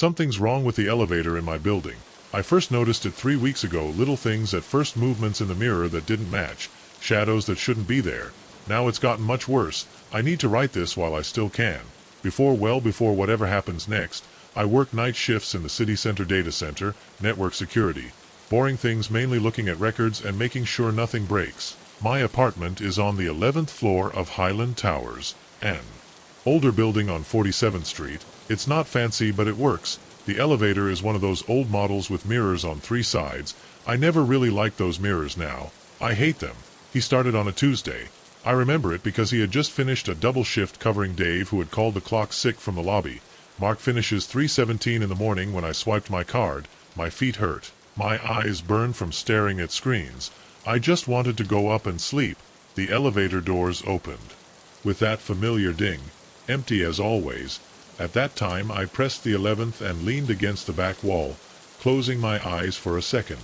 Something's wrong with the elevator in my building. I first noticed it 3 weeks ago, little things at first, movements in the mirror that didn't match, shadows that shouldn't be there. Now it's gotten much worse. I need to write this while I still can. Before whatever happens next. I work night shifts in the city center data center, network security. Boring things, mainly looking at records and making sure nothing breaks. My apartment is on the 11th floor of Highland Towers, an older building on 47th Street. It's not fancy, but it works. The elevator is one of those old models with mirrors on 3 sides. I never really liked those mirrors now. I hate them. He started on a Tuesday. I remember it because he had just finished a double shift covering Dave, who had called the clock sick from the lobby. Mark finishes 3:17 in the morning. When I swiped my card, my feet hurt. My eyes burned from staring at screens. I just wanted to go up and sleep. The elevator doors opened. With that familiar ding. Empty as always. At that time I pressed the 11th and leaned against the back wall, closing my eyes for a second.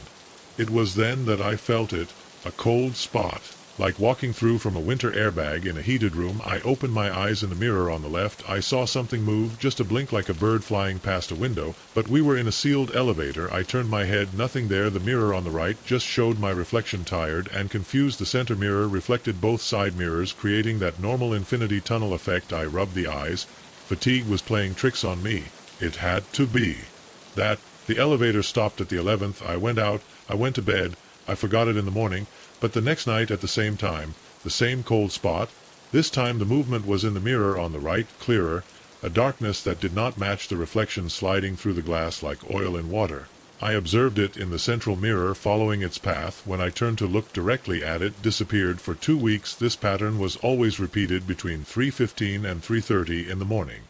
It was then that I felt it, a cold spot. Like walking through from a winter airbag in a heated room. I opened my eyes. In the mirror on the left I saw something move, just a blink like a bird flying past a window, but we were in a sealed elevator. I turned my head, nothing there. The mirror on the right just showed my reflection, tired and confused. The center mirror reflected both side mirrors, creating that normal infinity tunnel effect. I rubbed the eyes. Fatigue was playing tricks on me. It had to be that. The elevator stopped at the 11th. I went out. I went to bed. I forgot it in the morning. But the next night at the same time, the same cold spot. This time the movement was in the mirror on the right, clearer, a darkness that did not match the reflection sliding through the glass like oil in water. I observed it in the central mirror, following its path. When I turned to look directly at it, disappeared. For 2 weeks this pattern was always repeated between 3:15 and 3:30 in the morning.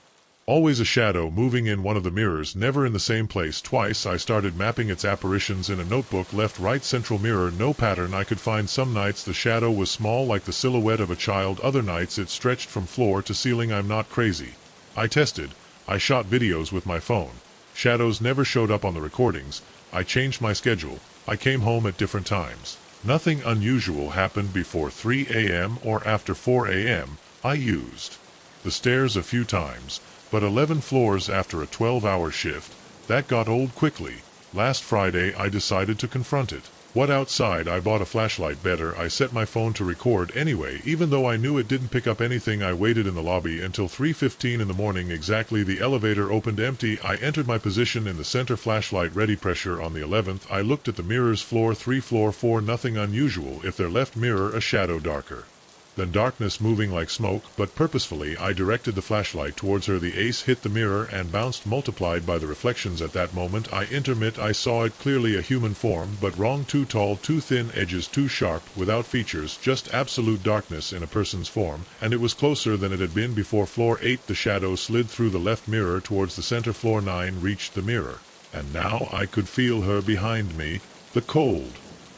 Always a shadow moving in one of the mirrors, never in the same place. Twice I started mapping its apparitions in a notebook. Left, right, central mirror, no pattern I could find. Some nights the shadow was small, like the silhouette of a child. Other nights it stretched from floor to ceiling. I'm not crazy. I tested. I shot videos with my phone. Shadows never showed up on the recordings. I changed my schedule. I came home at different times. Nothing unusual happened before 3 a.m. or after 4 a.m. I used the stairs a few times. But 11 floors after a 12-hour shift, that got old quickly. Last Friday I decided to confront it. What outside? I bought a flashlight. Better. I set my phone to record anyway, even though I knew it didn't pick up anything. I waited in the lobby until 3:15 in the morning exactly. The elevator opened empty. I entered my position in the center, flashlight ready, pressure on the 11th. I looked at the mirrors. Floor 3, floor 4, nothing unusual. If their left mirror, a shadow darker then darkness moving like smoke, but purposefully I directed the flashlight towards her. The ace hit the mirror and bounced, multiplied by the reflections. At that moment I saw it clearly, a human form, but wrong, too tall, too thin, edges too sharp, without features, just absolute darkness in a person's form, and it was closer than it had been before. Floor 8, the shadow slid through the left mirror towards the center. Floor 9 reached the mirror, and now I could feel her behind me. The cold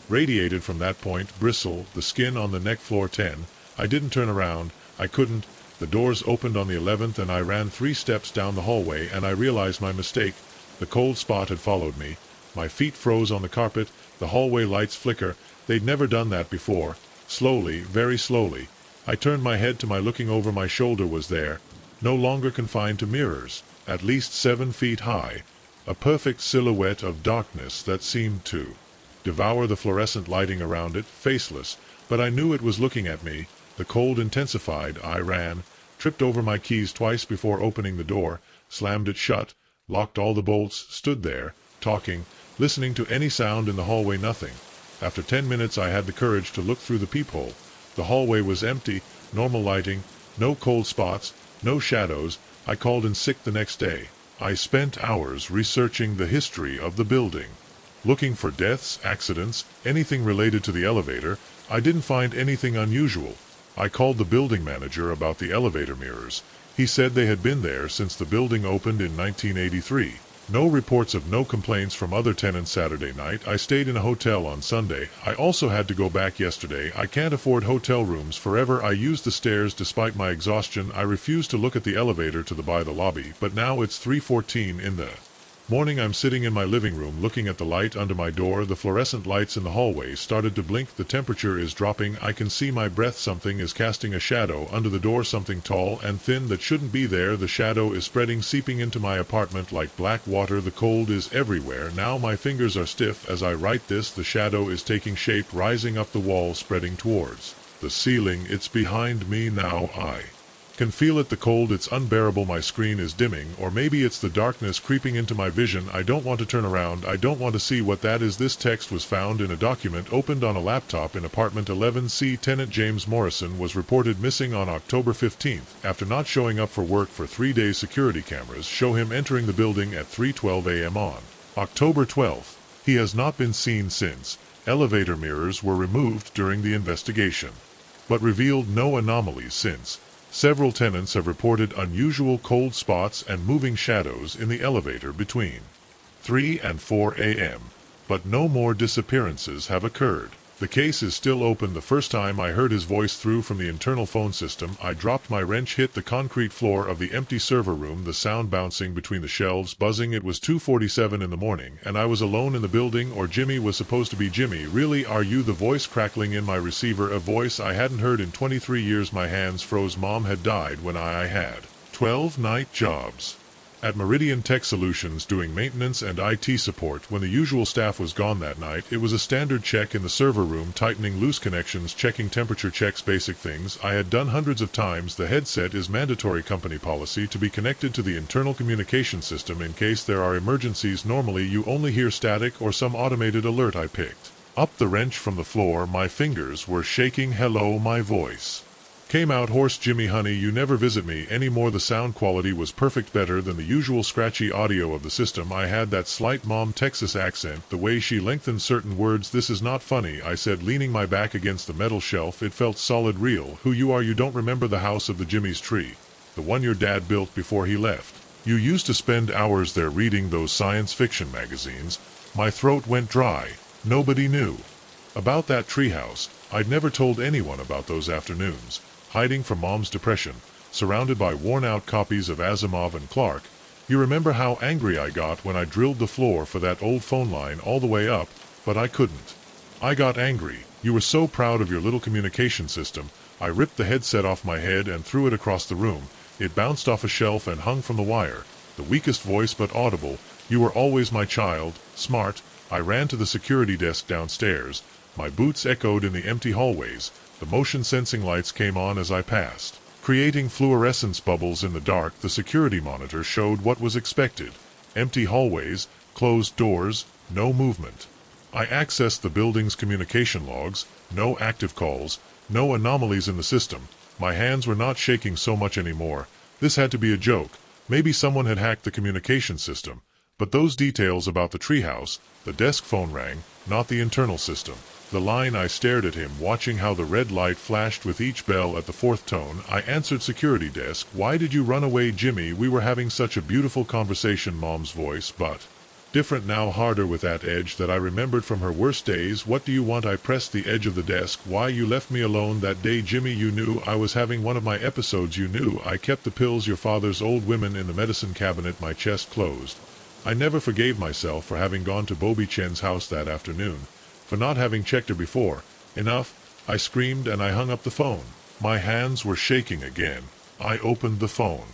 radiated from that point, bristle, the skin on the neck. Floor 10, I didn't turn around. I couldn't. The doors opened on the 11th and I ran 3 steps down the hallway, and I realized my mistake. The cold spot had followed me. My feet froze on the carpet. The hallway lights flicker. They'd never done that before. Slowly, very slowly, I turned my head to my looking over my shoulder was there, no longer confined to mirrors, at least 7 feet high, a perfect silhouette of darkness that seemed to devour the fluorescent lighting around it, faceless, but I knew it was looking at me. The cold intensified. I ran, tripped over my keys twice before opening the door, slammed it shut, locked all the bolts, stood there, talking, listening to any sound in the hallway. Nothing. After 10 minutes I had the courage to look through the peephole. The hallway was empty, normal lighting, no cold spots, no shadows. I called in sick the next day. I spent hours researching the history of the building, looking for deaths, accidents, anything related to the elevator. I didn't find anything unusual. I called the building manager about the elevator mirrors. He said they had been there since the building opened in 1983. No reports of no complaints from other tenants. Saturday night I stayed in a hotel. On Sunday I also had to go back yesterday. I can't afford hotel rooms forever. I used the stairs despite my exhaustion. I refused to look at the elevator to the lobby, but now it's 3:14 in the Morning, I'm sitting in my living room looking at the light under my door. The fluorescent lights in the hallway started to blink. The temperature is dropping. I can see my breath. Something is casting a shadow under the door, something tall and thin that shouldn't be there. The shadow is spreading, seeping into my apartment like black water. The cold is everywhere. Now my fingers are stiff as I write this. The shadow is taking shape, rising up the wall, spreading towards the ceiling. It's behind me now. I can feel it. The cold, it's unbearable. My screen is dimming, or maybe it's the darkness creeping into my vision. I don't want to turn around. I don't want to see what that is. This text was found in a document opened on a laptop in apartment 11C. Tenant James Morrison was reported missing on October 15th after not showing up for work for 3 days. Security cameras show him entering the building at 3:12 a.m. on October 12th. He has not been seen since. Elevator mirrors were removed during the investigation, but revealed no anomalies since. Several tenants have reported unusual cold spots and moving shadows in the elevator between 3 and 4 a.m., but no more disappearances have occurred. The case is still open. The first time I heard his voice through from the internal phone system, I dropped my wrench, hit the concrete floor of the empty server room, the sound bouncing between the shelves, buzzing. It was 2:47 in the morning, and I was alone in the building, or Jimmy was supposed to be Jimmy. Really, are you? The voice crackling in my receiver, a voice I hadn't heard in 23 years. My hands froze. Mom had died when I had 12 night jobs at Meridian Tech Solutions doing maintenance and IT support. When the usual staff was gone that night, it was a standard check in the server room, tightening loose connections, checking temperature checks, basic things I had done hundreds of times. The headset is mandatory company policy to be connected to the internal communication system in case there are emergencies. Normally you only hear static or some automated alert. I picked up the wrench from the floor. My fingers were shaking. Hello, my voice came out hoarse. Jimmy, honey, you never visit me anymore. The sound quality was perfect, better than the usual scratchy audio of the system. I had that slight mom Texas accent, the way she lengthened certain words. This is not funny, I said, leaning my back against the metal shelf. It felt solid, real. Who you are? You don't remember the house of the Jimmy's tree? The one your dad built before he left. You used to spend hours there reading those science fiction magazines. My throat went dry. Nobody knew about that treehouse. I'd never told anyone about those afternoons, hiding from Mom's depression, surrounded by worn-out copies of Asimov and Clark. You remember how angry I got when I drilled the floor for that old phone line all the way up, but I couldn't. I got angry. You were so proud of your little communication system. I ripped the headset off my head and threw it across the room. It bounced off a shelf and hung from the wire. The weakest voice but audible. You were always my child, smart. I ran to the security desk downstairs. My boots echoed in the empty hallways. The motion-sensing lights came on as I passed, creating fluorescence bubbles in the dark. The security monitor showed what was expected. Empty hallways, closed doors, no movement. I accessed the building's communication logs. No active calls, no anomalies in the system. My hands were not shaking so much anymore. This had to be a joke. Maybe someone had hacked the communication system. But those details about the treehouse, the desk phone rang, not the internal system. The line. I stared at him, watching how the red light flashed with each bell. At the fourth tone, I answered. Security desk. Why did you run away, Jimmy? We were having such a beautiful conversation. Mom's voice, but different now, harder, with that edge that I remembered from her worst days. What do you want? I pressed the edge of the desk. Why, you left me alone that day, Jimmy. You knew I was having one of my episodes. You knew I kept the pills your father's old women in the medicine cabinet. My chest closed. I never forgave myself for having gone to Bobby Chen's house that afternoon, for not having checked her before. Enough, I screamed, and I hung up the phone. My hands were shaking again. I opened the phone.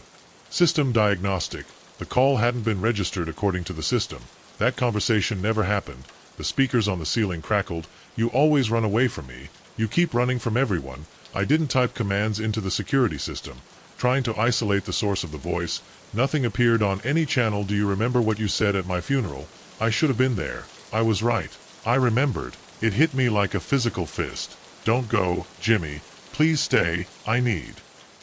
System diagnostic. The call hadn't been registered according to the system. That conversation never happened. The speakers on the ceiling crackled. You always run away from me. You keep running from everyone. I didn't type commands into the security system, trying to isolate the source of the voice. Nothing appeared on any channel. Do you remember what you said at my funeral? I should have been there. I was right. I remembered. It hit me like a physical fist. Don't go, Jimmy. Please stay. I need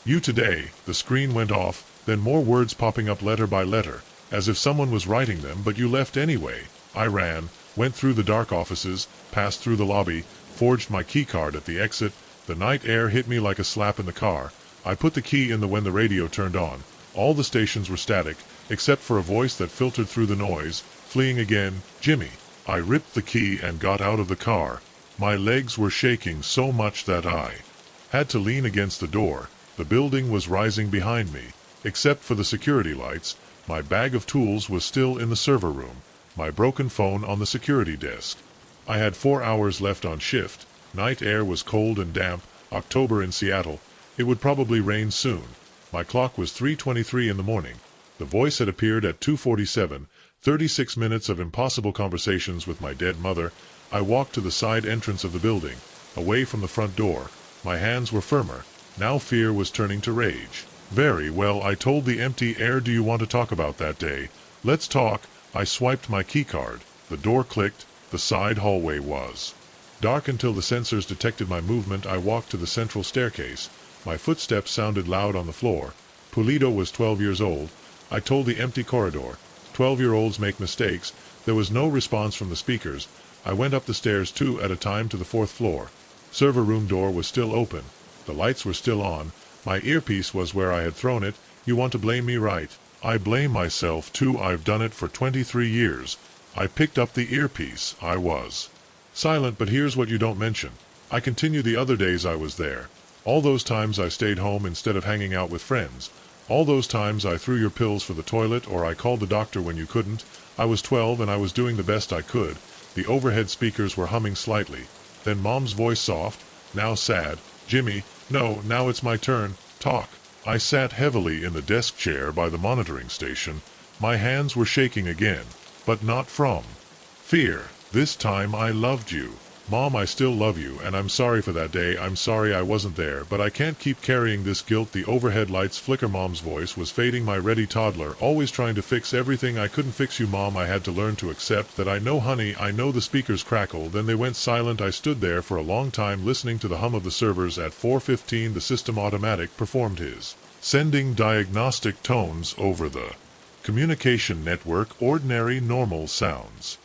you today. The screen went off, then more words popping up letter by letter, as if someone was writing them. But you left anyway. I ran, went through the dark offices, passed through the lobby, forged my keycard at the exit. The night air hit me like a slap in the car. I put the key in the when the radio turned on. All the stations were static, except for a voice that filtered through the noise, fleeing again. Jimmy. I ripped the key and got out of the car. My legs were shaking so much that I had to lean against the door. The building was rising behind me. Except for the security lights, My bag of tools was still in the server room, my broken phone on the security desk. I had 4 hours left on shift. Night air was cold and damp. October in Seattle. It would probably rain soon. My clock was 3:23 in the morning. The voice had appeared at 2:47. 36 minutes of impossible conversations with my dead mother. I walked to the side entrance of the building, away from the front door. My hands were firmer. Now fear was turning to rage. Very well, I told the empty air. Do you want to talk about that day? Let's talk. I swiped my keycard. The door clicked. The side hallway was dark until the sensors detected my movement. I walked to the central staircase. My footsteps sounded loud on the floor. Pulido was 12 years old. I told the empty corridor. 12-year-olds make mistakes. There was no response from the speakers. I went up the stairs 2 at a time to the 4th floor. Server room door was still open. The lights were still on. My earpiece was where I had thrown it. You want to blame me, right? I blame myself too. I've done it for 23 years. I picked up the earpiece. I was silent, but here's what you don't mention. I continue the other days I was there. All those times I stayed home instead of hanging out with friends. All those times I threw your pills for the toilet or I called the doctor when you couldn't. I was 12 and I was doing the best I could. The overhead speakers were humming slightly. Then Mom's voice soft, now sad. Jimmy, no, now it's my turn. Talk. I sat heavily in the desk chair by the monitoring station. My hands were shaking again, but not from fear. This time I loved you. Mom, I still love you, and I'm sorry for that day. I'm sorry I wasn't there, but I can't keep carrying this guilt. The overhead lights flicker. Mom's voice was fading. My ready toddler, always trying to fix everything. I couldn't fix you, Mom. I had to learn to accept that. I know, honey, I know. The speakers crackled, then they went silent. I stood there for a long time listening to the hum of the servers. At 4:15 the system automatic performed his sending diagnostic tones over the communication network. Ordinary, normal sounds.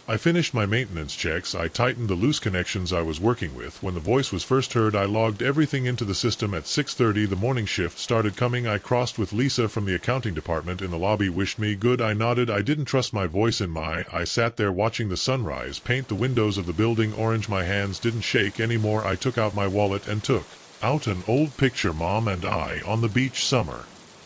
I finished my maintenance checks. I tightened the loose connections I was working with. When the voice was first heard, I logged everything into the system. At 6:30 the morning shift started coming. I crossed with Lisa from the accounting department in the lobby. Wished me good. I nodded. I didn't trust my voice in my. I sat there watching the sunrise paint the windows of the building orange. My hands didn't shake anymore. I took out my wallet and took out an old picture, Mom and I on the beach summer.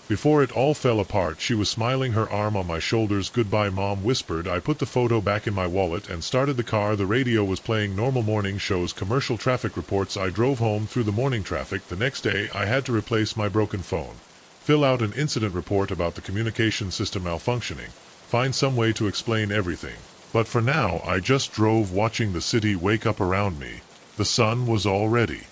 Before it all fell apart, she was smiling, her arm on my shoulders. Goodbye, Mom whispered. I put the photo back in my wallet and started the car. The radio was playing normal morning shows, commercial traffic reports. I drove home through the morning traffic. The next day, I had to replace my broken phone, fill out an incident report about the communication system malfunctioning, find some way to explain everything. But for now, I just drove, watching the city wake up around me. The sun was already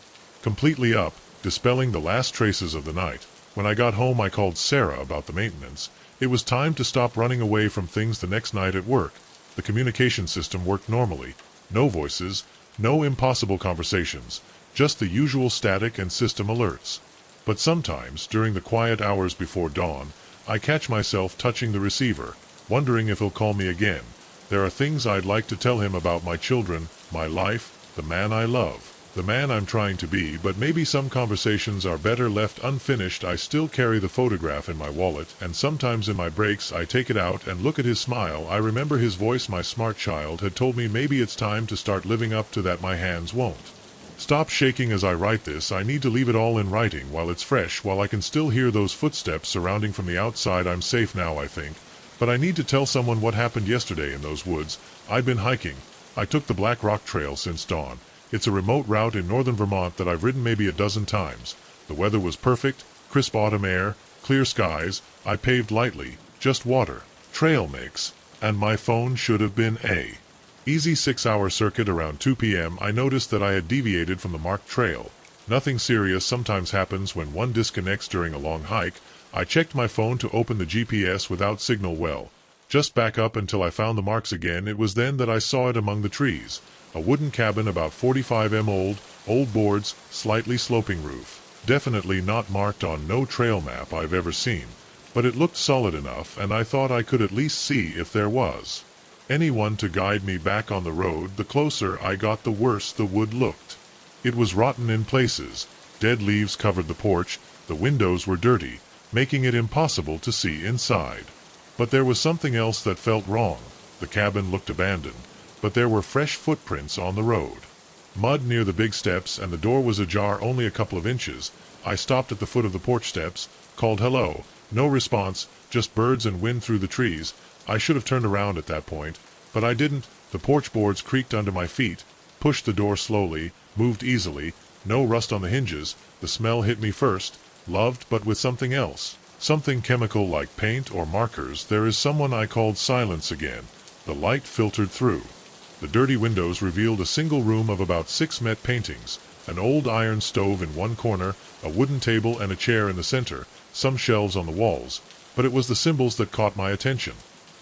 completely up, dispelling the last traces of the night. When I got home, I called Sarah about the maintenance. It was time to stop running away from things. The next night at work, the communication system worked normally. No voices, no impossible conversations, just the usual static and system alerts. But sometimes, during the quiet hours before dawn, I catch myself touching the receiver, wondering if he'll call me again. There are things I'd like to tell him about my children, my life, the man I love, the man I'm trying to be, but maybe some conversations are better left unfinished. I still carry the photograph in my wallet, and sometimes in my breaks I take it out and look at his smile. I remember his voice. My smart child had told me maybe it's time to start living up to that. My hands won't stop shaking as I write this. I need to leave it all in writing while it's fresh, while I can still hear those footsteps surrounding from the outside. I'm safe now, I think. But I need to tell someone what happened yesterday in those woods. I'd been hiking. I took the Black Rock Trail since dawn. It's a remote route in northern Vermont that I've ridden maybe a dozen times. The weather was perfect, crisp autumn air, clear skies. I paved lightly, just water, trail mix, and my phone should have been a easy 6-hour circuit. Around 2 p.m. I noticed that I had deviated from the marked trail. Nothing serious. Sometimes happens when one disconnects during a long hike. I checked my phone to open the GPS without signal. Well, just back up until I found the marks again. It was then that I saw it among the trees. A wooden cabin about 45 m old boards, slightly sloping roof. Definitely not marked on no trail map I've ever seen. But it looked solid enough, and I thought I could at least see if there was anyone to guide me back on the road. The closer I got, the worse the wood looked. It was rotten in places. Dead leaves covered the porch. The windows were dirty, making it impossible to see inside. But there was something else that felt wrong. The cabin looked abandoned, but there were fresh footprints on the road. Mud near the big steps, and the door was ajar only a couple of inches. I stopped at the foot of the porch steps, called hello. No response. just birds and wind through the trees. I should have turned around at that point, but I didn't. The porch boards creaked under my feet, pushed the door slowly, moved easily, no rust on the hinges. The smell hit me first, loved but with something else. Something chemical like paint or markers. There is someone I called silence again. The light filtered through. The dirty windows revealed a single room of about 6 met paintings, an old iron stove in one corner, a wooden table and a chair in the center, some shelves on the walls. But it was the symbols that caught my attention.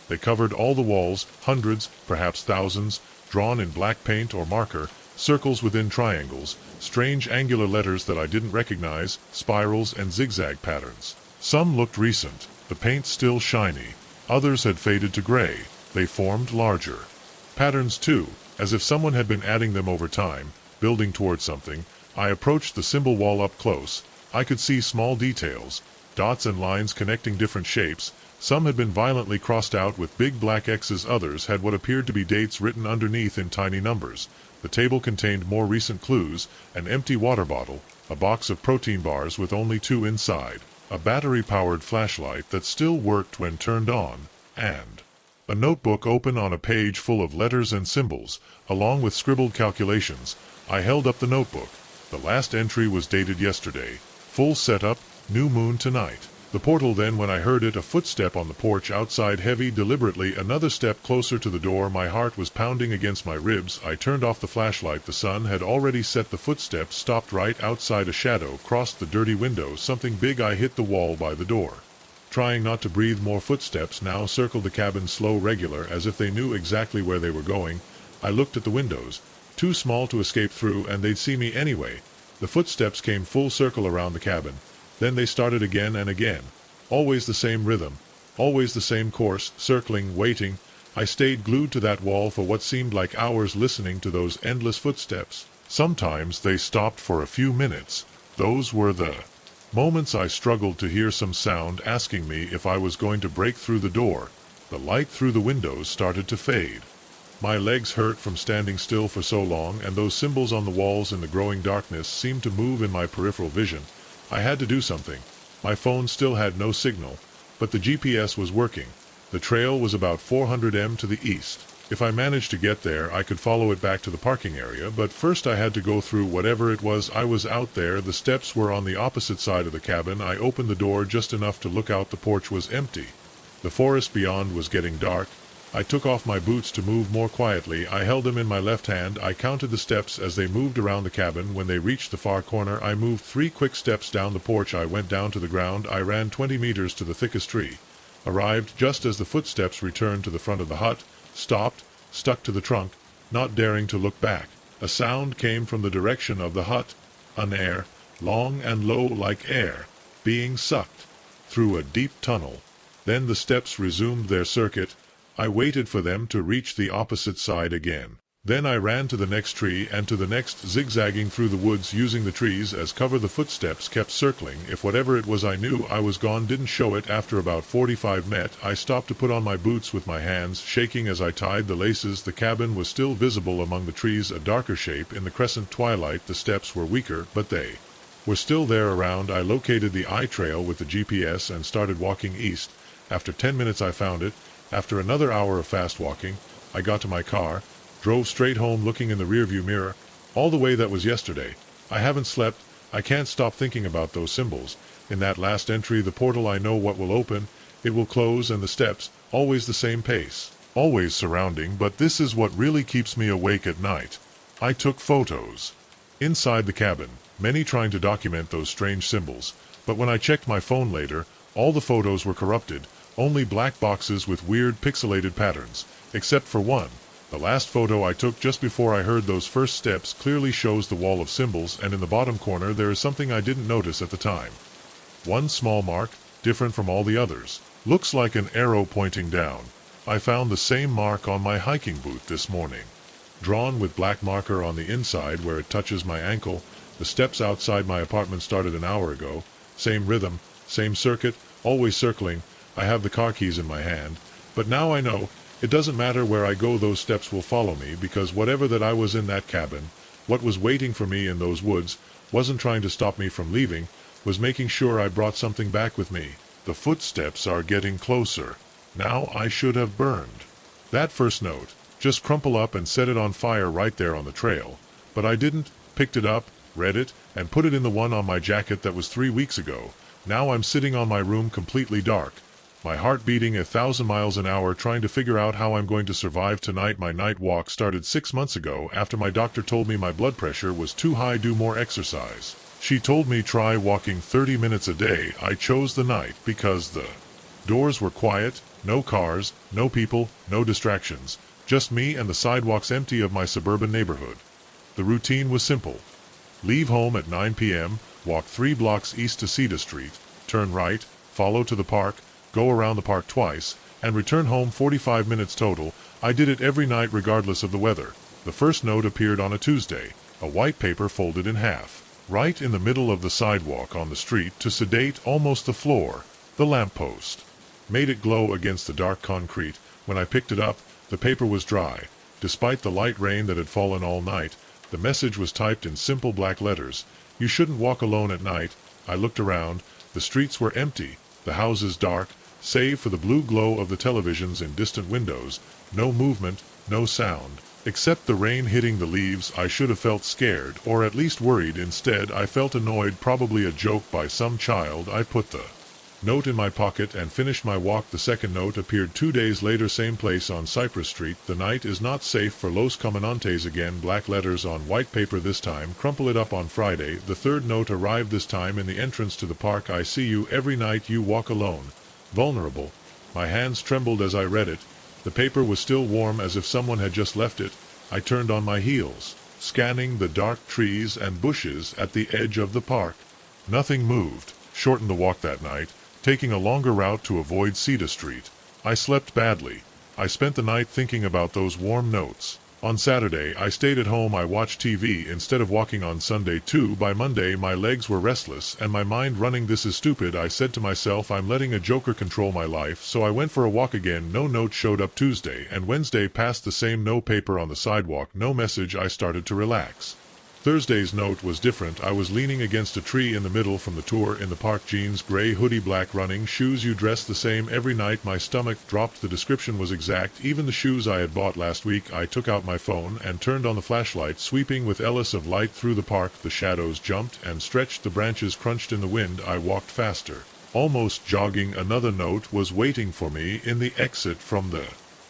They covered all the walls, hundreds, perhaps thousands, drawn in black paint or marker, circles within triangles, strange angular letters that I didn't recognize, spirals and zigzag patterns. Some looked recent, the paint still shiny. Others had faded to gray. They formed larger patterns too, as if someone had been adding them over time, building towards something. I approached the symbol wall up close. I could see small details, dots and lines connecting different shapes. Some had been violently crossed out with big black X's, others had what appeared to be dates written underneath in tiny numbers. The table contained more recent clues, an empty water bottle, a box of protein bars with only 2 inside, a battery-powered flashlight that still worked when turned on, and a notebook open on a page full of letters and symbols, along with scribbled calculations. I held up the notebook. The last entry was dated yesterday. Full setup, new moon tonight. The portal then when I heard it, a footstep on the porch outside, heavy, deliberately, another step closer to the door. My heart was pounding against my ribs. I turned off the flashlight. The sun had already set. The footsteps stopped right outside. A shadow crossed the dirty window, something big. I hit the wall by the door. Trying not to breathe. More footsteps now circled the cabin, slow, regular, as if they knew exactly where they were going. I looked at the windows, too small to escape through, and they'd see me anyway. The footsteps came full circle around the cabin. Then they started again and again. Always the same rhythm, always the same course, circling, waiting. I stayed glued to that wall for what seemed like hours, listening to those endless footsteps. Sometimes they stopped for a few minutes. Those were the moments I struggled to hear some sound asking me if I was going to break through the door. The light through the windows started to fade. My legs hurt from standing still for so long, and those symbols on the walls in the growing darkness seemed to move in my peripheral vision. I had to do something. My phone still had no signal, but the GPS was working. The trail was about 400 m to the east. If I managed to get there, I could follow it back to the parking area, but first I had to go through whatever it was. I was out there. The steps were on the opposite side of the cabin. I opened the door just enough to look out. The porch was empty. The forest beyond was getting dark. I took off my boots to move more quietly. I held them in my left hand. I counted the steps as they moved around the cabin. When they reached the far corner, I moved 3 quick steps down the porch. I went down to the ground. I ran 20 meters to the thickest tree. Arrived just as the footsteps returned to the front of the hut. Stopped, stuck to the trunk, not daring to look back. A sound came from the direction of the hut. An air, long and low like air, being sucked through a deep tunnel. Then the steps resumed their circuit. I waited for them to reach the opposite side again. Then I ran to the next tree and to the next, zigzagging through the woods using the trees as cover. The footsteps kept circling. If whatever it was I knew I was gone, didn't show it. After about 45 met, I stopped to put on my boots with my hands shaking as I tied the laces. The cabin was still visible among the trees, a darker shape in the crescent twilight. The steps were weaker, but they were still there around. I located the eye trail with the GPS and started walking east. After 10 minutes I found it. After another hour of fast walking, I got to my car, drove straight home looking in the rearview mirror. All the way that was yesterday. I haven't slept. I can't stop thinking about those symbols. In that last entry, the portal, I know what will open. It will close, and the steps, always the same pace. Always surrounding, but this is what really keeps me awake at night. I took photos inside the cabin, many trying to document those strange symbols. But when I checked my phone later, all the photos were corrupted. Only black boxes with weird pixelated patterns, except for one. The last photo I took just before I heard those first steps clearly shows the wall of symbols, and in the bottom corner there is something I didn't notice at the time. One small mark, different from all the others. Looks like an arrow pointing down. I found the same mark on my hiking boot this morning. Drawn with black marker on the inside where it touches my ankle. The steps outside my apartment started an hour ago. Same rhythm, same circuit, always circling. I have the car keys in my hand, but now I know, it doesn't matter where I go, those steps will follow me, because whatever that I was in that cabin, what was waiting for me in those woods, wasn't trying to stop me from leaving, was making sure I brought something back with me. The footsteps are getting closer. Now I should have burned that first note. Just crumple up and set it on fire right there on the trail. But I didn't. Picked it up, read it, and put it in the one on my jacket that was 3 weeks ago. Now I'm sitting on my room completely dark. My heart beating 1,000 miles an hour trying to figure out how I'm going to survive tonight. My night walk started 6 months ago after my doctor told me my blood pressure was too high. Do more exercise. She told me try walking 30 minutes a day. I chose the night because the doors were quiet, no cars, no people, no distractions. Just me and the sidewalks empty of my suburban neighborhood. The routine was simple. Leave home at 9 p.m., walk 3 blocks east to Cedar Street, turn right, follow to the park, go around the park twice, and return home 45 minutes total. I did it every night regardless of the weather. The first note appeared on a Tuesday, a white paper folded in half, right in the middle of the sidewalk on the street to sedate almost the floor. The lamppost made it glow against the dark concrete. When I picked it up, the paper was dry. Despite the light rain that had fallen all night, the message was typed in simple black letters. You shouldn't walk alone at night. I looked around. The streets were empty, the houses dark, save for the blue glow of the televisions in distant windows. No movement, no sound. Except the rain hitting the leaves. I should have felt scared, or at least worried. Instead, I felt annoyed, probably a joke by some child. I put the note in my pocket and finished my walk. The second note appeared 2 days later, same place on Cypress Street. The night is not safe for Los Comandantes. Again, black letters on white paper this time. Crumple it up on Friday. The third note arrived this time in the entrance to the park. I see you every night. You walk alone. Vulnerable. My hands trembled as I read it. The paper was still warm, as if someone had just left it. I turned on my heels, scanning the dark trees and bushes at the edge of the park. Nothing moved. Shortened the walk that night, taking a longer route to avoid Cedar Street. I slept badly. I spent the night thinking about those warm notes. On Saturday, I stayed at home. I watched TV instead of walking on Sunday too. By Monday, my legs were restless and my mind running. This is stupid, I said to myself. I'm letting a joker control my life. So I went for a walk again. No note showed up. Tuesday and Wednesday passed the same. No paper on the sidewalk, no message. I started to relax. Thursday's note was different. I was leaning against a tree in the middle from the tour in the park. Jeans, gray hoodie, black running shoes. You dress the same every night. My stomach dropped. The description was exact, even the shoes I had bought last week. I took out my phone and turned on the flashlight, sweeping with Ellis of light through the park. The shadows jumped and stretched. The branches crunched in the wind. I walked faster, almost jogging. Another note was waiting for me in the exit from the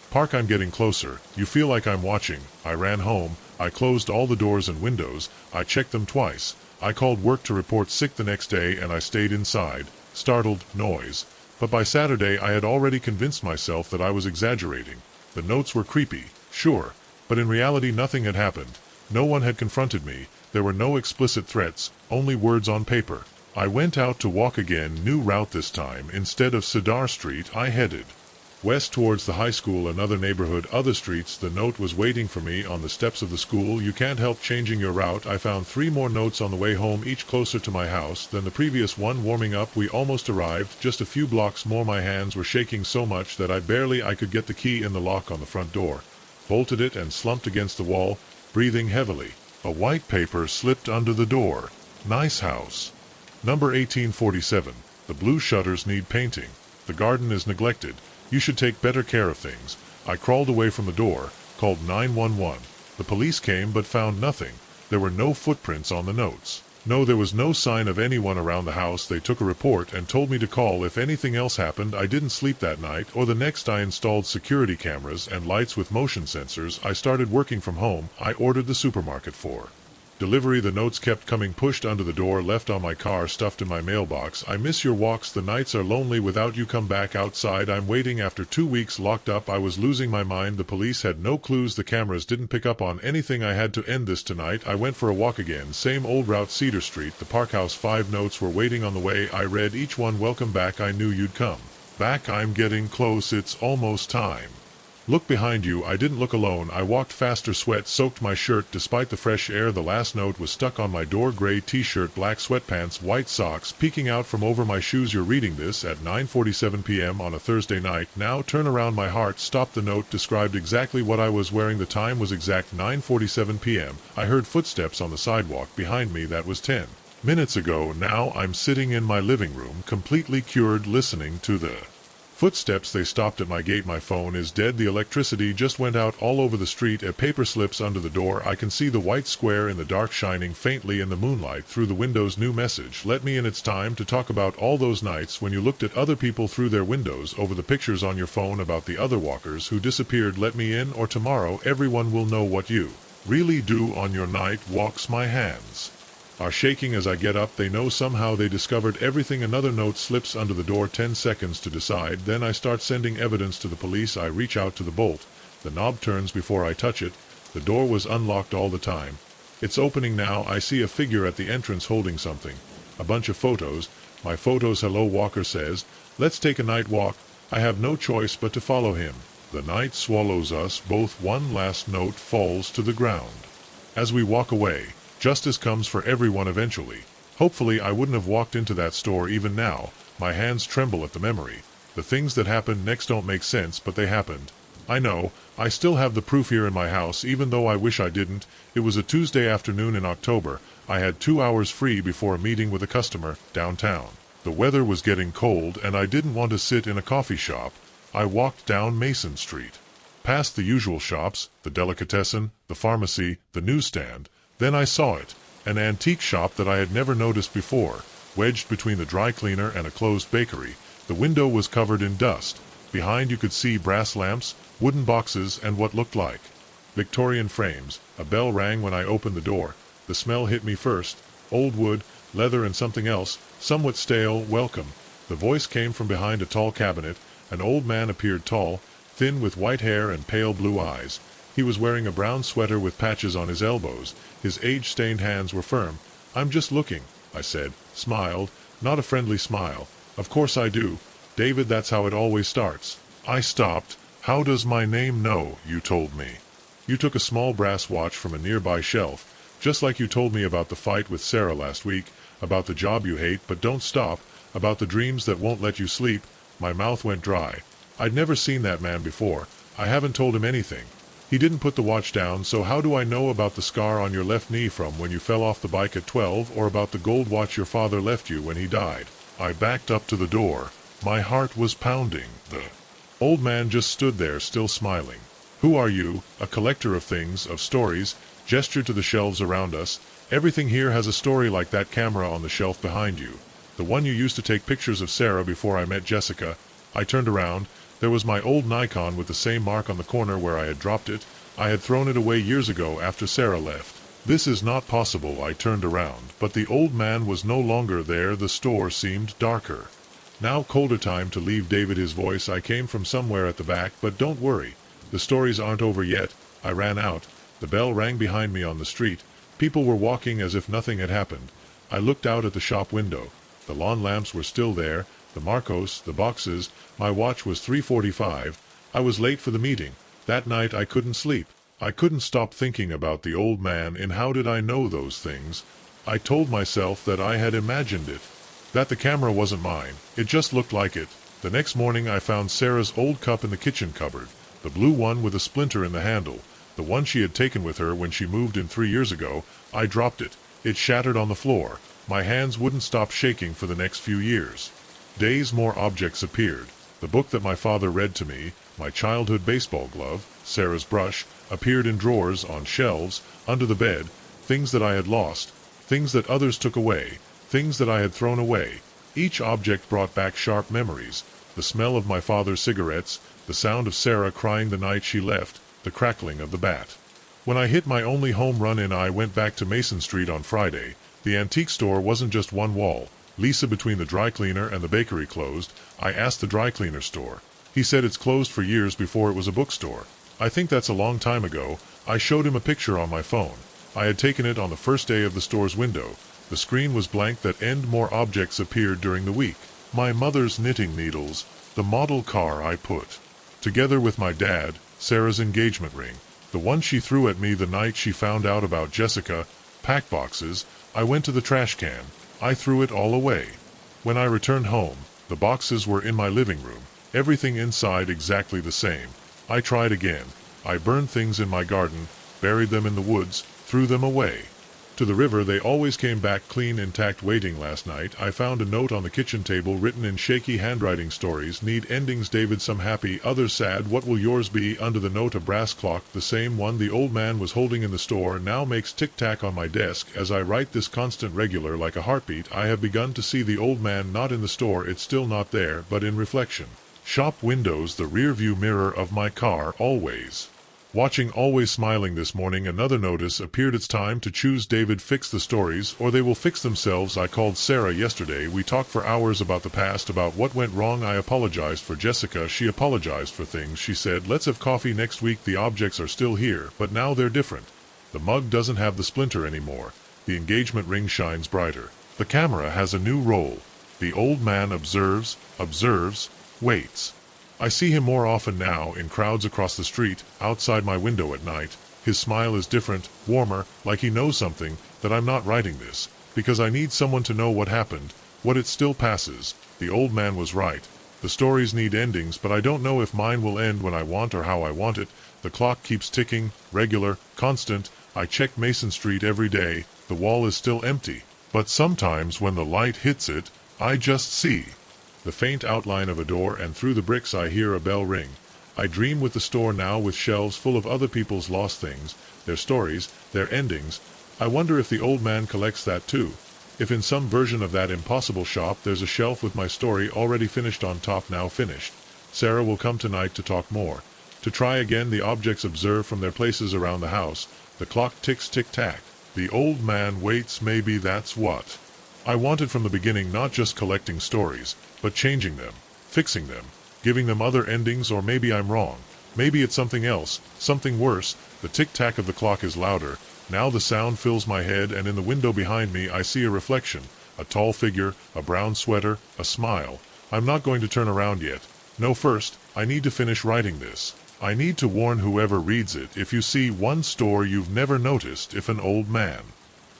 park. I'm getting closer. You feel like I'm watching. I ran home. I closed all the doors and windows. I checked them twice. I called work to report sick the next day, and I stayed inside. Startled noise. But by Saturday I had already convinced myself that I was exaggerating. The notes were creepy, sure, but in reality nothing had happened. No one had confronted me. There were no explicit threats, only words on paper. I went out to walk again. New route this time. Instead of Cedar Street, I headed west towards the high school. Another neighborhood, other streets. The note was waiting for me on the steps of the school. You can't help changing your route. I found 3 more notes on the way home, each closer to my house than the previous one. Warming up. We almost arrived. Just a few blocks more. My hands were shaking so much that I could get the key in the lock on the front door. Bolted it and slumped against the wall, breathing heavily. A white paper slipped under the door. Nice house. Number 1847. The blue shutters need painting. The garden is neglected. You should take better care of things. I crawled away from the door, called 911. The police came but found nothing. There were no footprints on the notes. No, there was no sign of anyone around the house. They took a report and told me to call if anything else happened. I didn't sleep that night or the next. I installed security cameras and lights with motion sensors. I started working from home. I ordered the supermarket for delivery. The notes kept coming, pushed under the door, left on my car, stuffed in my mailbox. I miss your walks. The nights are lonely without you. Come back outside. I'm waiting. After 2 weeks locked up, I was losing my mind. The police had no clues. The cameras didn't pick up on anything. I had to end this tonight. I went for a walk again. Same old route, Cedar Street, the park house. 5 notes were waiting on the way. I read each one. Welcome back. I knew you'd come back. I'm getting close. It's almost time. Look behind you. I didn't look alone. I walked faster. Sweat soaked my shirt despite the fresh air. The last note was stuck on my door. Gray t-shirt, black sweatpants, white socks peeking out from over my shoes. You're reading this at 9:47 p.m. on a Thursday night. Now turn around. My heart stopped. The note described exactly what I was wearing. The time was exact 9:47 p.m. I heard footsteps on the sidewalk behind me. That was 10. Minutes ago, now I'm sitting in my living room, completely cured, listening to the footsteps. They stopped at my gate. My phone is dead. The electricity just went out all over the street. A paper slips under the door. I can see the white square in the dark shining faintly in the moonlight through the windows. New message. Let me in. It's time to talk about all those nights when you looked at other people through their windows over the pictures on your phone about the other walkers who disappeared. Let me in, or tomorrow everyone will know what you really do on your night walks. My hands are shaking as I get up. They know somehow. They discovered everything. Another note slips under the door. 10 seconds to decide. Then I start sending evidence to the police. I reach out to the bolt. The knob turns before I touch it. The door was unlocked all the time. It's opening now. I see a figure at the entrance holding something. A bunch of photos. My photos. Hello, Walker says. Let's take a night walk. I have no choice but to follow him. The night swallows us both. One last note falls to the ground. As we walk away, justice comes for everyone eventually. Hopefully I wouldn't have walked into that store. Even now, my hands tremble at the memory. The things that happened next don't make sense, but they happened. I know, I still have the proof here in my house, even though I wish I didn't. It was a Tuesday afternoon in October. I had 2 hours free before a meeting with a customer, downtown. The weather was getting cold, and I didn't want to sit in a coffee shop. I walked down Mason Street, past the usual shops, the delicatessen, the pharmacy, the newsstand. Then I saw it, an antique shop that I had never noticed before, wedged between the dry cleaner and a closed bakery. The window was covered in dust. Behind you could see brass lamps, wooden boxes, and what looked like Victorian frames. A bell rang when I opened the door. The smell hit me first. Old wood, leather, and something else, somewhat stale. Welcome. The voice came from behind a tall cabinet. An old man appeared, tall, thin, with white hair and pale blue eyes. He was wearing a brown sweater with patches on his elbows. His age-stained hands were firm. I'm just looking, I said, smiled, not a friendly smile. Of course I do. David, that's how it always starts. I stopped. How does my name know? You told me. You took a small brass watch from a nearby shelf, just like you told me about the fight with Sarah last week, about the job you hate but don't stop, about the dreams that won't let you sleep. My mouth went dry. I'd never seen that man before. I haven't told him anything. He didn't put the watch down, so how do I know about the scar on your left knee from when you fell off the bike at 12, or about the gold watch your father left you when he died? I backed up to the door. My heart was pounding. The old man just stood there, still smiling. Who are you? A collector of things, of stories. Gestured to the shelves around us. Everything here has a story, like that camera on the shelf behind you. The one you used to take pictures of Sarah before I met Jessica. I turned around. There was my old Nikon with the same mark on the corner where I had dropped it. I had thrown it away years ago after Sarah left. This is not possible. I turned around, but the old man was no longer there. The store seemed darker. Now colder. Time to leave, David. His voice. I came from somewhere at the back, but don't worry. The stories aren't over yet. I ran out. The bell rang behind me on the street. People were walking as if nothing had happened. I looked out at the shop window. The lawn lamps were still there, the Marcos, the boxes. My watch was 3:45. I was late for the meeting. That night I couldn't sleep. I couldn't stop thinking about the old man, and how did I know those things? I told myself that I had imagined it, that the camera wasn't mine. It just looked like it. The next morning I found Sarah's old cup in the kitchen cupboard, the blue one with a splinter in the handle, the one she had taken with her when she moved in 3 years ago. I dropped it. It shattered on the floor. My hands wouldn't stop shaking for the next few years. Days more objects appeared. The book that my father read to me, my childhood baseball glove, Sarah's brush, appeared in drawers, on shelves, under the bed. Things that I had lost, things that others took away, things that I had thrown away. Each object brought back sharp memories. The smell of my father's cigarettes, the sound of Sarah crying the night she left, the crackling of the bat. When I hit my only home run in, I went back to Mason Street on Friday. The antique store wasn't just one wall. Lisa, between the dry cleaner and the bakery, closed. I asked the dry cleaner store. He said it's closed for years before it was a bookstore. I think that's a long time ago. I showed him a picture on my phone. I had taken it on the first day of the store's window. The screen was blank. That end more objects appeared during the week. My mother's knitting needles, the model car I put together with my dad, Sarah's engagement ring, the one she threw at me the night she found out about Jessica, pack boxes. I went to the trash can. I threw it all away. When I returned home, the boxes were in my living room, everything inside exactly the same. I tried again. I burned things in my garden, buried them in the woods, threw them away. to the river. They always came back clean intact. Waiting last night, I found a note on the kitchen table written in shaky handwriting. Stories need endings, David. Some happy, others sad. What will yours be? Under the note a brass clock, the same one the old man was holding in the store, now makes tic-tac on my desk. As I write this, constant, regular, like a heartbeat. I have begun to see the old man, not in the store, it's still not there, but in reflection. Shop windows, the rear-view mirror of my car, always watching, always smiling. This morning another notice appeared. It's time to choose, David. Fix the stories or they will fix themselves. I called Sarah yesterday. We talked for hours about the past, about what went wrong. I apologized for Jessica. She apologized for things. She said, let's have coffee next week. The objects are still here, but now they're different. The mug doesn't have the splinter anymore. The engagement ring shines brighter. The camera has a new role. The old man observes, waits. I see him more often now, in crowds across the street, outside my window at night. His smile is different, warmer, like he knows something, that I'm not writing this, because I need someone to know what happened, what it still passes. The old man was right. The stories need endings, but I don't know if mine will end when I want or how I want it. The clock keeps ticking, regular, constant. I check Mason Street every day. The wall is still empty. But sometimes when the light hits it, I just see the faint outline of a door, and through the bricks I hear a bell ring. I dream with the store now, with shelves full of other people's lost things, their stories, their endings. I wonder if the old man collects that too. If in some version of that impossible shop there's a shelf with my story already finished on top, now finished. Sarah will come tonight to talk more. To try again. The objects observe from their places around the house. The clock ticks tick-tack. The old man waits. Maybe that's what I wanted from the beginning, not just collecting stories, but changing them, fixing them, giving them other endings. Or maybe I'm wrong. Maybe it's something else, something worse. The tick-tack of the clock is louder. Now the sound fills my head, and in the window behind me I see a reflection, a tall figure, a brown sweater, a smile. I'm not going to turn around yet. No, first, I need to finish writing this. I need to warn whoever reads it. If you see one store you've never noticed, if an old man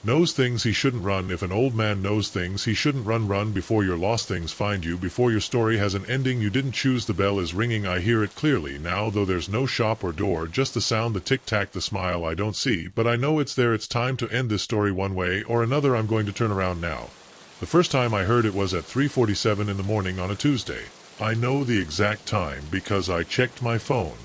knows things he shouldn't run, if an old man knows things he shouldn't run before your lost things find you, before your story has an ending you didn't choose. The bell is ringing. I hear it clearly now, though there's no shop or door, just the sound, the tic-tac, the smile I don't see, but I know it's there. It's time to end this story one way or another. I'm going to turn around now. The first time I heard it was at 3:47 in the morning on a Tuesday. I know the exact time because I checked my phone.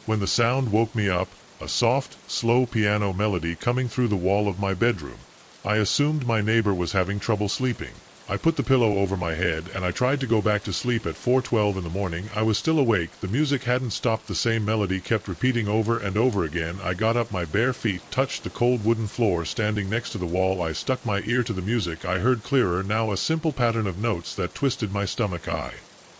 When the sound woke me up, a soft, slow piano melody coming through the wall of my bedroom. I assumed my neighbor was having trouble sleeping. I put the pillow over my head and I tried to go back to sleep at 4:12 in the morning. I was still awake. The music hadn't stopped. The same melody kept repeating over and over again. I got up. My bare feet touched the cold wooden floor standing next to the wall. I stuck my ear to the music. I heard clearer now, a simple pattern of notes that twisted my stomach. I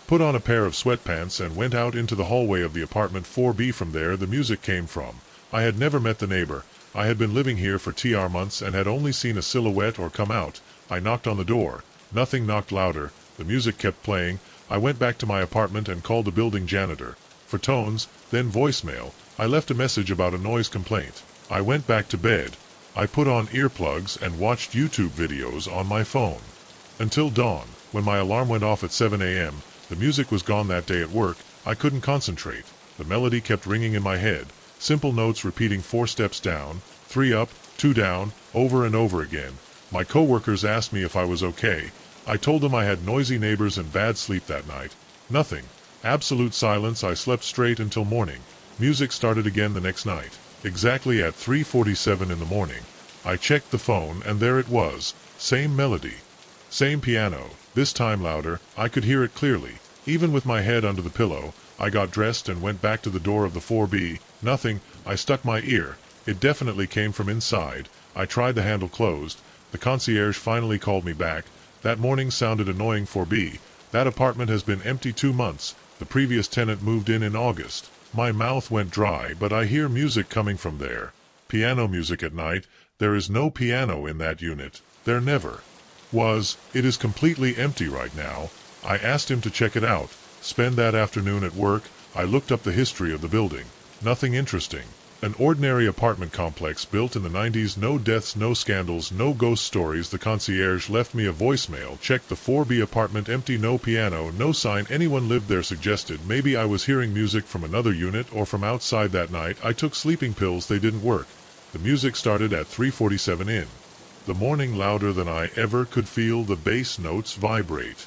put on a pair of sweatpants and went out into the hallway of the apartment 4B. From there the music came from. I had never met the neighbor. I had been living here for months and had only seen a silhouette or come out. I knocked on the door. Nothing. Knocked louder. The music kept playing. I went back to my apartment and called the building janitor. For tones, then voicemail. I left a message about a noise complaint. I went back to bed. I put on earplugs and watched YouTube videos on my phone until dawn. When my alarm went off at 7 a.m., the music was gone. That day at work, I couldn't concentrate. The melody kept ringing in my head. Simple notes repeating 4 steps down, 3 up, 2 down, over and over again. My coworkers asked me if I was okay. I told them I had noisy neighbors and bad sleep that night. Nothing. Absolute silence. I slept straight until morning. Music started again the next night. Exactly at 3:47 in the morning. I checked the phone and there it was. Same melody. Same piano. This time louder. I could hear it clearly. Even with my head under the pillow, I got dressed and went back to the door of the 4B. Nothing. I stuck my ear. It definitely came from inside. I tried the handle closed. The concierge finally called me back. That morning sounded annoying. 4B. That apartment has been empty 2 months. The previous tenant moved in August. My mouth went dry, but I hear music coming from there. Piano music at night. There is no piano in that unit. There never was. It is completely empty right now. I asked him to check it out. Spend that afternoon at work. I looked up the history of the building. Nothing interesting. An ordinary apartment complex built in the 90s. No deaths, no scandals, no ghost stories. The concierge left me a voicemail. Checked the 4B apartment, empty, no piano, no sign anyone lived there. Suggested maybe I was hearing music from another unit or from outside. That night I took sleeping pills. They didn't work. The music started at 3:47 in the morning louder than I ever could feel the bass notes vibrate.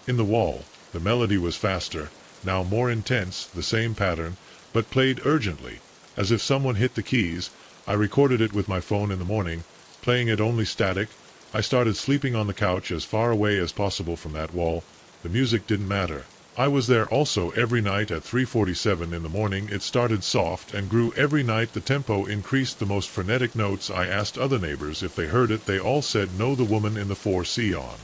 In the wall, the melody was faster, now more intense, the same pattern, but played urgently, as if someone hit the keys. I recorded it with my phone in the morning, playing it only static. I started sleeping on the couch as far away as possible from that wall. The music didn't matter. I was there also every night at 3:47 in the morning. It started soft and grew every night. The tempo increased, the most frenetic notes. I asked other neighbors if they heard it. They all said no. The woman in the 4C on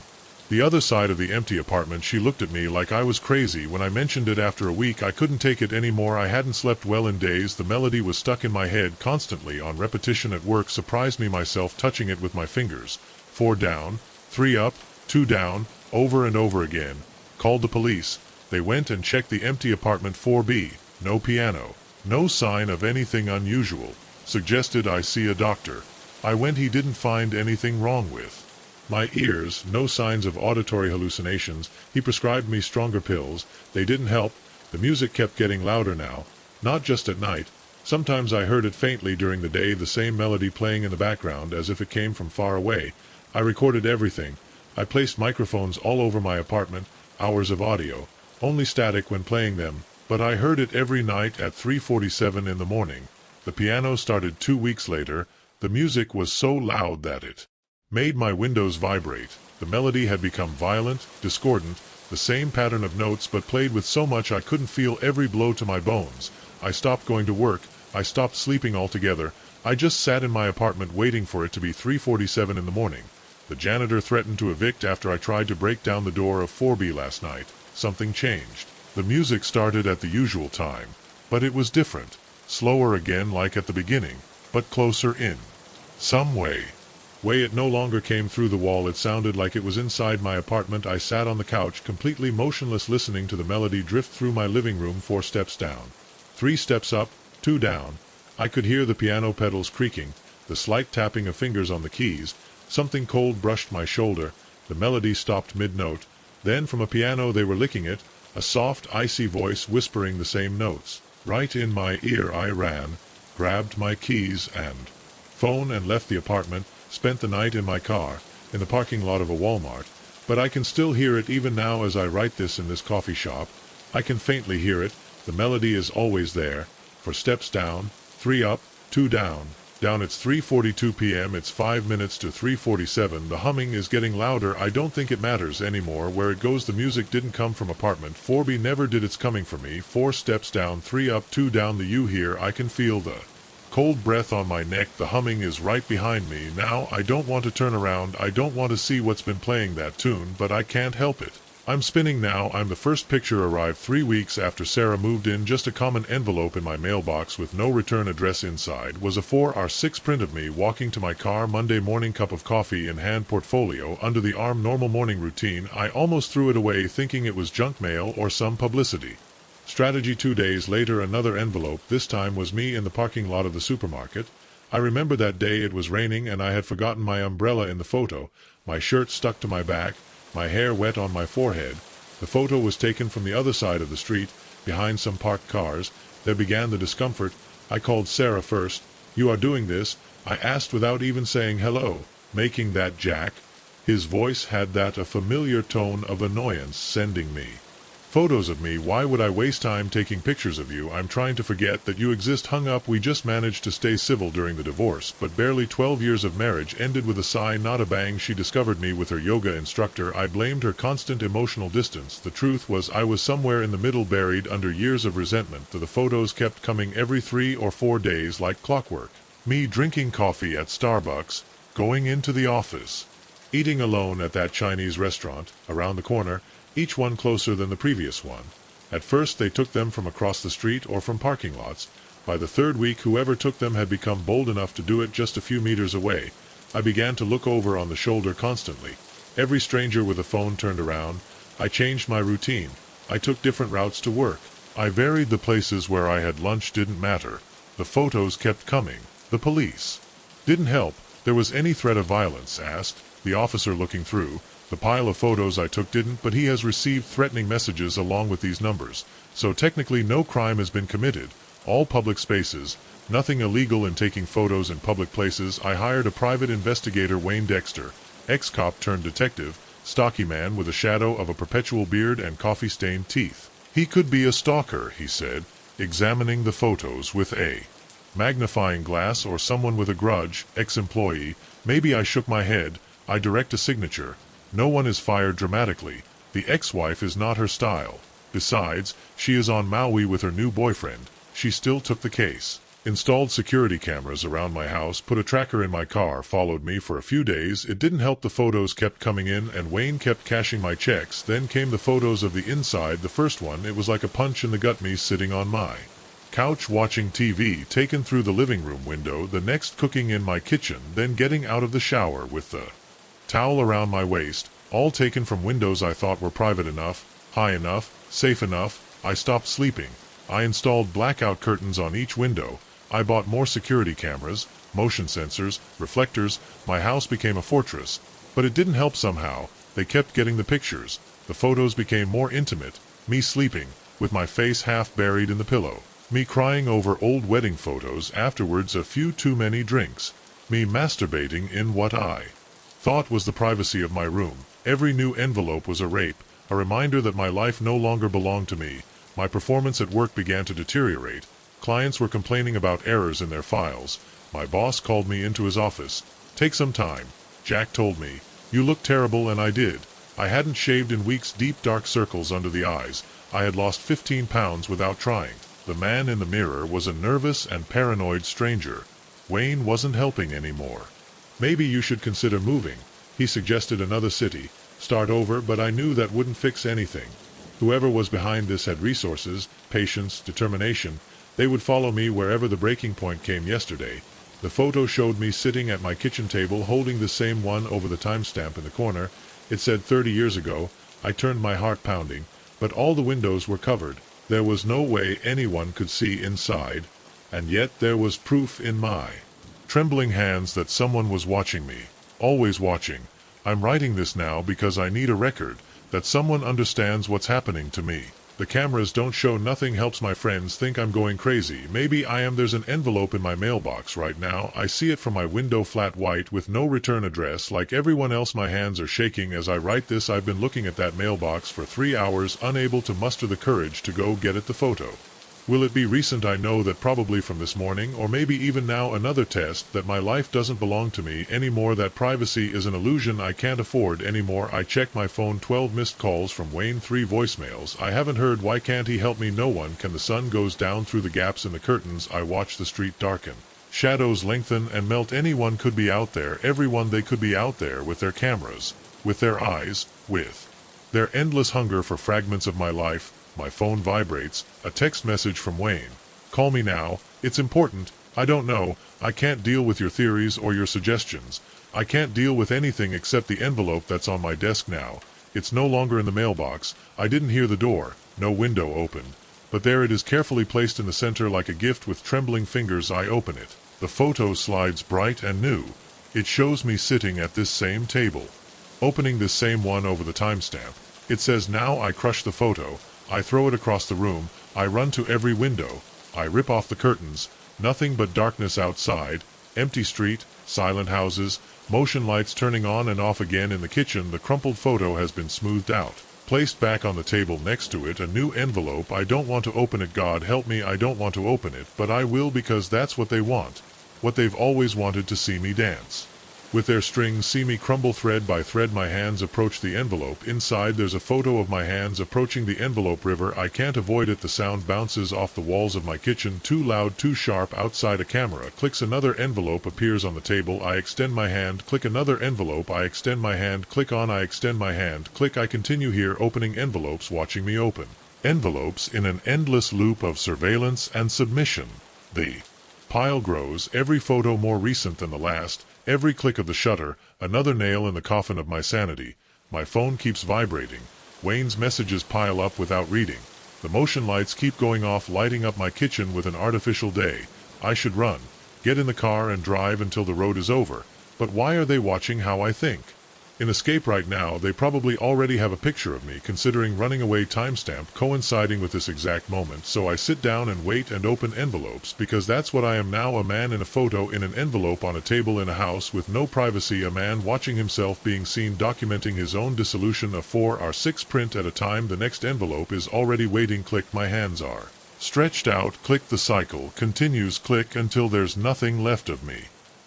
the other side of the empty apartment, she looked at me like I was crazy when I mentioned it. After a week I couldn't take it anymore. I hadn't slept well in days. The melody was stuck in my head constantly on repetition. At work surprised me myself touching it with my fingers. 4 down, 3 up, 2 down, over and over again. Called the police. They went and checked the empty apartment. 4B, no piano, no sign of anything unusual. Suggested I see a doctor. I went. He didn't find anything wrong with my ears, no signs of auditory hallucinations. He prescribed me stronger pills. They didn't help. The music kept getting louder now, not just at night. Sometimes I heard it faintly during the day, the same melody playing in the background as if it came from far away. I recorded everything. I placed microphones all over my apartment, hours of audio, only static when playing them, but I heard it every night at 3:47 in the morning. The piano started 2 weeks later. The music was so loud that it made my windows vibrate. The melody had become violent, discordant, the same pattern of notes, but played with so much I couldn't feel every blow to my bones. I stopped going to work. I stopped sleeping altogether. I just sat in my apartment waiting for it to be 3:47 in the morning. The janitor threatened to evict after I tried to break down the door of 4B last night. Something changed. The music started at the usual time, but it was different. Slower again, like at the beginning, but closer in some way. It no longer came through the wall. It sounded like it was inside my apartment. I sat on the couch, completely motionless, listening to the melody drift through my living room. 4 steps down, 3 steps up, 2 down. I could hear the piano pedals creaking, the slight tapping of fingers on the keys. Something cold brushed my shoulder. The melody stopped mid-note. Then from a piano they were licking it, a soft, icy voice whispering the same notes. Right in my ear I ran, grabbed my keys and phone and left the apartment. Spent the night in my car, in the parking lot of a Walmart, but I can still hear it even now as I write this in this coffee shop. I can faintly hear it. The melody is always there. 4 steps down, 3 up, 2 down. Down. It's 3:42 p.m. It's 5 minutes to 3:47. The humming is getting louder. I don't think it matters anymore where it goes. The music didn't come from apartment 4B, never did. It's coming for me. 4 steps down, 3 up, 2 down. The you here. I can feel the cold breath on my neck. The humming is right behind me now. I don't want to turn around. I don't want to see what's been playing that tune, but I can't help it. I'm spinning now. I'm the first picture arrived 3 weeks after Sarah moved in. Just a common envelope in my mailbox with no return address inside. Was a 4:6 print of me walking to my car Monday morning, cup of coffee in hand, portfolio under the arm, normal morning routine. I almost threw it away thinking it was junk mail or some publicity strategy. 2 days later, another envelope. This time was me in the parking lot of the supermarket. I remember that day. It was raining and I had forgotten my umbrella in the photo. My shirt stuck to my back, my hair wet on my forehead. The photo was taken from the other side of the street, behind some parked cars. There began the discomfort. I called Sarah first. You are doing this? I asked without even saying hello. Making that Jack? His voice had that a familiar tone of annoyance. Sending me photos of me? Why would I waste time taking pictures of you? I'm trying to forget that you exist. Hung up. We just managed to stay civil during the divorce, but barely 12 years of marriage ended with a sigh, not a bang. She discovered me with her yoga instructor. I blamed her constant emotional distance. The truth was I was somewhere in the middle, buried under years of resentment. The photos kept coming every 3 or 4 days like clockwork. Me drinking coffee at Starbucks, going into the office, eating alone at that Chinese restaurant around the corner, each one closer than the previous one. At first they took them from across the street or from parking lots. By the 3rd week whoever took them had become bold enough to do it just a few meters away. I began to look over on the shoulder constantly. Every stranger with a phone turned around. I changed my routine. I took different routes to work. I varied the places where I had lunch. Didn't matter. The photos kept coming. The police didn't help. There was any threat of violence? Asked the officer looking through the pile of photos I took. Didn't, but he has received threatening messages along with these numbers, so technically no crime has been committed. All public spaces. Nothing illegal in taking photos in public places. I hired a private investigator, Wayne Dexter, ex-cop turned detective, stocky man with a shadow of a perpetual beard and coffee-stained teeth. He could be a stalker, he said, examining the photos with a magnifying glass, or someone with a grudge, ex-employee. Maybe. I shook my head. I direct a signature. No one is fired dramatically. The ex-wife is not her style. Besides, she is on Maui with her new boyfriend. She still took the case. Installed security cameras around my house, put a tracker in my car, followed me for a few days. It didn't help. The photos kept coming in and Wayne kept cashing my checks. Then came the photos of the inside. The first one, it was like a punch in the gut. Me sitting on my couch watching TV, taken through the living room window. The next, cooking in my kitchen, then getting out of the shower with the towel around my waist, all taken from windows I thought were private enough, high enough, safe enough. I stopped sleeping. I installed blackout curtains on each window. I bought more security cameras, motion sensors, reflectors. My house became a fortress. But it didn't help somehow. They kept getting the pictures. The photos became more intimate. Me sleeping, with my face half buried in the pillow. Me crying over old wedding photos afterwards. A few too many drinks. Me masturbating in what I thought was the privacy of my room. Every new envelope was a rape, a reminder that my life no longer belonged to me. My performance at work began to deteriorate. Clients were complaining about errors in their files. My boss called me into his office. Take some time, Jack told me. You look terrible, and I did. I hadn't shaved in weeks. Deep dark circles under the eyes. I had lost 15 pounds without trying. The man in the mirror was a nervous and paranoid stranger. Wayne wasn't helping anymore. Maybe you should consider moving. He suggested another city. Start over, but I knew that wouldn't fix anything. Whoever was behind this had resources, patience, determination. They would follow me wherever the breaking point came. Yesterday, the photo showed me sitting at my kitchen table holding the same one over the timestamp in the corner. It said 30 years ago. I turned, my heart pounding, but all the windows were covered. There was no way anyone could see inside, and yet there was proof in my trembling hands that someone was watching me, always watching. I'm writing this now because I need a record, that someone understands what's happening to me. The cameras don't show. Nothing helps. My friends think I'm going crazy. Maybe I am. There's an envelope in my mailbox right now. I see it from my window, flat white with no return address. Like everyone else, my hands are shaking as I write this. I've been looking at that mailbox for 3 hours, unable to muster the courage to go get it. The photo. Will it be recent? I know that probably from this morning, or maybe even now. Another test that my life doesn't belong to me anymore, that privacy is an illusion I can't afford anymore. I check my phone. 12 missed calls from Wayne, 3 voicemails I haven't heard. Why can't he help me? No one can. The sun goes down through the gaps in the curtains. I watch the street darken. Shadows lengthen and melt. Anyone could be out there. Everyone. They could be out there with their cameras, with their eyes, with their endless hunger for fragments of my life. My phone vibrates. A text message from Wayne. Call me now. It's important. I don't know. I can't deal with your theories or your suggestions. I can't deal with anything except the envelope that's on my desk now. It's no longer in the mailbox. I didn't hear the door. No window opened. But there it is, carefully placed in the center like a gift. With trembling fingers I open it. The photo slides bright and new. It shows me sitting at this same table, opening this same one over the timestamp. It says now. I crush the photo. I throw it across the room. I run to every window. I rip off the curtains. Nothing but darkness outside. Empty street, silent houses, motion lights turning on and off again. In the kitchen, the crumpled photo has been smoothed out, placed back on the table. Next to it, a new envelope. I don't want to open it. God help me, I don't want to open it, but I will, because that's what they want. What they've always wanted: to see me dance with their strings, see me crumble thread by thread. My hands approach the envelope. Inside there's a photo of my hands approaching the envelope river. I can't avoid it. The sound bounces off the walls of my kitchen. Too loud, too sharp. Outside, a camera clicks. Another envelope appears on the table. I extend my hand. Click. Another envelope. I extend my hand. Click on. I extend my hand. Click. I continue here, opening envelopes, watching me open envelopes in an endless loop of surveillance and submission. The pile grows, every photo more recent than the last. Every click of the shutter, another nail in the coffin of my sanity. My phone keeps vibrating. Wayne's messages pile up without reading. The motion lights keep going off, lighting up my kitchen with an artificial day. I should run, get in the car and drive until the road is over. But why are they watching how I think? In Escape right now, they probably already have a picture of me, considering running away timestamp coinciding with this exact moment, so I sit down and wait and open envelopes, because that's what I am now, a man in a photo in an envelope on a table in a house with no privacy, a man watching himself being seen documenting his own dissolution, a 4 or 6 print at a time. The next envelope is already waiting, click, my hands are stretched out, click, the cycle continues, click, until there's nothing left of me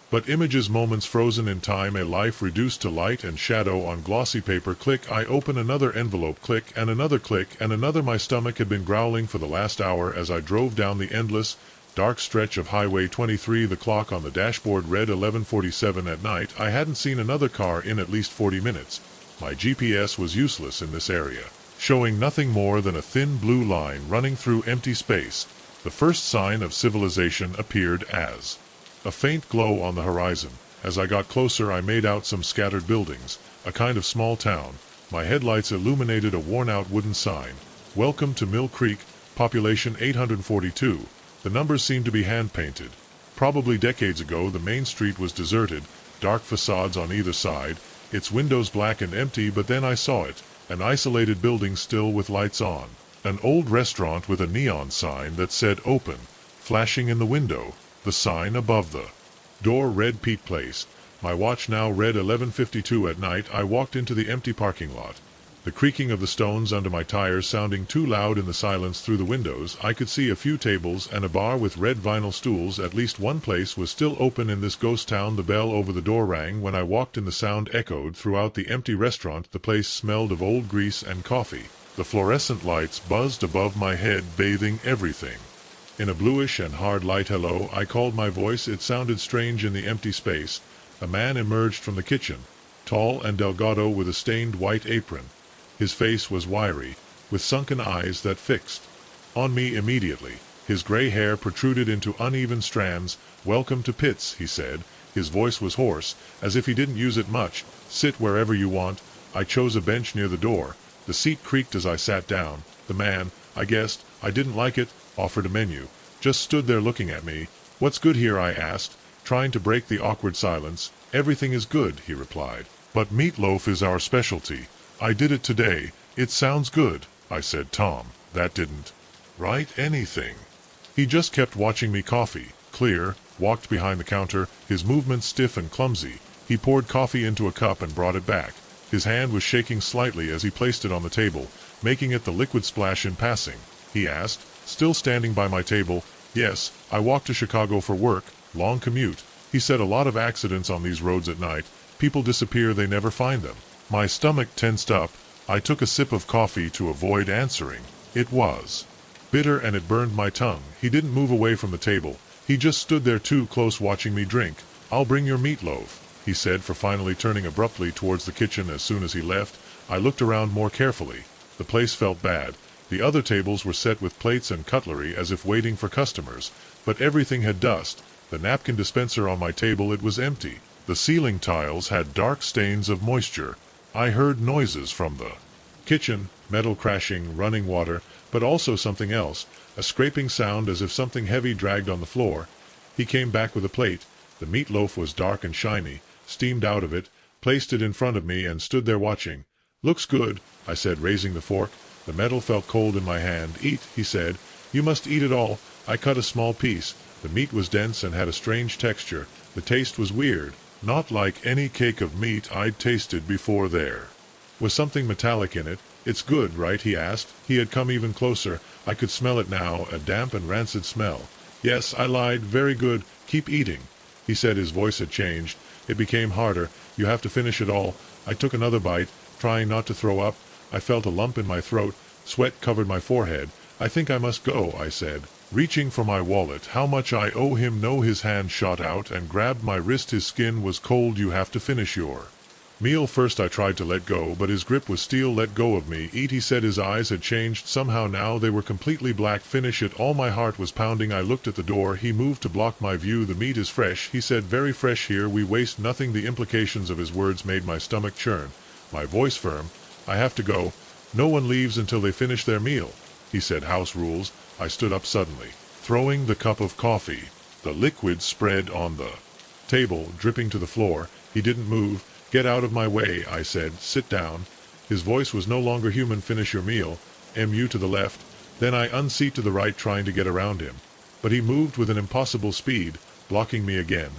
but images, moments frozen in time, a life reduced to light and shadow on glossy paper, click. I open another envelope, click, and another click, and another. My stomach had been growling for the last hour as I drove down the endless, dark stretch of Highway 23. The clock on the dashboard read 11:47 at night. I hadn't seen another car in at least 40 minutes. My GPS was useless in this area, showing nothing more than a thin blue line running through empty space. The first sign of civilization appeared as a faint glow on the horizon. As I got closer, I made out some scattered buildings, a kind of small town. My headlights illuminated a worn-out wooden sign. Welcome to Mill Creek, population 842. The numbers seemed to be hand-painted. Probably decades ago, the main street was deserted, dark facades on either side, its windows black and empty, but then I saw it, an isolated building still with lights on. An old restaurant with a neon sign that said open, flashing in the window. The sign above the door read Pete Place. My watch now read 11:52 at night. I walked into the empty parking lot. The creaking of the stones under my tires sounding too loud in the silence through the windows. I could see a few tables and a bar with red vinyl stools. At least one place was still open in this ghost town. The bell over the door rang. When I walked in, the sound echoed throughout the empty restaurant. The place smelled of old grease and coffee. The fluorescent lights buzzed above my head, bathing everything in a bluish and hard light. Hello, I called, my voice. It sounded strange in the empty space. A man emerged from the kitchen, tall and delgado with a stained white apron. His face was wiry, with sunken eyes that fixed on me immediately. His gray hair protruded into uneven strands. Welcome to Pitts, he said. His voice was hoarse, as if he didn't use it much. Sit wherever you want. I chose a bench near the door. The seat creaked as I sat down. The man, I guessed I didn't like it, offered a menu. Just stood there looking at me. What's good here, I asked, trying to break the awkward silence. Everything is good, he replied. But meatloaf is our specialty. I did it today. It sounds good, I said. Tom, that didn't write anything. He just kept watching me. Coffee, clear, walked behind the counter, his movements stiff and clumsy. He poured coffee into a cup and brought it back. His hand was shaking slightly as he placed it on the table, making it the liquid splash in passing. He asked, still standing by my table. Yes, I walked to Chicago for work, long commute. He said, a lot of accidents on these roads at night. People disappear, they never find them. My stomach tensed up. I took a sip of coffee to avoid answering. It was bitter and it burned my tongue. He didn't move away from the table. He just stood there too close watching me drink. I'll bring your meatloaf, he said, for finally turning abruptly towards the kitchen. As soon as he left, I looked around more carefully. The place felt bad. The other tables were set with plates and cutlery as if waiting for customers, but everything had dust. The napkin dispenser on my table, it was empty. The ceiling tiles had dark stains of moisture. I heard noises from the kitchen, metal crashing, running water, but also something else, a scraping sound as if something heavy dragged on the floor. He came back with a plate. The meatloaf was dark and shiny, steamed out of it, placed it in front of me and stood there watching. Looks good, I said, raising the fork. The metal felt cold in my hand. Eat, he said. You must eat it all. I cut a small piece. The meat was dense and had a strange texture. The taste was weird, not like any cake of meat I'd tasted before. There was something metallic in it. It's good, right? He asked. He had come even closer. I could smell it now, a damp and rancid smell. Yes, I lied. Very good. Keep eating, he said. His voice had changed. It became harder. You have to finish it all. I took another bite, trying not to throw up. I felt a lump in my throat. Sweat covered my forehead. I think I must go, I said, reaching for my wallet. How much I owe him? No. His hand shot out and grabbed my wrist. His skin was cold. You have to finish your meal first. I tried to let go, but his grip was steel. Let go of me. Eat, he said. His eyes had changed somehow now. They were completely black. Finish it all. My heart was pounding. I looked at the door. He moved to block my view. The meat is fresh, he said. Very fresh here. We waste nothing. The implications of his words made my stomach churn. My voice firm. I have to go. No one leaves until they finish their meal, he said. House rules. I stood up suddenly, throwing the cup of coffee. The liquid spread on the table, dripping to the floor. He didn't move. "Get out of my way," I said. "Sit down." His voice was no longer human. "Finish your meal. Mu to the left." Then I unseat to the right, trying to get around him. But he moved with an impossible speed, blocking me again.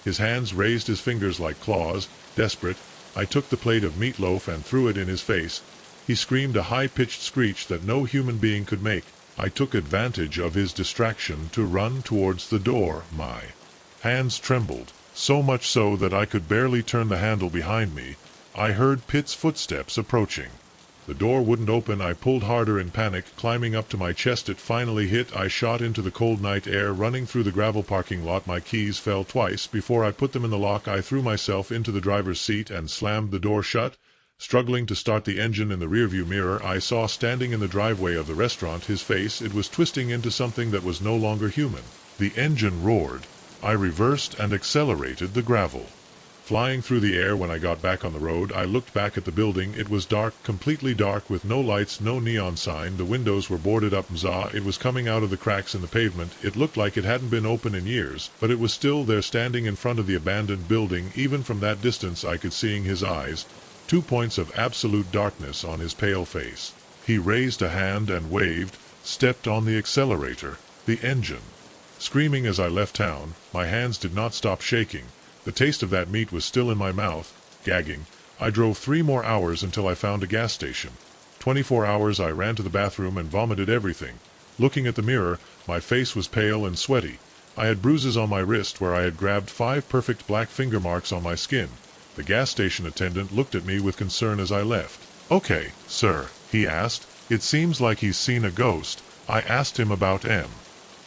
His hands raised, his fingers like claws. Desperate, I took the plate of meatloaf and threw it in his face. He screamed a high-pitched screech that no human being could make. I took advantage of his distraction to run towards the door. My hands trembled, so much so that I could barely turn the handle behind me. I heard Pitt's footsteps approaching. The door wouldn't open. I pulled harder in panic, climbing up to my chest. It finally hit. I shot into the cold night air, running through the gravel parking lot. My keys fell twice before I put them in the lock. I threw myself into the driver's seat and slammed the door shut. Struggling to start the engine, in the rearview mirror I saw standing in the driveway of the restaurant his face. It was twisting into something that was no longer human. The engine roared. I reversed and accelerated the gravel, flying through the air. When I got back on the road, I looked back at the building. It was dark, completely dark, with no lights, no neon sign. The windows were boarded up. It was coming out of the cracks in the pavement. It looked like it hadn't been open in years, but it was still there, standing in front of the abandoned building. Even from that distance I could see his eyes, 2 points of absolute darkness on his pale face. He raised a hand and waved, stepped on the accelerator. The engine. Screaming as I left town, my hands did not stop shaking. The taste of that meat was still in my mouth. Gagging, I drove 3 more hours until I found a gas station. 24 hours I ran to the bathroom and vomited everything. Looking at the mirror, my face was pale and sweaty. I had bruises on my wrist where I had grabbed 5 perfect black finger marks on my skin. The gas station attendant looked at me with concern as I left. "Okay, sir," he asked. "It seems like he's seen a ghost." I asked him about M.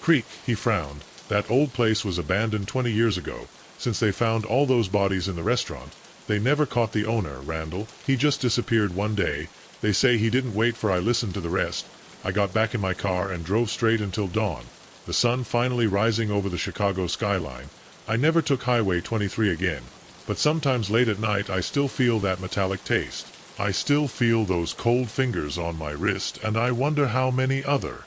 Creek. He frowned. "That old place was abandoned 20 years ago. Since they found all those bodies in the restaurant, they never caught the owner, Randall. He just disappeared one day. They say he didn't wait for I listened to the rest. I got back in my car and drove straight until dawn, the sun finally rising over the Chicago skyline. I never took Highway 23 again, but sometimes late at night I still feel that metallic taste. I still feel those cold fingers on my wrist, and I wonder how many other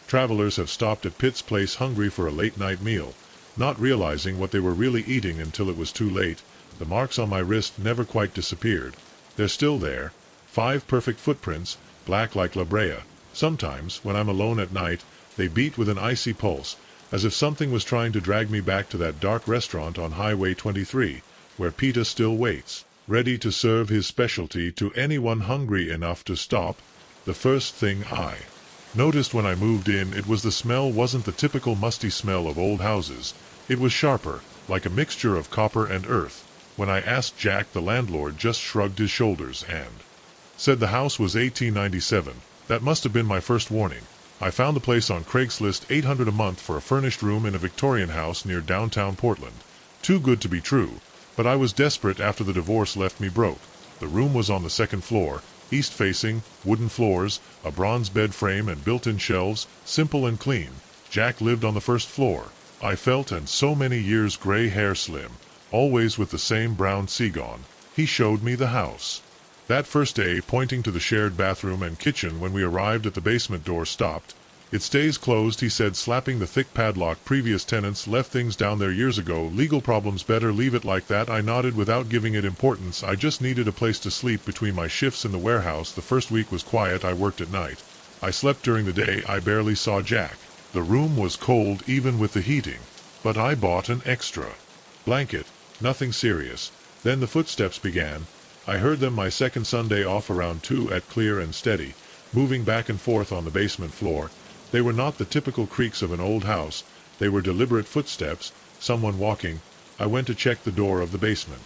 travelers have stopped at Pitt's place hungry for a late-night meal, not realizing what they were really eating until it was too late. The marks on my wrist never quite disappeared. They're still there. 5 perfect footprints, black like La Brea. Sometimes, when I'm alone at night, they beat with an icy pulse, as if something was trying to drag me back to that dark restaurant on Highway 23, where Peter still waits, ready to serve his specialty to anyone hungry enough to stop. The first thing I noticed when I moved in, it was the smell. Wasn't the typical musty smell of old houses. It was sharper, like a mixture of copper and earth. When I asked Jack, the landlord just shrugged his shoulders and said the house was 1897. That must have been my first warning. I found the place on Craigslist, $800 a month for a furnished room in a Victorian house near downtown Portland. Too good to be true, but I was desperate after the divorce left me broke. The room was on the 2nd floor, east-facing, wooden floors, a bronze bed frame and built-in shelves, simple and clean. Jack lived on the 1st floor. I felt, and so many years, gray hair, slim, always with the same brown seagon. He showed me the house. That first day, pointing to the shared bathroom and kitchen when we arrived at the basement door, stopped. "It stays closed," he said, slapping the thick padlock. "Previous tenants left things down there years ago. Legal problems. Better leave it like that." I nodded without giving it importance. I just needed a place to sleep between my shifts in the warehouse. The first week was quiet. I worked at night. I slept during the day. I barely saw Jack. The room was cold even with the heating, but I bought an extra blanket. Nothing serious. Then the footsteps began. I heard them my second Sunday off around 2 at Clear and Steady, moving back and forth on the basement floor. They were not the typical creaks of an old house. They were deliberate footsteps, someone walking. I went to check the door of the basement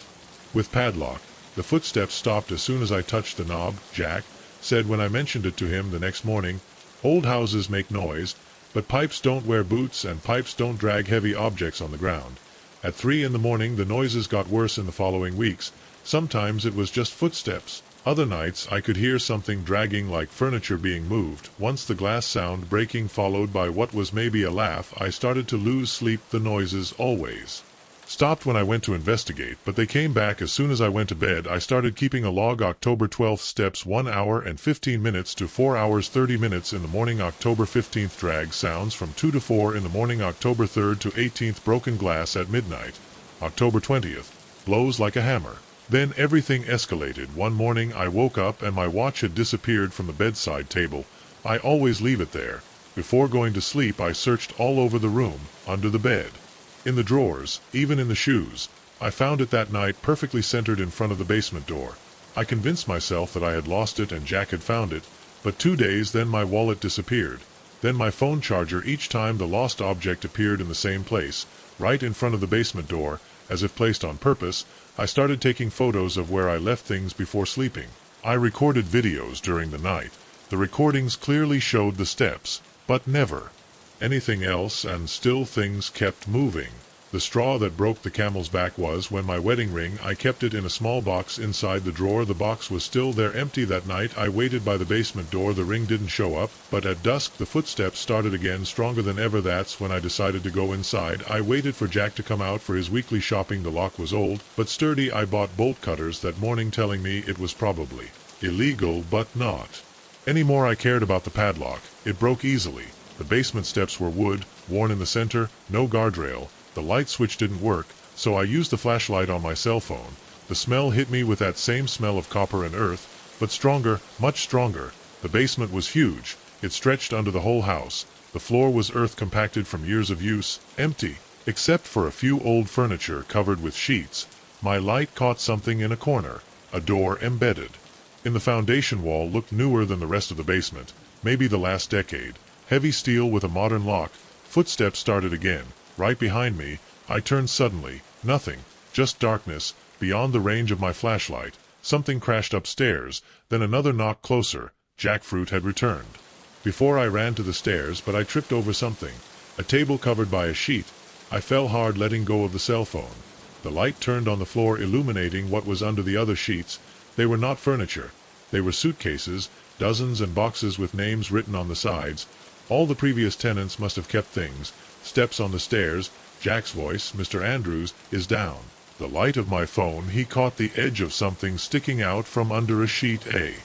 with padlock. The footsteps stopped as soon as I touched the knob. Jack said when I mentioned it to him the next morning, "Old houses make noise, but pipes don't wear boots and pipes don't drag heavy objects on the ground." At 3 in the morning the noises got worse in the following weeks. Sometimes it was just footsteps. Other nights I could hear something dragging, like furniture being moved. Once the glass sound breaking, followed by what was maybe a laugh. I started to lose sleep. The noises always stopped when I went to investigate, but they came back as soon as I went to bed. I started keeping a log. October 12th, steps 1 hour and 15 minutes to 4 hours 30 minutes in the morning. October 15th, drag sounds from 2 to 4 in the morning. October 3rd to 18th, broken glass at midnight. October 20th, blows like a hammer. Then everything escalated. One morning I woke up and my watch had disappeared from the bedside table. I always leave it there. Before going to sleep I searched all over the room, under the bed, in the drawers, even in the shoes. I found it that night perfectly centered in front of the basement door. I convinced myself that I had lost it and Jack had found it, but 2 days then my wallet disappeared. Then my phone charger. Each time the lost object appeared in the same place, right in front of the basement door, as if placed on purpose. I started taking photos of where I left things before sleeping. I recorded videos during the night. The recordings clearly showed the steps, but never anything else, and still things kept moving. The straw that broke the camel's back was when my wedding ring. I kept it in a small box inside the drawer. The box was still there, empty. That night I waited by the basement door. The ring didn't show up, but at dusk the footsteps started again, stronger than ever. That's when I decided to go inside. I waited for Jack to come out for his weekly shopping. The lock was old, but sturdy. I bought bolt cutters that morning, telling me it was probably illegal, but not anymore. I cared about the padlock. It broke easily. The basement steps were wood, worn in the center, no guardrail. The light switch didn't work, so I used the flashlight on my cell phone. The smell hit me with that same smell of copper and earth, but stronger, much stronger. The basement was huge. It stretched under the whole house. The floor was earth compacted from years of use, empty, except for a few old furniture covered with sheets. My light caught something in a corner, a door embedded in the foundation wall. Looked newer than the rest of the basement, maybe the last decade. Heavy steel with a modern lock. Footsteps started again. Right behind me. I turned suddenly. Nothing. Just darkness, beyond the range of my flashlight. Something crashed upstairs, then another knock closer. Jackfruit had returned. Before I ran to the stairs, but I tripped over something. A table covered by a sheet. I fell hard, letting go of the cell phone. The light turned on the floor, illuminating what was under the other sheets. They were not furniture. They were suitcases, dozens, and boxes with names written on the sides. All the previous tenants must have kept things. Steps on the stairs. Jack's voice. Mr. Andrews is down. The light of my phone. He caught the edge of something sticking out from under a sheet. A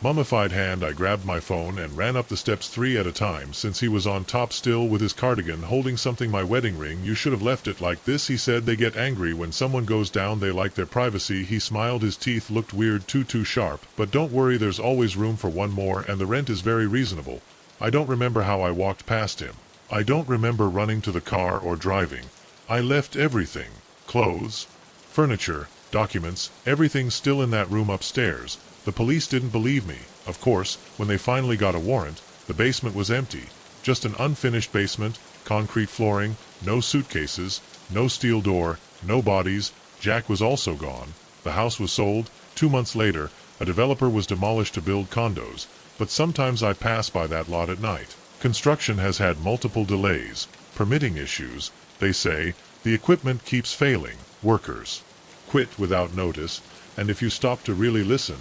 mummified hand. I grabbed my phone and ran up the steps 3 at a time, since he was on top still with his cardigan holding something. My wedding ring. You should have left it like this, he said. They get angry when someone goes down. They like their privacy. He smiled. His teeth looked weird, too sharp. But don't worry, there's always room for one more, and the rent is very reasonable. I don't remember how I walked past him. I don't remember running to the car or driving. I left everything. Clothes, furniture, documents, everything still in that room upstairs. The police didn't believe me. Of course, when they finally got a warrant, the basement was empty. Just an unfinished basement, concrete flooring, no suitcases, no steel door, no bodies. Jack was also gone. The house was sold. 2 months later, a developer was demolished to build condos. But sometimes I pass by that lot at night. Construction has had multiple delays, permitting issues. They say the equipment keeps failing. Workers quit without notice, and if you stop to really listen,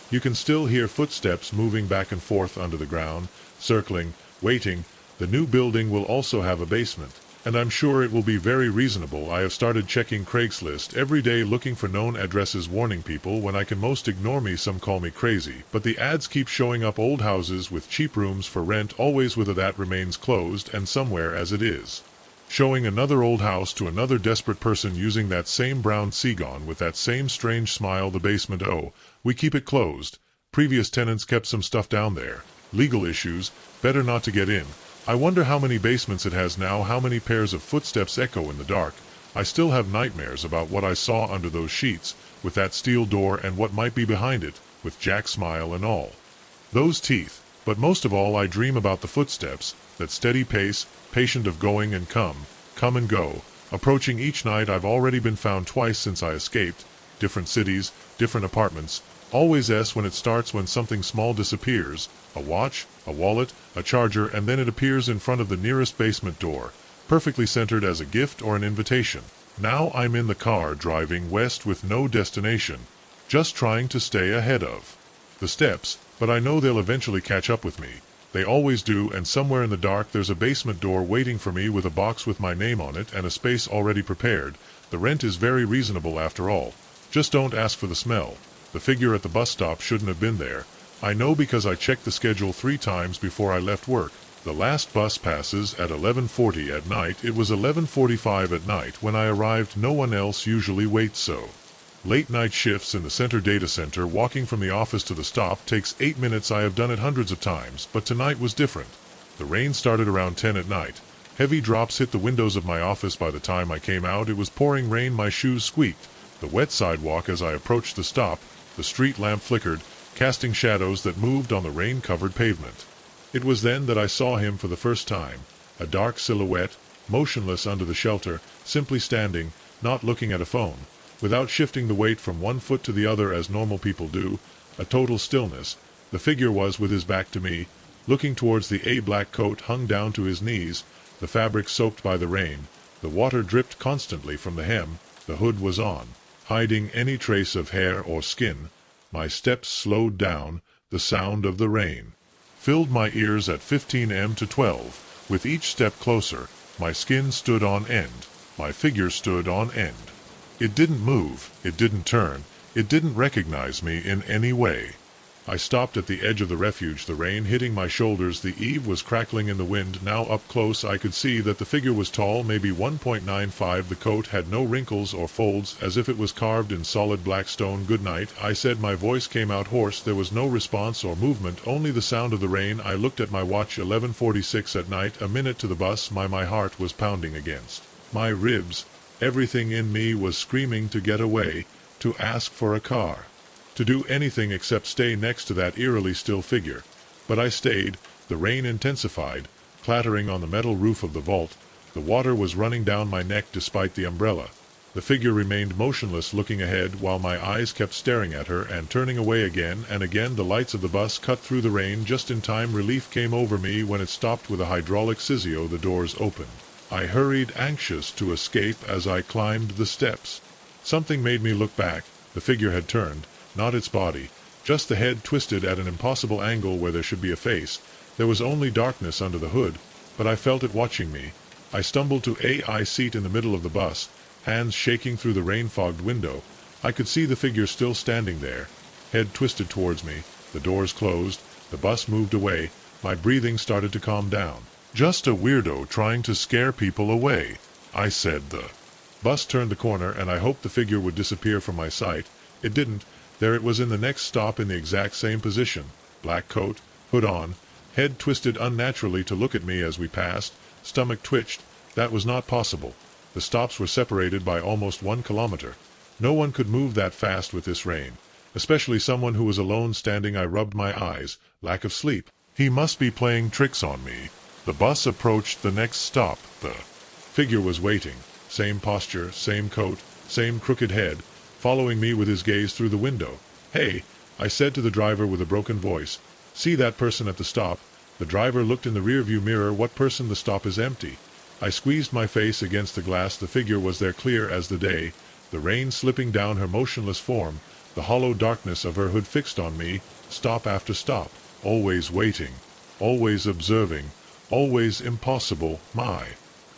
you can still hear footsteps moving back and forth under the ground, circling, waiting. The new building will also have a basement, and I'm sure it will be very reasonable. I have started checking Craigslist every day, looking for known addresses, warning people when I can most ignore me. Some call me crazy, but the ads keep showing up. Old houses with cheap rooms for rent, always with a that remains closed and somewhere as it is. Showing another old house to another desperate person using that same brown Seagon with that same strange smile. The basement, oh, we keep it closed. Previous tenants kept some stuff down there. Legal issues, better not to get in. I wonder how many basements it has now. How many pairs of footsteps echo in the dark. I still have nightmares about what I saw under those sheets, with that steel door and what might be behind it, with Jack's smile and all. Those teeth. But most of all I dream about the footsteps, that steady pace, patient of going and come and go, approaching each night. I've already been found twice since I escaped. Different cities, different apartments. Always when it starts, when something small disappears. A watch, a wallet, a charger, and then it appears in front of the nearest basement door, perfectly centered as a gift or an invitation. Now I'm in the car driving west with no destination, just trying to stay ahead of the steps, but I know they'll eventually catch up with me. They always do, and somewhere in the dark there's a basement door waiting for me with a box with my name on it and a space already prepared. The rent is very reasonable after all. Just don't ask for the smell. The figure at the bus stop shouldn't have been there. I know because I checked the schedule 3 times before I left work. The last bus passes at 11:40 at night. It was 11:45 at night when I arrived. No one else usually waits so Late night shifts in the center data center, walking from the office to the stop takes 8 minutes. I have done it hundreds of times, but tonight was different. The rain started around 10 at night. Heavy drops hit the windows of my office. By the time I came out, it was pouring rain. My shoes squeaked. The wet sidewalk as I approached the stop, the street lamp flickered, casting shadows that moved on the rain-covered pavement. It was then that I saw him for the first time, a dark silhouette, motionless under the shelter, simply standing, not looking at a phone, without shifting the weight from one foot to the other as normal people do, a total stillness. The figure was with his back to me, looking towards the black coat hung down to his knees, the fabric soaked by the rain. The water dripped constantly from the hem. The hood was on, hiding any trace of hair or skin. My steps slowed down. The sound of the rain filled my ears at 15 to 12. With each step closer, my skin stood on end. My figure stood on end. It didn't move, it didn't turn, it didn't recognize me in any way. I stopped at the edge of the refuge, the rain hitting my shoulders. The eave was crackling in the wind. Now up close I could see that the figure was tall, maybe 1.95. The coat had no wrinkles or folds, as if it was carved in solid black stone. "Good night," I said. My voice came out hoarse. There was no response or movement, only the sound of the rain. I looked at my watch, 11:46 at night, a minute to the bus. My heart was pounding against my ribs. Everything in me was screaming to get away, to ask for a car, to do anything except stay next to that eerily still figure. But I stayed. The rain intensified, clattering on the metal roof of the vault. The water was running down my neck despite the umbrella. The figure remained motionless, looking ahead, while my eyes kept staring at her and turning away again and again. The lights of the bus cut through the rain just in time. Relief came over me when it stopped with a hydraulic sizzle. The doors opened. I hurried, anxious to escape. As I climbed the steps, something made me look back. The figure had turned. Not its body, just the head twisted at an impossible angle where there should be a face. There was only darkness under the hood, but I felt it watching me. I stumbled to a seat in the middle of the bus, hands shaking through the rain-fogged window. I could see the figure still standing there, head twisted towards me. The doors closed. The bus moved away. My breathing started to calm down. "Just a weirdo trying to scare people away," I said. The bus turned the corner, and I hoped the figure would disappear from my sight. It didn't. There it was in the next stop, in the exact same position. Black coat, hood on, head twisted unnaturally to look at me as we passed. Stomach twitched. That was not possible. The stops were separated by almost 1 kilometer. No one could move that fast with this rain, especially someone who was alone standing. I rubbed my eyes. Lack of sleep. He must be playing tricks on me. The bus approached the next stop. The figure was waiting. Same posture, same coat, same crooked head, following me with his gaze through the window. "Hey," I said to the driver with a broken voice. "See that person at the stop?" The driver looked in the rearview mirror. "What person? The stop is empty." I squeezed my face against the glass. The figure was there, clear as the day, the rain slipping down her motionless form, the hollow darkness of her hood fixed on me, stop after stop, always waiting, always observing, always impossible. My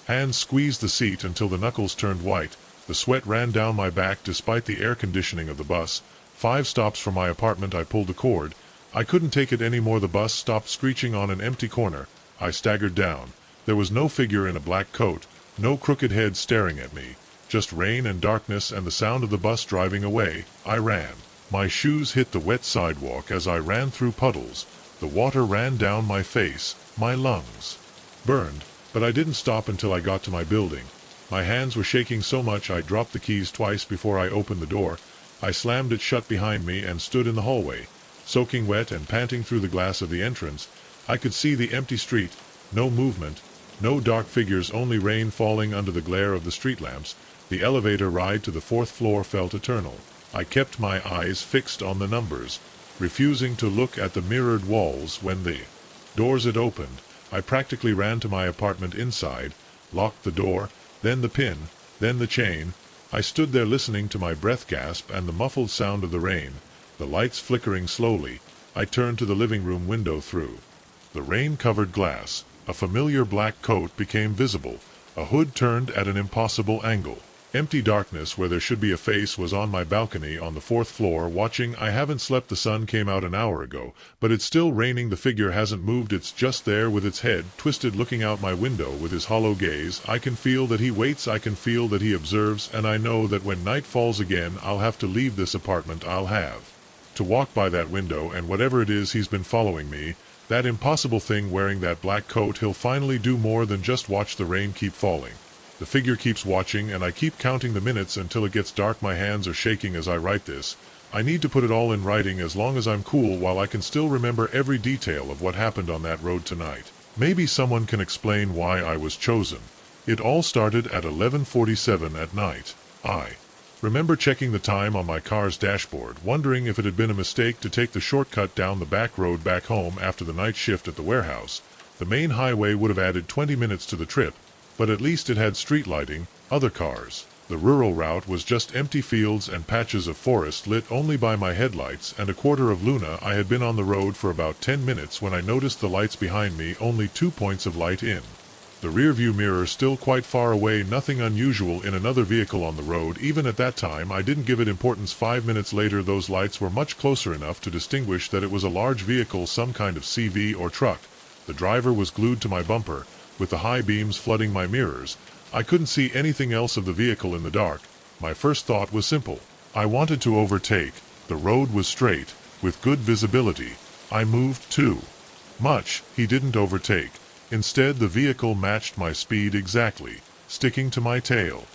hands squeezed the seat until the knuckles turned white. The sweat ran down my back despite the air conditioning of the bus. 5 stops from my apartment. I pulled the cord. I couldn't take it anymore. The bus stopped screeching on an empty corner. I staggered down. There was no figure in a black coat, no crooked head staring at me, just rain and darkness and the sound of the bus driving away. I ran. My shoes hit the wet sidewalk as I ran through puddles. The water ran down my face. My lungs burned, but I didn't stop until I got to my building. My hands were shaking so much I dropped the keys twice before I opened the door. I slammed it shut behind me and stood in the hallway, soaking wet and panting through the glass of the entrance. I could see the empty street, no movement, no dark figures, only rain falling under the glare of the street lamps. The elevator ride to the 4th floor felt eternal. I kept my eyes fixed on the numbers, refusing to look at the mirrored walls. When the doors had opened, I practically ran to my apartment. Inside, locked the door, then the pin, then the chain. I stood there listening to my breath gasp and the muffled sound of the rain, the lights flickering slowly. I turned to the living room window. Through the rain-covered glass, a familiar black coat became visible, a hood turned at an impossible angle. Empty darkness where there should be a face was on my balcony on the 4th floor watching. I haven't slept. The sun came out an hour ago, but it's still raining. The figure hasn't moved. It's just there with its head twisted looking out my window with his hollow gaze. I can feel that he waits. I can feel that he observes, and I know that when night falls again I'll have to leave this apartment. I'll have to walk by that window, and whatever it is he's been following me, that impossible thing wearing that black coat, he'll finally do more than just watch the rain keep falling. The figure keeps watching, and I keep counting the minutes until it gets dark. My hands are shaking as I write this. I need to put it all in writing as long as I'm cool while I can still remember every detail of what happened on that road tonight. Maybe someone can explain why I was chosen. It all started at 11:47 at night. I remember checking the time on my car's dashboard, wondering if it had been a mistake to take the shortcut down the back road back home after the night shift at the warehouse. The main highway would have added 20 minutes to the trip, but at least it had street lighting, other cars. The rural route was just empty fields and patches of forest lit only by my headlights and a quarter of luna. I had been on the road for about 10 minutes when I noticed the lights behind me, only 2 points of light in the rearview mirror, still quite far away. Nothing unusual in another vehicle on the road. Even at that time I didn't give it importance. 5 minutes later those lights were much closer enough to distinguish that it was a large vehicle, some kind of CV or truck. The driver was glued to my bumper, with the high beams flooding my mirrors. I couldn't see anything else of the vehicle in the dark. My first thought was simple. I wanted to overtake. The road was straight, with good visibility. I moved too much. He didn't overtake. Instead, the vehicle matched my speed exactly, sticking to my tail.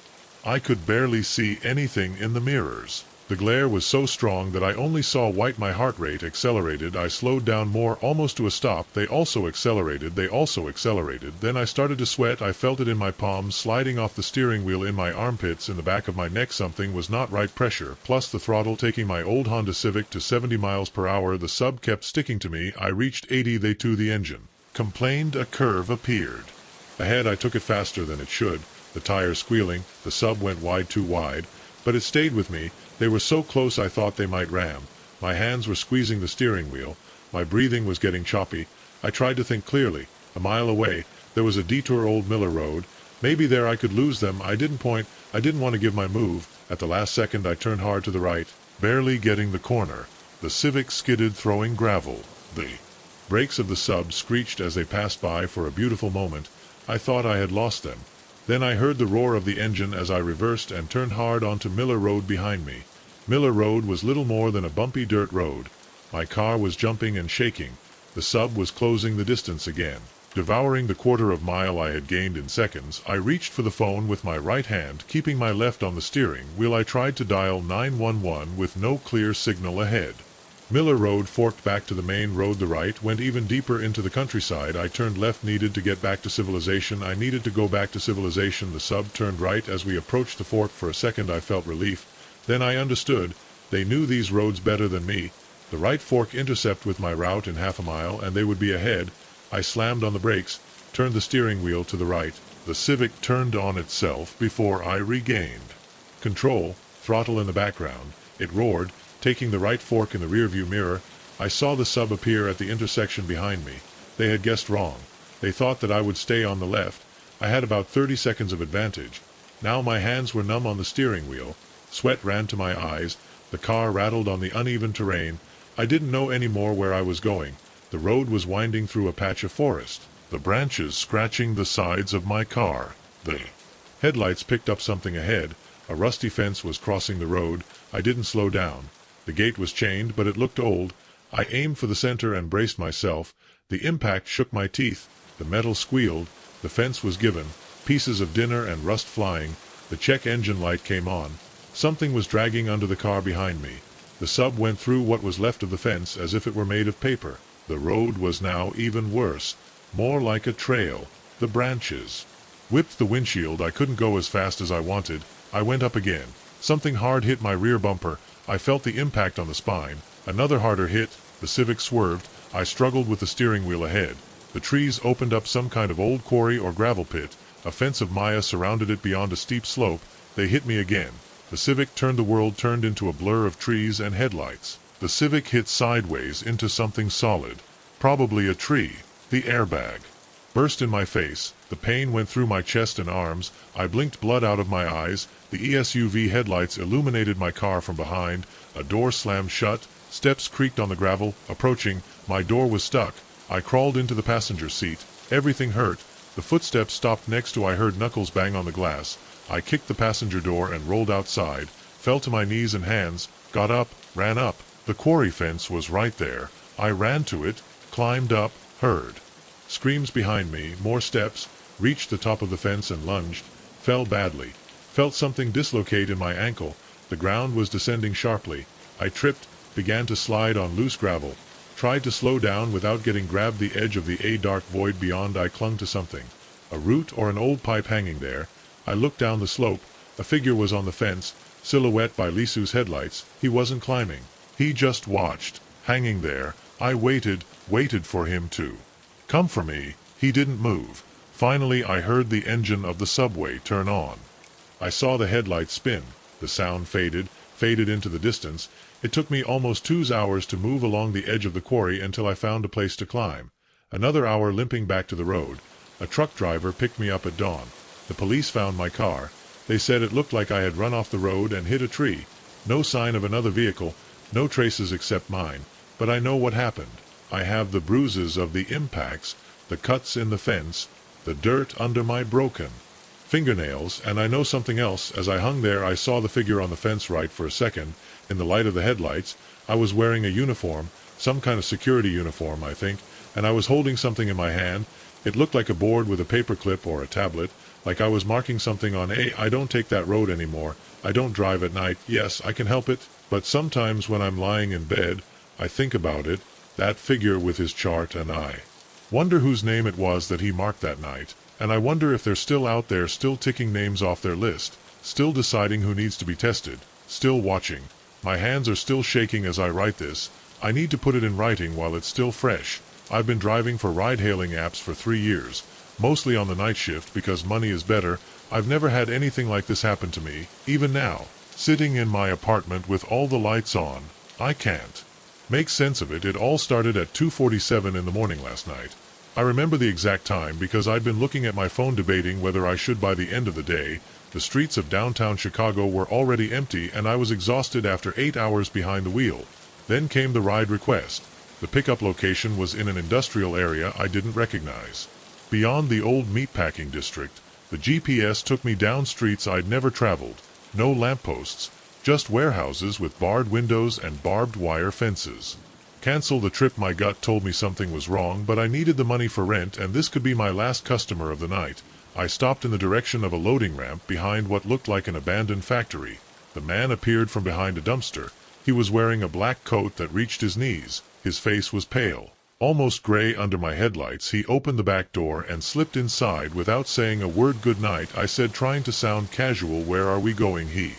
I could barely see anything in the mirrors. The glare was so strong that I only saw white. My heart rate accelerated. I slowed down more, almost to a stop. They also accelerated. Then I started to sweat. I felt it in my palms, sliding off the steering wheel, in my armpits, in the back of my neck. Something was not right. Pressure, plus the throttle, taking my old Honda Civic to 70 miles per hour. The sub kept sticking to me. I reached 80. They to the engine complained. A curve appeared ahead. I took it faster than it should, the tires squealing. The sub went wide, too wide, but it stayed with me. They were so close I thought they might ram. My hands were squeezing the steering wheel. My breathing was getting choppy. I tried to think clearly. A mile away, there was a detour, Old Miller Road. Maybe there I could lose them. I didn't point. I didn't want to give my move. At the last second I turned hard to the right, barely getting the corner. The Civic skidded, throwing gravel. The brakes of the sub screeched as they passed by. For a beautiful moment I thought I had lost them. Then I heard the roar of the engine as I reversed and turned hard onto Miller Road behind me. Miller Road was little more than a bumpy dirt road. My car was jumping and shaking. The sub was closing the distance again, devouring the quarter of mile I had gained in seconds. I reached for the phone with my right hand, keeping my left on the steering wheel. I tried to dial 911 with no clear signal ahead. Miller Road forked back to the main road. The right went even deeper into the countryside. I turned left, needed to get back to civilization. I needed to go back to civilization. The sub turned right as we approached the fork. For a second I felt relief. Then I understood. They knew these roads better than me. The right fork intercept with my route in half a mile, and they would be ahead. I slammed on the brakes, turned the steering wheel to the right. The Civic turned on itself before I regained control. Throttle in the background. It roared, taking the right fork in the rearview mirror. I saw the sub appear at the intersection behind me. They had guessed wrong. They thought that I would stay on the left. I had about 30 seconds of advantage. Now my hands were numb on the steering wheel. Sweat ran to my eyes. The car rattled on the uneven terrain. I didn't know any more where I was going. The road was winding through a patch of forest, the branches scratching the sides of my car. The headlights picked up something ahead. A rusty fence was crossing the road. I didn't slow down. The gate was chained, but it looked old. I aimed for the center and braced myself. The impact shook my teeth. The metal squealed. The fence was given, pieces of dinner and rust flying. The check engine light came on. Something was dragging under the car behind me. The sub went through what was left of the fence as if it were made of paper. The road was now even worse, more like a trail. The branches whipped the windshield. I couldn't go as fast as I wanted. I went up again. Something hard hit my rear bumper. I felt the impact on the spine. Another harder hit. The Civic swerved. I struggled with the steering wheel ahead. The trees opened up some kind of old quarry or gravel pit. A fence of Maya surrounded it beyond a steep slope. They hit me again. The Civic turned. The world turned into a blur of trees and headlights. The Civic hit sideways into something solid. Probably a tree. The airbag burst in my face. The pain went through my chest and arms. I blinked blood out of my eyes. The ESUV headlights illuminated my car from behind. A door slammed shut. Steps creaked on the gravel. Approaching, my door was stuck. I crawled into the passenger seat. Everything hurt. The footsteps stopped next to I heard knuckles bang on the glass. I kicked the passenger door and rolled outside. Fell to my knees and hands. Got up. Ran up. The quarry fence was right there. I ran to it. Climbed up. Heard screams behind me. More steps. Reached the top of the fence and lunged. Fell badly. Felt something dislocate in my ankle. The ground was descending sharply. I tripped. Began to slide on loose gravel. Tried to slow down without getting grabbed the edge of the dark void beyond. I clung to something. A root or an old pipe hanging there. I looked down the slope. A figure was on the fence, silhouette by Lisu's headlights. He wasn't climbing. He just watched, hanging there. I waited for him to come for me. He didn't move. Finally I heard the engine of the subway turn on. I saw the headlights spin. The sound faded into the distance. It took me almost 2 hours to move along the edge of the quarry until I found a place to climb. Another hour limping back to the road. A truck driver picked me up at dawn. The police found my car. They said it looked like I had run off the road and hit a tree. No sign of another vehicle, no traces except mine. But I know what happened. I have the bruises of the impacts, the cuts in the fence, the dirt under my broken fingernails, and I know something else. As I hung there, I saw the figure on the fence right for a second. In the light of the headlights, I was wearing a uniform, some kind of security uniform, I think, and I was holding something in my hand. It looked like a board with a paperclip or a tablet, like I was marking something on I don't take that road anymore. I don't drive at night. Yes, I can help it, but sometimes when I'm lying in bed, I think about it, that figure with his chart, and I wonder whose name it was that he marked that night. And I wonder if they're still out there, still ticking names off their list, still deciding who needs to be tested, still watching. My hands are still shaking as I write this. I need to put it in writing while it's still fresh. I've been driving for ride-hailing apps for 3 years, mostly on the night shift because money is better. I've never had anything like this happen to me. Even now, sitting in my apartment with all the lights on, I can't make sense of it. It all started at 2:47 in the morning last night. I remember the exact time because I'd been looking at my phone debating whether I should by the end of the day. The streets of downtown Chicago were already empty and I was exhausted after 8 hours behind the wheel. Then came the ride request. The pickup location was in an industrial area I didn't recognize. Beyond the old meatpacking district, the GPS took me down streets I'd never traveled. No lampposts, just warehouses with barred windows and barbed wire fences. Cancel the trip. My gut told me something was wrong, but I needed the money for rent and this could be my last customer of the night. I stopped in the direction of a loading ramp behind what looked like an abandoned factory. The man appeared from behind a dumpster. He was wearing a black coat that reached his knees. His face was pale, almost gray under my headlights. He opened the back door and slipped inside without saying a word. "Good night," I said, trying to sound casual. "Where are we going?" He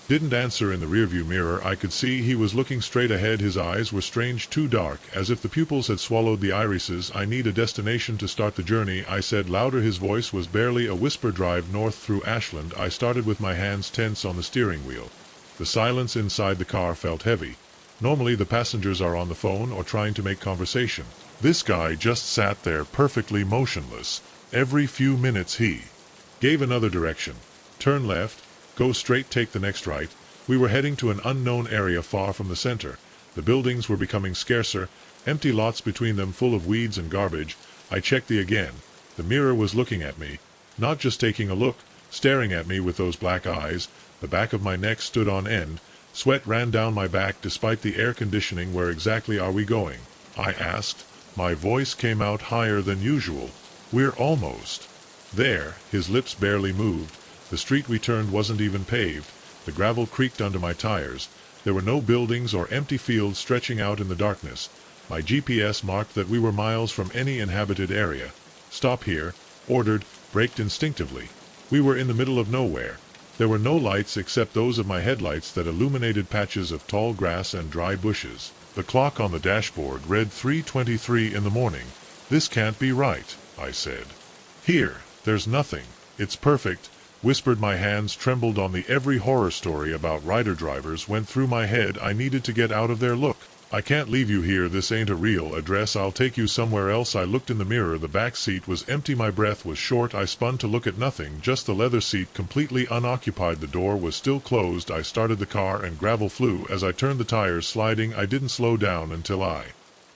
didn't answer. In the rearview mirror I could see he was looking straight ahead. His eyes were strange, too dark, as if the pupils had swallowed the irises. "I need a destination to start the journey," I said louder. His voice was barely a whisper. "Drive north through Ashland." I started with my hands tense on the steering wheel. The silence inside the car felt heavy. Normally the passengers are on the phone or trying to make conversation. This guy just sat there perfectly motionless. Every few minutes he gave another direction. "Turn left. Go straight. Take the next right." We were heading to an unknown area far from the center. The buildings were becoming scarcer, empty lots between them full of weeds and garbage. I checked the again. The mirror was looking at me. Not just taking a look, staring at me with those black eyes. The back of my neck stood on end. Sweat ran down my back despite the air conditioning. "Where exactly are we going?" I asked. My voice came out higher than usual. "We're almost there." His lips barely moved. The street we turned wasn't even paved. The gravel creaked under my tires. There were no buildings or empty fields stretching out in the darkness. My GPS marked that we were miles from any inhabited area. "Stop here," ordered, braked instinctively. We were in the middle of nowhere. There were no lights except those of my headlights that illuminated patches of tall grass and dry bushes. The clock on the dashboard read 3:23 in the morning. "This can't be right," I said. "Here, there's nothing. It's perfect," whispered. My hands trembled. On the every horror story about rider drivers went through my head. I needed to get out of there. "Look." I can't leave you here, this ain't a real address, I'll take you somewhere else. I looked in the mirror, the back seat was empty, my breath was short, I spun to look at nothing, just the leather seat completely unoccupied, the door was still closed. I started the car and gravel flew as I turned, the tires sliding. I didn't slow down until I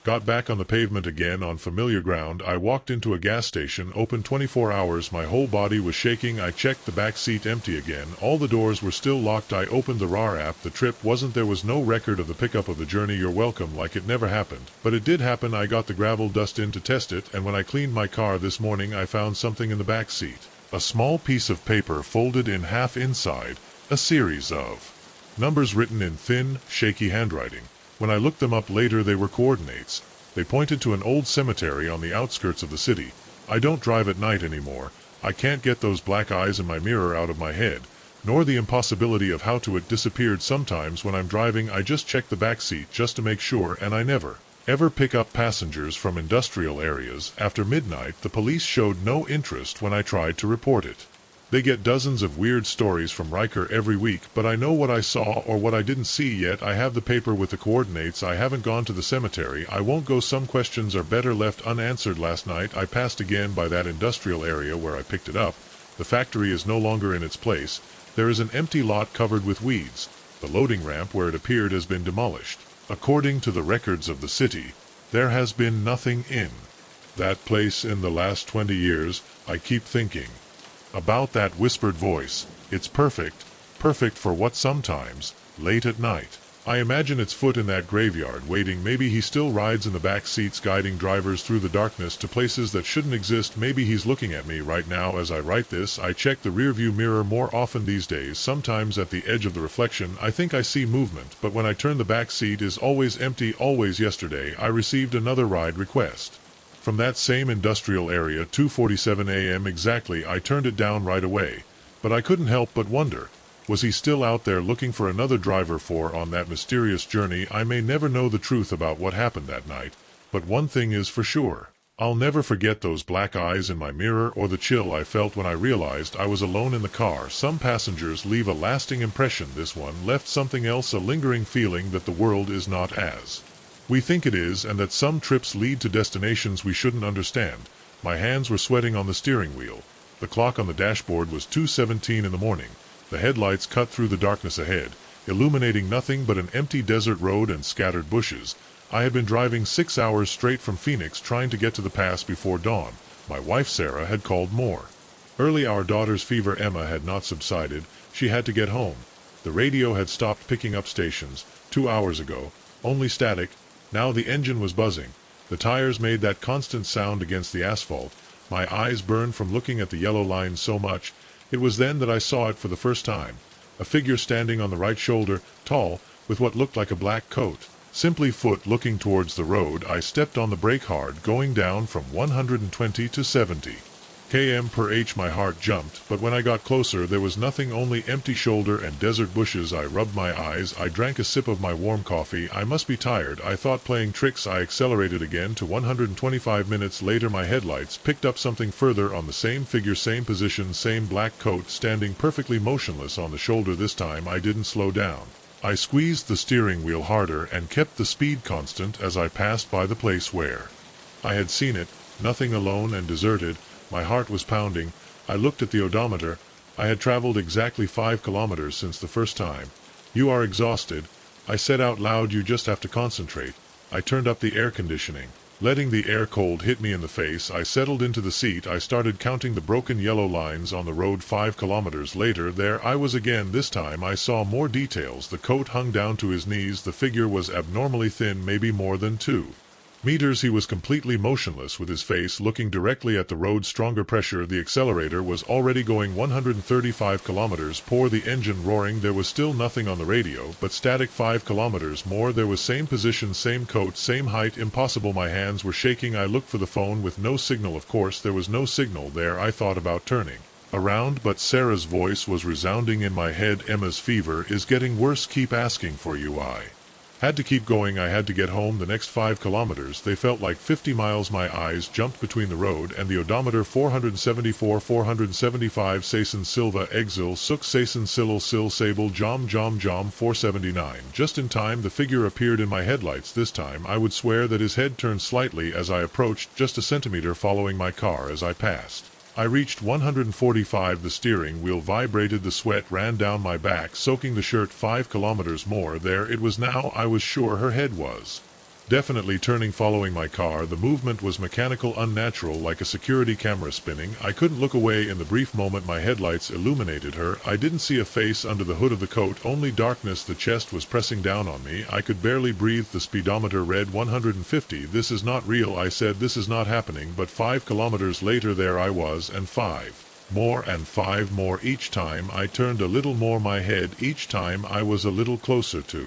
got back on the pavement again on familiar ground. I walked into a gas station, open 24 hours, my whole body was shaking. I checked the back seat, empty again, all the doors were still locked. I opened the RAR app, the trip wasn't there, was no record of the pickup of the journey. You're welcome, like it never happened. But it did happen. I got the gravel dust in to test it, and when I cleaned my car this morning I found something in the back seat. A small piece of paper folded in half, inside a series of numbers written in thin, shaky handwriting. When I looked them up later, they were coordinates. They pointed to an old cemetery on the outskirts of the city. I don't drive at night anymore. I can't get those black eyes in my mirror out of my head, nor the impossibility of how it disappeared. Sometimes when I'm driving I just check the back seat just to make sure, and I never, ever pick up passengers from industrial areas after midnight. The police showed no interest when I tried to report it. They get dozens of weird stories from Riker every week, but I know what I saw or what I didn't see yet. I have the paper with the coordinates. I haven't gone to the cemetery. I won't go. Some questions are better left unanswered. Last night I passed again by that industrial area where I picked it up. The factory is no longer in its place. There is an empty lot covered with weeds. The loading ramp where it appeared has been demolished. According to the records of the city, there has been nothing in that place in the last 20 years. I keep thinking about that whispered voice. It's perfect for what? Sometimes, late at night, I imagine its foot in that graveyard waiting. Maybe he still rides in the back seats, guiding drivers through the darkness to places that shouldn't exist. Maybe he's looking at me right now as I write this. I check the rearview mirror more often these days. Sometimes at the edge of the reflection I think I see movement, but when I turn the back seat is always empty. Always. Yesterday I received another ride request from that same industrial area, 2:47 a.m. exactly. I turned it down right away, but I couldn't help but wonder, was he still out there looking for another driver for on that mysterious journey? I may never know the truth about what happened that night, but one thing is for sure. I'll never forget those black eyes in my mirror or the chill I felt when I realized I was alone in the car. Some passengers leave a lasting impression. This one left something else, a lingering feeling that the world is not as we think it is, and that some trips lead to destinations we shouldn't understand. My hands were sweating on the steering wheel. The clock on the dashboard was 2:17 in the morning. The headlights cut through the darkness ahead, illuminating nothing but an empty desert road and scattered bushes. I had been driving 6 hours straight from Phoenix, trying to get to the pass before dawn. My wife Sarah had called more early. Our daughter's fever, Emma, had not subsided. She had to get home. The radio had stopped picking up stations 2 hours ago, only static. Now the engine was buzzing. The tires made that constant sound against the asphalt. My eyes burned from looking at the yellow line so much. It was then that I saw it for the first time. A figure standing on the right shoulder, tall, with what looked like a black coat. Simply foot looking towards the road. I stepped on the brake hard, going down from 120 to 70 km/h. My heart jumped, but when I got closer there was nothing, only empty shoulder and desert bushes. I rubbed my eyes. I drank a sip of my warm coffee. I must be tired, I thought, playing tricks. I accelerated again to 125 minutes later. My headlights picked up something further on the same figure, same position, same black coat, standing perfectly motionless on the shoulder. This time I didn't slow down. I squeezed the steering wheel harder and kept the speed constant as I passed by the place where I had seen it. Nothing, alone and deserted. My heart was pounding. I looked at the odometer. I had traveled exactly 5 kilometers since the first time. You are exhausted, I said out loud. You just have to concentrate. I turned up the air conditioning, letting the air cold hit me in the face. I settled into the seat. I started counting the broken yellow lines on the road. 5 kilometers later, there I was again. This time I saw more details. The coat hung down to his knees. The figure was abnormally thin, maybe more than 2 meters. He was completely motionless, with his face looking directly at the road. Stronger pressure. The accelerator was already going 135 kilometers. Pour the engine roaring. There was still nothing on the radio, but static. 5 kilometers more. There was same position, same coat, same height. Impossible. My hands were shaking. I looked for the phone with no signal. Of course there was no signal there. I thought about turning around, but Sarah's voice was resounding in my head. Emma's fever is getting worse. Keep asking for you. I Had to keep going. I had to get home. The next 5 kilometers, they felt like 50 miles. My eyes jumped between the road and the odometer. 474, 475, Sason Silva Exil Suk Sason Silil Sil Sable Jom 479. Just in time the figure appeared in my headlights. This time I would swear that his head turned slightly as I approached, just a centimeter following my car as I passed. I reached 145. The steering wheel vibrated. The sweat ran down my back, soaking the shirt. 5 kilometers more. There it was now. I was sure her head was definitely turning following my car. The movement was mechanical, unnatural, like a security camera spinning. I couldn't look away. In the brief moment my headlights illuminated her, I didn't see a face under the hood of the coat, only darkness. The chest was pressing down on me. I could barely breathe. The speedometer read 150. This is not real, I said. This is not happening. But 5 kilometers later there I was, and 5 more and 5 more. Each time I turned a little more my head. Each time I was a little closer to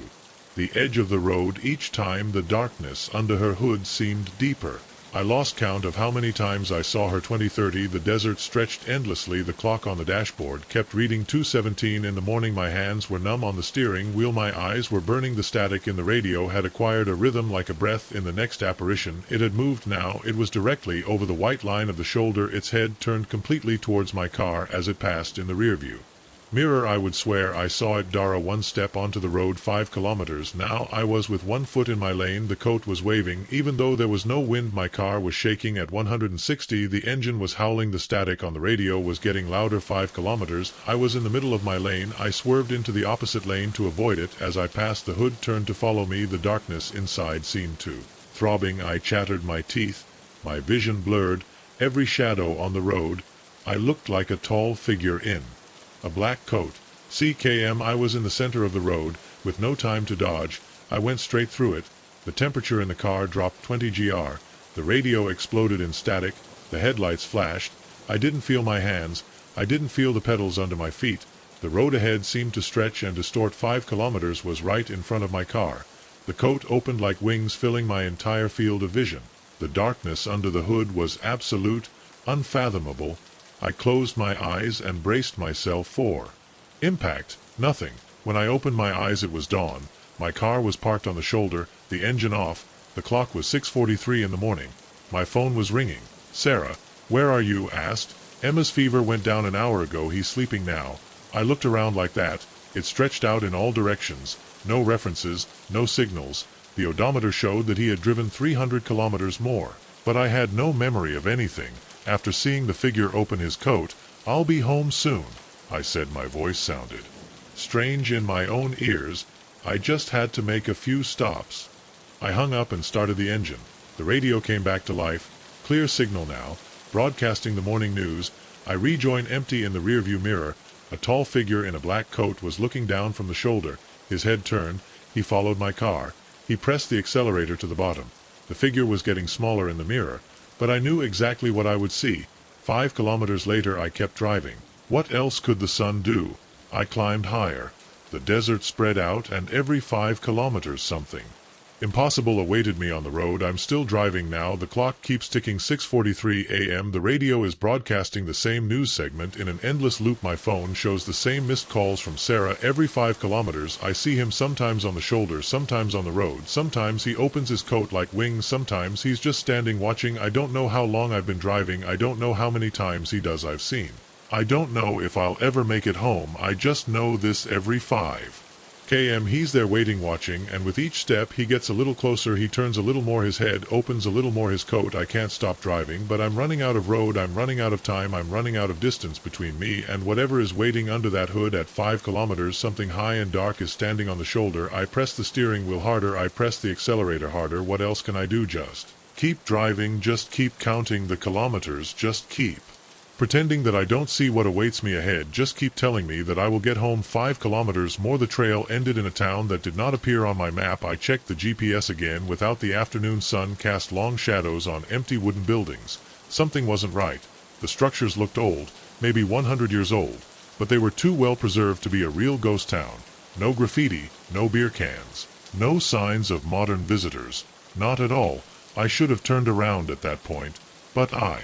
the edge of the road. Each time the darkness under her hood seemed deeper. I lost count of how many times I saw her. 2030. The desert stretched endlessly. The clock on the dashboard kept reading 2:17 in the morning. My hands were numb on the steering wheel. My eyes were burning. The static in the radio had acquired a rhythm like a breath. In the next apparition it had moved now. It was directly over the white line of the shoulder. Its head turned completely towards my car as it passed in the rearview mirror. I would swear I saw it. Dara. One step onto the road. 5 kilometers now. I was with one foot in my lane. The coat was waving even though there was no wind. My car was shaking at 160. The engine was howling. The static on the radio was getting louder. 5 kilometers. I was in the middle of my lane. I swerved into the opposite lane to avoid it. As I passed, the hood turned to follow me. The darkness inside seemed to throbbing. I chattered my teeth. My vision blurred. Every shadow on the road. I looked like a tall figure in a black coat. CKM. I was in the center of the road, with no time to dodge. I went straight through it. The temperature in the car dropped 20 gr. The radio exploded in static. The headlights flashed. I didn't feel my hands. I didn't feel the pedals under my feet. The road ahead seemed to stretch and distort. 5 kilometers was right in front of my car. The coat opened like wings, filling my entire field of vision. The darkness under the hood was absolute, unfathomable. I closed my eyes and braced myself for impact. Nothing. When I opened my eyes it was dawn. My car was parked on the shoulder, the engine off. The clock was 6:43 in the morning. My phone was ringing. Sarah, where are you? Asked. Emma's fever went down an hour ago. He's sleeping now. I looked around like that. It stretched out in all directions. No references, no signals. The odometer showed that he had driven 300 kilometers more. But I had no memory of anything. After seeing the figure open his coat, "I'll be home soon," I said. My voice sounded strange in my own ears. I just had to make a few stops. I hung up and started the engine. The radio came back to life. Clear signal now, broadcasting the morning news. I rejoined. Empty in the rearview mirror. A tall figure in a black coat was looking down from the shoulder. His head turned. He followed my car. He pressed the accelerator to the bottom. The figure was getting smaller in the mirror, but I knew exactly what I would see. 5 kilometers later I kept driving. What else could the sun do? I climbed higher. The desert spread out, and every 5 kilometers something impossible awaited me on the road. I'm still driving now. The clock keeps ticking. 6:43 a.m. The radio is broadcasting the same news segment in an endless loop. My phone shows the same missed calls from Sarah. Every 5 kilometers I see him, sometimes on the shoulder, sometimes on the road. Sometimes he opens his coat like wings. Sometimes he's just standing watching. I don't know how long I've been driving. I don't know how many times he does. I've seen. I don't know if I'll ever make it home. I just know this: every 5 km he's there waiting, watching, and with each step he gets a little closer. He turns a little more his head, opens a little more his coat. I can't stop driving, but I'm running out of road. I'm running out of time. I'm running out of distance between me and whatever is waiting under that hood. At 5 kilometers something high and dark is standing on the shoulder. I press the steering wheel harder. I press the accelerator harder. What else can I do? Just keep driving. Just keep counting the kilometers. Just keep pretending that I don't see what awaits me ahead. Just keep telling me that I will get home. 5 kilometers more. The trail ended in a town that did not appear on my map. I checked the GPS again. Without the afternoon sun cast long shadows on empty wooden buildings. Something wasn't right. The structures looked old, maybe 100 years old, but they were too well preserved to be a real ghost town. No graffiti, no beer cans, no signs of modern visitors. Not at all. I should have turned around at that point, but I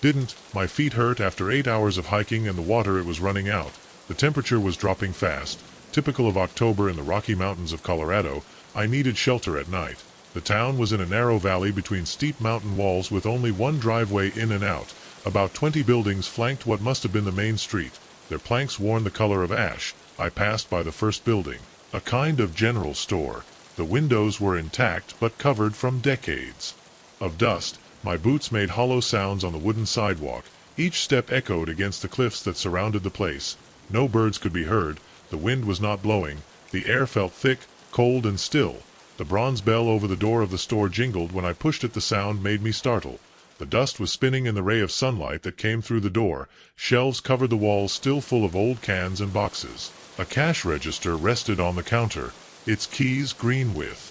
didn't. My feet hurt after 8 hours of hiking, and the water, it was running out. The temperature was dropping fast. Typical of October in the Rocky Mountains of Colorado, I needed shelter at night. The town was in a narrow valley between steep mountain walls with only one driveway in and out. About 20 buildings flanked what must have been the main street, their planks worn the color of ash. I passed by the first building, a kind of general store. The windows were intact but covered from decades of dust. My boots made hollow sounds on the wooden sidewalk. Each step echoed against the cliffs that surrounded the place. No birds could be heard. The wind was not blowing. The air felt thick, cold, and still. The bronze bell over the door of the store jingled. When I pushed it, the sound made me startle. The dust was spinning in the ray of sunlight that came through the door. Shelves covered the walls, still full of old cans and boxes. A cash register rested on the counter, its keys green with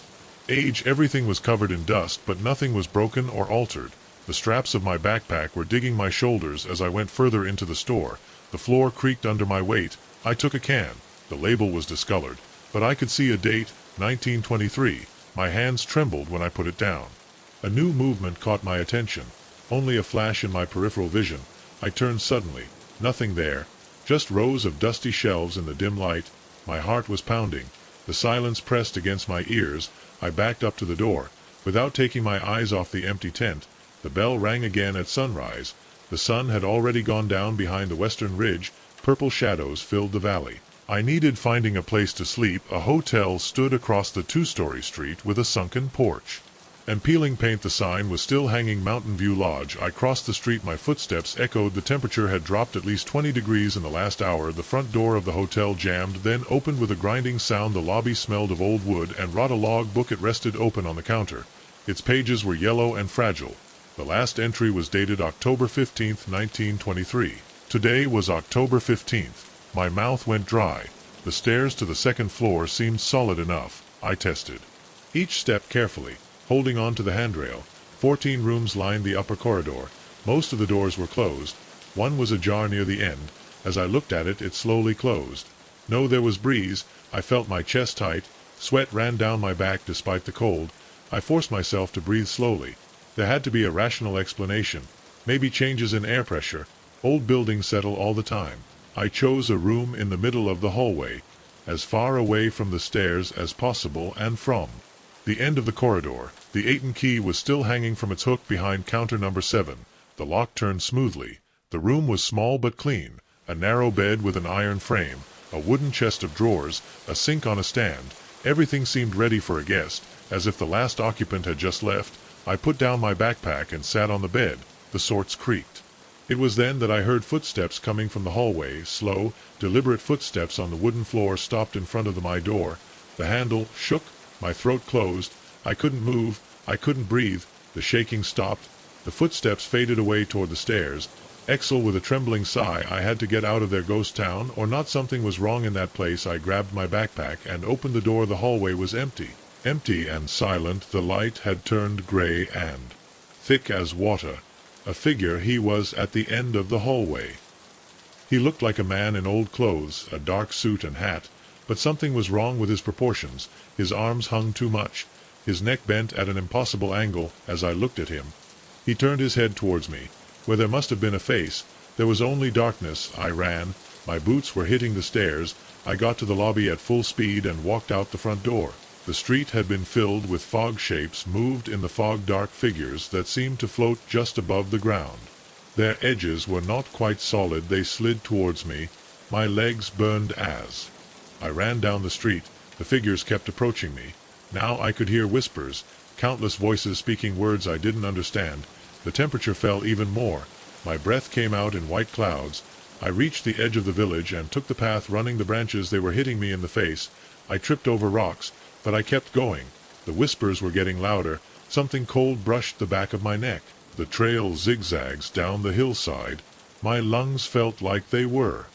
age. Everything was covered in dust, but nothing was broken or altered. The straps of my backpack were digging my shoulders as I went further into the store. The floor creaked under my weight. I took a can. The label was discolored, but I could see a date, 1923. My hands trembled when I put it down. A new movement caught my attention. Only a flash in my peripheral vision. I turned suddenly. Nothing there. Just rows of dusty shelves in the dim light. My heart was pounding. The silence pressed against my ears. I backed up to the door. Without taking my eyes off the empty tent, the bell rang again at sunrise. The sun had already gone down behind the western ridge. Purple shadows filled the valley. I needed finding a place to sleep. A hotel stood across the two-story street with a sunken porch and peeling paint. The sign was still hanging, Mountain View Lodge. I crossed the street. My footsteps echoed. The temperature had dropped at least 20 degrees in the last hour. The front door of the hotel jammed, then opened with a grinding sound. The lobby smelled of old wood and rot. A log book, it rested open on the counter. Its pages were yellow and fragile. The last entry was dated October 15, 1923. Today was October 15th. My mouth went dry. The stairs to the second floor seemed solid enough. I tested each step carefully, holding on to the handrail. 14 rooms lined the upper corridor. Most of the doors were closed. One was ajar near the end. As I looked at it, it slowly closed. No, there was breeze. I felt my chest tight. Sweat ran down my back despite the cold. I forced myself to breathe slowly. There had to be a rational explanation. Maybe changes in air pressure. Old buildings settle all the time. I chose a room in the middle of the hallway, as far away from the stairs as possible and from the end of the corridor. The 8 key was still hanging from its hook behind counter number 7. The lock turned smoothly. The room was small but clean. A narrow bed with an iron frame, a wooden chest of drawers, a sink on a stand. Everything seemed ready for a guest, as if the last occupant had just left. I put down my backpack and sat on the bed. The sorts creaked. It was then that I heard footsteps coming from the hallway, slow, deliberate footsteps on the wooden floor. Stopped in front of my door. The handle shook. My throat closed. I couldn't move. I couldn't breathe. The shaking stopped. The footsteps faded away toward the stairs. Exhale with a trembling sigh. I had to get out of their ghost town, or not. Something was wrong in that place. I grabbed my backpack and opened the door. The hallway was empty. Empty and silent. The light had turned gray and thick as water. A figure. He was at the end of the hallway. He looked like a man in old clothes, a dark suit and hat, but something was wrong with his proportions. His arms hung too much. His neck bent at an impossible angle. As I looked at him, he turned his head towards me. Where there must have been a face, there was only darkness. I ran. My boots were hitting the stairs. I got to the lobby at full speed and walked out the front door. The street had been filled with fog. Shapes moved in the fog, dark figures that seemed to float just above the ground. Their edges were not quite solid. They slid towards me. My legs burned as I ran down the street. The figures kept approaching me. Now I could hear whispers, countless voices speaking words I didn't understand. The temperature fell even more. My breath came out in white clouds. I reached the edge of the village and took the path running. The branches, they were hitting me in the face. I tripped over rocks, but I kept going. The whispers were getting louder. Something cold brushed the back of my neck. The trail zigzags down the hillside. My lungs felt like they were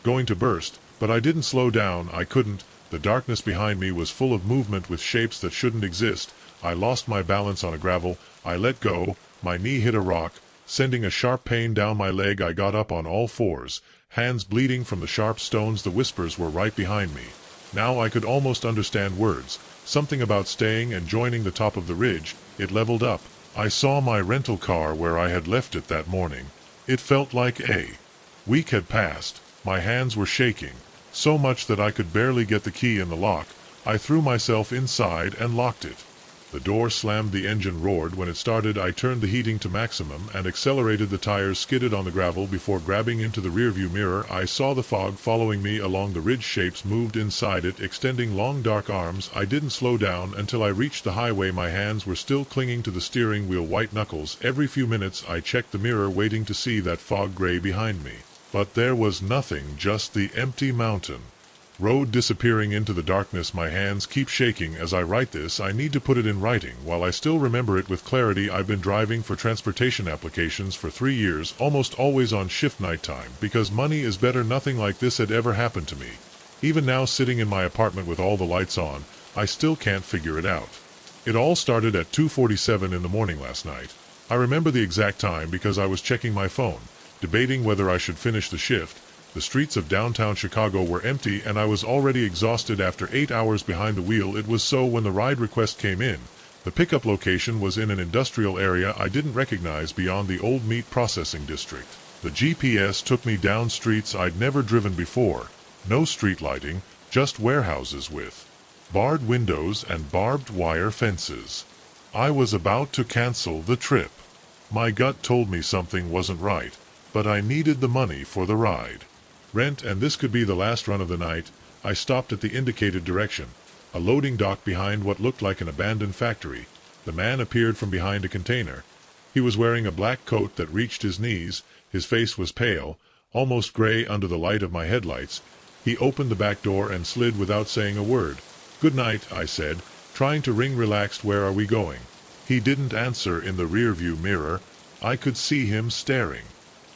going to burst, but I didn't slow down. I couldn't. The darkness behind me was full of movement with shapes that shouldn't exist. I lost my balance on a gravel. I let go. My knee hit a rock, sending a sharp pain down my leg. I got up on all fours, hands bleeding from the sharp stones. The whispers were right behind me. Now I could almost understand words. Something about staying and joining the top of the ridge. It leveled up. I saw my rental car where I had left it that morning. It felt like a week had passed. My hands were shaking, so much that I could barely get the key in the lock. I threw myself inside and locked it. The door slammed, the engine roared. When it started, I turned the heating to maximum and accelerated. The tires skidded on the gravel before grabbing into the rearview mirror. I saw the fog following me along the ridge. Shapes moved inside it, extending long dark arms. I didn't slow down until I reached the highway. My hands were still clinging to the steering wheel, white knuckles. Every few minutes I checked the mirror, waiting to see that fog gray behind me. But there was nothing, just the empty mountain road disappearing into the darkness. My hands keep shaking as I write this. I need to put it in writing while I still remember it with clarity. I've been driving for transportation applications for 3 years, almost always on shift nighttime, because money is better. Nothing like this had ever happened to me. Even now, sitting in my apartment with all the lights on, I still can't figure it out. It all started at 2:47 in the morning last night. I remember the exact time because I was checking my phone, debating whether I should finish the shift. The streets of downtown Chicago were empty, and I was already exhausted after 8 hours behind the wheel. It was so when the ride request came in. The pickup location was in an industrial area I didn't recognize beyond the old meat processing district. The GPS took me down streets I'd never driven before. No street lighting, just warehouses with barred windows and barbed wire fences. I was about to cancel the trip. My gut told me something wasn't right, but I needed the money for the ride. Rent, and this could be the last run of the night. I stopped at the indicated direction, a loading dock behind what looked like an abandoned factory. The man appeared from behind a container. He was wearing a black coat that reached his knees. His face was pale, almost gray under the light of my headlights. He opened the back door and slid without saying a word. "Good night," I said, trying to ring relaxed. "Where are we going?" He didn't answer. In the rearview mirror, I could see him staring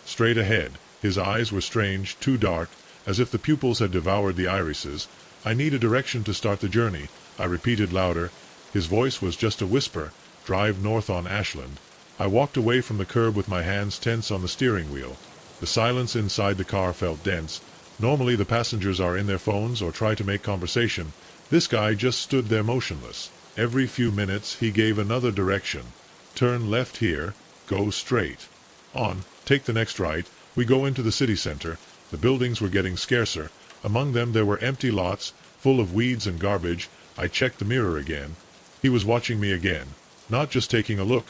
straight ahead. His eyes were strange, too dark, as if the pupils had devoured the irises. "I need a direction to start the journey," I repeated louder. His voice was just a whisper. "Drive north on Ashland." I walked away from the curb with my hands tense on the steering wheel. The silence inside the car felt dense. Normally the passengers are in their phones or try to make conversation. This guy just stood there motionless. Every few minutes he gave another direction. "Turn left here, go straight. On, take the next right." We go into the city center. The buildings were getting scarcer. Among them there were empty lots, full of weeds and garbage. I checked the mirror again. He was watching me again. Not just taking a look.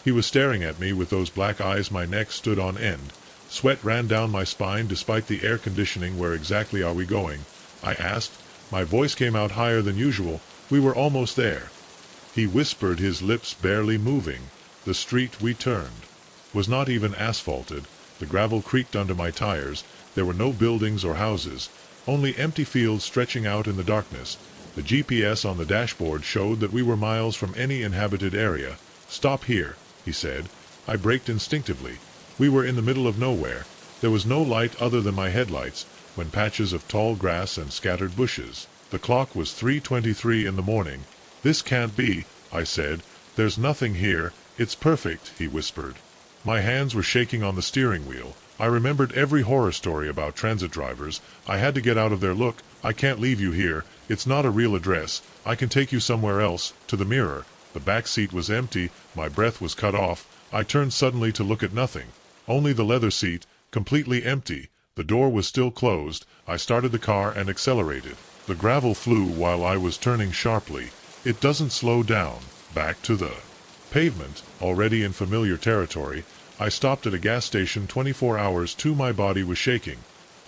He was staring at me with those black eyes. My neck stood on end. Sweat ran down my spine despite the air conditioning. "Where exactly are we going?" I asked. My voice came out higher than usual. "We were almost there." He whispered, his lips barely moving. The street we turned was not even asphalted. The gravel creaked under my tires. There were no buildings or houses, only empty fields stretching out in the darkness. The GPS on the dashboard showed that we were miles from any inhabited area. "Stop here," he said. I braked instinctively. We were in the middle of nowhere. There was no light other than my headlights, when patches of tall grass and scattered bushes. The clock was 3:23 in the morning. "This can't be," I said. "There's nothing here." "It's perfect," he whispered. My hands were shaking on the steering wheel. I remembered every horror story about transit drivers. I had to get out of there. "Look, I can't leave you here. It's not a real address. I can take you somewhere else." To the mirror. The back seat was empty. My breath was cut off. I turned suddenly to look at nothing. Only the leather seat, completely empty. The door was still closed. I started the car and accelerated. The gravel flew while I was turning sharply. It doesn't slow down. Back to the pavement, already in familiar territory. I stopped at a gas station. 24 hours too. My body was shaking.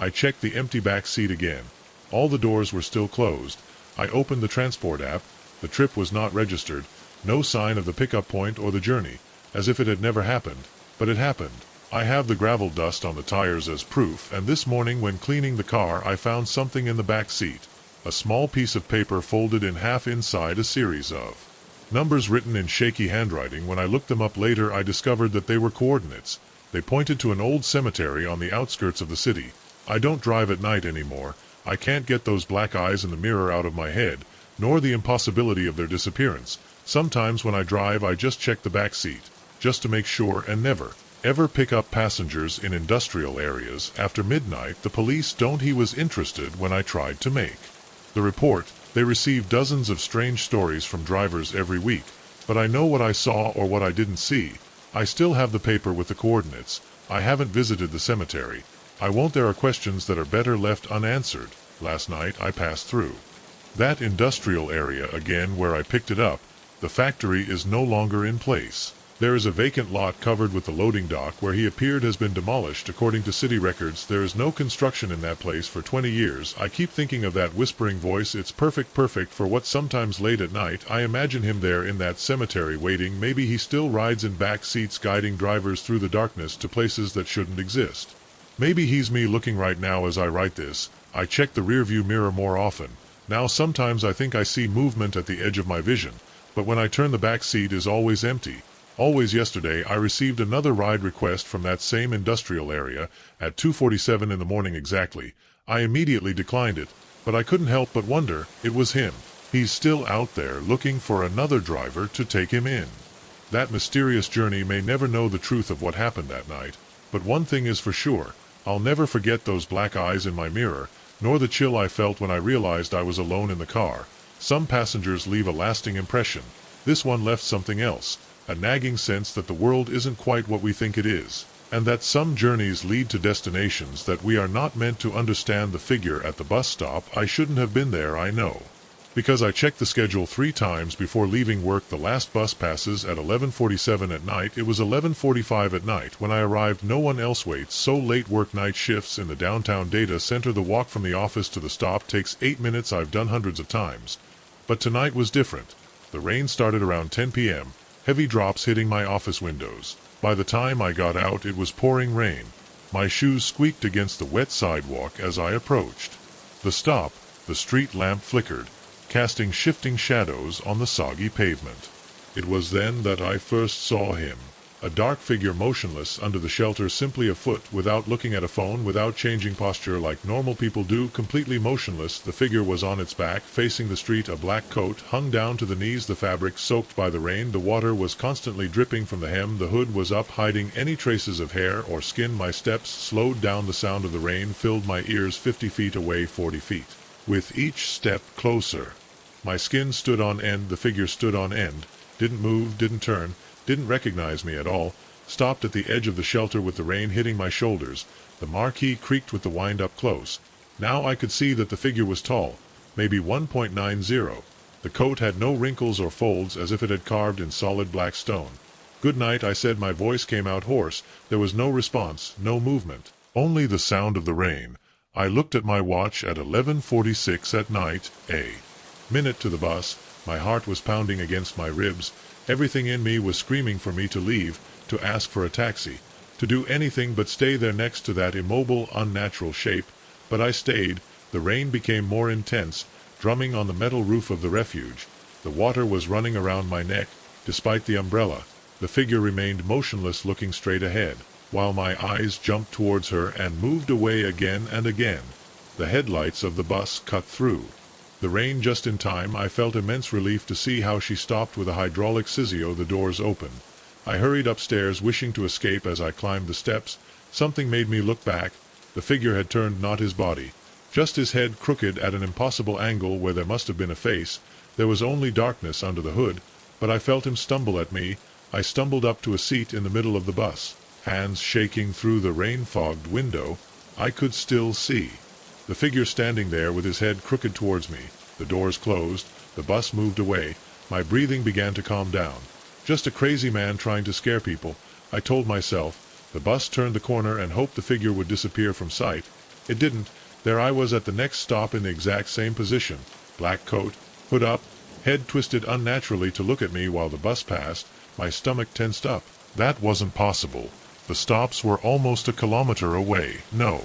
I checked the empty back seat again. All the doors were still closed. I opened the transport app. The trip was not registered. No sign of the pickup point or the journey. As if it had never happened. But it happened. I have the gravel dust on the tires as proof, and this morning when cleaning the car I found something in the back seat. A small piece of paper folded in half, inside a series of numbers written in shaky handwriting. When I looked them up later I discovered that they were coordinates. They pointed to an old cemetery on the outskirts of the city. I don't drive at night anymore. I can't get those black eyes in the mirror out of my head, nor the impossibility of their disappearance. Sometimes when I drive I just check the back seat, just to make sure, and never, ever pick up passengers in industrial areas after midnight. The police don't. He was interested when I tried to make the report. They receive dozens of strange stories from drivers every week, but I know what I saw or what I didn't see. I still have the paper with the coordinates. I haven't visited the cemetery. I won't. There are questions that are better left unanswered. Last night I passed through That industrial area again where I picked it up. The factory is no longer in place. There is a vacant lot covered with the loading dock where he appeared has been demolished. According to city records, there is no construction in that place for 20 years. I keep thinking of that whispering voice. It's perfect for what sometimes late at night I imagine him there in that cemetery waiting. Maybe he still rides in back seats guiding drivers through the darkness to places that shouldn't exist. Maybe he's me looking right now as I write this. I check the rearview mirror more often. Now sometimes I think I see movement at the edge of my vision, but when I turn the back seat is always empty. Always. Yesterday I received another ride request from that same industrial area at 2:47 in the morning exactly. I immediately declined it, but I couldn't help but wonder, it was him. He's still out there looking for another driver to take him in. That mysterious journey may never know the truth of what happened that night, but one thing is for sure, I'll never forget those black eyes in my mirror, nor the chill I felt when I realized I was alone in the car. Some passengers leave a lasting impression. This one left something else. A nagging sense that the world isn't quite what we think it is, and that some journeys lead to destinations that we are not meant to understand. The figure at the bus stop, I shouldn't have been there, I know. Because I checked the schedule 3 times before leaving work. The last bus passes at 11:47 at night. It was 11:45 at night when I arrived. No one else waits so late. Work night shifts in the downtown data center. The walk from the office to the stop takes 8 minutes. I've done hundreds of times. But tonight was different. The rain started around 10 p.m. Heavy drops hitting my office windows. By the time I got out, it was pouring rain. My shoes squeaked against the wet sidewalk as I approached the stop. The street lamp flickered, casting shifting shadows on the soggy pavement. It was then that I first saw him. A dark figure motionless under the shelter, simply afoot, without looking at a phone, without changing posture like normal people do, completely motionless. The figure was on its back, facing the street. A black coat hung down to the knees, the fabric soaked by the rain. The water was constantly dripping from the hem. The hood was up, hiding any traces of hair or skin. My steps slowed down. The sound of the rain filled my ears. 50 feet away, 40 feet. With each step closer, my skin stood on end. The figure stood on end, didn't move, didn't turn, didn't recognize me at all, stopped at the edge of the shelter with the rain hitting my shoulders. The marquee creaked with the wind up close. Now I could see that the figure was tall, maybe 1.90. The coat had no wrinkles or folds, as if it had carved in solid black stone. "Good night," I said. My voice came out hoarse. There was no response, no movement, only the sound of the rain. I looked at my watch at 11:46 at night, a minute to the bus. My heart was pounding against my ribs. Everything in me was screaming for me to leave, to ask for a taxi, to do anything but stay there next to that immobile, unnatural shape. But I stayed. The rain became more intense, drumming on the metal roof of the refuge. The water was running around my neck, despite the umbrella. The figure remained motionless, looking straight ahead, while my eyes jumped towards her and moved away again and again. The headlights of the bus cut through the rain just in time. I felt immense relief to see how she stopped with a hydraulic scissio. The doors opened. I hurried upstairs, wishing to escape. As I climbed the steps, something made me look back. The figure had turned, not his body, just his head, crooked at an impossible angle where there must have been a face. There was only darkness under the hood, but I felt him stumble at me. I stumbled up to a seat in the middle of the bus, hands shaking. Through the rain-fogged window, I could still see the figure standing there with his head crooked towards me. The doors closed. The bus moved away. My breathing began to calm down. Just a crazy man trying to scare people, I told myself. The bus turned the corner and hoped the figure would disappear from sight. It didn't. There I was at the next stop in the exact same position. Black coat, hood up, head twisted unnaturally to look at me while the bus passed. My stomach tensed up. That wasn't possible. The stops were almost a kilometer away. No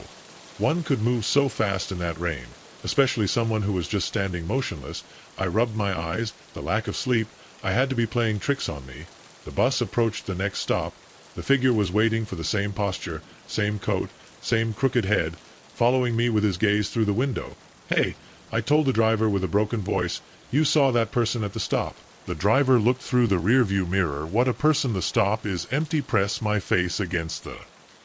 one could move so fast in that rain, especially someone who was just standing motionless. I rubbed my eyes. The lack of sleep. I had to be playing tricks on me. The bus approached the next stop. The figure was waiting for the same posture, same coat, same crooked head, following me with his gaze through the window. "Hey," I told the driver with a broken voice, "you saw that person at the stop." The driver looked through the rearview mirror. "What a person! The stop is empty." Press my face against the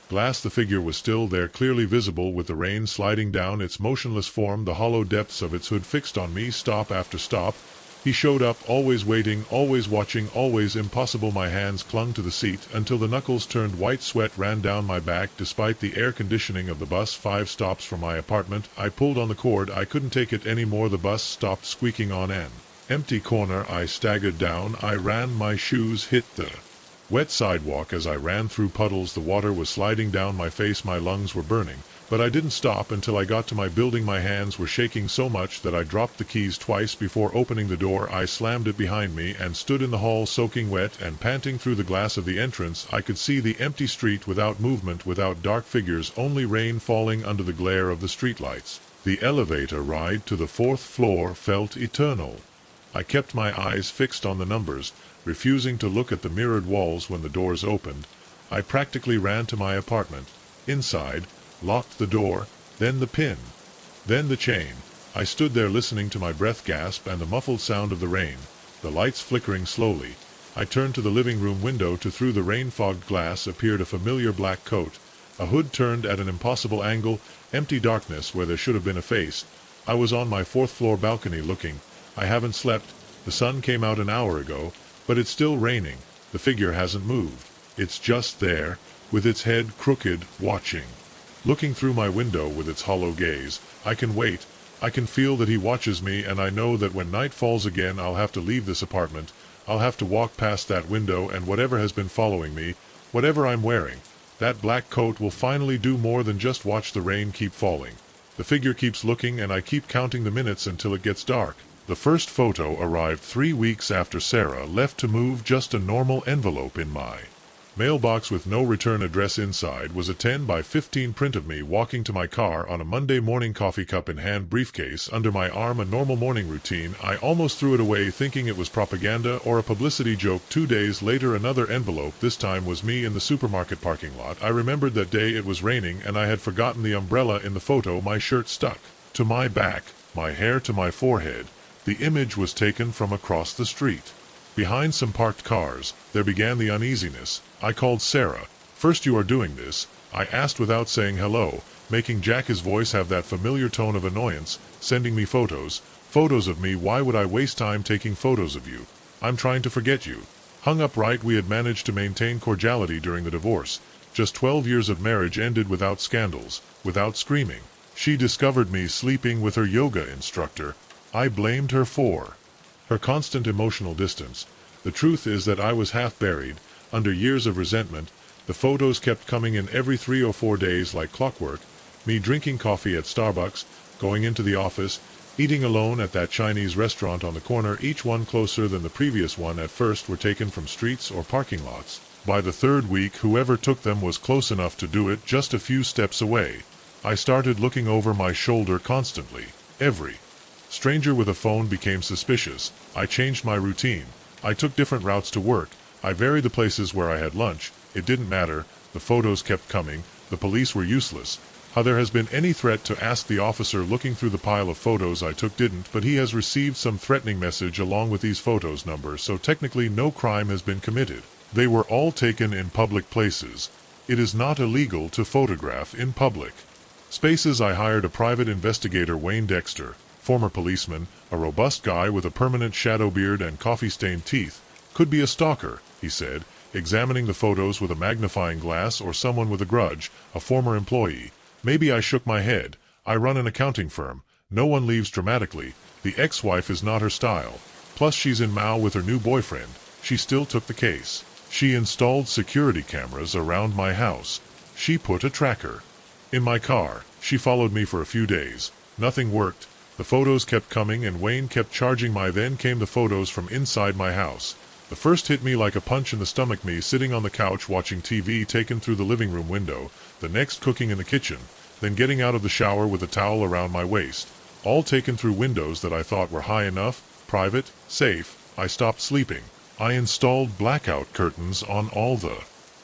glass. The figure was still there, clearly visible, with the rain sliding down its motionless form, the hollow depths of its hood fixed on me. Stop after stop. He showed up, always waiting, always watching, always impossible. My hands clung to the seat until the knuckles turned white. Sweat ran down my back despite the air conditioning of the bus. 5 stops from my apartment. I pulled on the cord. I couldn't take it anymore. The bus stopped, squeaking on an empty corner. I staggered down. I ran. My shoes hit the wet sidewalk as I ran through puddles. The water was sliding down my face. My lungs were burning. But I didn't stop until I got to my building. My hands were shaking so much that I dropped the keys twice before opening the door. I slammed it behind me and stood in the hall, soaking wet and panting. Through the glass of the entrance I could see the empty street, without movement, without dark figures, only rain falling under the glare of the streetlights. The elevator ride to the 4th floor felt eternal. I kept my eyes fixed on the numbers, refusing to look at the mirrored walls. When the doors opened, I practically ran to my apartment. Inside, locked the door, then the pin, then the chain. I stood there listening to my breath gasp and the muffled sound of the rain, the lights flickering slowly. I turned to the living room window. Through the rain-fogged glass appeared a familiar black coat, a hood turned at an impossible angle, empty darkness where there should have been a face. I was on my 4th floor balcony looking. I haven't slept. The sun came out an hour ago, but it's still raining. The figure hasn't moved. It's just there, with its head crooked, watching. Looking through my window with its hollow gaze. I can wait. I can feel that he watches me, and I know that when night falls again I'll have to leave this apartment. I'll have to walk past that window, and whatever has been following me, whatever I'm wearing, that black coat will finally do more than just watch the rain keep falling. The figure keeps looking, and I keep counting the minutes until it gets dark. The first photo arrived 3 weeks after Sarah left to move. Just a normal envelope in my mailbox with no return address inside was a 10 by 15 print of me walking to my car on a Monday morning, coffee cup in hand, briefcase under my arm. A normal morning routine. I almost threw it away thinking it was propaganda or a publicity joke. 2 days later, another envelope. This time was me in the supermarket parking lot. I remembered that day. It was raining and I had forgotten the umbrella in the photo. My shirt stuck to my back, my hair to my forehead. The image was taken from across the street. Behind some parked cars, there began the uneasiness. I called Sarah. "First, you are doing this?" I asked without saying hello, making Jack's voice have that familiar tone of annoyance. "Sending me photos? Photos of me? Why would I waste time taking photos of you? I'm trying to forget you." Hung up. Right, we had managed to maintain cordiality during the divorce. Just 12 years of marriage ended without scandals, without screaming. She discovered me sleeping with her yoga instructor. I blamed her for her constant emotional distance. The truth is that I was half buried under years of resentment. The photos kept coming in every 3 or 4 days like clockwork. Me drinking coffee at Starbucks, going into the office, eating alone at that Chinese restaurant on the corner, each one closer than the previous one. At first were taken from streets or parking lots. By the 3rd week, whoever took them was close enough to do it just a few steps away. I started looking over my shoulder constantly. Every stranger with a phone became suspicious. I changed my routine. I took different routes to work. I varied the places where I had lunch. It didn't matter. The photos kept coming. The police were useless. How there has been any threat to ask the officer looking through the pile of photos I took didn't, but he has received some threatening message along with these photos numbers, so technically no crime has been committed. They were all taken in public places. It is not illegal to photograph in public spaces. I hired a private investigator, Wayne Dexter, former policeman, a robust guy with a permanent shadow beard and coffee-stained teeth. "Could be a stalker," he said, examining the photos with a magnifying glass, "or someone with a grudge, a former employee." Maybe. I shook my head. I run an accounting firm. No one leaves dramatically. The ex-wife is not her style. Plus she's in Mao with her new boyfriend. She still took the case. She installed security cameras around my house. She put a tracker in my car. She followed me for a few days. Nothing worked. The photos kept coming and Wayne kept charging my. Then came the photos from inside my house. The first hit me like a punch in the stomach. Me sitting on the couch watching TV, taken through the living room window. The next cooking in the kitchen. Then getting out of the shower with a towel around my waist. All taken through windows that I thought were high enough, private, safe. I stopped sleeping. I installed blackout curtains on all the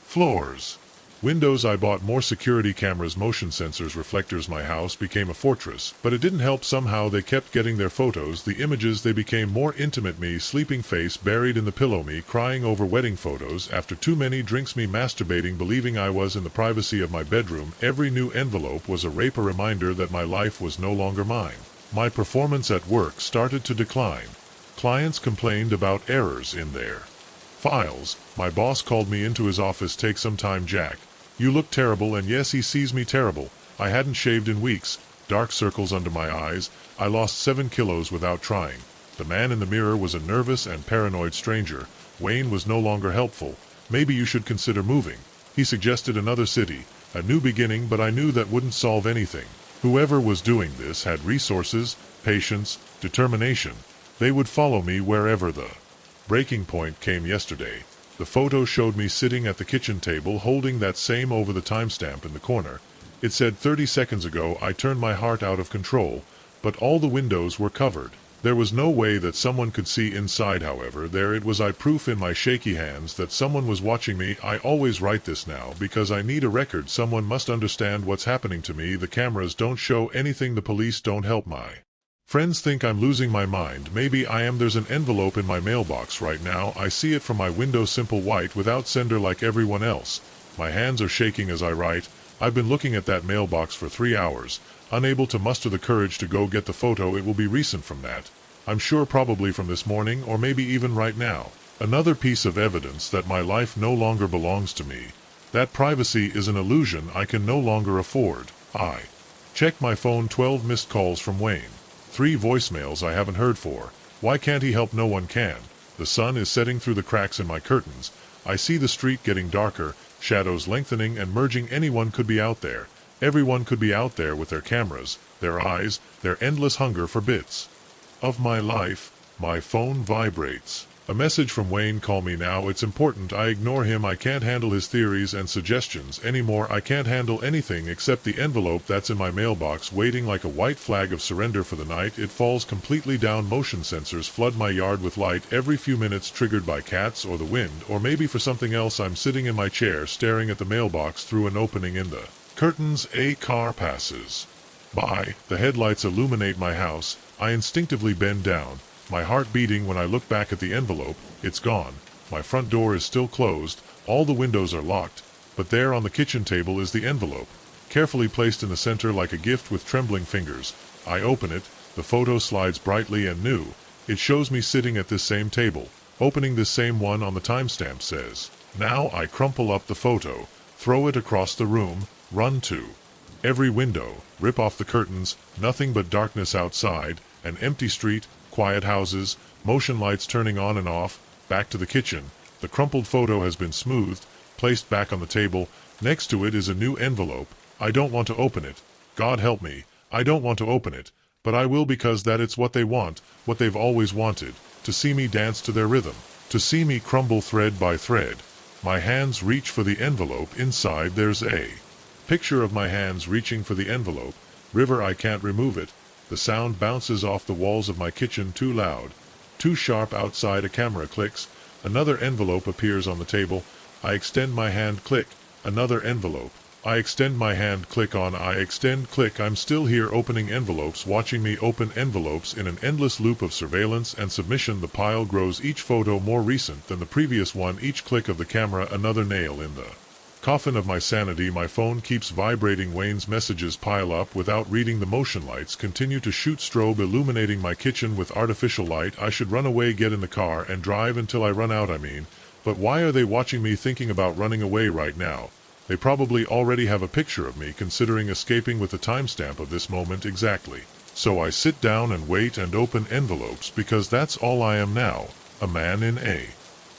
floors. Windows. I bought more security cameras, motion sensors, reflectors. My house became a fortress, but it didn't help. Somehow they kept getting their photos, the images. They became more intimate. Me sleeping, face buried in the pillow. Me crying over wedding photos after too many drinks. Me masturbating, believing I was in the privacy of my bedroom. Every new envelope was a rape, a reminder that my life was no longer mine. My performance at work started to decline. Clients complained about errors in their files. My boss called me into his office. Take some time, Jack. You look terrible, and yes, he sees me terrible. I hadn't shaved in weeks. Dark circles under my eyes. I lost 7 kilos without trying. The man in the mirror was a nervous and paranoid stranger. Wayne was no longer helpful. Maybe you should consider moving. He suggested another city, a new beginning, but I knew that wouldn't solve anything. Whoever was doing this had resources, patience, determination. They would follow me wherever. The breaking point came yesterday. The photo showed me sitting at the kitchen table holding that same over the timestamp in the corner. It said 30 seconds ago. I turned my heart out of control, but all the windows were covered. There was no way that someone could see inside. However, there it was. I proof in my shaky hands that someone was watching me. I always write this now because I need a record. Someone must understand what's happening to me. The cameras don't show anything. The police don't help. My friends think I'm losing my mind. Maybe I am. There's an envelope in my mailbox right now. I see it from my window. Simple white without sender like everyone else. My hands are shaking as I write. I've been looking at that mailbox for 3 hours, unable to muster the courage to go get the photo. It will be recent from that. I'm sure probably from this morning, or maybe even right now. Another piece of evidence that my life no longer belongs to me. That privacy is an illusion I can no longer afford. I check my phone. 12 missed calls from Wayne. 3 voicemails I haven't heard for. Why can't he help? No one can. The sun is setting through the cracks in my curtains. I see the street getting darker, shadows lengthening and merging. Anyone could be out there. Everyone could be out there with their cameras, their eyes, their endless hunger for bits of my life. My phone vibrates. A message from Wayne. Call me now. It's important. I ignore him. I can't handle his theories and suggestions anymore. I can't handle anything except the envelope that's in my mailbox, waiting like a white flag of surrender for the night. It falls completely down. Motion sensors flood my yard with light every few minutes, triggered by cats or the wind, or maybe for something else. I'm sitting in my chair staring at the mailbox through an opening in the curtains. A car passes by. The headlights illuminate my house. I instinctively bend down, my heart beating. When I look back at the envelope, it's gone. My front door is still closed, all the windows are locked, but there on the kitchen table is the envelope, carefully placed in the center like a gift with trembling fingers. I open it. The photo slides brightly and new. It shows me sitting at this same table, opening this same one on the timestamp says. Now I crumple up the photo, throw it across the room, run to every window, rip off the curtains. Nothing but darkness outside, an empty street, quiet houses, motion lights turning on and off. Back to the kitchen. The crumpled photo has been smoothed, placed back on the table. Next to it is a new envelope. I don't want to open it. God help me, I don't want to open it, but I will because that it's what they want, what they've always wanted, to see me dance to their rhythm, to see me crumble thread by thread. My hands reach for the envelope. Inside there's a picture of my hands reaching for the envelope. River. I can't remove it. The sound bounces off the walls of my kitchen. Too loud, too sharp. Outside a camera clicks. Another envelope appears on the table. I extend my hand. Click. Another envelope. I extend my hand. Click on. I extend. Click. I'm still here, opening envelopes, watching me open envelopes in an endless loop of surveillance and submission. The pile grows, each photo more recent than the previous one. Each click of the camera another nail in the coffin of my sanity. My phone keeps vibrating. Wayne's messages pile up. Without reading, the motion lights continue to shoot, strobe illuminating my kitchen with artificial light. I should run away, get in the car and drive until I run out. But why are they watching me? Thinking about running away right now. They probably already have a picture of me considering escaping with the timestamp of this moment exactly. So I sit down and wait and open envelopes because that's all I am now. A man in a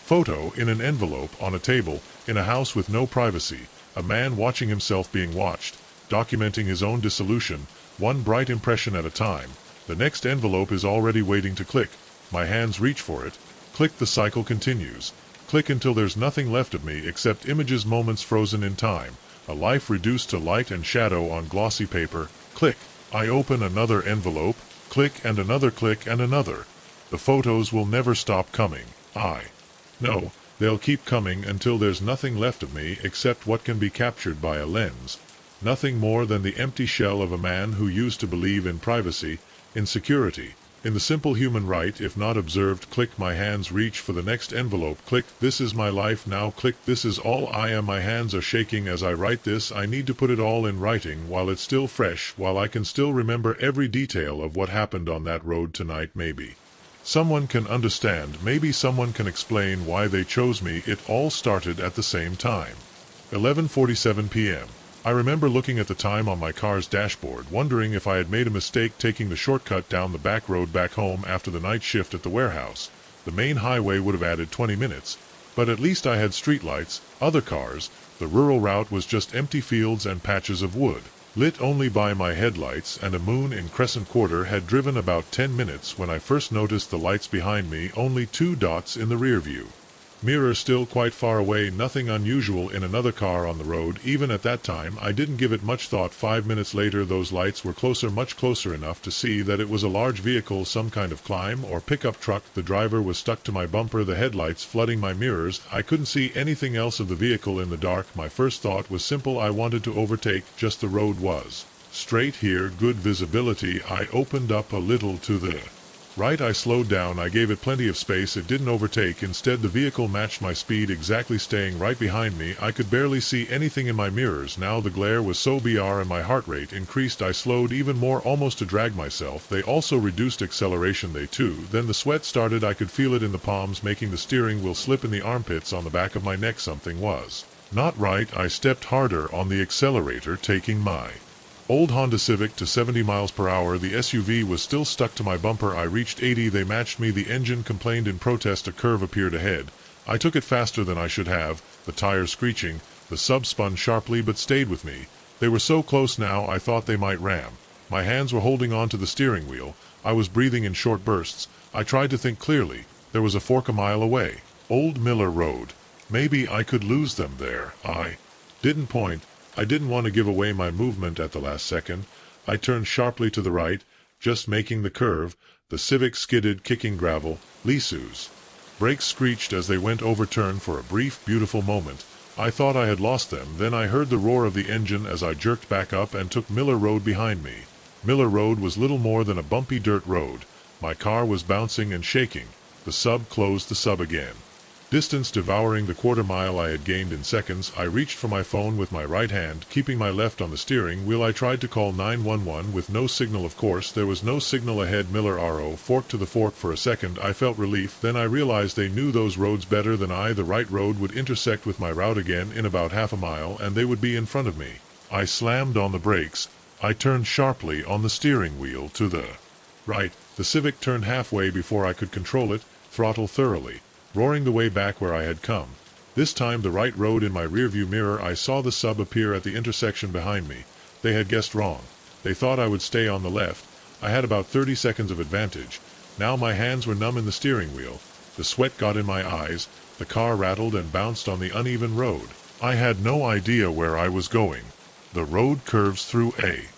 photo in an envelope on a table in a house with no privacy. A man watching himself being watched, documenting his own dissolution, one bright impression at a time. The next envelope is already waiting to click. My hands reach for it. Click. The cycle continues. Click until there's nothing left of me except images, moments frozen in time, a life reduced to light and shadow on glossy paper. Click. I open another envelope. Click, and another click, and another. The photos will never stop coming. I know they'll keep coming until there's nothing left of me except what can be captured by a lens. Nothing more than the empty shell of a man who used to believe in privacy, in security, in the simple human right if not observed. Click. My hands reach for the next envelope. Click. This is my life now. Click. This is all I am. My hands are shaking as I write this. I need to put it all in writing while it's still fresh, while I can still remember every detail of what happened on that road tonight. Maybe Someone can understand, maybe someone can explain why they chose me. It all started at the same time. 11:47 p.m. I remember looking at the time on my car's dashboard, wondering if I had made a mistake taking the shortcut down the back road back home after the night shift at the warehouse. The main highway would have added 20 minutes, but at least I had streetlights, other cars. The rural route was just empty fields and patches of wood, lit only by my headlights, and a moon in Crescent Quarter. Had driven about 10 minutes when I first noticed the lights behind me, only 2 dots in the rear view mirror, still quite far away. Nothing unusual in another car on the road. Even at that time I didn't give it much thought. 5 minutes later those lights were closer, much closer enough to see that it was a large vehicle, some kind of climb or pickup truck. The driver was stuck to my bumper, the headlights flooding my mirrors. I couldn't see anything else of the vehicle in the dark. My first thought was simple: I wanted to overtake, just the road was straight here, good visibility. I opened up a little to the right. I slowed down. I gave it plenty of space. It didn't overtake. Instead, the vehicle matched my speed exactly, staying right behind me. I could barely see anything in my mirrors now. The glare was so bizarre and my heart rate increased. I slowed even more, almost to drag myself. They also reduced acceleration, they too. Then the sweat started. I could feel it in the palms, making the steering wheel slip in the armpits on the back of my neck. Something was not right. I stepped harder on the accelerator, taking my old Honda Civic to 70 miles per hour. The SUV was still stuck to my bumper. I reached 80. They matched me. The engine complained in protest. A curve appeared ahead. I took it faster than I should have, the tires screeching. The sub spun sharply but stayed with me. They were so close now I thought they might ram. My hands were holding on to the steering wheel. I was breathing in short bursts. I tried to think clearly. There was a fork a mile away. Old Miller Road. Maybe I could lose them there. I didn't point. I didn't want to give away my movement at the last second. I turned sharply to the right, just making the curve. The Civic skidded, kicking gravel. Lisu's brakes screeched as they went overturned. For a brief, beautiful moment I thought I had lost them. Then I heard the roar of the engine as I jerked back up and took Miller Road behind me. Miller Road was little more than a bumpy dirt road. My car was bouncing and shaking. The sub closed the sub again. Distance devouring the quarter mile I had gained in seconds. I reached for my phone with my right hand, keeping my left on the steering wheel. I tried to call 911 with no signal. Of course, there was no signal ahead. Miller RO fork to the fork. For a second I felt relief. Then I realized they knew those roads better than I. The right road would intersect with my route again in about half a mile, and they would be in front of me. I slammed on the brakes. I turned sharply on the steering wheel to the right. The Civic turned halfway before I could control it. Throttle thoroughly, roaring the way back where I had come. This time the right road in my rearview mirror. I saw the sub appear at the intersection behind me. They had guessed wrong. They thought I would stay on the left. I had about 30 seconds of advantage. Now my hands were numb in the steering wheel. The sweat got in my eyes. The car rattled and bounced on the uneven road. I had no idea where I was going. The road curves through a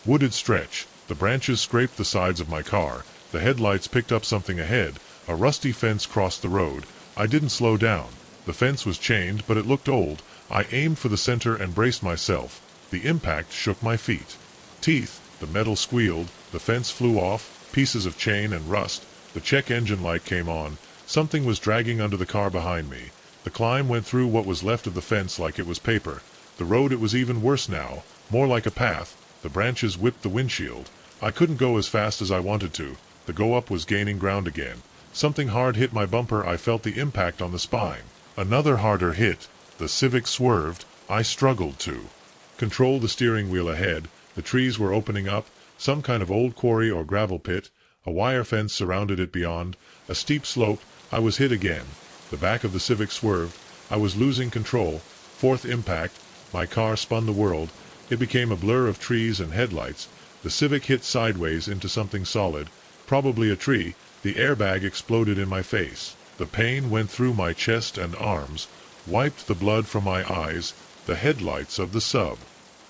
wooded stretch. The branches scraped the sides of my car. The headlights picked up something ahead. A rusty fence crossed the road. I didn't slow down. The fence was chained, but it looked old. I aimed for the center and braced myself. The impact shook my feet. Teeth. The metal squealed. The fence flew off. Pieces of chain and rust. The check engine light came on. Something was dragging under the car behind me. The climb went through what was left of the fence like it was paper. The road, it was even worse now, more like a path. The branches whipped the windshield. I couldn't go as fast as I wanted to. The go-up was gaining ground again. Something hard hit my bumper. I felt the impact on the spine. Another harder hit. The Civic swerved. I struggled to control the steering wheel ahead. The trees were opening up. Some kind of old quarry or gravel pit. A wire fence surrounded it beyond. A steep slope. I was hit again. The back of the Civic swerved. I was losing control. Fourth impact. My car spun the world. It became a blur of trees and headlights. The Civic hit sideways into something solid, probably a tree. The airbag exploded in my face. The pain went through my chest and arms, wiped the blood from my eyes. The headlights of the sub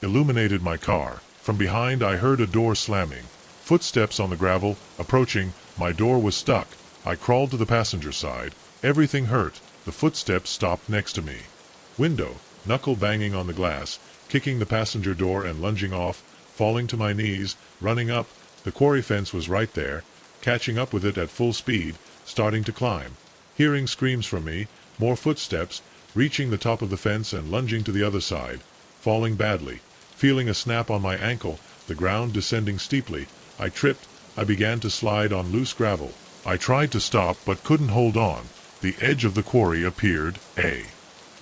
illuminated my car. From behind I heard a door slamming. Footsteps on the gravel, approaching. My door was stuck. I crawled to the passenger side. Everything hurt. The footsteps stopped next to me. Window, knuckle banging on the glass, kicking the passenger door and lunging off, falling to my knees, running up. The quarry fence was right there, catching up with it at full speed, starting to climb. Hearing screams from me, more footsteps, reaching the top of the fence and lunging to the other side, falling badly, feeling a snap on my ankle, the ground descending steeply. I tripped. I began to slide on loose gravel. I tried to stop but couldn't hold on. The edge of the quarry appeared. A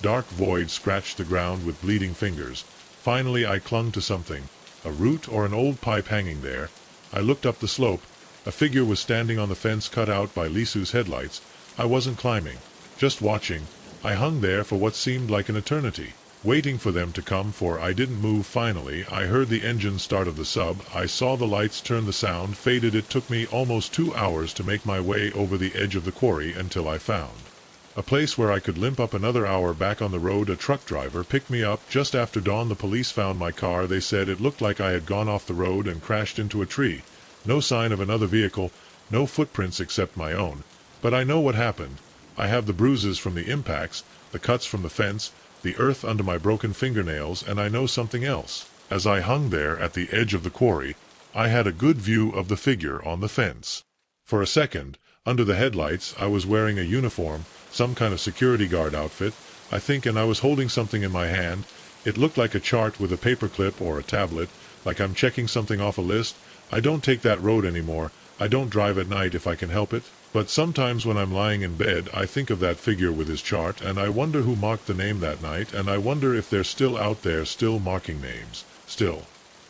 dark void scratched the ground with bleeding fingers. Finally I clung to something. A root or an old pipe hanging there. I looked up the slope. A figure was standing on the fence cut out by Lisu's headlights. I wasn't climbing, just watching. I hung there for what seemed like an eternity, waiting for them to come, for I didn't move. Finally, I heard the engine start of the sub. I saw the lights turn, the sound faded. It took me almost 2 hours to make my way over the edge of the quarry until I found a place where I could limp up. Another hour back on the road. A truck driver picked me up just after dawn. The police found my car. They said it looked like I had gone off the road and crashed into a tree. No sign of another vehicle, no footprints except my own. But I know what happened. I have the bruises from the impacts, the cuts from the fence, the earth under my broken fingernails, and I know something else. As I hung there at the edge of the quarry, I had a good view of the figure on the fence. For a second, under the headlights, I was wearing a uniform, some kind of security guard outfit, I think, and I was holding something in my hand. It looked like a chart with a paperclip or a tablet, like I'm checking something off a list. I don't take that road anymore. I don't drive at night if I can help it. But sometimes when I'm lying in bed, I think of that figure with his chart, and I wonder who marked the name that night, and I wonder if they're still out there, still marking names, still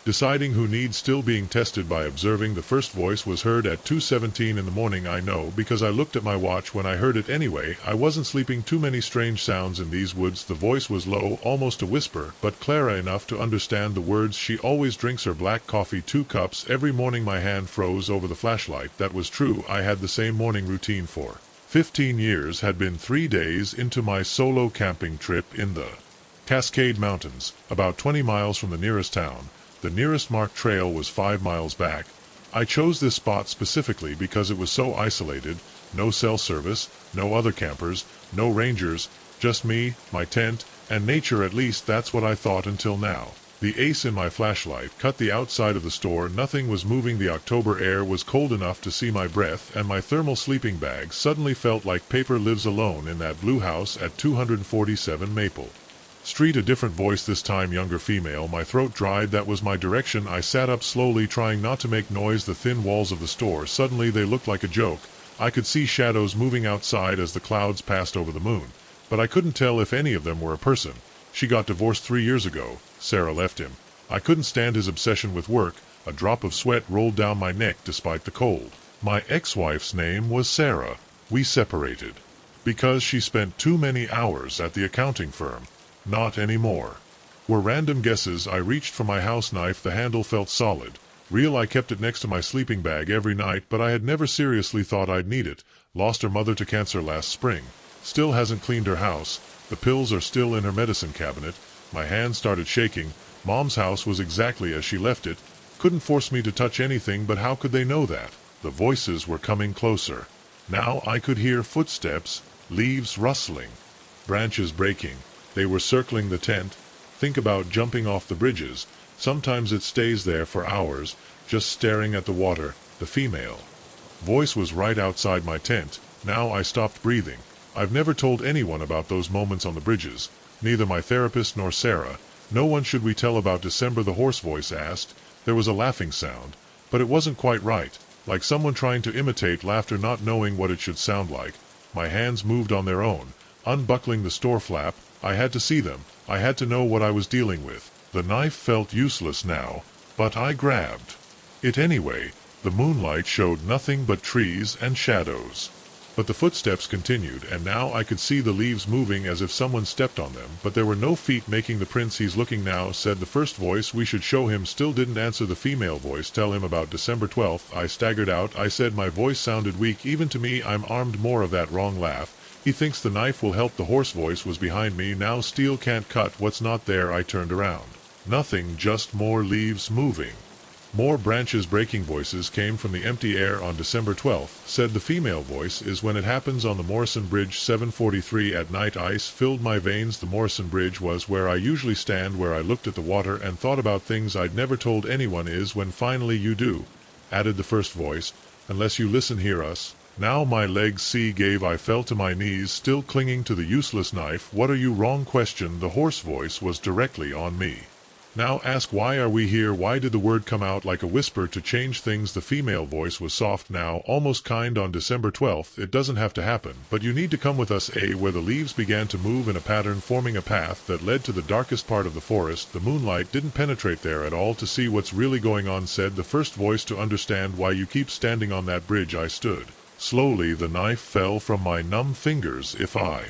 deciding who needs still being tested by observing. The first voice was heard at 2:17 in the morning. I know because I looked at my watch when I heard it. Anyway, I wasn't sleeping. Too many strange sounds in these woods. The voice was low, almost a whisper, but clear enough to understand the words. She always drinks her black coffee 2 cups every morning. My hand froze over the flashlight. That was true. I had the same morning routine for 15 years. Had been 3 days into my solo camping trip in the Cascade Mountains, about 20 miles from the nearest town. The nearest marked trail was 5 miles back. I chose this spot specifically because it was so isolated. No cell service, no other campers, no rangers, just me, my tent, and nature. At least that's what I thought until now. The ace in my flashlight cut the outside of the store. Nothing was moving. The October air was cold enough to see my breath, and my thermal sleeping bag suddenly felt like paper. Lives alone in that blue house at 247 Maple Street. A different voice this time, younger female. My throat dried. That was my direction. I sat up slowly, trying not to make noise. The thin walls of the store, suddenly they looked like a joke. I could see shadows moving outside as the clouds passed over the moon, but I couldn't tell if any of them were a person. She got divorced 3 years ago. Sarah left him. I couldn't stand his obsession with work. A drop of sweat rolled down my neck despite the cold. My ex-wife's name was Sarah. We separated because she spent too many hours at the accounting firm. Not anymore. Were random guesses. I reached for my house knife. The handle felt solid, real. I kept it next to my sleeping bag every night, but I had never seriously thought I'd need it. Lost her mother to cancer last spring. Still hasn't cleaned her house. The pills are still in her medicine cabinet. My hand started shaking. Mom's house was exactly as she left it. Couldn't force me to touch anything, but how could they know that? The voices were coming closer. Now I could hear footsteps, leaves rustling, branches breaking. They were circling the tent. Think about jumping off the bridges. Sometimes it stays there for hours, just staring at the water. The female voice was right outside my tent. Now I stopped breathing. I've never told anyone about those moments on the bridges. Neither my therapist nor Sarah. No one. Should we tell about December? The hoarse voice asked. There was a laughing sound, but it wasn't quite right. Like someone trying to imitate laughter, not knowing what it should sound like. My hands moved on their own, unbuckling the store flap. I had to see them. I had to know what I was dealing with. The knife felt useless now, but I grabbed it anyway. The moonlight showed nothing but trees and shadows. But the footsteps continued, and now I could see the leaves moving as if someone stepped on them, but there were no feet making the prints. He's looking now, said the first voice. We should show him. Still didn't answer. The female voice. Tell him about December 12th. I staggered out. I said my voice sounded weak even to me. I'm armed. More of that wrong laugh. He thinks the knife will help. The hoarse voice was behind me. Now steel can't cut what's not there. I turned around. Nothing, just more leaves moving. More branches breaking. Voices came from the empty air. On December 12th, said the female voice, is when it happens on the Morrison Bridge, 7:43 at night. Ice filled my veins. The Morrison Bridge was where I usually stand, where I looked at the water and thought about things I'd never told anyone. Is when finally you do, added the first voice, unless you listen, hear us. Now my legs gave. I fell to my knees, still clinging to the useless knife. What are you? Wrong question. The hoarse voice was directly on me. Now ask why are we here? Why did the word come out like a whisper to change things? The female voice was soft now, almost kind. On December 12th, it doesn't have to happen, but you need to come with us, where the leaves began to move in a pattern, forming a path that led to the darkest part of the forest. The moonlight didn't penetrate there at all to see what's really going on, said the first voice. To understand why you keep standing on that bridge. I stood. Slowly the knife fell from my numb fingers. If I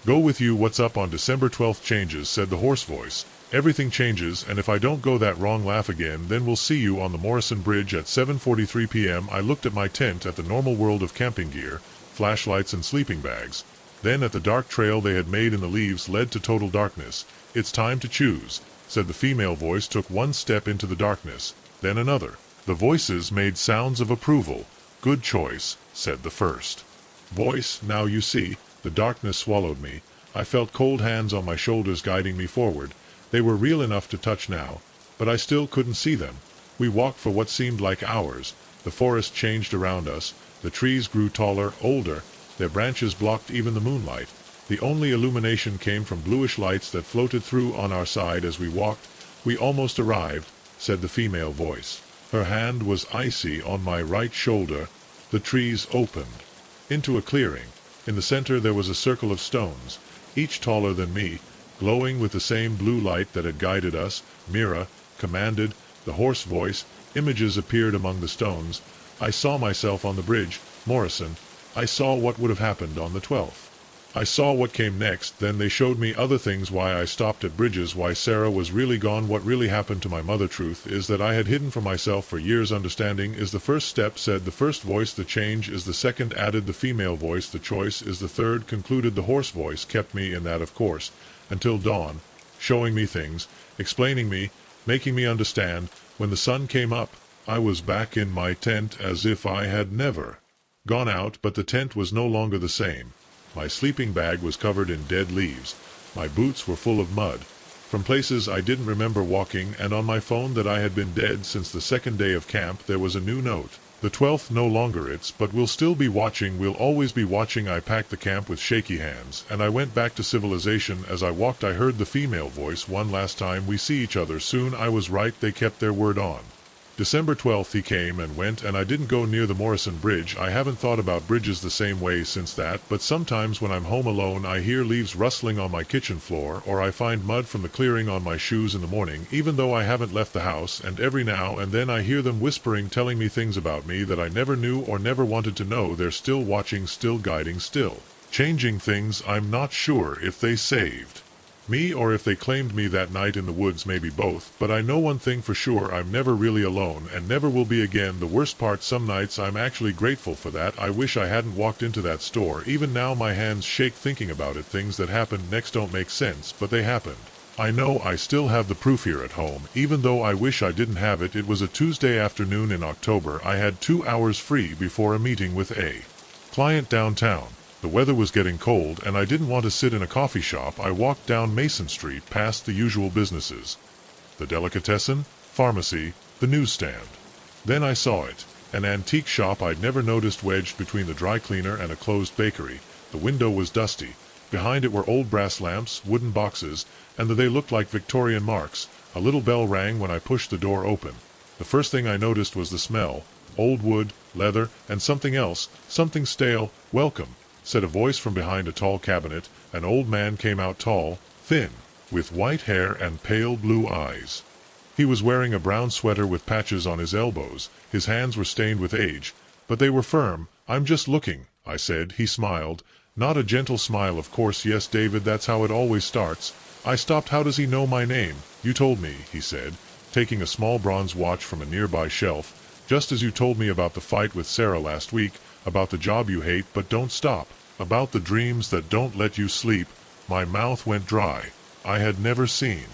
go with you, what's up? On December 12th changes, said the hoarse voice. Everything changes, and if I don't go that wrong, laugh again, then we'll see you on the Morrison Bridge at 7:43 p.m. I looked at my tent, at the normal world of camping gear, flashlights and sleeping bags. Then at the dark trail they had made in the leaves led to total darkness. It's time to choose, said the female voice. Took one step into the darkness, then another. The voices made sounds of approval. Good choice, said the first voice. Now you see, the darkness swallowed me. I felt cold hands on my shoulders guiding me forward. They were real enough to touch now, but I still couldn't see them. We walked for what seemed like hours. The forest changed around us. The trees grew taller, older. Their branches blocked even the moonlight. The only illumination came from bluish lights that floated through on our side as we walked. We almost arrived, said the female voice. Her hand was icy on my right shoulder. The trees opened into a clearing. In the center there was a circle of stones, each taller than me, glowing with the same blue light that had guided us. Mira, commanded the hoarse voice. Images appeared among the stones. I saw myself on the bridge. Morrison. I saw what would have happened on the 12th. I saw what came next. Then they showed me other things. Why I stopped at bridges. Why Sarah was really gone. What really happened to my mother. Truth is that I had hidden from myself for years. Understanding is the first step, said the first voice. The change is the second, added the female voice. The choice is the third, concluded the hoarse voice. Kept me in that, of course, until dawn, showing me things, explaining me, making me understand. When the sun came up, I was back in my tent as if I had never gone out, but the tent was no longer the same. My sleeping bag was covered in dead leaves. My boots were full of mud, from places I didn't remember walking, and on my phone that I had been dead since the second day of camp there was a new note. The 12th no longer it's, but we'll still be watching, we'll always be watching. I packed the camp with shaky hands, and I went back to civilization. As I walked I heard the female voice one last time. We see each other soon. I was right, they kept their word. On December 12th he came and went, and I didn't go near the Morrison Bridge. I haven't thought about bridges the same way since that, but sometimes when I'm home alone I hear leaves rustling on my kitchen floor, or I find mud from the clearing on my shoes in the morning, even though I haven't left the house, and every now and then I hear them whispering, telling me things about me that I never knew or never wanted to know. They're still watching, still guiding, still changing things. I'm not sure if they saved me or if they claimed me that night in the woods, maybe both, but I know one thing for sure, I'm never really alone and never will be again. The worst part, some nights I'm actually grateful for that. I wish I hadn't walked into that store. Even now my hands shake thinking about it. Things that happened next don't make sense, but they happened. I know I still have the proof here at home, even though I wish I didn't have it. It was a Tuesday afternoon in October. I had 2 hours free before a meeting with a client downtown. The weather was getting cold, and I didn't want to sit in a coffee shop. I walked down Mason Street past the usual businesses, the delicatessen, pharmacy, the newsstand. Then I saw it, an antique shop I'd never noticed wedged between the dry cleaner and a closed bakery. The window was dusty. Behind it were old brass lamps, wooden boxes, and they looked like Victorian marks. A little bell rang when I pushed the door open. The first thing I noticed was the smell. Old wood, leather, and something else, something stale. Welcome, said a voice from behind a tall cabinet. An old man came out, tall, thin, with white hair and pale blue eyes. He was wearing a brown sweater with patches on his elbows. His hands were stained with age, but they were firm. I'm just looking, I said. He smiled. Not a gentle smile, of course. Yes, David, that's how it always starts. I stopped. How does he know my name? You told me, he said, taking a small bronze watch from a nearby shelf. Just as you told me about the fight with Sarah last week, about the job you hate but don't stop, about the dreams that don't let you sleep. My mouth went dry. I had never seen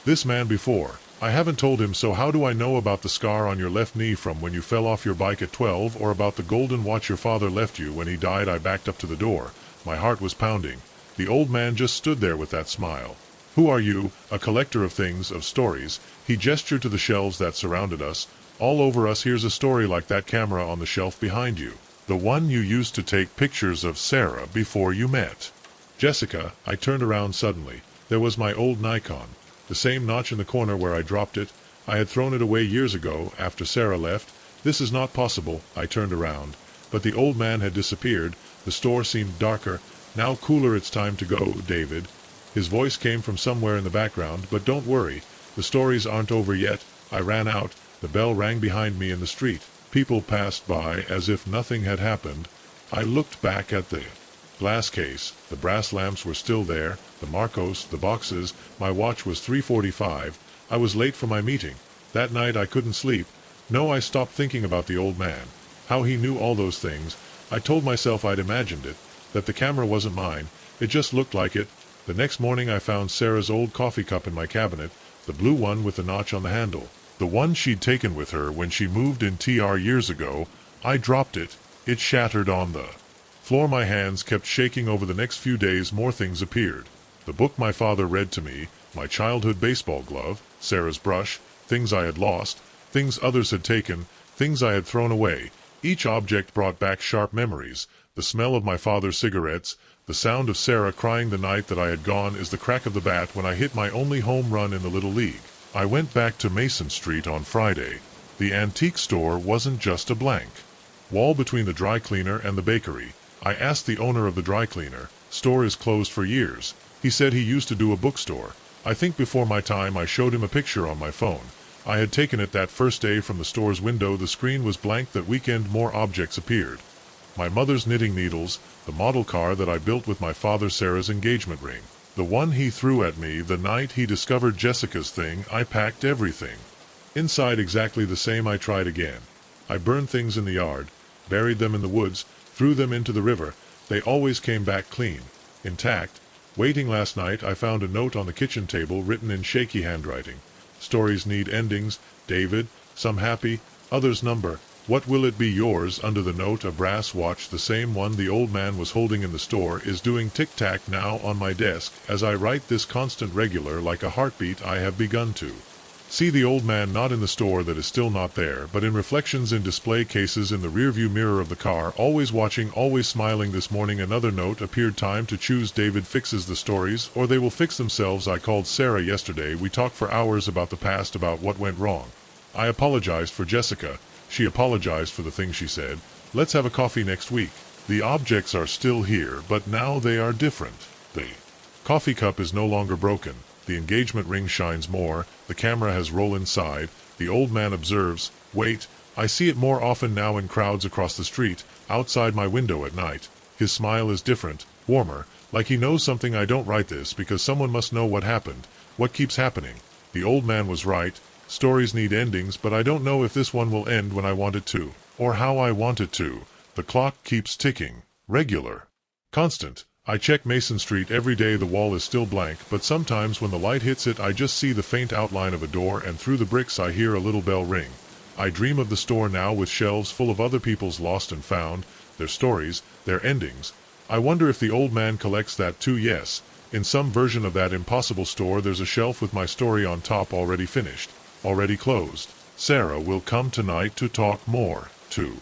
this man before. I haven't told him, so how do I know about the scar on your left knee from when you fell off your bike at 12, or about the golden watch your father left you when he died? I backed up to the door. My heart was pounding. The old man just stood there with that smile. Who are you? A collector of things, of stories. He gestured to the shelves that surrounded us. All over us. Here's a story like that camera on the shelf behind you. The one you used to take pictures of Sarah before you met Jessica. I turned around suddenly. There was my old Nikon. The same notch in the corner where I dropped it. I had thrown it away years ago, after Sarah left. This is not possible. I turned around. But the old man had disappeared. The store seemed darker. Now cooler. It's time to go, David. His voice came from somewhere in the background, but don't worry. The stories aren't over yet. I ran out. The bell rang behind me in the street. People passed by as if nothing had happened. I looked back at the glass case. The brass lamps were still there, the Marcos, the boxes. My watch was 3:45. I was late for my meeting. That night I couldn't sleep. No, I stopped thinking about the old man. How he knew all those things. I told myself I'd imagined it, that the camera wasn't mine. It just looked like it. The next morning I found Sarah's old coffee cup in my cabinet, the blue one with the notch on the handle. The one she'd taken with her when she moved in TR years ago. I dropped it. It shattered on the floor. My hands kept shaking. Over the next few days more things appeared. The book my father read to me, my childhood baseball glove, Sarah's brush, things I had lost, things others had taken, things I had thrown away. Each object brought back sharp memories. The smell of my father's cigarettes, the sound of Sarah crying the night that I had gone, is the crack of the bat when I hit my only home run in the Little League. I went back to Mason Street on Friday. The antique store wasn't just a blank wall between the dry cleaner and the bakery. I asked the owner of the dry cleaner. Store is closed for years. He said he used to do a bookstore. I think before my time. I showed him a picture on my phone. I had taken it that first day from the store's window. The screen was blank. That weekend more objects appeared. My mother's knitting needles, the model car that I built with my father, Sarah's engagement ring, the one he threw at me the night he discovered Jessica's thing. I packed everything inside exactly the same. I tried again. I burned things in the yard, buried them in the woods, threw them into the river. They always came back clean, intact. Waiting last night I found a note on the kitchen table written in shaky handwriting. Stories need endings, David, some happy, others number. What will it be? Yours. Under the note a brass watch, the same one the old man was holding in the store, is doing tic-tac now on my desk. As I write this, constant, regular, like a heartbeat, I have begun to see the old man, not in the store that is still not there, but in reflections in display cases in the rearview mirror of the car, always watching, always smiling. This morning another note appeared. Time to choose. David fixes the stories, or they will fix themselves. I called Sarah yesterday. We talked for hours about the past, about what went wrong. I apologized for Jessica. She apologized for the things she said. Let's have a coffee next week. The objects are still here, but now they are different. The coffee cup is no longer broken. The engagement ring shines more. The camera has roll inside. The old man observes. Wait, I see it more often now in crowds across the street, outside my window at night. His smile is different, warmer, like he knows something. I don't write this because someone must know what happened, what keeps happening. The old man was right. Stories need endings, but I don't know if this one will end when I want it to, or how I want it to. The clock keeps ticking. Regular. Constant. I check Mason Street every day. The wall is still blank, but sometimes when the light hits it I just see the faint outline of a door, and through the bricks I hear a little bell ring. I dream of the store now, with shelves full of other people's lost and found, their stories, their endings. I wonder if the old man collects that too. Yes, in some version of that impossible store there's a shelf with my story on top, already finished, already closed. Sarah will come tonight to talk more, to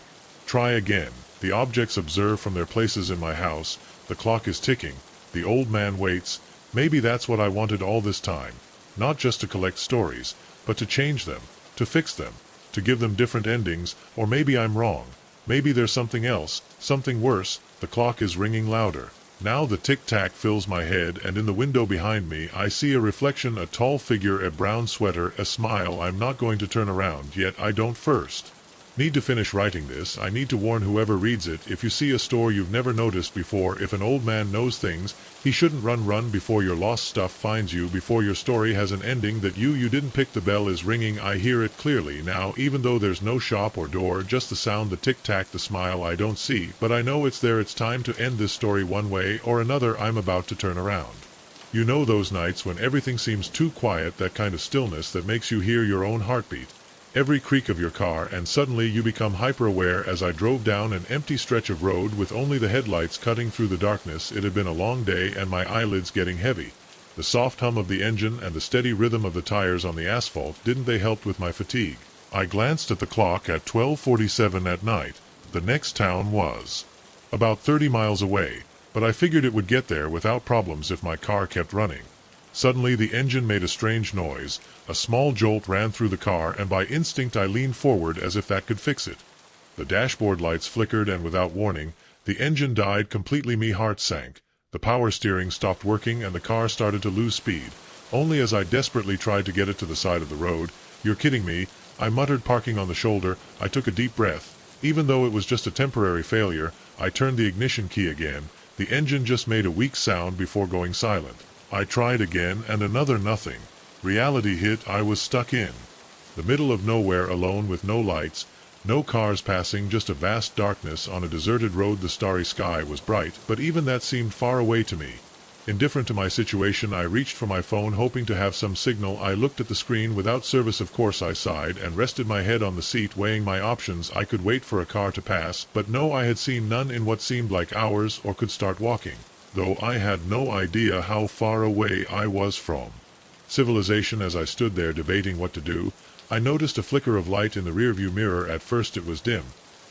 try again. The objects observe from their places in my house. The clock is ticking. The old man waits. Maybe that's what I wanted all this time. Not just to collect stories, but to change them, to fix them, to give them different endings. Or maybe I'm wrong. Maybe there's something else, something worse. The clock is ringing louder. Now the tic-tac fills my head, and in the window behind me I see a reflection, a tall figure, a brown sweater, a smile. I'm not going to turn around yet. I don't first need to finish writing this. I need to warn whoever reads it. If you see a store you've never noticed before, if an old man knows things, he shouldn't run before your lost stuff finds you, before your story has an ending that you didn't pick. The bell is ringing. I hear it clearly now, even though there's no shop or door, just the sound, the tic-tac, the smile I don't see, but I know it's there. It's time to end this story one way or another. I'm about to turn around. You know those nights when everything seems too quiet, that kind of stillness that makes you hear your own heartbeat, every creak of your car, and suddenly you become hyper-aware. As I drove down an empty stretch of road with only the headlights cutting through the darkness, it had been a long day and my eyelids getting heavy. The soft hum of the engine and the steady rhythm of the tires on the asphalt, didn't they help with my fatigue? I glanced at the clock at 12:47 at night. The next town was about 30 miles away, but I figured it would get there without problems if my car kept running. Suddenly the engine made a strange noise. A small jolt ran through the car, and by instinct I leaned forward as if that could fix it. The dashboard lights flickered, and without warning, the engine died completely. My heart sank. The power steering stopped working, and the car started to lose speed. Only as I desperately tried to get it to the side of the road. "You're kidding me," I muttered, parking on the shoulder. I took a deep breath. Even though it was just a temporary failure, I turned the ignition key again. The engine just made a weak sound before going silent. I tried again, and another nothing. Reality hit. I was stuck in the middle of nowhere, alone, with no lights, no cars passing, just a vast darkness on a deserted road. The starry sky was bright, but even that seemed far away to me. Indifferent to my situation, I reached for my phone, hoping to have some signal. I looked at the screen. Without service. Of course. I sighed and rested my head on the seat, weighing my options. I could wait for a car to pass, but no, I had seen none in what seemed like hours, or could start walking, though I had no idea how far away I was from civilization. As I stood there debating what to do, I noticed a flicker of light in the rearview mirror. At first it was dim,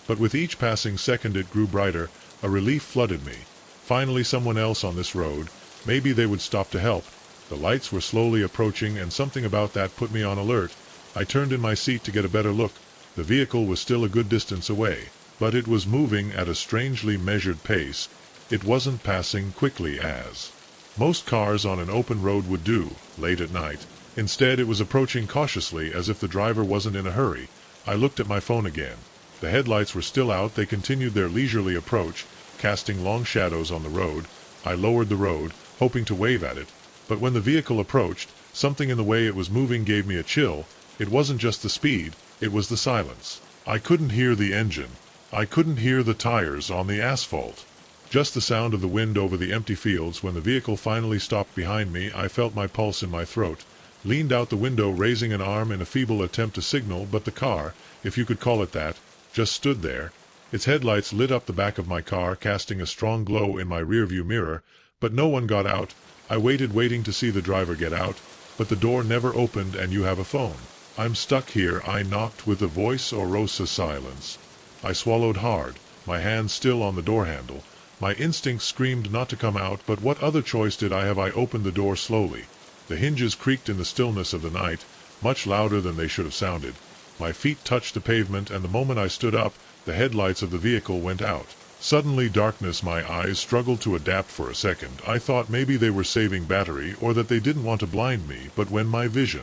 but with each passing second it grew brighter. A relief flooded me. Finally, someone else on this road. Maybe they would stop to help. The lights were slowly approaching, and something about that put me on alert. I turned in my seat to get a better look. The vehicle was still a good distance away, but it was moving at a strangely measured pace. It wasn't passing quickly as most cars on an open road would do, late at night. Instead, it was approaching cautiously, as if the driver wasn't in a hurry. I looked at my phone again. The headlights were still out. They continued their leisurely approach, casting long shadows on the road. I lowered the road, hoping to wave at it, but when the vehicle approached, something in the way it was moving gave me a chill. It wasn't just the speed, it was the silence. I couldn't hear the engine. I couldn't hear the tires on the asphalt. Just the sound of the wind over the empty fields. When the vehicle finally stopped behind me, I felt my pulse in my throat. Leaned out the window, raising an arm in a feeble attempt to signal, but the car, if you could call it that, just stood there. Its headlights lit up the back of my car, casting a strong glow in my rearview mirror, but no one got out. I waited, waiting to see the driver get out, but the door never opened. And you have a phone. "I'm stuck here," I knocked with a voice Orosa silence. I swallowed hard, my hand still on the door handle. My instinct screamed not to come out, but what other choice did I have? I opened the door slowly. The hinges creaked in the stillness of the night, much louder than they should have sounded. My feet touched the pavement, and the moment I stood up, the headlights of the vehicle went out. Suddenly darkness. My eyes struggled to adapt for a second. I thought maybe they were saving battery, or that they didn't want to blind me, but when my vision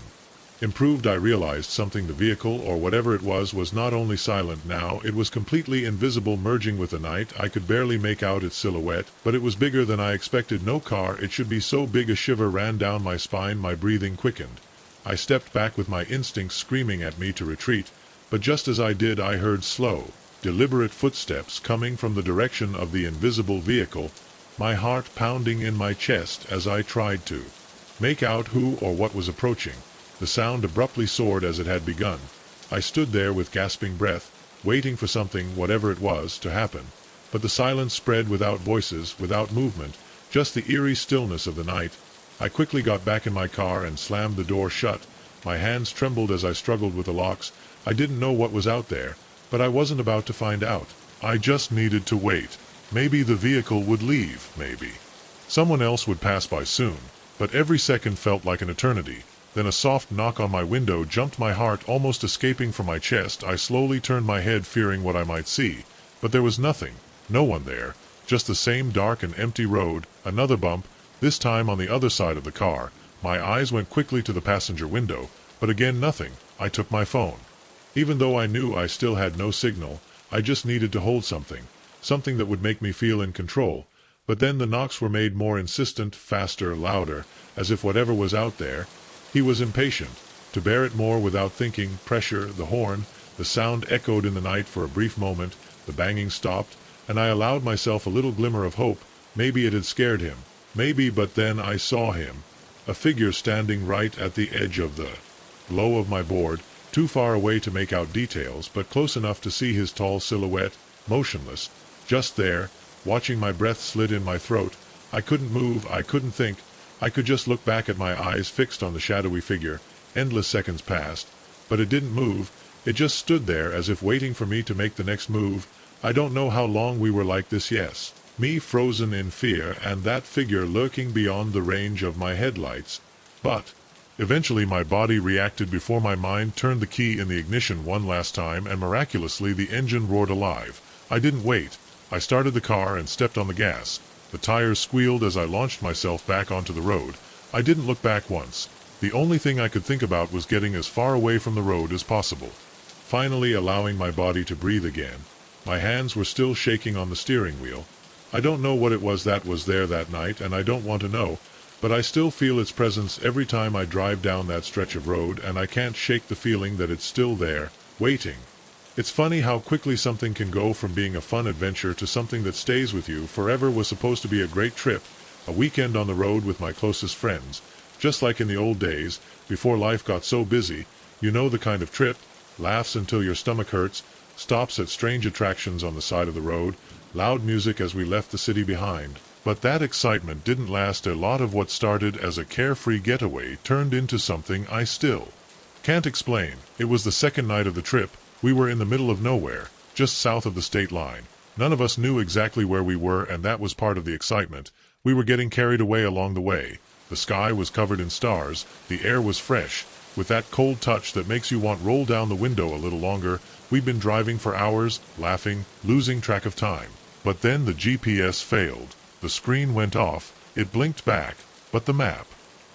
improved, I realized something. The vehicle, or whatever it was not only silent now, it was completely invisible, merging with the night. I could barely make out its silhouette, but it was bigger than I expected. No car it should be so big. A shiver ran down my spine. My breathing quickened. I stepped back, with my instincts screaming at me to retreat, but just as I did, I heard slow, deliberate footsteps coming from the direction of the invisible vehicle, my heart pounding in my chest as I tried to make out who or what was approaching. The sound abruptly soared as it had begun. I stood there with gasping breath, waiting for something, whatever it was, to happen. But the silence spread, without voices, without movement, just the eerie stillness of the night. I quickly got back in my car and slammed the door shut. My hands trembled as I struggled with the locks. I didn't know what was out there, but I wasn't about to find out. I just needed to wait. Maybe the vehicle would leave, maybe someone else would pass by soon. But every second felt like an eternity. Then a soft knock on my window jumped, my heart almost escaping from my chest. I slowly turned my head, fearing what I might see. But there was nothing, no one there, just the same dark and empty road. Another bump, this time on the other side of the car. My eyes went quickly to the passenger window, but again nothing. I took my phone. Even though I knew I still had no signal, I just needed to hold something that would make me feel in control. But then the knocks were made more insistent, faster, louder, as if whatever was out there, he was impatient to bear it more. Without thinking, pressure, the horn, the sound echoed in the night for a brief moment. The banging stopped, and I allowed myself a little glimmer of hope. Maybe it had scared him. Maybe. But then I saw him, a figure standing right at the edge of the glow of my board, too far away to make out details, but close enough to see his tall silhouette, motionless, just there, watching. My breath slid in my throat. I couldn't move, I couldn't think. I could just look back at my eyes fixed on the shadowy figure. Endless seconds passed, but it didn't move. It just stood there, as if waiting for me to make the next move. I don't know how long we were like this, yes. Me frozen in fear, and that figure lurking beyond the range of my headlights. But eventually my body reacted before my mind turned the key in the ignition one last time, and miraculously the engine roared alive. I didn't wait. I started the car and stepped on the gas. The tires squealed as I launched myself back onto the road. I didn't look back once. The only thing I could think about was getting as far away from the road as possible. Finally allowing my body to breathe again. My hands were still shaking on the steering wheel. I don't know what it was that was there that night, and I don't want to know, but I still feel its presence every time I drive down that stretch of road, and I can't shake the feeling that it's still there, waiting. It's funny how quickly something can go from being a fun adventure to something that stays with you forever. Was supposed to be a great trip, a weekend on the road with my closest friends, just like in the old days, before life got so busy. You know the kind of trip: laughs until your stomach hurts, stops at strange attractions on the side of the road, loud music as we left the city behind. But that excitement didn't last. A lot of what started as a carefree getaway turned into something I still can't explain. It was the second night of the trip. We were in the middle of nowhere, just south of the state line. None of us knew exactly where we were, and that was part of the excitement. We were getting carried away along the way. The sky was covered in stars, the air was fresh, with that cold touch that makes you want to roll down the window a little longer. We'd been driving for hours, laughing, losing track of time. But then the GPS failed. The screen went off. It blinked back, but the map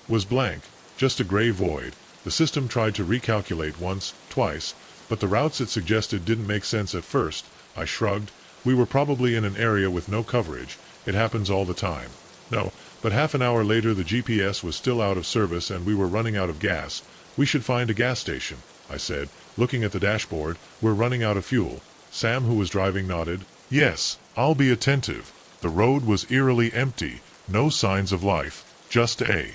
was blank, just a gray void. The system tried to recalculate once, twice, but the routes it suggested didn't make sense at first. I shrugged. We were probably in an area with no coverage. It happens all the time. No, but half an hour later the GPS was still out of service and we were running out of gas. We should find a gas station, I said, looking at the dashboard. We're running out of fuel. Sam, who was driving, nodded. Yes, I'll be attentive. The road was eerily empty, no signs of life, just a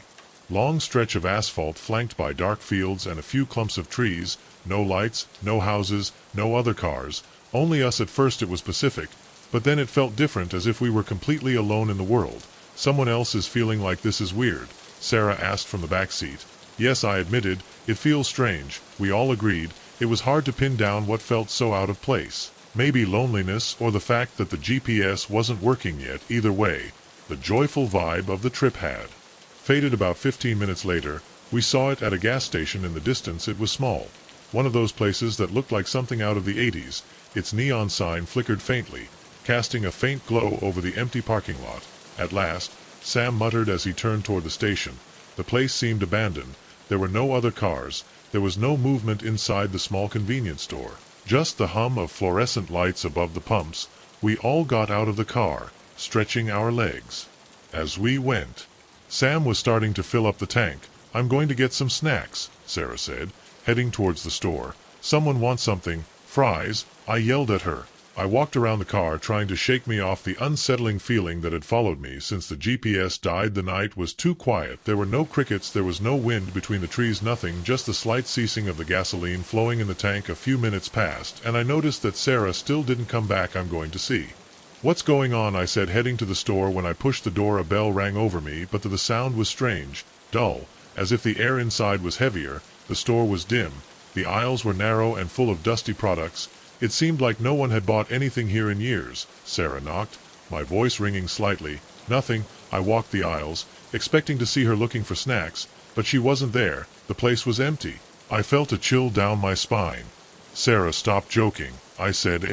long stretch of asphalt flanked by dark fields and a few clumps of trees. No lights, no houses, no other cars, only us. At first it was Pacific, but then it felt different, as if we were completely alone in the world. Someone else is feeling like this is weird, Sarah asked from the back seat. Yes, I admitted, it feels strange. We all agreed. It was hard to pin down what felt so out of place. Maybe loneliness, or the fact that the GPS wasn't working yet. Either way, the joyful vibe of the trip had faded. About 15 minutes later, we saw it at a gas station in the distance. It was small. One of those places that looked like something out of the 80s. Its neon sign flickered faintly, casting a faint glow over the empty parking lot. At last, Sam muttered as he turned toward the station. The place seemed abandoned. There were no other cars. There was no movement inside the small convenience store. Just the hum of fluorescent lights above the pumps. We all got out of the car, stretching our legs as we went. Sam was starting to fill up the tank. I'm going to get some snacks, Sarah said, heading towards the store. Someone want something? Fries? I yelled at her. I walked around the car, trying to shake me off the unsettling feeling that had followed me since the GPS died. The night was too quiet. There were no crickets, there was no wind between the trees, nothing, just the slight ceasing of the gasoline flowing in the tank. A few minutes passed, and I noticed that Sarah still didn't come back. I'm going to see what's going on, I said, heading to the store. When I pushed the door, a bell rang over me, but the sound was strange, dull, as if the air inside was heavier. The store was dim. The aisles were narrow and full of dusty products. It seemed like no one had bought anything here in years. Sarah knocked, my voice ringing slightly. Nothing. I walked the aisles, expecting to see her, looking for snacks, but she wasn't there. The place was empty. I felt a chill down my spine. Sarah, stop joking, I said.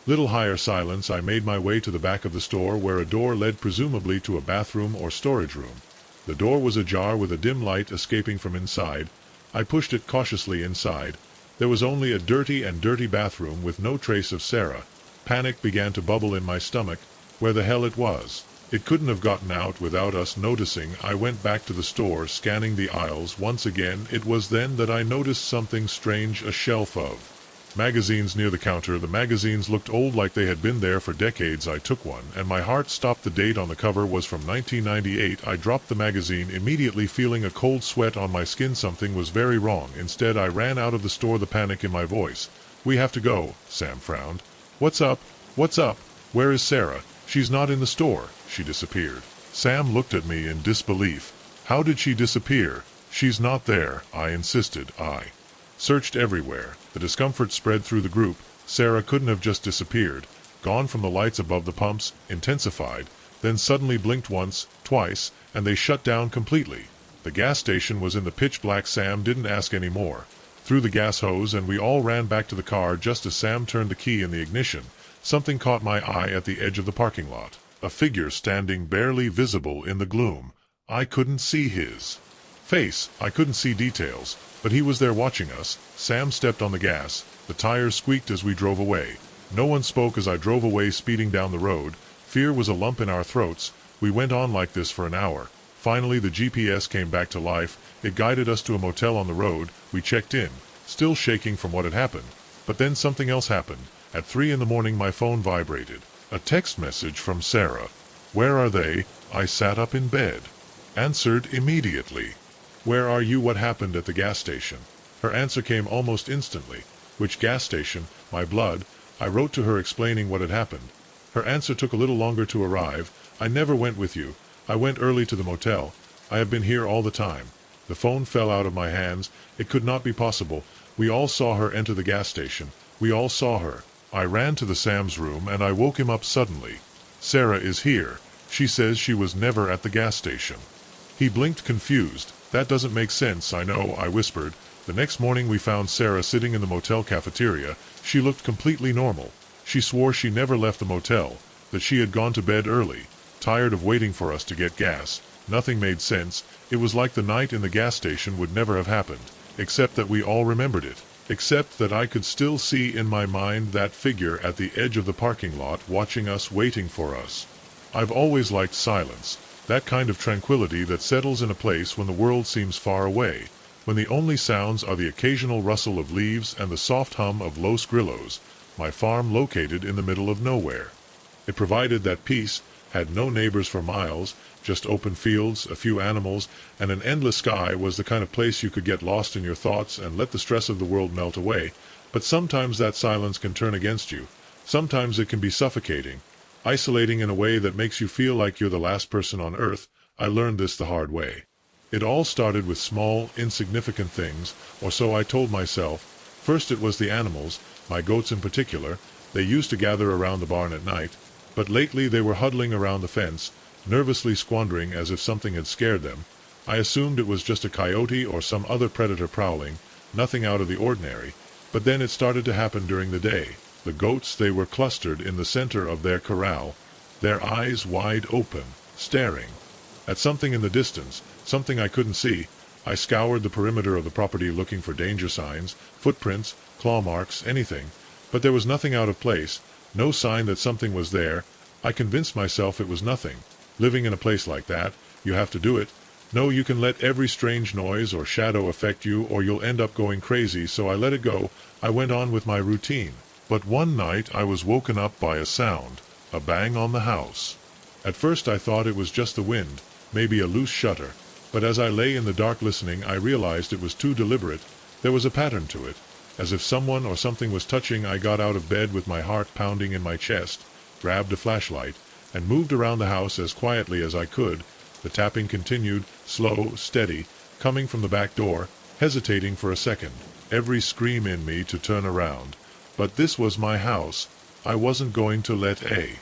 Little higher silence. I made my way to the back of the store, where a door led presumably to a bathroom or storage room. The door was ajar, with a dim light escaping from inside. I pushed it cautiously inside. There was only a dirty bathroom with no trace of Sarah. Panic began to bubble in my stomach. Where the hell it was? It couldn't have gotten out without us noticing. I went back to the store, scanning the aisles once again. It was then that I noticed something strange. A shelf of magazines near the counter. The magazines looked old, like they had been there for decades. I took one, and my heart stopped. The date on the cover was from 1998. I dropped the magazine immediately, feeling a cold sweat on my skin. Something was very wrong. Instead, I ran out of the store, the panic in my voice. We have to go. Sam frowned. What's up? What's up? Where is Sarah? She's not in the store. She disappeared. Sam looked at me in disbelief. How did she disappear? She's not there, I insisted. I searched everywhere. The discomfort spread through the group. Sarah couldn't have just disappeared, gone from the lights above the pumps, intensified, then suddenly blinked once, twice, and they shut down completely. The gas station was in the pitch black. Sam didn't ask any more. Threw the gas hose and we all ran back to the car. Just as Sam turned the key in the ignition, something caught my eye at the edge of the parking lot. A figure standing barely visible in the gloom. I couldn't see his face. I couldn't see details, but he was there watching us. Sam stepped on the gas. The tires squeaked as we drove away. No one spoke as I drove away, speeding down the road. Fear was a lump in our throats. We went on like this for an hour. Finally, the GPS came back to life. It guided us to a motel on the road. We checked in, still shaking from what had happened. But then something else happened. At 3 in the morning, my phone vibrated. A text message from Sarah. "Where are they?" I sat up in bed. Answered immediately. "Where are you? What happened at the gas station?" Her answer came almost instantly. "Which gas station? My blood." I wrote to her explaining what had happened. Her answer took a little longer to arrive. "I never went with you. I went early to the motel. I have been here all the time." The phone fell out of my hands. It could not be possible. We all saw her enter the gas station. We all saw her. I ran to the Sam's room and I woke him up suddenly. "Sarah is here. She says she was never at the gas station." He blinked confused. "That doesn't make sense." "I know," I whispered. The next morning we found Sarah sitting in the motel cafeteria. She looked completely normal. She swore she never left the motel, that she had gone to bed early, tired of waiting for us to get gas. Nothing made sense. It was like the night in the gas station would never have happened, except that we all remembered it. Except that I could still see in my mind that figure at the edge of the parking lot watching us, waiting for us. I've always liked silence, that kind of tranquility that settles in a place when the world seems far away, when the only sounds are the occasional rustle of leaves and the soft hum of Los Grillos. My farm, located in the middle of nowhere. It provided that peace, had no neighbors for miles, just open fields, a few animals, and an endless sky. Was the kind of place you could get lost in your thoughts and let the stress of the world melt away. But sometimes that silence can turn against you. Sometimes it can be suffocating, isolating in a way that makes you feel like you're the last person on earth. I learned this the hard way. It all started with small, insignificant things, or so I told myself. First it was the animals, my goats in particular. They used to gather around the barn at night, but lately they were huddling around the fence, nervously squandering as if something had scared them. I assumed it was just a coyote or some other predator prowling, nothing out of the ordinary. But then it started to happen during the day. The goats, they were clustered in the center of their corral, their eyes wide open, staring at something in the distance, something I couldn't see. I scoured the perimeter of the property looking for danger signs, footprints, claw marks, anything. But there was nothing out of place, no sign that something was there. I convinced myself it was nothing. Living in a place like that, you have to do it. No, you can let every strange noise or shadow affect you or you'll end up going crazy, so I let it go. I went on with my routine. But one night I was woken up by a sound, a bang on the house. At first I thought it was just the wind, maybe a loose shutter. But as I lay in the dark listening, I realized it was too deliberate. There was a pattern to it, as if someone or something was touching. I got out of bed with my heart pounding in my chest, grabbed a flashlight, and moved around the house as quietly as I could. The tapping continued, slow, steady, coming from the back door, hesitating for a second, every scream in me to turn around. But this was my house. I wasn't going to let a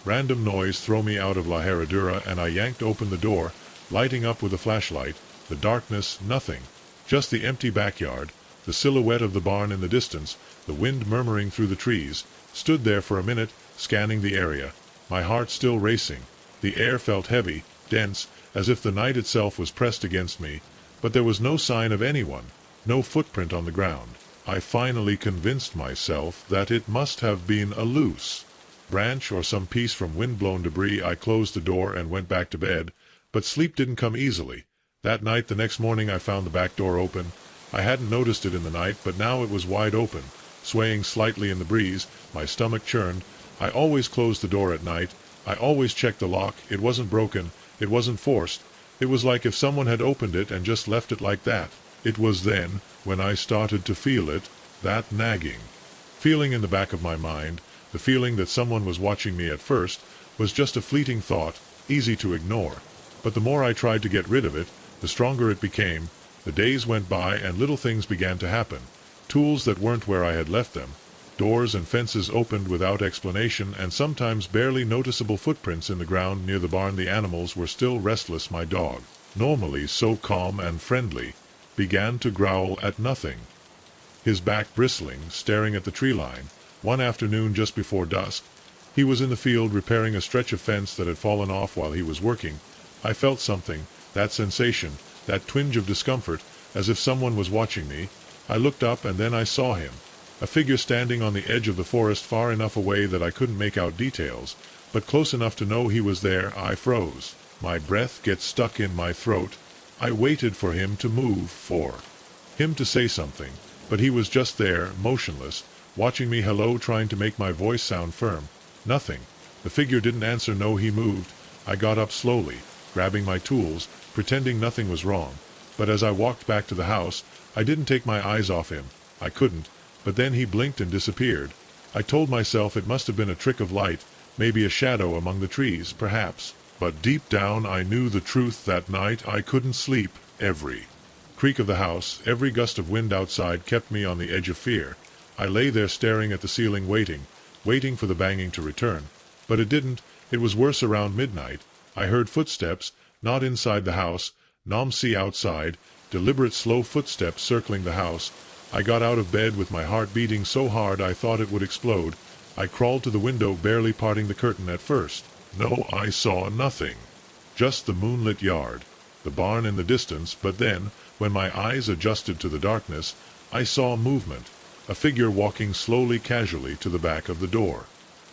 random noise throw me out of La Herradura, and I yanked open the door, lighting up with a flashlight. The darkness, nothing, just the empty backyard, the silhouette of the barn in the distance, the wind murmuring through the trees. Stood there for a minute, scanning the area, my heart still racing. The air felt heavy, dense, as if the night itself was pressed against me, but there was no sign of anyone, no footprint on the ground. I finally convinced myself that it must have been a loose branch or some piece from wind-blown debris. I closed the door and went back to bed, but sleep didn't come easily. That night, the next morning, I found the back door open. I hadn't noticed it in the night, but now it was wide open, swaying slightly in the breeze. My stomach churned. I always closed the door at night. I always checked the lock. It wasn't broken. It wasn't forced. It was like if someone had opened it and just left it like that. It was then, when I started to feel it, that nagging feeling in the back of my mind. The feeling that someone was watching me at first was just a fleeting thought, easy to ignore. But the more I tried to get rid of it, the stronger it became. The days went by and little things began to happen. Tools that weren't where I had left them. Doors and fences opened without explanation, and sometimes barely noticeable footprints in the ground near the barn. The animals were still restless. My dog, normally so calm and friendly, began to growl at nothing. His back bristling, staring at the tree line. One afternoon just before dusk, he was in the field repairing a stretch of fence that had fallen off while he was working. I felt something, that sensation, that twinge of discomfort, as if someone was watching me. I looked up and then I saw him. A figure standing on the edge of the forest far enough away that I couldn't make out details, but close enough to know he was there. I froze. My breath gets stuck in my throat. I waited for him to move, for him to say something, but he was just there, motionless, watching me. Hello, trying to make my voice sound firm. Nothing. The figure didn't answer. No, he moved. I got up slowly, grabbing my tools, pretending nothing was wrong. But as I walked back to the house, I didn't take my eyes off him. I couldn't. But then he blinked and disappeared. I told myself it must have been a trick of light, maybe a shadow among the trees, perhaps. But deep down I knew the truth. That night I couldn't sleep. Every creak of the house, every gust of wind outside kept me on the edge of fear. I lay there staring at the ceiling, waiting for the banging to return. But it didn't. It was worse. Around midnight, I heard footsteps, not inside the house, see outside, deliberate slow footsteps circling the house. I got out of bed with my heart beating so hard I thought it would explode. I crawled to the window, barely parting the curtain at first. No, I saw nothing. Just the moonlit yard, the barn in the distance. But then, when my eyes adjusted to the darkness, I saw movement. A figure walking slowly, casually to the back of the door.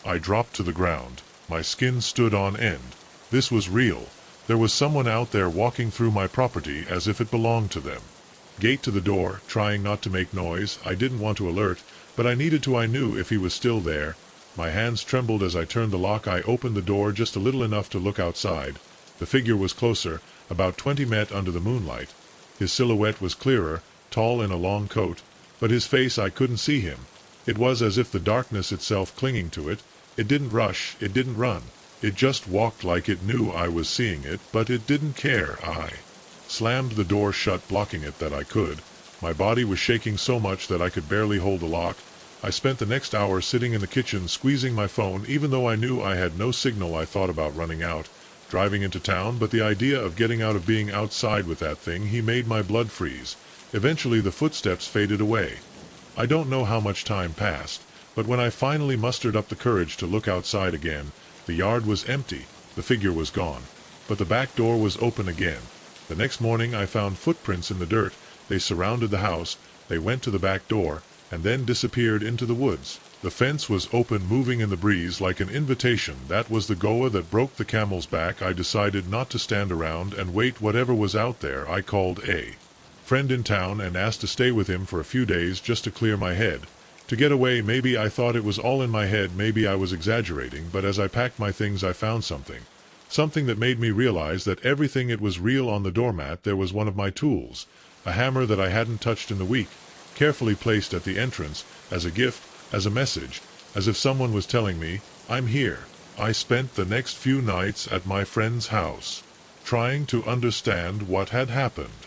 I dropped to the ground. My skin stood on end. This was real. There was someone out there walking through my property as if it belonged to them. Gate to the door, trying not to make noise. I didn't want to alert, but I needed to. I knew if he was still there. My hands trembled as I turned the lock. I opened the door just a little, enough to look outside. The figure was closer, about 20 met under the moonlight. His silhouette was clearer, tall in a long coat, but his face, I couldn't see him. It was as if the darkness itself clinging to it. It didn't rush, it didn't run. It just walked like it knew I was seeing it, but it didn't care. I slammed the door shut, blocking it that I could. My body was shaking so much that I could barely hold the lock. I spent the next hour sitting in the kitchen squeezing my phone. Even though I knew I had no signal, I thought about running out, driving into town, but the idea of getting out, of being outside with that thing, he made my blood freeze. Eventually the footsteps faded away. I don't know how much time passed, but when I finally mustered up the courage to look outside again, the yard was empty. The figure was gone. But the back door was open again. The next morning I found footprints in the dirt. They surrounded the house. They went to the back door, and then disappeared into the woods. The fence was open, moving in the breeze like an invitation. That was the goa that broke the camel's back. I decided not to stand around and wait whatever was out there. I called a friend in town and asked to stay with him for a few days just to clear my head. To get away. Maybe I thought it was all in my head, maybe I was exaggerating, but as I packed my things I found something. Something that made me realize that everything, it was real. On the doormat there was one of my tools, a hammer that I hadn't touched in the week, carefully placed at the entrance, as a gift, as a message, as if someone was telling me, I'm here. I spent the next few nights at my friend's house, trying to understand what had happened.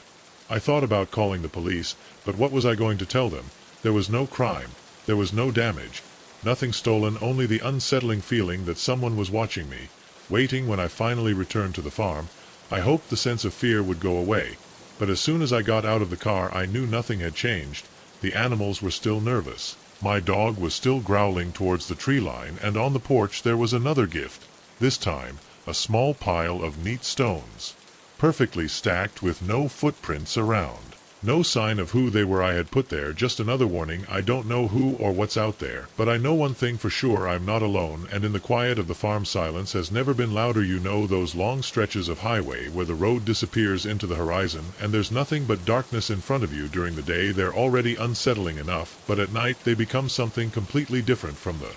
I thought about calling the police, but what was I going to tell them? There was no crime. There was no damage. Nothing stolen, only the unsettling feeling that someone was watching me, waiting. When I finally returned to the farm, I hoped the sense of fear would go away. But as soon as I got out of the car, I knew nothing had changed. The animals were still nervous. My dog was still growling towards the tree line, and on the porch there was another gift. This time, a small pile of neat stones, perfectly stacked with no footprints around. No sign of who they were I had put there, just another warning. I don't know who or what's out there, but I know one thing for sure, I'm not alone, and in the quiet of the farm silence has never been louder. You know those long stretches of highway where the road disappears into the horizon, and there's nothing but darkness in front of you. During the day they're already unsettling enough, but at night they become something completely different. From the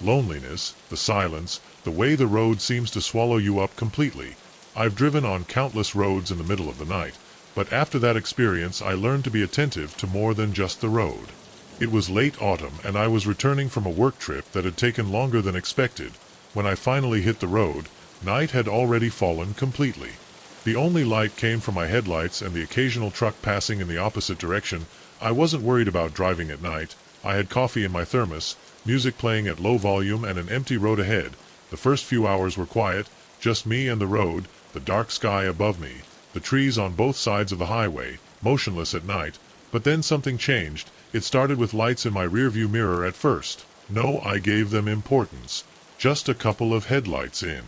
loneliness, the silence, the way the road seems to swallow you up completely. I've driven on countless roads in the middle of the night. But after that experience I learned to be attentive to more than just the road. It was late autumn, and I was returning from a work trip that had taken longer than expected. When I finally hit the road, night had already fallen completely. The only light came from my headlights and the occasional truck passing in the opposite direction. I wasn't worried about driving at night. I had coffee in my thermos, music playing at low volume, and an empty road ahead. The first few hours were quiet, just me and the road, the dark sky above me, the trees on both sides of the highway, motionless at night. But then something changed. It started with lights in my rearview mirror at first. No, I gave them importance. Just a couple of headlights in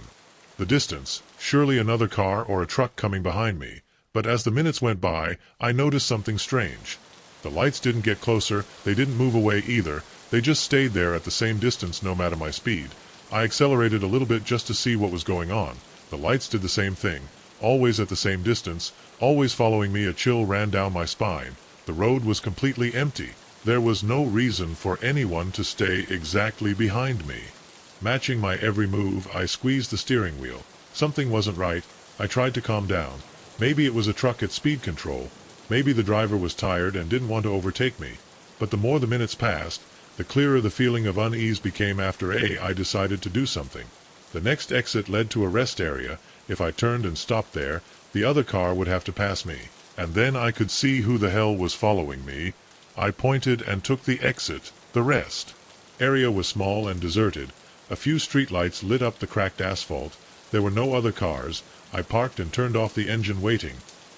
the distance, surely another car or a truck coming behind me. But as the minutes went by, I noticed something strange. The lights didn't get closer, they didn't move away either, they just stayed there at the same distance no matter my speed. I accelerated a little bit just to see what was going on. The lights did the same thing, always at the same distance, always following me. A chill ran down my spine. The road was completely empty. There was no reason for anyone to stay exactly behind me. Matching my every move, I squeezed the steering wheel. Something wasn't right. I tried to calm down. Maybe it was a truck at speed control. Maybe the driver was tired and didn't want to overtake me. But the more the minutes passed, the clearer the feeling of unease became. After I decided to do something. The next exit led to a rest area. If I turned and stopped there, the other car would have to pass me. And then I could see who the hell was following me. I pointed and took the exit. The rest area was small and deserted. A few streetlights lit up the cracked asphalt. There were no other cars. I parked and turned off the engine,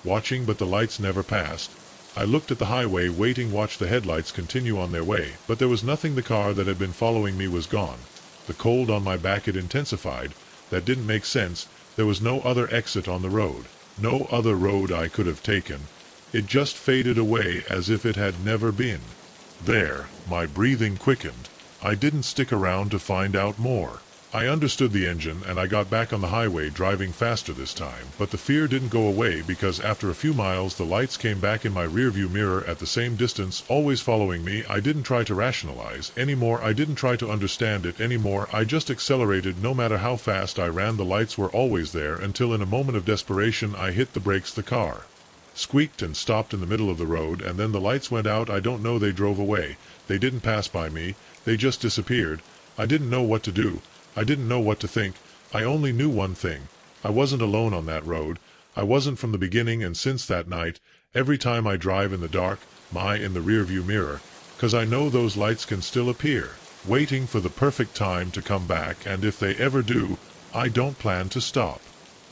watching, but the lights never passed. I looked at the highway, watched the headlights continue on their way, but there was nothing. The car that had been following me was gone. The cold on my back had intensified. That didn't make sense. There was no other exit on the road. No other road I could have taken. It just faded away as if it had never been. There, my breathing quickened. I didn't stick around to find out more. I understood the engine and I got back on the highway, driving faster this time. But the fear didn't go away, because after a few miles the lights came back in my rearview mirror at the same distance, always following me. I didn't try to rationalize anymore. I didn't try to understand it anymore. I just accelerated. No matter how fast I ran, the lights were always there, until in a moment of desperation I hit the brakes. The car squeaked and stopped in the middle of the road, and then the lights went out. I don't know, they drove away. They didn't pass by me. They just disappeared. I didn't know what to do. I didn't know what to think. I only knew one thing. I wasn't alone on that road. I wasn't from the beginning, and since that night, every time I drive in the dark, in the rearview mirror, 'cause I know those lights can still appear, waiting for the perfect time to come back, and if they ever do, I don't plan to stop.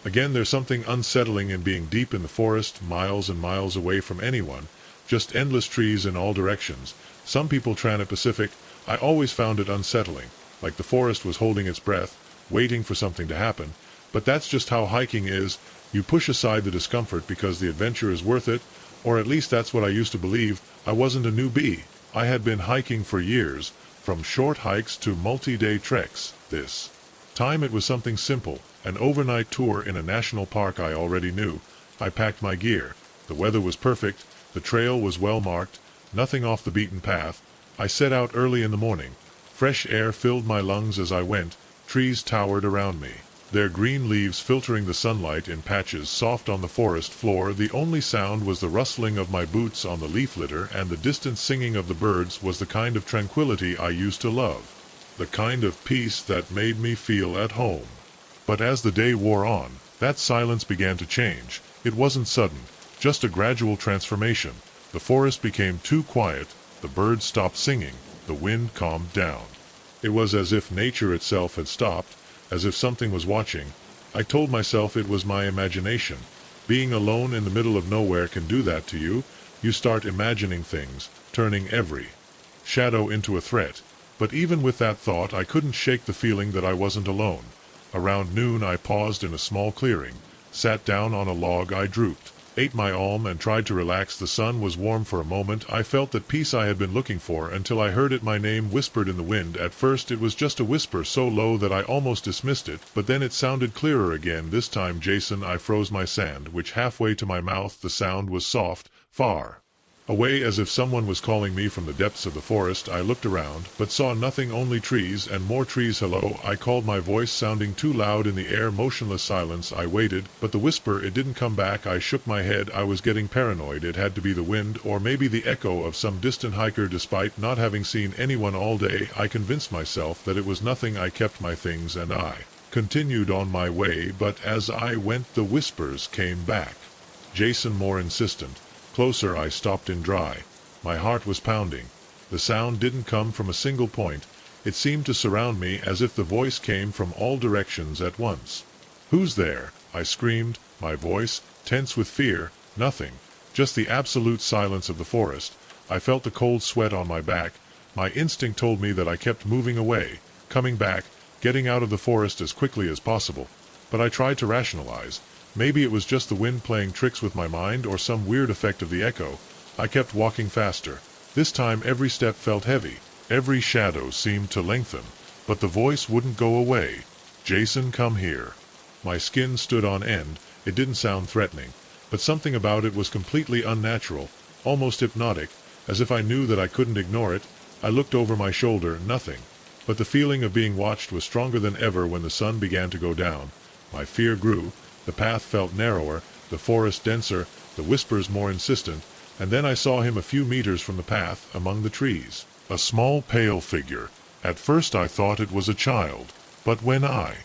Again, there's something unsettling in being deep in the forest, miles and miles away from anyone, just endless trees in all directions. Some people tran it Pacific. I always found it unsettling, like the forest was holding its breath, waiting for something to happen. But that's just how hiking is. You push aside the discomfort because the adventure is worth it, or at least that's what I used to believe. I wasn't a newbie. I had been hiking for years, from short hikes to multi-day treks. This time it was something simple, an overnight tour in a national park I already knew. I packed my gear. The weather was perfect. The trail was well marked, nothing off the beaten path. I set out early in the morning. Fresh air filled my lungs as I went. Trees towered around me, their green leaves filtering the sunlight in patches soft on the forest floor. The only sound was the rustling of my boots on the leaf litter, and the distant singing of the birds was the kind of tranquility I used to love, the kind of peace that made me feel at home. But as the day wore on, that silence began to change. It wasn't sudden, just a gradual transformation. The forest became too quiet. The birds stopped singing. The wind calmed down. It was as if nature itself had stopped, as if something was watching. I told myself it was my imagination. Being alone in the middle of nowhere can do that to you. You start imagining things, turning every shadow into a threat. But even with that thought, I couldn't shake the feeling that I wasn't alone. Around noon I paused in a small clearing, sat down on a log. I drooped, ate my alm, and tried to relax. The sun was warm. For a moment I felt that peace I had been looking for, until I heard it, my name whispered in the wind. At first it was just a whisper, so low that I almost dismissed it, but then it sounded clearer again. This time, Jason. I froze my sandwich halfway to my mouth. The sound was soft, far away, as if someone was calling me from the depths of the forest. I looked around, but saw nothing, only trees and more trees. Hello, I called, my voice sounding too loud in the air. Motionless silence. I waited, but the whisper, it didn't come back. I shook my head. I was getting paranoid. It had to be the wind, or maybe the echo of some distant hiker. Despite not having seen anyone all day, I convinced myself that it was nothing. I kept my things and I continued on my way, but as I went the whispers came back. Jason, more insistent. Closer. I stopped in dry. My heart was pounding. The sound didn't come from a single point. It seemed to surround me, as if the voice came from all directions at once. "Who's there?" I screamed. My voice, tense with fear, nothing. Just the absolute silence of the forest. I felt the cold sweat on my back. My instinct told me that I kept moving away, coming back, getting out of the forest as quickly as possible. But I tried to rationalize. Maybe it was just the wind playing tricks with my mind or some weird effect of the echo. I kept walking faster. This time every step felt heavy. Every shadow seemed to lengthen. But the voice wouldn't go away. "Jason, come here." My skin stood on end. It didn't sound threatening. But something about it was completely unnatural, almost hypnotic, as if I knew that I couldn't ignore it. I looked over my shoulder, nothing. But the feeling of being watched was stronger than ever when the sun began to go down. My fear grew. The path felt narrower, the forest denser, the whispers more insistent, and then I saw him a few meters from the path, among the trees. A small pale figure. At first I thought it was a child, but when I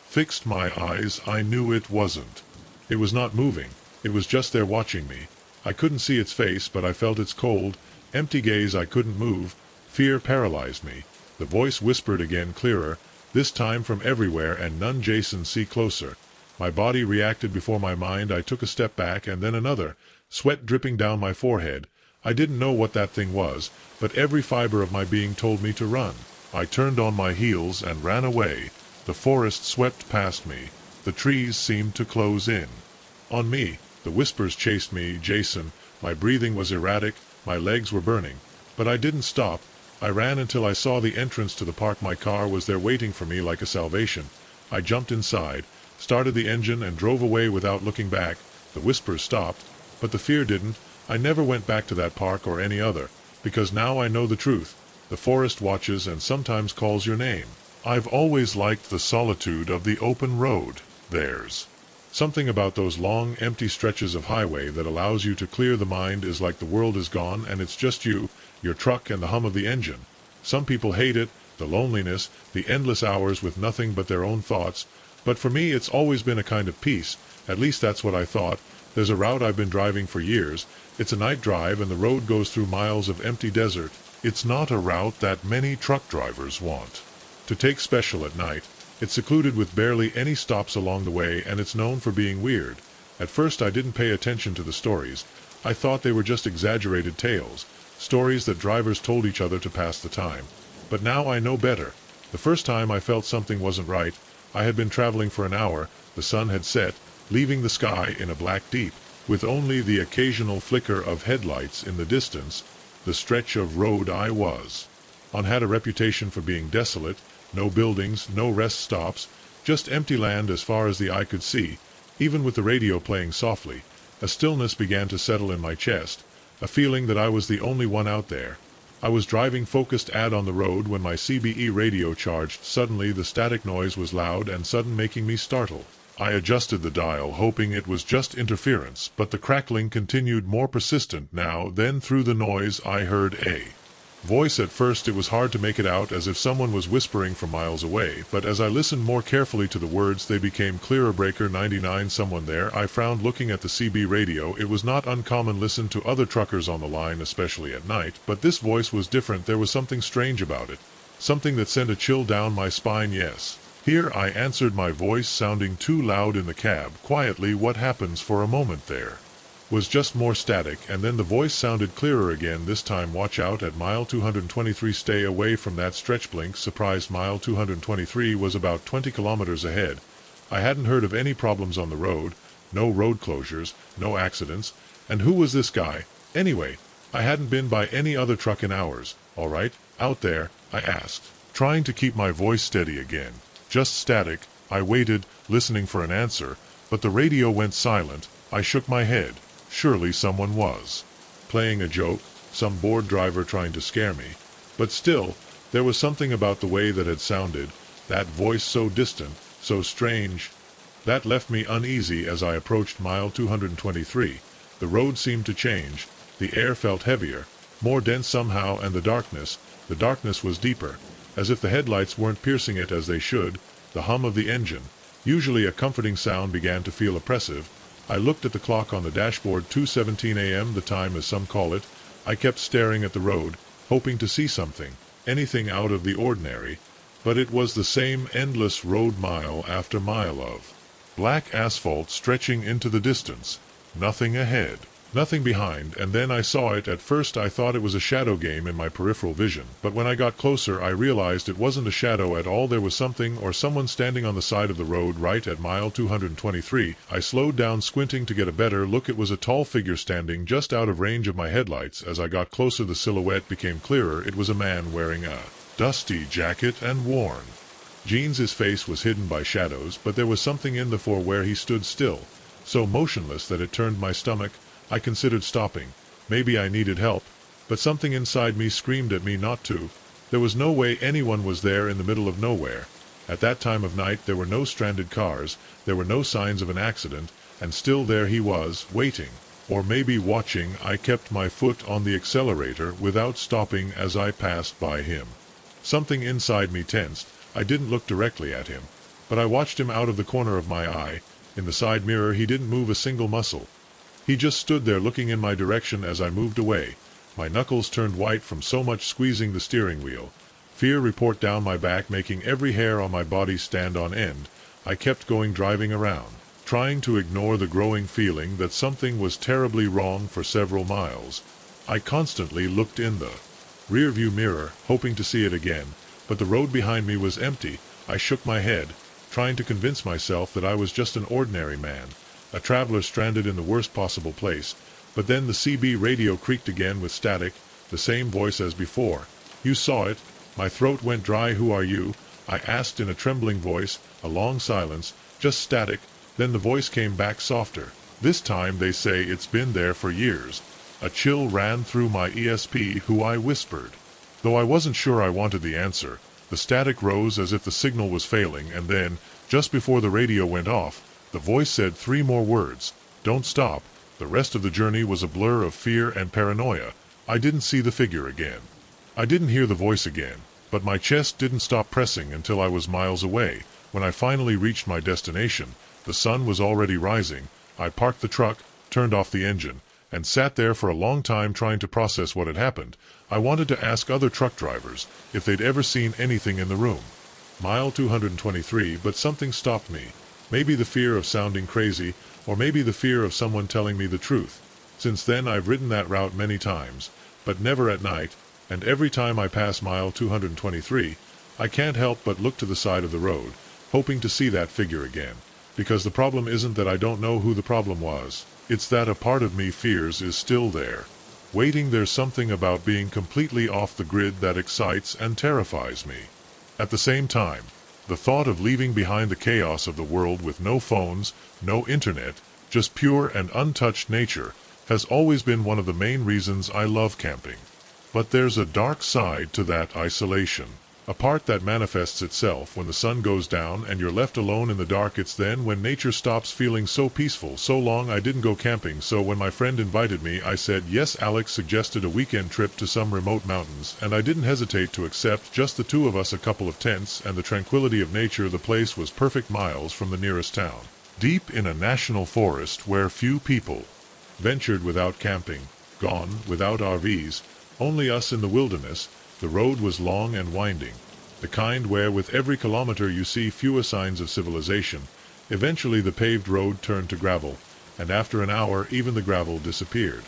fixed my eyes I knew it wasn't. It was not moving, it was just there watching me. I couldn't see its face, but I felt its cold, empty gaze. I couldn't move. Fear paralyzed me. The voice whispered again, clearer, this time from everywhere, and none. "Jason, see closer." My body reacted before my mind. I took a step back, and then another, sweat dripping down my forehead. I didn't know what that thing was, but every fiber of my being told me to run. I turned on my heels and ran away. The forest swept past me. The trees seemed to close in on me. The whispers chased me. "Jason." My breathing was erratic, my legs were burning. But I didn't stop. I ran until I saw the entrance to the park. My car was there waiting for me like a salvation. I jumped inside, started the engine, and drove away without looking back. The whispers stopped, but the fear didn't. I never went back to that park or any other, because now I know the truth. The forest watches and sometimes calls your name. I've always liked the solitude of the open road. There's something about those long, empty stretches of highway that allows you to clear the mind. Is like the world is gone and it's just you, your truck, and the hum of the engine. Some people hate it, the loneliness, the endless hours with nothing but their own thoughts. But for me it's always been a kind of peace. At least that's what I thought. There's a route I've been driving for years. It's a night drive and the road goes through miles of empty desert. It's not a route that many truck drivers want to take special at night. It's secluded with barely any stops along the way, and it's known for being weird. At first I didn't pay attention to the stories. I thought they were just exaggerated tales, stories that drivers told each other to pass the time. But now I know better. The first time I felt something wasn't right. I had been traveling for an hour. The sun had set, leaving the sky in a black deep, with only the occasional flicker of headlights in the distance. The stretch of road I was on had a reputation for being desolate. No buildings, no rest stops, just empty land as far as the eye could see. Even with the radio playing softly, a stillness began to settle in my chest, a feeling that I was the only one out there. I was driving focused ad on the road when my CBE radio charged. Suddenly the static noise was loud and sudden, making me startled. I adjusted the dial, hoping it was just interference, but the crackling continued, more persistent now. Then through the noise I heard a voice. At first it was hard to make it out, as if someone was whispering from miles away, but as I listened more carefully to the words they became clearer. "Breaker 99, someone there." I frowned, looking at the CB radio. It was not uncommon listen to other truckers on the line, especially at night, but this voice was different. There was something strange about it, something that sent a chill down my spine. "Yes, here," I answered, my voice sounding too loud in the cab. Quietly. What happens for a moment there was just more static, and then the voice sounded clearer again, this time. "Watch out at mile 223, stay away from that stretch." Blink, surprised. Mile 223 was about 20 kilometers ahead. I hadn't heard of any problems on the road, no road closures, no accidents. And who was this guy, anyway? I hadn't been by any other truck in hours. "All right, out there?" I asked, trying to keep my voice steady again. "Just static." I waited, listening for an answer, but the radio went silent. I shook my head. Surely someone was playing a joke, some bored driver trying to scare me. But still, there was something about the way that had sounded, that voice, so distant, so strange, that left me uneasy. As I approached mile 223, the road seemed to change. The air felt heavier, more dense somehow, and the darkness was deeper, as if the headlights weren't piercing it as they should. The hum of the engine, usually a comforting sound, began to feel oppressive. I looked at the clock on the dashboard. 2:17 a.m., the time as some call it. I kept staring at the road, hoping to see something, anything out of the ordinary, but it was the same endless road, mile after mile of Black asphalt stretching into the distance. Nothing ahead. Nothing behind, and then I saw it. At first I thought it was a shadow game in my peripheral vision, but when I got closer I realized it wasn't a shadow at all. There was something or someone standing on the side of the road right at mile 223. I slowed down, squinting to get a better look. It was a tall figure standing just out of range of my headlights. As I got closer the silhouette became clearer. It was a man wearing a dusty jacket and worn jeans. His face was hidden by shadows, but there was something in the fore where he stood still, so motionless that it turned my stomach. I considered stopping. Maybe I needed help, but something inside me screamed at me not to. There was no way anyone was there in the middle of nowhere. At that time of night there were no stranded cars, there were no signs of an accident, and still there he was, waiting. Or maybe watching. I kept my foot on the accelerator without stopping as I passed by him. Something inside me tensed. I didn't look directly at him, but I watched him out of the corner of my eye. In the side mirror he didn't move a single muscle. He just stood there looking in my direction as I moved away. My knuckles turned white from so much squeezing the steering wheel. Fear report down my back, making every hair on my body stand on end. I kept going, driving around, trying to ignore the growing feeling that something was terribly wrong for several miles. I constantly looked in the rearview mirror, hoping to see it again, but the road behind me was empty. I shook my head, trying to convince myself that I was just an ordinary man, a traveler stranded in the worst possible place. But then the CB radio creaked again with static, the same voice as before. "You saw it." My throat went dry. "Who are you?" I asked in a trembling voice. A long silence, just static. Then the voice came back softer. "This time they say it's been there for years." A chill ran through my ESP. "Who?" I whispered, though I wasn't sure I wanted the answer. The static rose as if the signal was failing, and then, just before the radio went off, the voice said 3 more words: "Don't stop." The rest of the journey was a blur of fear and paranoia. I didn't see the figure again. I didn't hear the voice again, but my chest didn't stop pressing until I was miles away. When I finally reached my destination, the sun was already rising. I parked the truck, turned off the engine, and sat there for a long time trying to process what had happened. I wanted to ask other truck drivers if they'd ever seen anything in the room. Mile 223, but something stopped me. Maybe the fear of sounding crazy, or maybe the fear of someone telling me the truth. Since then I've ridden that route many times, but never at night, and every time I pass mile 223, I can't help but look to the side of the road, hoping to see that figure again. Because the problem isn't that I don't know who the problem was, it's that a part of me fears is still there. Waiting. There's something about being completely off the grid that excites and terrifies me. At the same time, the thought of leaving behind the chaos of the world with no phones, no internet, just pure and untouched nature, has always been one of the main reasons I love camping. But there's a dark side to that isolation. A part that manifests itself when the sun goes down and you're left alone in the dark. It's then when nature stops feeling so peaceful. So long I didn't go camping, so when my friend invited me I said yes. Alex suggested a weekend trip to some remote mountains, and I didn't hesitate to accept. Just the two of us, a couple of tents, and the tranquility of nature. The place was perfect, miles from the nearest town, deep in a national forest where few people ventured without camping, gone without RVs, only us in the wilderness. The road was long and winding, the kind where with every kilometer you see fewer signs of civilization. Eventually the paved road turned to gravel, and after an hour even the gravel disappeared.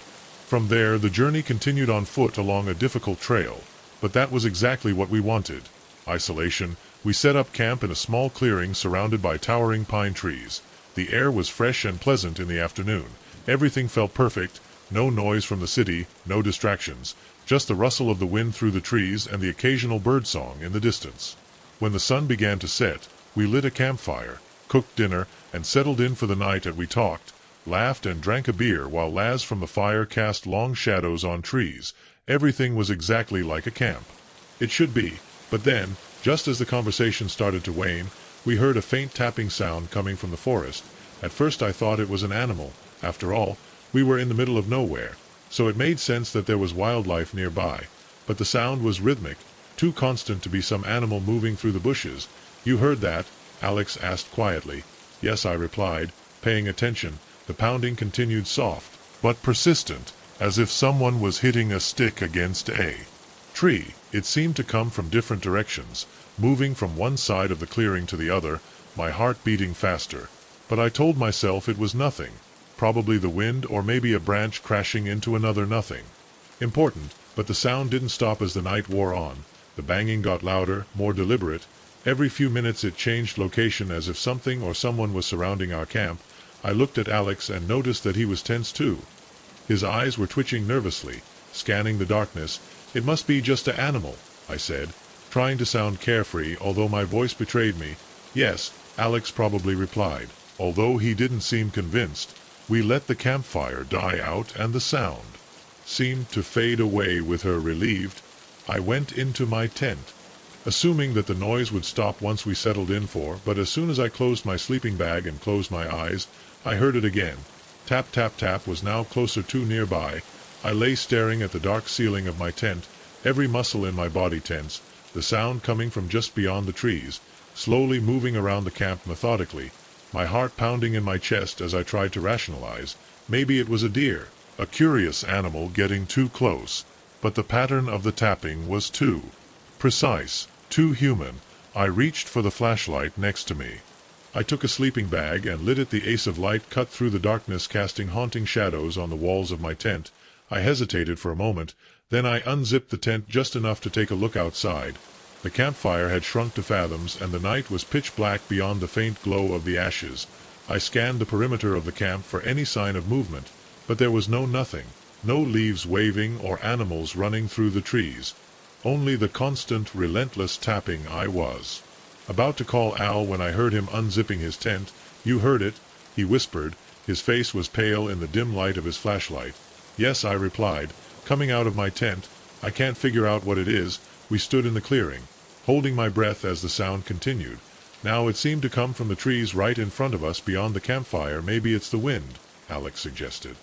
From there the journey continued on foot along a difficult trail, but that was exactly what we wanted. Isolation. We set up camp in a small clearing surrounded by towering pine trees. The air was fresh and pleasant in the afternoon. Everything felt perfect. No noise from the city, no distractions, just the rustle of the wind through the trees and the occasional birdsong in the distance. When the sun began to set, we lit a campfire, cooked dinner, and settled in for the night. And we talked, laughed, and drank a beer while Laz from the fire cast long shadows on trees. Everything was exactly like a camp. It should be. But then, just as the conversation started to wane, we heard a faint tapping sound coming from the forest. At first I thought it was an animal. After all, we were in the middle of nowhere, so it made sense that there was wildlife nearby. But the sound was rhythmic, too constant to be some animal moving through the bushes. "You heard that?" Alex asked quietly. "Yes," I replied, paying attention. The pounding continued, soft but persistent, as if someone was hitting a stick against a tree. It seemed to come from different directions, moving from one side of the clearing to the other, my heart beating faster. But I told myself it was nothing. Probably the wind or maybe a branch crashing into another nothing. Important, but the sound didn't stop as the night wore on. The banging got louder, more deliberate. Every few minutes it changed location as if something or someone was surrounding our camp. I looked at Alex and noticed that he was tense too. His eyes were twitching nervously, scanning the darkness. "It must be just an animal," I said, trying to sound carefree, although my voice betrayed me. "Yes," Alex probably replied, although he didn't seem convinced. We let the campfire die out and the sound seemed to fade away. With her relieved, I went into my tent, assuming that the noise would stop once we settled in but as soon as I closed my sleeping bag and closed my eyes, I heard it again. Tap, tap, tap was now closer to nearby. I lay staring at the dark ceiling of my tent, every muscle in my body tense, the sound coming from just beyond the trees, slowly moving around the camp methodically, my heart pounding in my chest as I tried to rationalize. Maybe it was a deer, a curious animal getting too close, but the pattern of the tapping was too precise, too human. I reached for the flashlight next to me. I took a sleeping bag and lit it. The ace of light cut through the darkness, casting haunting shadows on the walls of my tent. I hesitated for a moment, then I unzipped the tent just enough to take a look outside. The campfire had shrunk to fathoms, and the night was pitch black beyond the faint glow of the ashes. I scanned the perimeter of the camp for any sign of movement, but there was nothing. No leaves waving or animals running through the trees. Only the constant, relentless tapping. I was about to call Al when I heard him unzipping his tent. "You heard it?" he whispered. His face was pale in the dim light of his flashlight. "Yes," I replied, coming out of my tent. "I can't figure out what it is." We stood in the clearing, holding my breath as the sound continued. Now it seemed to come from the trees right in front of us beyond the campfire. "Maybe it's the wind," Alex suggested.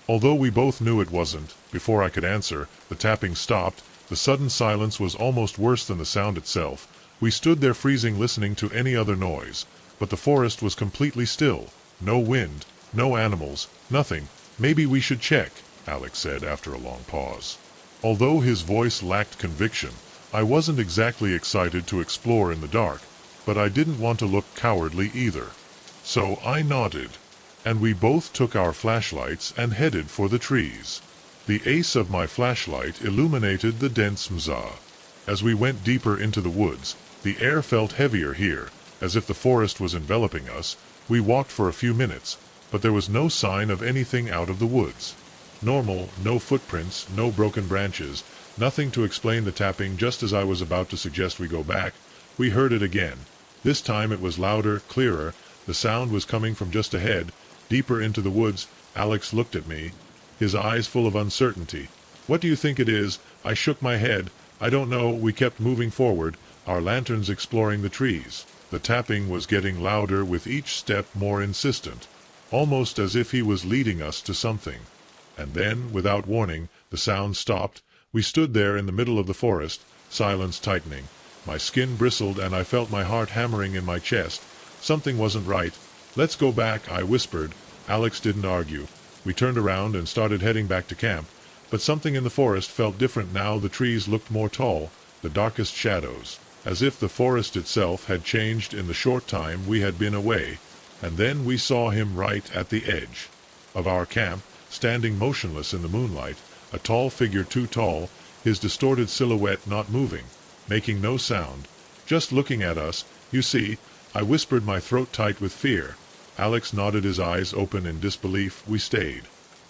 Although we both knew it wasn't, before I could answer, the tapping stopped. The sudden silence was almost worse than the sound itself. We stood there freezing, listening to any other noise. But the forest was completely still. No wind, no animals, nothing. "Maybe we should check," Alex said after a long pause. Although his voice lacked conviction, I wasn't exactly excited to explore in the dark, but I didn't want to look cowardly either. So I nodded, and we both took our flashlights and headed for the trees. The ace of my flashlight illuminated the dense mza. As we went deeper into the woods, the air felt heavier here, as if the forest was enveloping us. We walked for a few minutes, but there was no sign of anything out of the woods. Normal, no footprints, no broken branches, nothing to explain the tapping. Just as I was about to suggest we go back, we heard it again. This time it was louder, clearer. The sound was coming from just ahead, deeper into the woods. Alex looked at me, his eyes full of uncertainty. "What do you think it is?" I shook my head. "I don't know." We kept moving forward, our lanterns exploring the trees. The tapping was getting louder with each step, more insistent, almost as if he was leading us to something. And then, without warning, the sound stopped. We stood there in the middle of the forest, silence tightening. My skin bristled and I felt my heart hammering in my chest. Something wasn't right. "Let's go back," I whispered. Alex didn't argue. We turned around and started heading back to camp. But something in the forest felt different now. The trees looked more tall, the darkest shadows, as if the forest itself had changed in the short time we had been away. And then we saw him right at the edge of our camp, standing motionless in the moonlight, a tall figure, too tall, his distorted silhouette not moving, making no sound, just looking at us. "You see," I whispered, my throat tight with fear. Alex nodded, his eyes open in disbelief. We stayed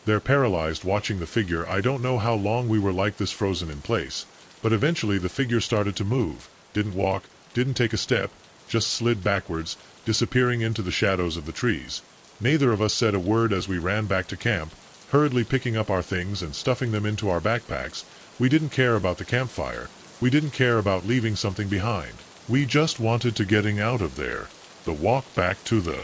there, paralyzed, watching the figure. I don't know how long we were like this, frozen in place, but eventually the figure started to move. Didn't walk, didn't take a step, just slid backwards, disappearing into the shadows of the trees. Neither of us said a word as we ran back to camp, hurriedly picking up our things and stuffing them into our backpacks. We didn't care about the campfire. We didn't care about leaving something behind. We just wanted to getting out of there. The walk back to the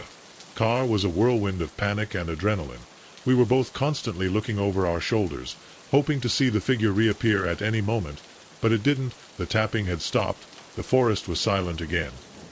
car was a whirlwind of panic and adrenaline. We were both constantly looking over our shoulders, hoping to see the figure reappear at any moment, but it didn't. The tapping had stopped. The forest was silent again.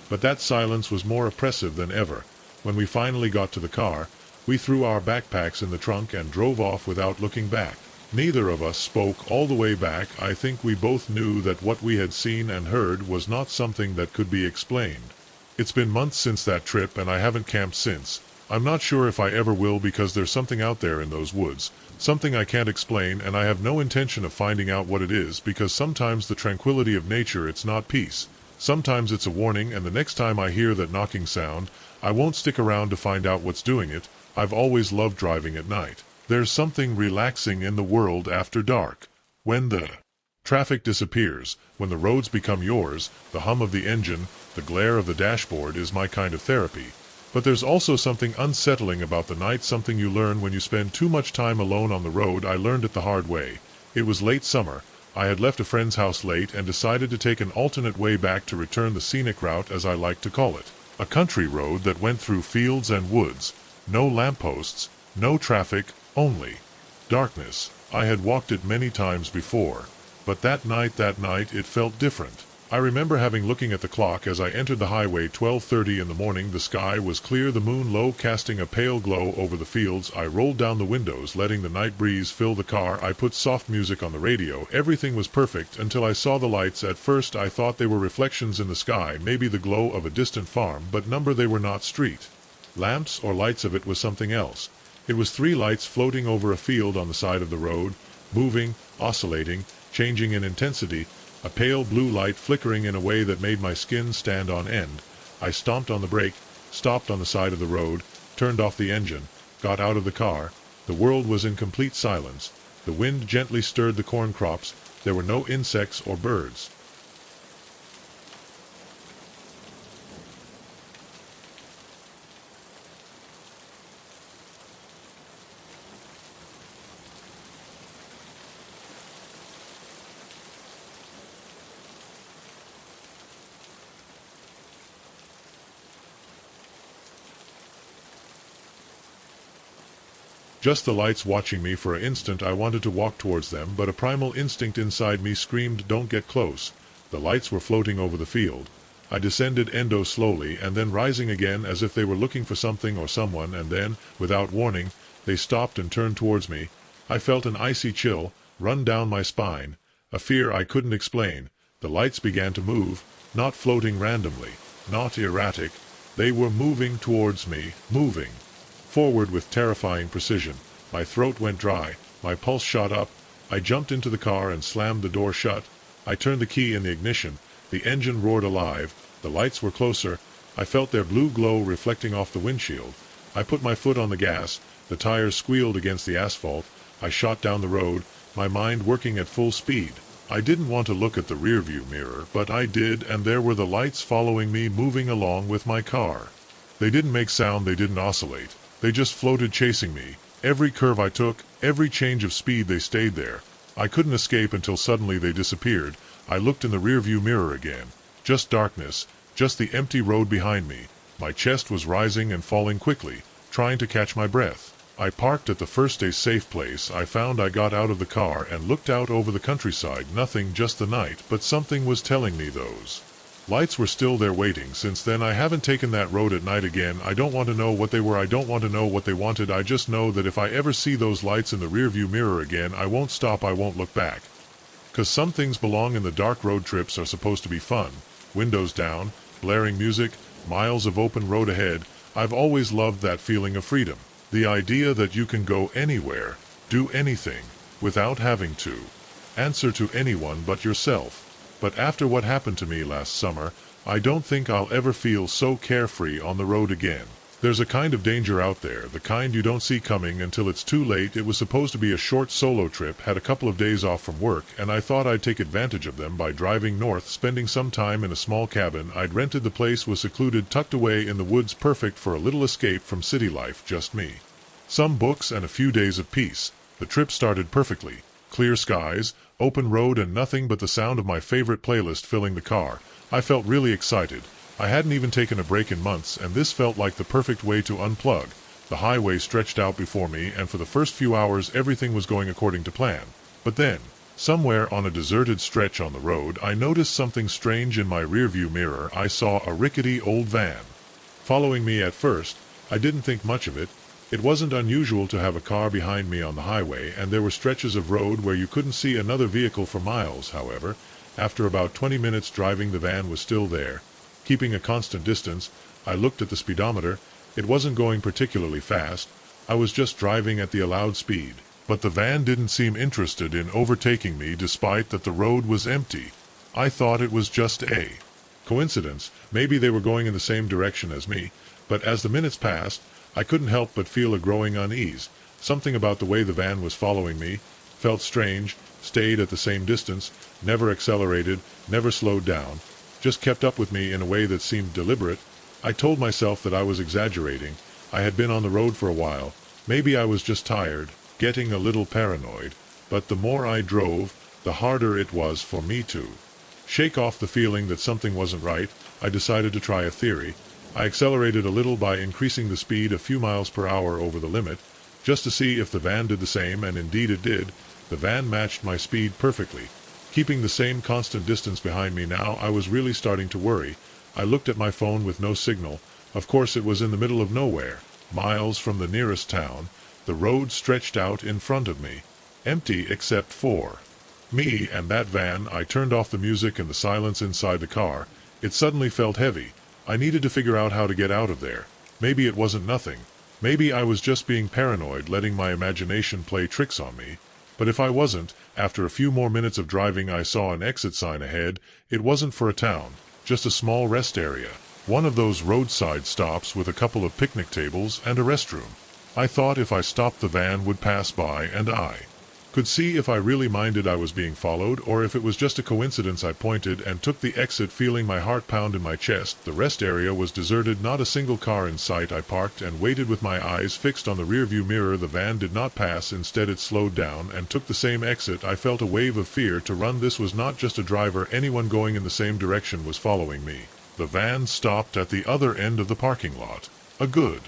But that silence was more oppressive than ever. When we finally got to the car, we threw our backpacks in the trunk and drove off without looking back. Neither of us spoke all the way back. I think we both knew that what we had seen and heard was not something that could be explained. It's been months since that trip, and I haven't camped since. I'm not sure if I ever will because there's something out there in those woods, something I can't explain, and I have no intention of finding out what it is because sometimes the tranquility of nature, it's not peace. Sometimes it's a warning, and the next time I hear that knocking sound, I won't stick around to find out what's doing it. I've always loved driving at night. There's something relaxing in the world after dark. When the traffic disappears, when the roads become yours, the hum of the engine, the glare of the dashboard is my kind of therapy. But there's also something unsettling about the night, something you learn when you spend too much time alone on the road. I learned it the hard way. It was late summer. I had left a friend's house late and decided to take an alternate way back to return the scenic route, as I like to call it. A country road that went through fields and woods. No lampposts, no traffic, only darkness. I had walked it many times before. But that night, it felt different. I remember looking at the clock as I entered the highway. 12:30 in the morning. The sky was clear, the moon low, casting a pale glow over the fields. I rolled down the windows, letting the night breeze fill the car. I put soft music on the radio. Everything was perfect until I saw the lights. At first I thought they were reflections in the sky, maybe the glow of a distant farm, but they were not street lamps or lights. It was something else. It was 3 lights floating over a field on the side of the road, moving, oscillating, changing in intensity. A pale blue light flickering in a way that made my skin stand on end. I stomped on the brake, stopped on the side of the road, turned off the engine, got out of the car. The world was in complete silence. The wind gently stirred the corn crops. There were no insects or birds. Just the lights watching me. For an instant I wanted to walk towards them, but a primal instinct inside me screamed, "Don't get close." The lights were floating over the field. I descended endo slowly, and then rising again as if they were looking for something or someone, and then, without warning, they stopped and turned towards me. I felt an icy chill run down my spine, a fear I couldn't explain. The lights began to move, not floating randomly, not erratic. They were moving towards me, moving forward with terrifying precision. My throat went dry, my pulse shot up. I jumped into the car and slammed the door shut. I turned the key in the ignition. The engine roared alive. The lights were closer. I felt their blue glow reflecting off the windshield. I put my foot on the gas. The tires squealed against the asphalt. I shot down the road, my mind working at full speed. I didn't want to look at the rearview mirror, but I did, and there were the lights following me, moving along with my car. They didn't make sound, they didn't oscillate. They just floated, chasing me. Every curve I took, every change of speed, they stayed there. I couldn't escape until suddenly they disappeared. I looked in the rearview mirror again. Just darkness, just the empty road behind me. My chest was rising and falling quickly, trying to catch my breath. I parked at the first a safe place I found. I got out of the car and looked out over the countryside. Nothing, just the night, but something was telling me those lights were still there waiting. Since then I haven't taken that road at night again. I don't want to know what they were. I don't want to know what they wanted. I just know that if I ever see those lights in the rearview mirror again, I won't stop. I won't look back. 'Cause some things belong in the dark. Road trips are supposed to be fun. Windows down, blaring music, miles of open road ahead. I've always loved that feeling of freedom. The idea that you can go anywhere, do anything, without having to answer to anyone but yourself. But after what happened to me last summer, I don't think I'll ever feel so carefree on the road again. There's a kind of danger out there, the kind you don't see coming until it's too late. It was supposed to be a short solo trip, had a couple of days off from work, and I thought I'd take advantage of them by driving north, spending some time in a small cabin I'd rented. The place was secluded, tucked away in the woods, perfect for a little escape from city life, just me. Some books and a few days of peace. The trip started perfectly. Clear skies, open road, and nothing but the sound of my favorite playlist filling the car. I felt really excited. I hadn't even taken a break in months, and this felt like the perfect way to unplug. The highway stretched out before me, and for the first few hours everything was going according to plan. But then, somewhere on a deserted stretch on the road, I noticed something strange. In my rearview mirror I saw a rickety old van following me. At first, I didn't think much of it. It wasn't unusual to have a car behind me on the highway, and there were stretches of road where you couldn't see another vehicle for miles. However, after about 20 minutes driving, the van was still there, keeping a constant distance. I looked at the speedometer. It wasn't going particularly fast. I was just driving at the allowed speed. But the van didn't seem interested in overtaking me despite that the road was empty. I thought it was just a coincidence. Maybe they were going in the same direction as me. But as the minutes passed, I couldn't help but feel a growing unease. Something about the way the van was following me felt strange, stayed at the same distance, never accelerated, never slowed down, just kept up with me in a way that seemed deliberate. I told myself that I was exaggerating. I had been on the road for a while. Maybe I was just tired, getting a little paranoid. But the more I drove, the harder it was for me to shake off the feeling that something wasn't right. I decided to try a theory. I accelerated a little by increasing the speed a few miles per hour over the limit, just to see if the van did the same, and indeed it did. The van matched my speed perfectly, keeping the same constant distance behind me. Now I was really starting to worry. I looked at my phone with no signal. Of course it was in the middle of nowhere, miles from the nearest town. The road stretched out in front of me, empty except for me and that van. I turned off the music and the silence inside the car. It suddenly felt heavy. I needed to figure out how to get out of there. Maybe it wasn't nothing. Maybe I was just being paranoid, letting my imagination play tricks on me. But if I wasn't, after a few more minutes of driving I saw an exit sign ahead. It wasn't for a town, just a small rest area. One of those roadside stops with a couple of picnic tables and a restroom. I thought if I stopped the van would pass by and I could see if I really minded I was being followed, or if it was just a coincidence. I pointed and took the exit, feeling my heart pound in my chest. The rest area was deserted, not a single car in sight. I parked and waited with my eyes fixed on the rearview mirror. The van did not pass. Instead it slowed down and took the same exit. I felt a wave of fear to run. This was not just a driver. Anyone going in the same direction was following me. The van stopped at the other end of the parking lot, a good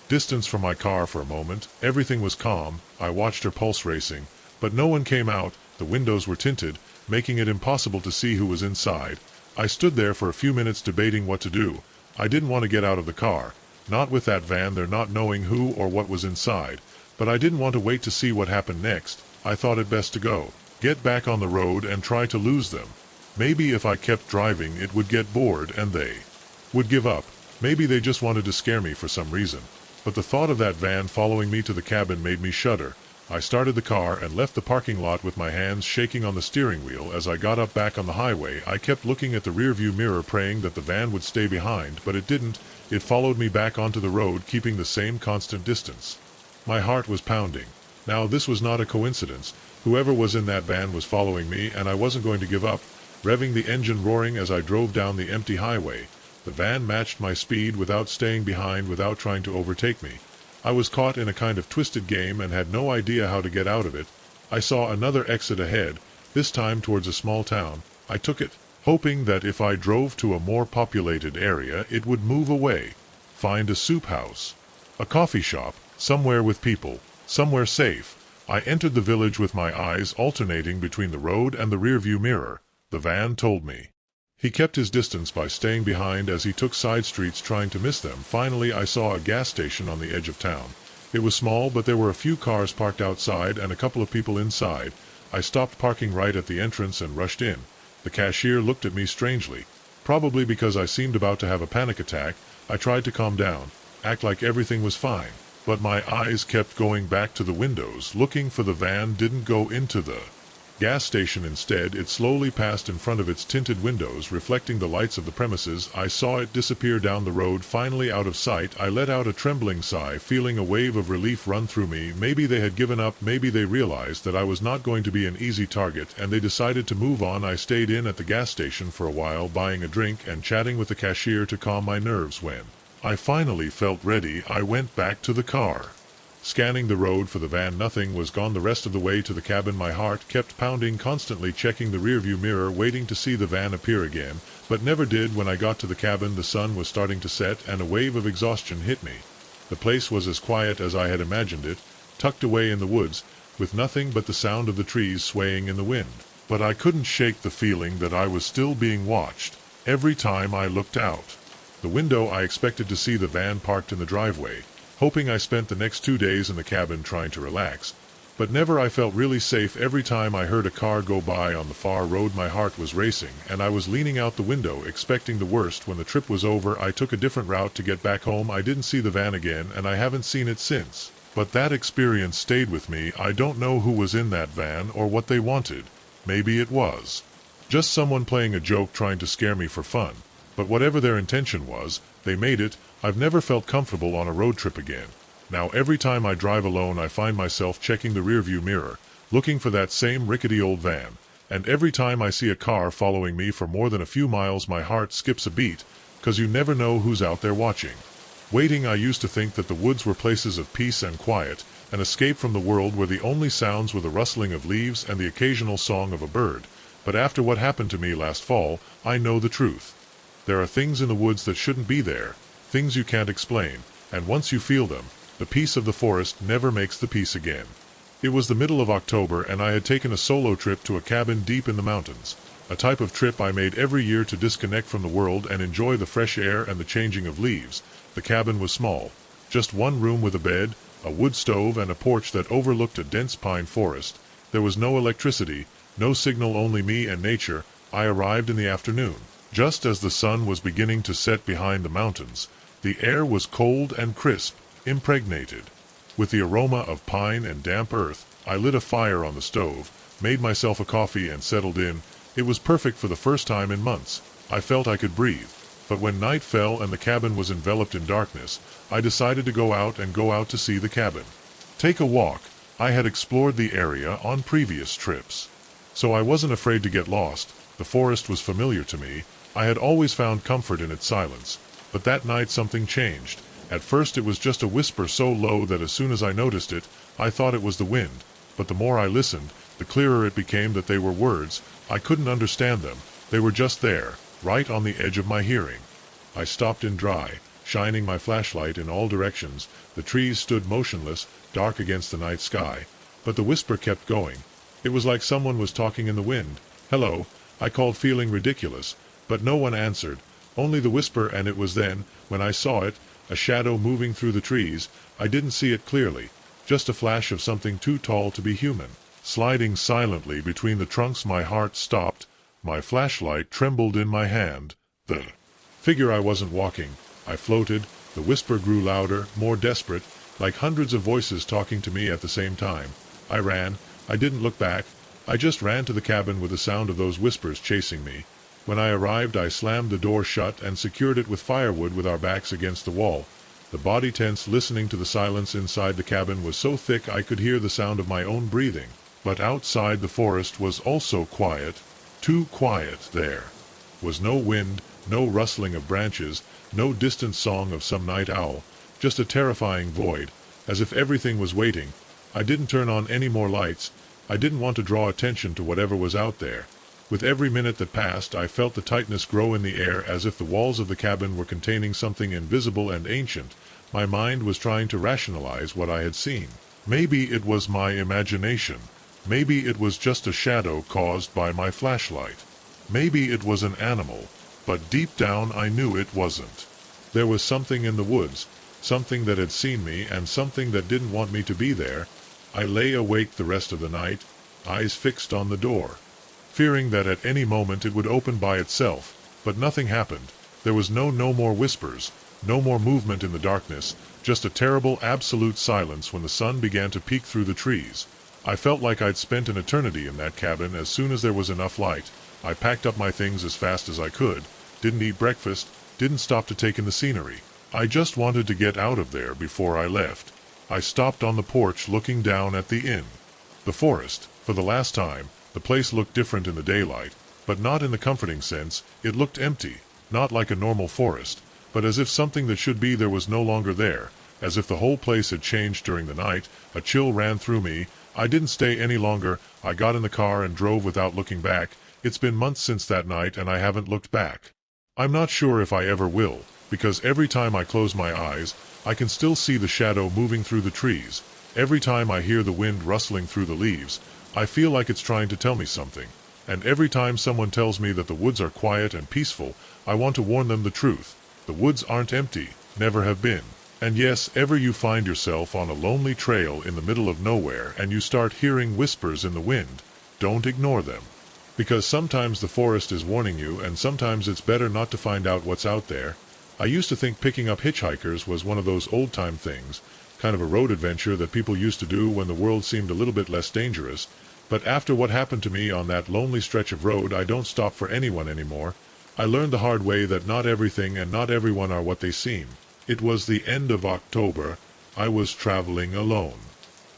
distance from my car. For a moment, everything was calm. I watched her pulse racing. But no one came out. The windows were tinted, making it impossible to see who was inside. I stood there for a few minutes debating what to do. I didn't want to get out of the car, not with that van there, not knowing who or what was inside. But I didn't want to wait to see what happened next. I thought it best to go, get back on the road and try to lose them. Maybe if I kept driving it would get bored and they would give up. Maybe they just wanted to scare me for some reason. But the thought of that van following me to the cabin made me shudder. I started the car and left the parking lot with my hands shaking on the steering wheel. As I got up back on the highway, I kept looking at the rearview mirror, praying that the van would stay behind, but it didn't. It followed me back onto the road, keeping the same constant distance. My heart was pounding. Now this was not a coincidence. Whoever was in that van was following me, and I wasn't going to give up. Revving the engine, roaring as I drove down the empty highway. The van matched my speed without staying behind, without trying to overtake me. I was caught in a kind of twisted game and had no idea how to get out of it. I saw another exit ahead, this time towards a small town. I took it, hoping that if I drove to a more populated area it would move away. Find a soup house, a coffee shop, somewhere with people, somewhere safe. I entered the village with my eyes alternating between the road and the rearview mirror. The van told me. He kept his distance by staying behind as he took side streets, trying to miss them. Finally I saw a gas station on the edge of town. It was small, but there were a few cars parked outside and a couple of people inside. I stopped parking right at the entrance and rushed in. The cashier looked at me strangely. Probably because I seemed about to have a panic attack. I tried to calm down, act like everything was fine. But my eyes kept going back to the windows, looking for the van. Didn't go into the gas station. Instead, it slowly passed in front of its tinted windows, reflecting the lights of the premises. I saw it disappear down the road, finally out of sight. I let out a trembling sigh, feeling a wave of relief run through me. Maybe they had given up. Maybe they realized that I was not going to be an easy target, and they decided to move on. I stayed in at the gas station for a while, buying a drink and chatting with the cashier to calm my nerves. When I finally felt ready, I went back to the car. Scanning the road for the van, nothing was gone. The rest of the way to the cabin my heart kept pounding, constantly checking the rearview mirror, waiting to see the van appear again, but never did. When I got to the cabin the sun was starting to set and a wave of exhaustion hit me. The place was as quiet as I had imagined it, tucked away in the woods, with nothing but the sound of the trees swaying in the wind. But I couldn't shake the feeling that I was still being watched. Every time I looked out the window I expected to see the van parked in the driveway. Hoping I spent the next 2 days in the cabin trying to relax. But never I felt really safe. Every time I heard a car go by on the far road my heart was racing, and I was leaning out the window expecting the worst. When the trip was over I took a different route to get back home. I didn't see the van again, and I haven't seen it since. But that experience stayed with me. I don't know who was in that van or what they wanted. Maybe it was just someone playing a joke trying to scare me for fun. But whatever their intention was, they made it. I've never felt comfortable on a road trip again. Now every time I drive alone I find myself checking the rearview mirror, looking for that same rickety old van. And every time I see a car following me for more than a few miles my heart skips a beat, 'cause you never know who's out there watching. Waiting. I used to think that the woods were places of peace and quiet, an escape from the world where the only sounds were the rustling of leaves and the occasional song of a bird. But after what happened to me last fall, I know the truth. There are things in the woods that shouldn't be there, things you can't explain, and once you feel them, the peace of the forest never makes the peace again. It was the middle of October and I had taken a solo trip to a cabin deep in the mountains, a type of trip I made every year to disconnect from the world and enjoy the fresh air and the changing of leaves. The cabin was small, just one room with a bed, a wood stove and a porch that overlooked a dense pine forest. There was no electricity, no signal, only me and nature. I arrived in the afternoon, just as the sun was beginning to set behind the mountains. The air was cold and crisp, impregnated with the aroma of pine and damp earth. I lit a fire on the stove, made myself a coffee and settled in. It was perfect for the first time in months. I felt I could breathe. But when night fell and the cabin was enveloped in darkness, I decided to go out to see the cabin. Take a walk. I had explored the area on previous trips, so I wasn't afraid to get lost. The forest was familiar to me. I had always found comfort in its silence. But that night something changed. At first it was just a whisper so low that as soon as I noticed it, I thought it was the wind. But the more I listened, the clearer it became that they were words. I couldn't understand them. They were just there, right on the edge of my hearing. I stopped in dry, shining my flashlight in all directions. The trees stood motionless, dark against the night sky. But the whisper kept going. It was like someone was talking in the wind. "Hello," I called, feeling ridiculous. But no one answered, only the whisper, and it was then, when I saw it, a shadow moving through the trees. I didn't see it clearly, just a flash of something too tall to be human, sliding silently between the trunks. My heart stopped. My flashlight trembled in my hand. The figure. I wasn't walking. I floated. The whisper grew louder, more desperate, like hundreds of voices talking to me at the same time. I ran. I didn't look back. I just ran to the cabin with the sound of those whispers chasing me. When I arrived I slammed the door shut and secured it with firewood. With our backs against the wall, the body tense, listening to the silence inside the cabin was so thick I could hear the sound of my own breathing. But outside the forest was also quiet, too quiet. There was no wind, no rustling of branches, no distant song of some night owl, just a terrifying void, as if everything was waiting. I didn't turn on any more lights. I didn't want to draw attention to whatever was out there. With every minute that passed I felt the tightness grow in the air, as if the walls of the cabin were containing something invisible and ancient. My mind was trying to rationalize what I had seen. Maybe it was my imagination. Maybe it was just a shadow caused by my flashlight. Maybe it was an animal. But deep down I knew it wasn't. There was something in the woods, something that had seen me and something that didn't want me to be there. I lay awake the rest of the night, eyes fixed on the door, fearing that at any moment it would open by itself. But nothing happened. There was no more whispers, no more movement in the darkness, just a terrible absolute silence. When the sun began to peek through the trees, I felt like I'd spent an eternity in that cabin. As soon as there was enough light, I packed up my things as fast as I could, didn't eat breakfast, didn't stop to take in the scenery. I just wanted to get out of there before I left. I stopped on the porch looking down at the inn. The forest. For the last time, the place looked different in the daylight, but not in the comforting sense. It looked empty, not like a normal forest, but as if something that should be there was no longer there, as if the whole place had changed during the night. A chill ran through me. I didn't stay any longer. I got in the car and drove without looking back. It's been months since that night and I haven't looked back. I'm not sure if I ever will, because every time I close my eyes, I can still see the shadow moving through the trees. Every time I hear the wind rustling through the leaves, I feel like it's trying to tell me something. And every time someone tells me that the woods are quiet and peaceful, I want to warn them the truth. The woods aren't empty, never have been. And yes, ever you find yourself on a lonely trail in the middle of nowhere and you start hearing whispers in the wind, don't ignore them. Because sometimes the forest is warning you, and sometimes it's better not to find out what's out there. I used to think picking up hitchhikers was one of those old-time things, kind of a road adventure that people used to do when the world seemed a little bit less dangerous. But after what happened to me on that lonely stretch of road, I don't stop for anyone anymore. I learned the hard way that not everything and not everyone are what they seem. It was the end of October. I was traveling alone.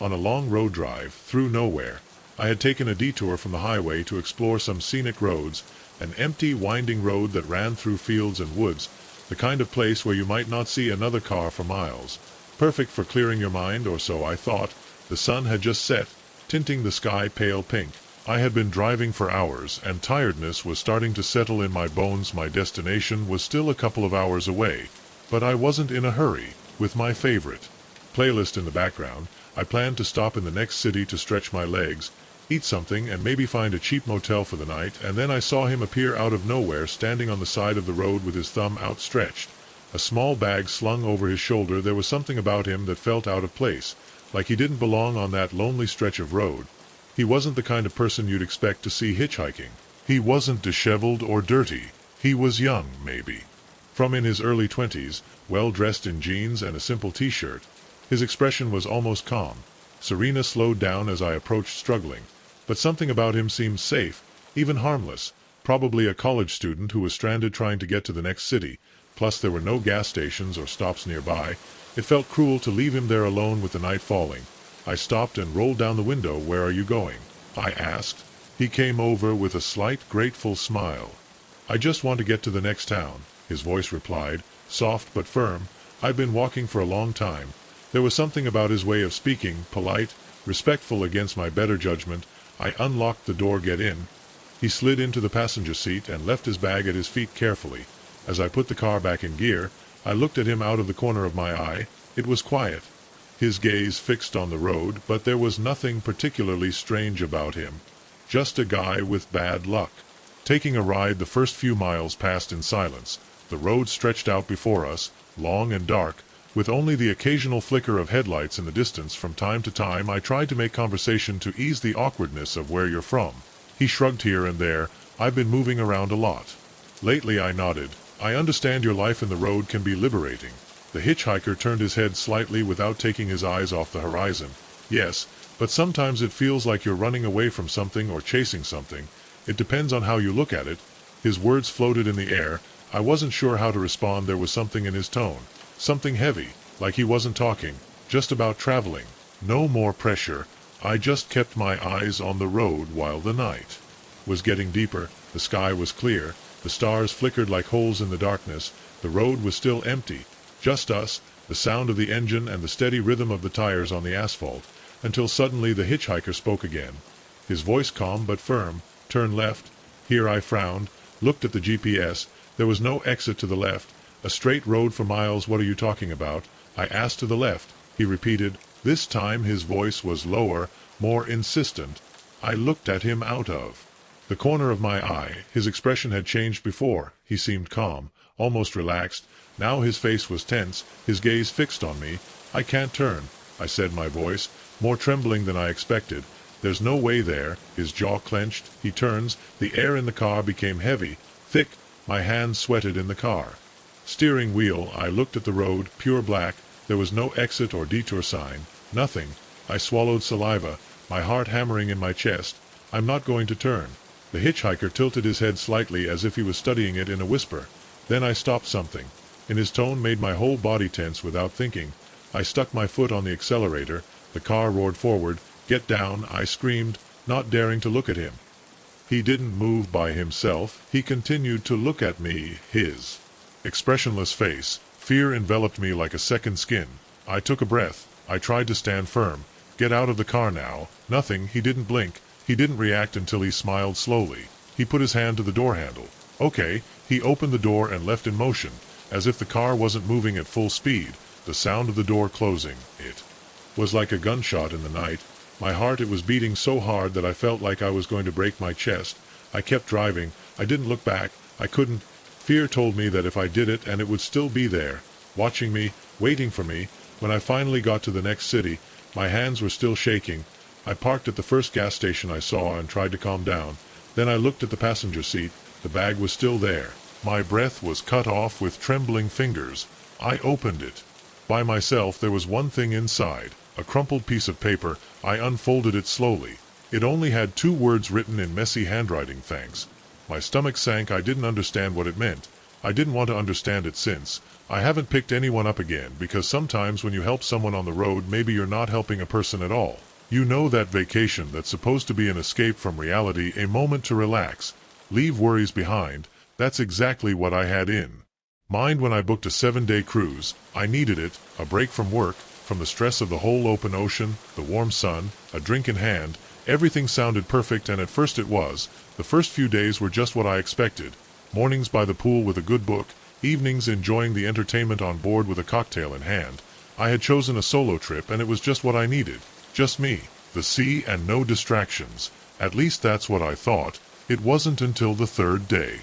On a long road drive, through nowhere. I had taken a detour from the highway to explore some scenic roads, an empty, winding road that ran through fields and woods, the kind of place where you might not see another car for miles. Perfect for clearing your mind, or so I thought. The sun had just set, tinting the sky pale pink. I had been driving for hours, and tiredness was starting to settle in my bones. My destination was still a couple of hours away, but I wasn't in a hurry. With my favorite playlist in the background, I planned to stop in the next city to stretch my legs, eat something, and maybe find a cheap motel for the night. And then I saw him appear out of nowhere, standing on the side of the road with his thumb outstretched, a small bag slung over his shoulder. There was something about him that felt out of place, like he didn't belong on that lonely stretch of road. He wasn't the kind of person you'd expect to see hitchhiking. He wasn't disheveled or dirty. He was young, maybe from in his early 20s, well dressed in jeans and a simple t-shirt. His expression was almost calm. Serena slowed down as I approached, struggling. But something about him seemed safe, even harmless. Probably a college student who was stranded trying to get to the next city. Plus there were no gas stations or stops nearby. It felt cruel to leave him there alone with the night falling. I stopped and rolled down the window. "Where are you going?" I asked. He came over with a slight, grateful smile. "I just want to get to the next town," his voice replied, soft but firm. I'd been walking for a long time. There was something about his way of speaking, polite, respectful against my better judgment. I unlocked the door. "Get in." He slid into the passenger seat and left his bag at his feet carefully. As I put the car back in gear, I looked at him out of the corner of my eye. It was quiet, his gaze fixed on the road, but there was nothing particularly strange about him. Just a guy with bad luck. Taking a ride, the first few miles passed in silence. The road stretched out before us, long and dark, with only the occasional flicker of headlights in the distance. From time to time I tried to make conversation to ease the awkwardness of "Where you're from." He shrugged here and there. "I've been moving around a lot lately," I nodded. "I understand your life in the road can be liberating." The hitchhiker turned his head slightly without taking his eyes off the horizon. "Yes, but sometimes it feels like you're running away from something or chasing something. It depends on how you look at it." His words floated in the air. I wasn't sure how to respond. There was something in his tone, something heavy, like he wasn't talking, just about traveling. No more pressure. I just kept my eyes on the road while the night was getting deeper. The sky was clear. The stars flickered like holes in the darkness. The road was still empty. Just us, the sound of the engine and the steady rhythm of the tires on the asphalt, until suddenly the hitchhiker spoke again. His voice calm but firm. "Turn left." Here I frowned, looked at the GPS. There was no exit to the left. A straight road for miles. "What are you talking about?" I asked. "To the left," he repeated. This time his voice was lower, more insistent. I looked at him out of the corner of my eye. His expression had changed before. He seemed calm, almost relaxed. Now his face was tense, his gaze fixed on me. "I can't turn," I said, my voice more trembling than I expected. "There's no way there." His jaw clenched. He turns. The air in the car became heavy, thick. My hands sweated in the car. Steering wheel. I looked at the road, pure black. There was no exit or detour sign. Nothing. I swallowed saliva, my heart hammering in my chest. "I'm not going to turn." The hitchhiker tilted his head slightly as if he was studying it in a whisper. Then I stopped. Something in his tone made my whole body tense. Without thinking, I stuck my foot on the accelerator. The car roared forward. "Get down," I screamed, not daring to look at him. He didn't move by himself. He continued to look at me, his expressionless face. Fear enveloped me like a second skin. I took a breath. I tried to stand firm. "Get out of the car now." Nothing. He didn't blink. He didn't react until he smiled slowly. He put his hand to the door handle. "Okay." He opened the door and left in motion, as if the car wasn't moving at full speed. The sound of the door closing, it was like a gunshot in the night. My heart, it was beating so hard that I felt like I was going to break my chest. I kept driving. I didn't look back. I couldn't. Fear told me that if I did it, and it would still be there. watching me, waiting for me. When I finally got to the next city, my hands were still shaking. I parked at the first gas station I saw and tried to calm down. Then I looked at the passenger seat. The bag was still there. My breath was cut off with trembling fingers. I opened it. By myself, there was one thing inside, a crumpled piece of paper. I unfolded it slowly. It only had 2 words written in messy handwriting: thanks. My stomach sank. I didn't understand what it meant. I didn't want to understand it since. I haven't picked anyone up again, because sometimes when you help someone on the road, maybe you're not helping a person at all. You know, that vacation that's supposed to be an escape from reality, a moment to relax, leave worries behind. That's exactly what I had in mind when I booked a 7-day cruise. I needed it, a break from work, from the stress of the whole open ocean, the warm sun, a drink in hand. Everything sounded perfect, and at first it was. The first few days were just what I expected. Mornings by the pool with a good book, evenings enjoying the entertainment on board with a cocktail in hand. I had chosen a solo trip, and it was just what I needed. Just me, the sea, and no distractions. At least that's what I thought. It wasn't until the 3rd day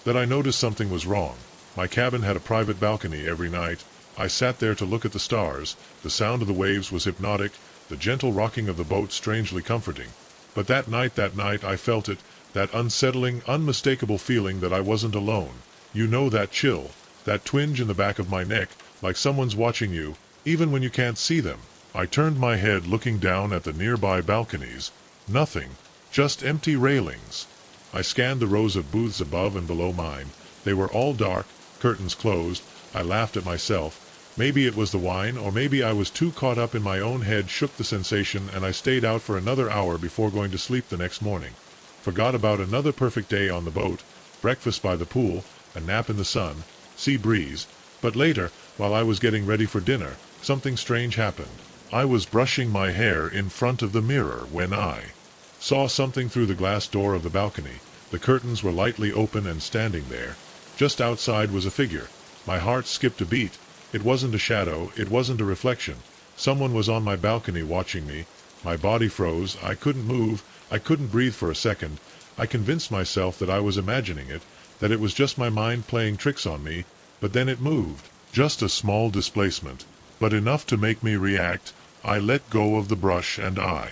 that I noticed something was wrong. My cabin had a private balcony every night. I sat there to look at the stars. The sound of the waves was hypnotic, the gentle rocking of the boat strangely comforting. But that night I felt it, that unsettling, unmistakable feeling that I wasn't alone. You know, that chill, that twinge in the back of my neck, like someone's watching you, even when you can't see them. I turned my head, looking down at the nearby balconies. Nothing, just empty railings. I scanned the rows of booths above and below mine. They were all dark, curtains closed. I laughed at myself. Maybe it was the wine, or maybe I was too caught up in my own head. Shook the sensation, and I stayed out for another hour before going to sleep the next morning. Forgot about another perfect day on the boat, breakfast by the pool, a nap in the sun, sea breeze. But later, while I was getting ready for dinner, something strange happened. I was brushing my hair in front of the mirror when I saw something through the glass door of the balcony. The curtains were lightly open, and standing there, just outside, was a figure. My heart skipped a beat. It wasn't a shadow, it wasn't a reflection. Someone was on my balcony watching me. My body froze. I couldn't move. I couldn't breathe for a second. I convinced myself that I was imagining it, that it was just my mind playing tricks on me. But then it moved. Just a small displacement, but enough to make me react. I let go of the brush and I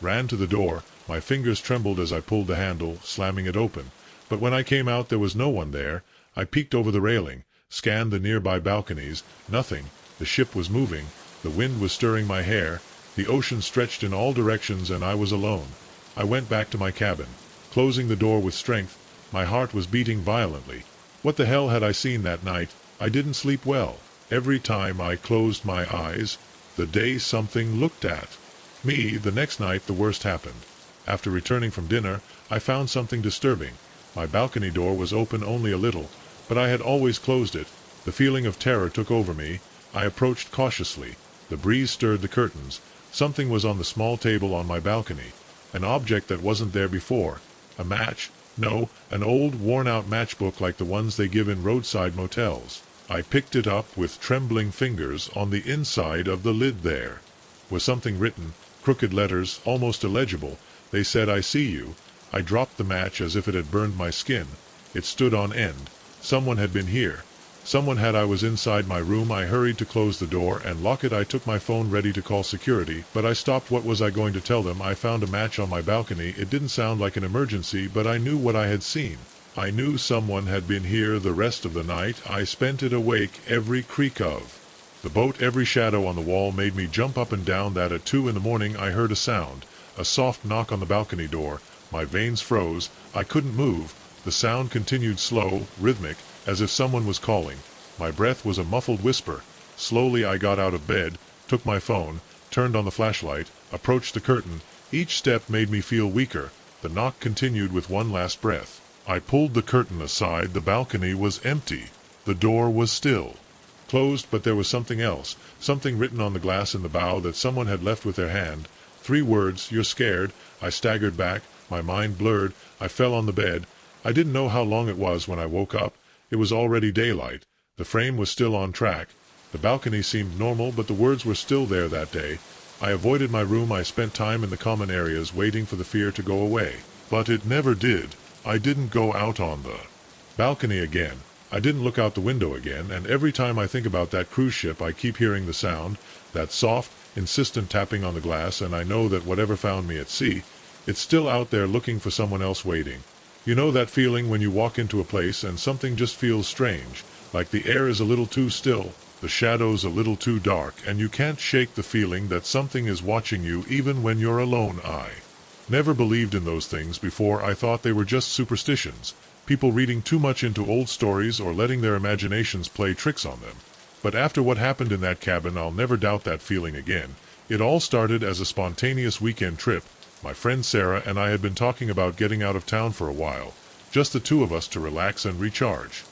ran to the door. My fingers trembled as I pulled the handle, slamming it open. But when I came out, there was no one there. I peeked over the railing, scanned the nearby balconies. Nothing. The ship was moving. The wind was stirring my hair. The ocean stretched in all directions, and I was alone. I went back to my cabin, closing the door with strength. My heart was beating violently. What the hell had I seen that night? I didn't sleep well. Every time I closed my eyes, the day something looked at me. The next night the worst happened. After returning from dinner, I found something disturbing. My balcony door was open only a little, but I had always closed it. The feeling of terror took over me. I approached cautiously. The breeze stirred the curtains. Something was on the small table on my balcony. An object that wasn't there before. A match? No, an old, worn-out matchbook like the ones they give in roadside motels. I picked it up with trembling fingers. On the inside of the lid there was something written, crooked letters, almost illegible. They said, "I see you." I dropped the match as if it had burned my skin. It stood on end. Someone had been here. Someone had. I was inside my room. I hurried to close the door and lock it. I took my phone, ready to call security, but I stopped. What was I going to tell them? I found a match on my balcony. It didn't sound like an emergency, but I knew what I had seen. I knew someone had been here the rest of the night. I spent it awake. Every creak of the boat, every shadow on the wall made me jump up and down. That at 2 in the morning I heard a sound, a soft knock on the balcony door. My veins froze. I couldn't move. The sound continued, slow, rhythmic, as if someone was calling. My breath was a muffled whisper. Slowly I got out of bed, took my phone, turned on the flashlight, approached the curtain. Each step made me feel weaker. The knock continued with one last breath. I pulled the curtain aside. The balcony was empty. The door was still closed, but there was something else, something written on the glass in the bow that someone had left with their hand. 3 words, "You're scared." I staggered back. My mind blurred. I fell on the bed. I didn't know how long it was when I woke up. It was already daylight. The frame was still on track. The balcony seemed normal, but the words were still there that day. I avoided my room. I spent time in the common areas, waiting for the fear to go away. But it never did. I didn't go out on the balcony again. I didn't look out the window again, and every time I think about that cruise ship I keep hearing the sound, that soft, insistent tapping on the glass, and I know that whatever found me at sea, it's still out there looking for someone else waiting. You know that feeling when you walk into a place and something just feels strange, like the air is a little too still, the shadows a little too dark, and you can't shake the feeling that something is watching you even when you're alone. I never believed in those things before. I thought they were just superstitions, people reading too much into old stories or letting their imaginations play tricks on them. But after what happened in that cabin, I'll never doubt that feeling again. It all started as a spontaneous weekend trip. My friend Sarah and I had been talking about getting out of town for a while, just the two of us to relax and recharge.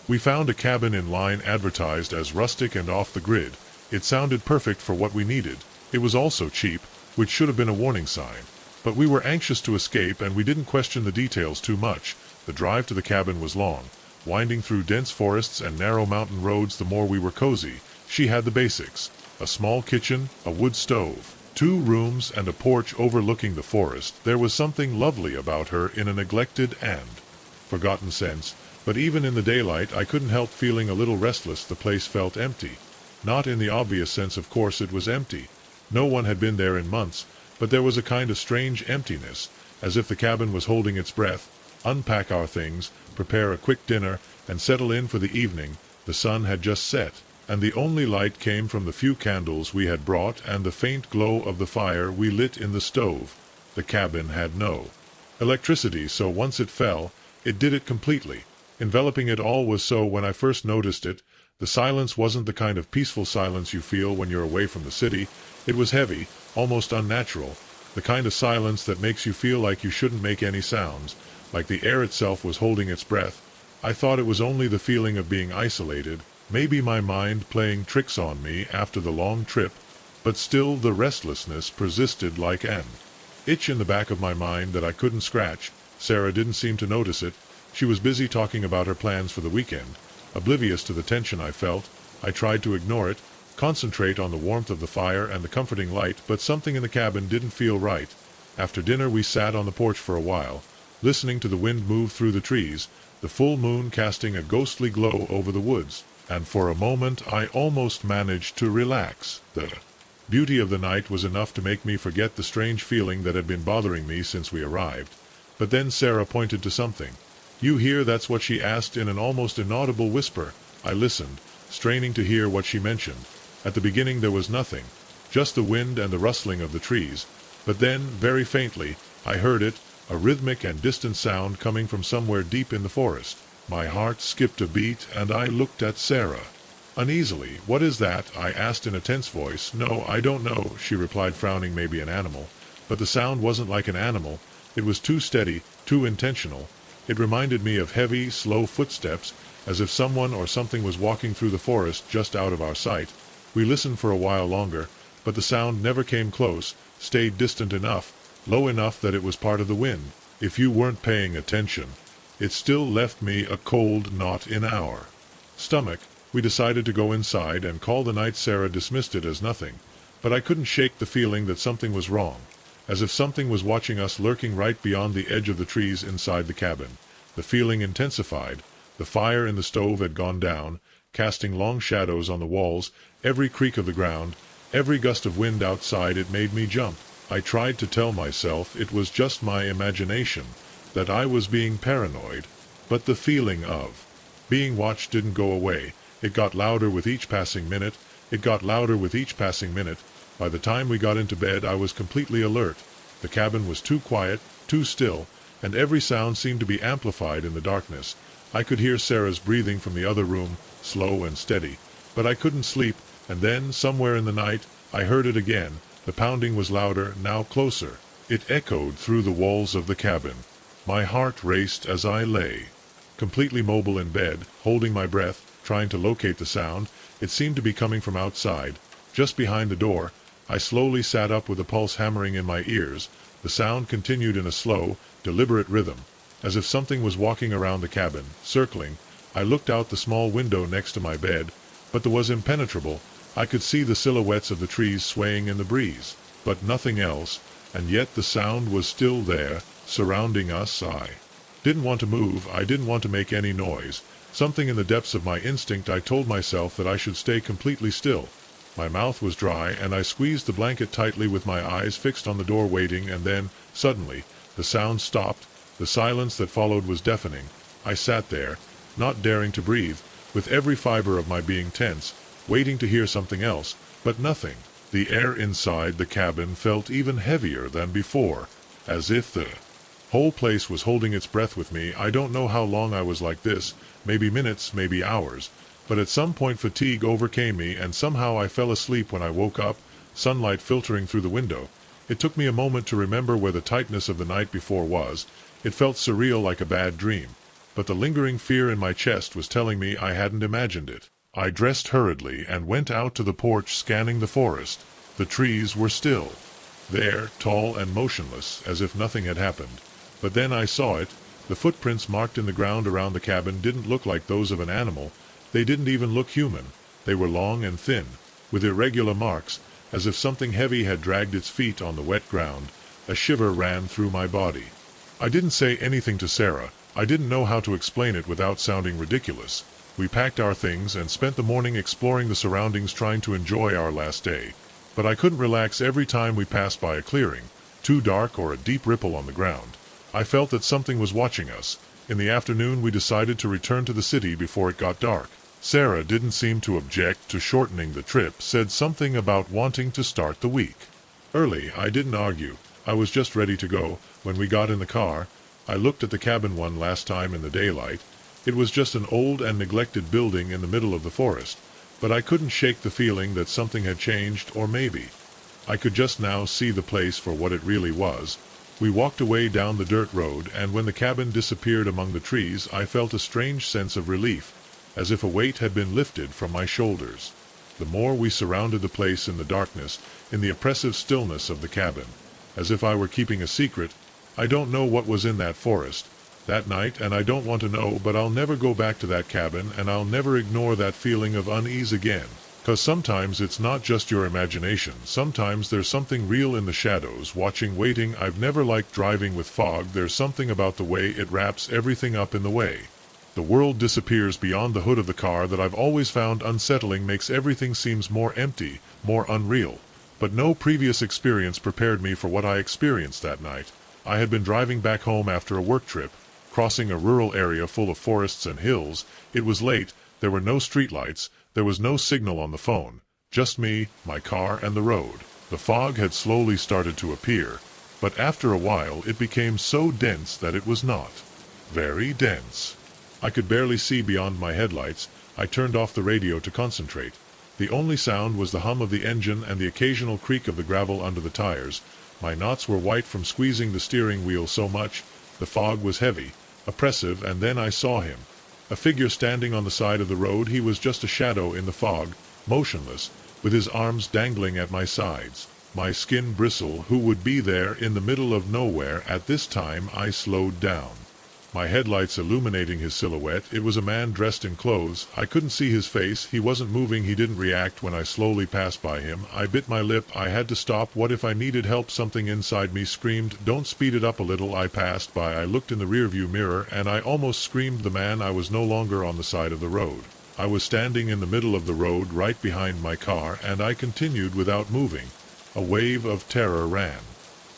We found a cabin in line advertised as rustic and off the grid. It sounded perfect for what we needed. It was also cheap, which should have been a warning sign. But we were anxious to escape, and we didn't question the details too much. The drive to the cabin was long, winding through dense forests and narrow mountain roads. The more we were cozy, she had the basics: a small kitchen, a wood stove, 2 rooms, and a porch overlooking the forest. There was something lovely about her in a neglected and forgotten sense, but even in the daylight I couldn't help feeling a little restless. The place felt empty. Not in the obvious sense, of course. It was empty. No one had been there in months, but there was a kind of strange emptiness, as if the cabin was holding its breath. Unpack our things, prepare a quick dinner, and settle in for the evening. The sun had just set, and the only light came from the few candles we had brought and the faint glow of the fire we lit in the stove. The cabin had no electricity, so once it fell, it did it completely. Enveloping it all was so. When I first noticed it, the silence wasn't the kind of peaceful silence you feel when you're away from the city. It was heavy, almost unnatural, the kind of silence that makes you feel like you shouldn't make any sounds, like the air itself was holding its breath. I thought it was only the feeling of being isolated, maybe my mind playing tricks on me after the long trip, but still the restlessness persisted like an itch in the back of my mind that I couldn't scratch. Sarah didn't seem to notice it. She was busy talking about her plans for the weekend, oblivious to the tension I felt. I tried to ignore it, concentrate on the warmth of the fire and the comforting light, but something in the cabin didn't feel right. After dinner we sat on the porch for a while, listening to the wind move through the trees, the full moon casting a ghostly glow over the woods, and for a moment I almost managed to relax. The beauty of the night was enough to make me forget the strange feeling that had been bothering me since we arrived. But then Sarah pointed to something. "You hear?" That's what she asked in an almost inaudible whisper. I listened, straining to hear what she mentioned. At the beginning there was nothing, just the wind and the rustling of the trees. But then, very faintly, I heard it, a rhythmic and distant sound coming from somewhere deep in the forest. My heart skipped a beat, and I looked at Sarah uneasily. "What is that?" I asked in a tense voice. "No, I don't know," she replied, frowning. "Maybe an animal." But the sound wasn't like an animal. It was too steady, too intentional. It reminded me of heavy, slow footsteps, as if someone or something was walking through the forest just out of our sight. We listened for a while longer, but the sound never came close, stayed distant enough, low enough that it was part of the wind. If you weren't paying attention, it still left me a cold knot in our stomach. We decided to go inside and call the night. Sarah dismissed it as nothing, but I couldn't shake the feeling that something was wrong, as if something was watching us, lurking right beyond the edge of the trees inside the cabin. The feeling intensified. The fire in the stove had gone down, casting long shadows on the walls. Every creak of the ground, every gust of wind outside, it made me jump. I tried to tell myself it was just my imagination, that I was being paranoid, but the feeling of being watched didn't go away. It got louder with each passing minute. It got louder with each passing minute. By the time we got into bed I was completely alert. The cabin was too quiet, too still, and every sound seemed to be amplified in the darkness. I could hear Sarah's breathing from the other room, slow and steady, but I couldn't sleep. And then, somewhere in the night, I heard it again. The pounding was louder, now closer. It echoed through the walls of the cabin. My heart raced as I lay completely mobile in bed, holding my breath, trying to locate the sound. It seemed to be coming from outside, just behind the door. I slowly sat up with a pulse hammering in my ears. The sound continued in a slow, deliberate rhythm, as if something was walking around the cabin, circling. I looked out the small window next to my bed, but it was impenetrable. I could see the silhouettes of the trees swaying in the breeze, but nothing else, and yet the sound was still there, surrounding us. I didn't want to move. I didn't want to make any noise. Something in the depths of my instinct I told myself that I should stay completely still. My mouth was dry, and I squeezed the blanket tightly with my eyes fixed on the door waiting, and then, suddenly, the sound stopped. The silence that followed was deafening. I sat there, not daring to breathe, with every fiber of my being tense, waiting to hear something else, but nothing. The air inside the cabin felt even heavier than before, as if the whole place was holding its breath with me. I don't know how long I was like this, maybe minutes, maybe hours, but at some point fatigue overcame me and somehow I fell asleep when I woke up, sunlight filtering through the window. It took me a moment to remember where the tightness of the night before was. It felt surreal, like a bad dream, but the lingering fear in my chest was telling me I hadn't imagined it. I dressed hurriedly and went out to the porch, scanning the forest. The trees were still there, tall and motionless, as if nothing had happened. But then I saw it. The footprints marked in the ground around the cabin didn't look like those of an animal. They didn't even look human. They were long and thin, with irregular marks, as if something heavy had dragged its feet on the wet ground. A shiver ran through my body. I didn't say anything to Sarah. I didn't know how to explain it without sounding ridiculous. We packed our things and spent the morning exploring the surroundings, trying to enjoy our last day. But I couldn't relax every time we passed by a clearing, too dark, or a deep ripple on the ground. I felt that something was watching us. In the afternoon we decided to return to the city before it got dark. Sarah didn't seem to object to shortening the trip, said something about wanting to start the week early. I didn't argue. I was just ready to go. When we got in the car, I looked at the cabin one last time in the daylight. It was just an old and neglected building in the middle of the forest, but I couldn't shake the feeling that something had changed, or maybe I could just now see the place for what it really was. We walked away down the dirt road, and when the cabin disappeared among the trees, I felt a strange sense of relief, as if a weight had been lifted from my shoulders. The more we surrounded the place in the darkness, in the oppressive stillness of the cabin, as if I were keeping a secret. I don't know what was in that forest that night, and I don't want to know, but I'll never go back to that cabin, and I'll never ignore that feeling of unease again. 'Cause sometimes it's not just your imagination. Sometimes there's something real in the shadows, watching, waiting. I've never liked driving with fog. There's something about the way it wraps everything up in the way the world disappears beyond the hood of the car that I've always found unsettling, makes everything seems more empty, more unreal. But no previous experience prepared me for what I experienced that night. I had been driving back home after a work trip, crossing a rural area full of forests and hills. It was late. There were no streetlights. There was no signal on the phone. Just me, my car, and the road. The fog had slowly started to appear, but after a while it became so dense that it was not very dense. I could barely see beyond my headlights. I turned off the radio to concentrate. The only sound was the hum of the engine and the occasional creak of the gravel under the tires. My knots were white from squeezing the steering wheel so much. The fog was heavy, oppressive, and then I saw him. A figure standing on the side of the road. He was just a shadow in the fog, motionless, with his arms dangling at my sides. My skin bristled. Who would be there in the middle of nowhere at this time? I slowed down, my headlights illuminating his silhouette. It was a man dressed in clothes. I couldn't see his face. He wasn't moving. He didn't react when I slowly passed by him. I bit my lip. I had to stop. What if I needed help? Something inside me screamed, "Don't speed it up a little." I passed by. I looked in the rearview mirror, and I almost screamed. The man. I was no longer on the side of the road. I was standing in the middle of the road, right behind my car, and I continued without moving. A wave of terror ran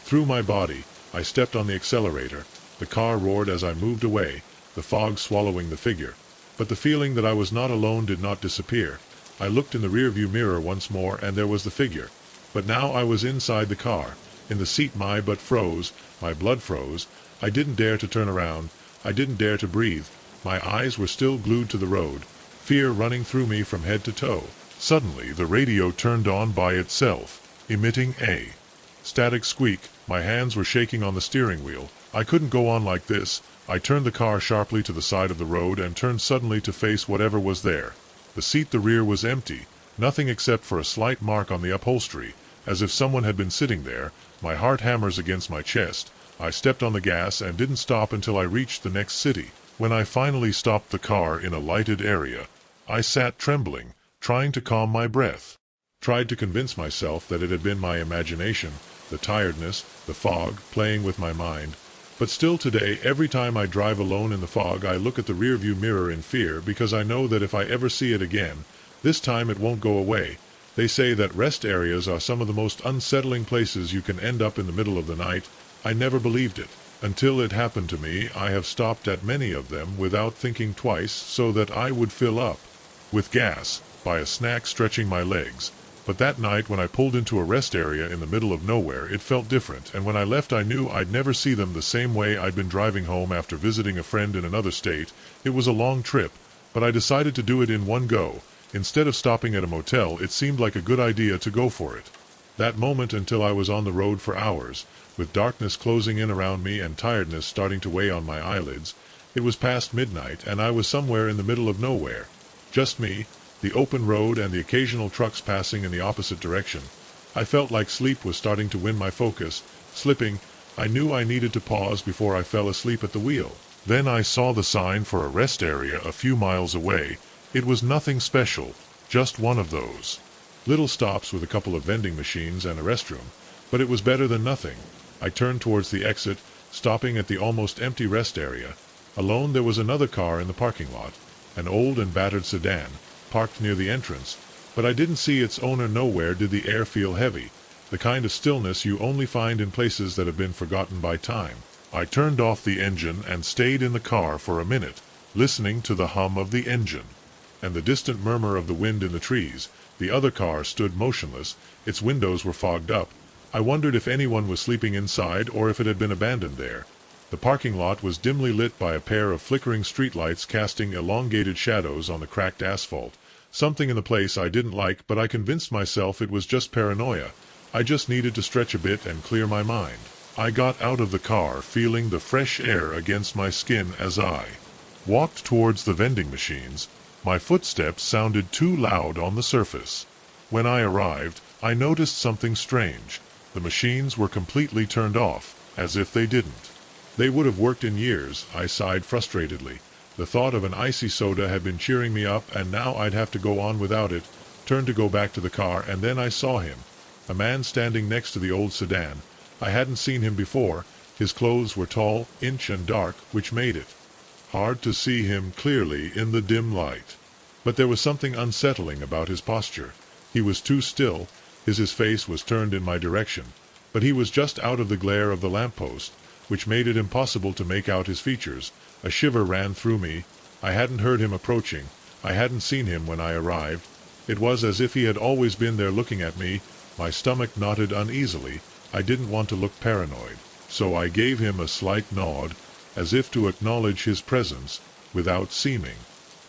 through my body. I stepped on the accelerator. The car roared as I moved away, the fog swallowing the figure. But the feeling that I was not alone did not disappear. I looked in the rearview mirror once more, and there was the figure. But now I was inside the car, in the seat. My butt froze, my blood froze. I didn't dare to turn around. I didn't dare to breathe. My eyes were still glued to the road, fear running through me from head to toe. Suddenly the radio turned on by itself, emitting a static squeak. My hands were shaking on the steering wheel. I couldn't go on like this. I turned the car sharply to the side of the road and turned suddenly to face whatever was there. The seat, the rear, was empty, nothing except for a slight mark on the upholstery, as if someone had been sitting there. My heart hammers against my chest. I stepped on the gas and didn't stop until I reached the next city. When I finally stopped the car in a lighted area, I sat trembling, trying to calm my breath. Tried to convince myself that it had been my imagination, the tiredness, the fog, playing with my mind. But still today, every time I drive alone in the fog, I look at the rearview mirror in fear because I know that if I ever see it again, this time it won't go away. They say that rest areas are some of the most unsettling places you can end up in the middle of the night. I never believed it. Until it happened to me, I have stopped at many of them without thinking twice so that I would fill up with gas by a snack stretching my legs. But that night when I pulled into a rest area in the middle of nowhere, it felt different, and when I left I knew I'd never see them the same way I'd been driving home after visiting a friend in another state. It was a long trip, but I decided to do it in one go. Instead of stopping at a motel, it seemed like a good idea to go for it. That moment until I was on the road for hours, with darkness closing in around me and tiredness starting to weigh on my eyelids. It was past midnight, and I was somewhere in the middle of nowhere. Just me, the open road, and the occasional trucks passing in the opposite direction. I felt like sleep was starting to win my focus. Slipping, I knew I needed to pause before I fell asleep at the wheel. Then I saw the sign for a rest area a few miles away. It was nothing special, just one of those little stops with a couple of vending machines and a restroom. But it was better than nothing. I turned towards the exit, stopping at the almost empty rest area. Alone there was another car in the parking lot, an old and battered sedan, parked near the entrance, but I didn't see its owner. Nowhere did the air feel heavy, the kind of stillness you only find in places that have been forgotten by time. I turned off the engine and stayed in the car for a minute, listening to the hum of the engine and the distant murmur of the wind in the trees. The other car stood motionless, its windows were fogged up. I wondered if anyone was sleeping inside or if it had been abandoned there. The parking lot was dimly lit by a pair of flickering streetlights casting elongated shadows on the cracked asphalt. Something in the place I didn't like, but I convinced myself it was just paranoia. I just needed to stretch a bit and clear my mind. I got out of the car, feeling the fresh air against my skin as I walked towards the vending machines. My footsteps sounded too loud on the surface. When I arrived, I noticed something strange. The machines were completely turned off, as if they didn't. They would have worked in years, I sighed frustratedly. The thought of an icy soda had been cheering me up, and now I'd have to go on without it. Turned to go back to the car, and then I saw him. A man standing next to the old sedan. I hadn't seen him before. His clothes were tall, inch and dark, which made it hard to see him clearly in the dim light. But there was something unsettling about his posture. He was too still. His face was turned in my direction, but he was just out of the glare of the lamppost, which made it impossible to make out his features. A shiver ran through me. I hadn't heard him approaching. I hadn't seen him when I arrived. It was as if he had always been there looking at me. My stomach knotted uneasily. I didn't want to look paranoid, so I gave him a slight nod, as if to acknowledge his presence, without seeming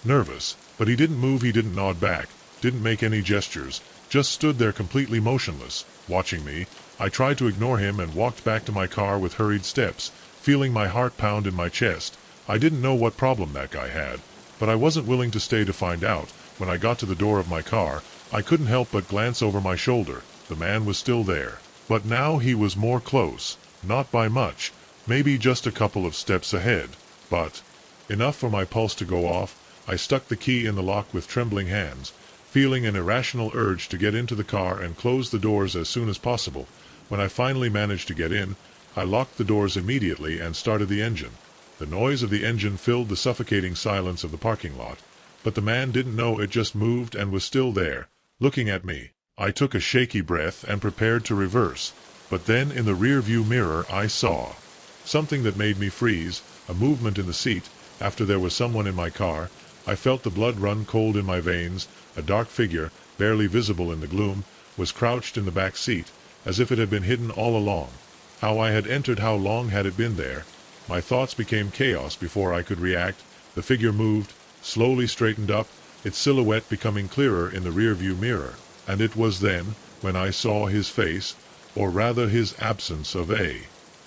nervous. But he didn't move, he didn't nod back, didn't make any gestures, just stood there completely motionless, watching me. I tried to ignore him and walked back to my car with hurried steps, feeling my heart pound in my chest. I didn't know what problem that guy had, but I wasn't willing to stay to find out. When I got to the door of my car, I couldn't help but glance over my shoulder. The man was still there, but now he was more close, not by much, maybe just a couple of steps ahead, but enough for my pulse to go off. I stuck the key in the lock with trembling hands, feeling an irrational urge to get into the car and close the doors as soon as possible. When I finally managed to get in, I locked the doors immediately and started the engine. The noise of the engine filled the suffocating silence of the parking lot, but the man didn't know it, just moved and was still there, looking at me. I took a shaky breath and prepared to reverse, but then in the rear-view mirror I saw something that made me freeze, a movement in the seat. After there was someone in my car, I felt the blood run cold in my veins. A dark figure, barely visible in the gloom, was crouched in the back seat, as if it had been hidden all along. How I had entered, how long had it been there? My thoughts became chaos before I could react. The figure moved, slowly straightened up, its silhouette becoming clearer in the rear-view mirror. And it was then, when I saw his face, or rather his absence of a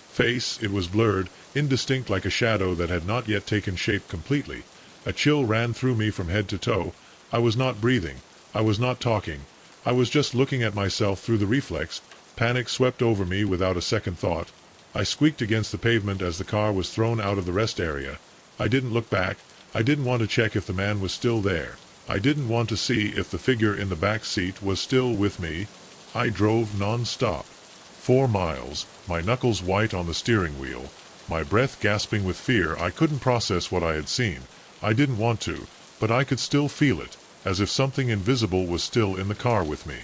face. It was blurred, indistinct, like a shadow that had not yet taken shape completely. A chill ran through me from head to toe. I was not breathing. I was not talking. I was just looking at myself through the reflex. Panic swept over me without a second thought. I squeaked against the pavement as the car was thrown out of the rest area. I didn't look back. I didn't want to check if the man was still there. I didn't want to see if the figure in the back seat was still with me. I drove non-stop. 4 miles, my knuckles white on the steering wheel, my breath gasping with fear. I couldn't process what I had seen. I didn't want to, but I could still feel it, as if something invisible was still in the car with me.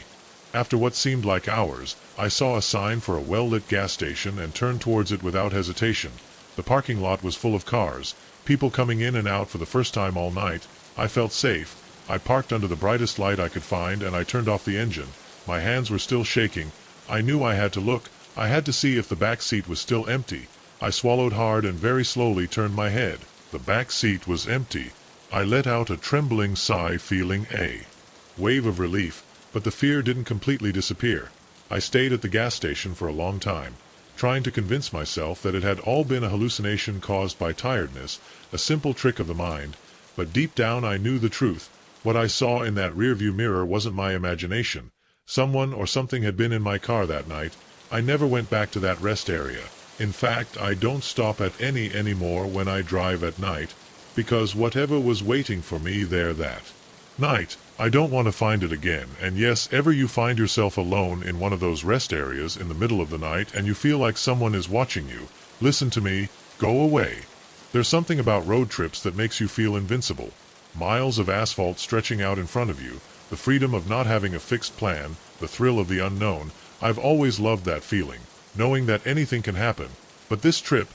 After what seemed like hours, I saw a sign for a well-lit gas station and turned towards it without hesitation. The parking lot was full of cars, people coming in and out for the first time all night. I felt safe. I parked under the brightest light I could find and I turned off the engine. My hands were still shaking. I knew I had to look. I had to see if the back seat was still empty. I swallowed hard and very slowly turned my head. The back seat was empty. I let out a trembling sigh, feeling a wave of relief, but the fear didn't completely disappear. I stayed at the gas station for a long time, trying to convince myself that it had all been a hallucination caused by tiredness, a simple trick of the mind, but deep down I knew the truth. What I saw in that rearview mirror wasn't my imagination. Someone or something had been in my car that night. I never went back to that rest area. In fact, I don't stop at any anymore when I drive at night, because whatever was waiting for me there that night, I don't want to find it again. And yes, ever you find yourself alone in one of those rest areas in the middle of the night and you feel like someone is watching you, listen to me, go away. There's something about road trips that makes you feel invincible. Miles of asphalt stretching out in front of you, the freedom of not having a fixed plan, the thrill of the unknown. I've always loved that feeling, knowing that anything can happen. But this trip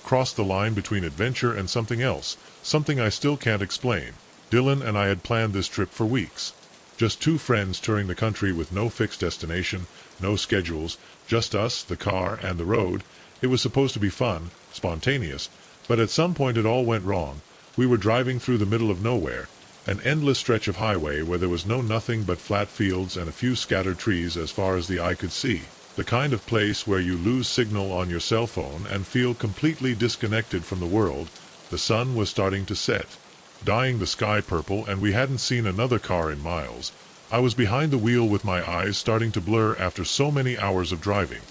crossed the line between adventure and something else, something I still can't explain. Dylan and I had planned this trip for weeks. Just two friends touring the country with no fixed destination, no schedules, just us, the car, and the road. It was supposed to be fun, spontaneous, but at some point it all went wrong. We were driving through the middle of nowhere, an endless stretch of highway where there was nothing but flat fields and a few scattered trees as far as the eye could see. The kind of place where you lose signal on your cell phone and feel completely disconnected from the world. The sun was starting to set, dyeing the sky purple, and we hadn't seen another car in miles. I was behind the wheel with my eyes starting to blur after so many hours of driving.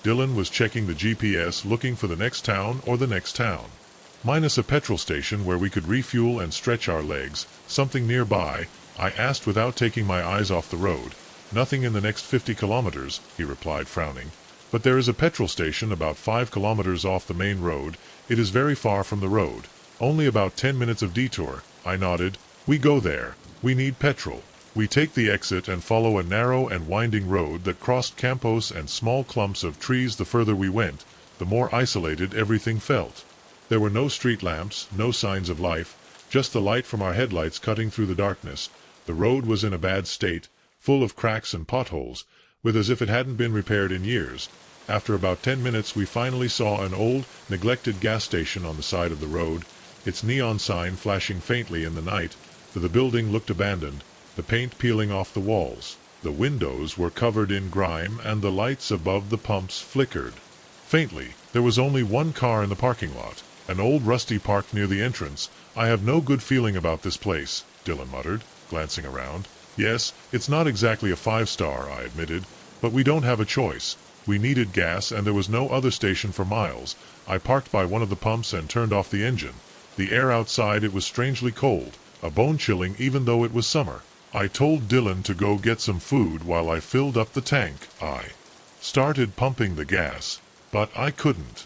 Dylan was checking the GPS, looking for the next town or the next town. Minus a petrol station where we could refuel and stretch our legs, something nearby, I asked without taking my eyes off the road. Nothing in the next 50 kilometers, he replied, frowning. But there is a petrol station about 5 kilometers off the main road. It is very far from the road. Only about 10 minutes of detour. I nodded. We go there. We need petrol. We take the exit and follow a narrow and winding road that crossed campos and small clumps of trees. The further we went, the more isolated everything felt. There were no street lamps, no signs of life, just the light from our headlights cutting through the darkness. The road was in a bad state, full of cracks and potholes, with as if it hadn't been repaired in years. After about 10 minutes we finally saw an old, neglected gas station on the side of the road, its neon sign flashing faintly in the night. The building looked abandoned, the paint peeling off the walls. The windows were covered in grime and the lights above the pumps flickered faintly. There was only one car in the parking lot, an old rusty parked near the entrance. I have no good feeling about this place, Dylan muttered, glancing around. Yes, it's not exactly a 5-star, I admitted, but we don't have a choice. We needed gas and there was no other station for miles. I parked by one of the pumps and turned off the engine. The air outside, it was strangely cold, a bone-chilling even though it was summer. I told Dylan to go get some food while I filled up the tank. I started pumping the gas, but I couldn't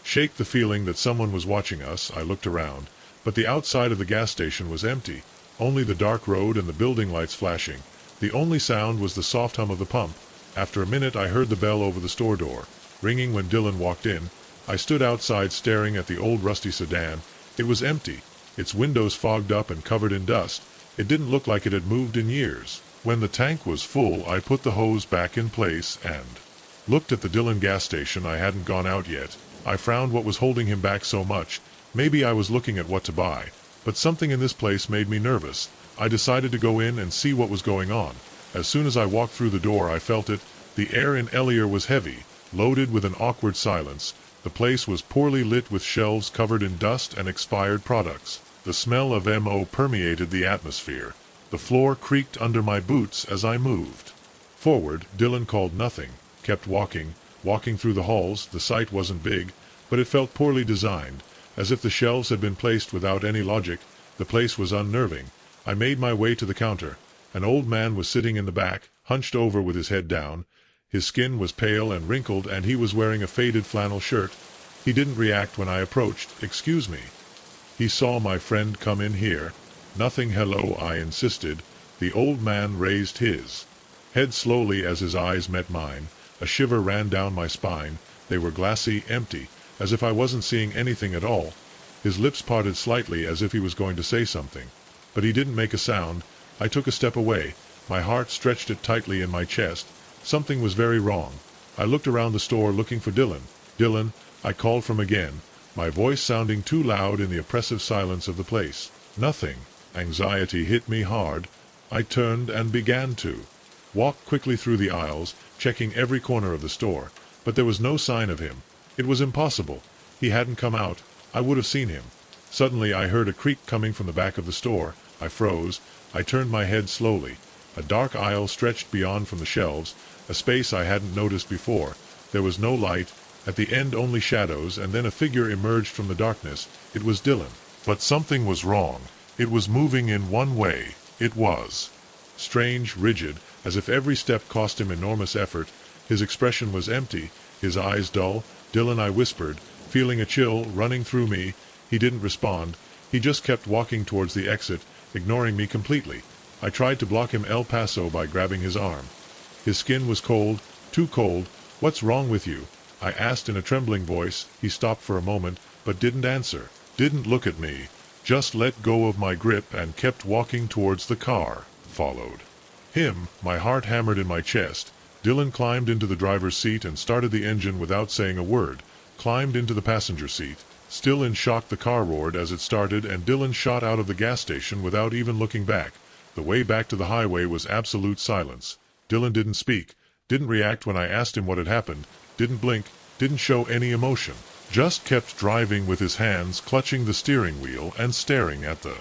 shake the feeling that someone was watching us. I looked around, but the outside of the gas station was empty. Only the dark road and the building lights flashing. The only sound was the soft hum of the pump. After a minute I heard the bell over the store door ringing when Dylan walked in. I stood outside staring at the old rusty sedan. It was empty, its windows fogged up and covered in dust. It didn't look like it had moved in years. When the tank was full I put the hose back in place and looked at the Dylan gas station. I hadn't gone out yet. I frowned. What was holding him back so much? Maybe I was looking at what to buy. But something in this place made me nervous. I decided to go in and see what was going on. As soon as I walked through the door I felt it. The air in Elier was heavy, loaded with an awkward silence. The place was poorly lit with shelves covered in dust and expired products. The smell of MO permeated the atmosphere. The floor creaked under my boots as I moved forward. Dylan called nothing, kept walking through the halls. The site wasn't big, but it felt poorly designed, as if the shelves had been placed without any logic. The place was unnerving. I made my way to the counter. An old man was sitting in the back, hunched over with his head down. His skin was pale and wrinkled and he was wearing a faded flannel shirt. He didn't react when I approached. "Excuse me." He saw my friend come in here. "Nothing, hello," I insisted. The old man raised his head slowly as his eyes met mine. A shiver ran down my spine. They were glassy, empty, as if I wasn't seeing anything at all. His lips parted slightly as if he was going to say something, but he didn't make a sound. I took a step away. My heart stretched it tightly in my chest. Something was very wrong. I looked around the store looking for Dylan. "Dylan," I called from again, my voice sounding too loud in the oppressive silence of the place. Nothing. Anxiety hit me hard. I turned and began to walk quickly through the aisles, checking every corner of the store, but there was no sign of him. It was impossible. He hadn't come out. I would have seen him. Suddenly I heard a creak coming from the back of the store. I froze. I turned my head slowly. A dark aisle stretched beyond from the shelves, a space I hadn't noticed before. There was no light. At the end only shadows, and then a figure emerged from the darkness. It was Dylan. But something was wrong. It was moving in one way. It was strange, rigid, as if every step cost him enormous effort. His expression was empty, his eyes dull. "Dylan," I whispered, feeling a chill running through me. He didn't respond. He just kept walking towards the exit, ignoring me completely. I tried to block him El Paso by grabbing his arm. His skin was cold, too cold. "What's wrong with you?" I asked in a trembling voice. He stopped for a moment, but didn't answer. Didn't look at me. Just let go of my grip and kept walking towards the car. Followed him. My heart hammered in my chest. Dylan climbed into the driver's seat and started the engine without saying a word. Climbed into the passenger seat. Still in shock, the car roared as it started, and Dylan shot out of the gas station without even looking back. The way back to the highway was absolute silence. Dylan didn't speak, didn't react when I asked him what had happened, didn't blink, didn't show any emotion. Just kept driving with his hands clutching the steering wheel and staring at the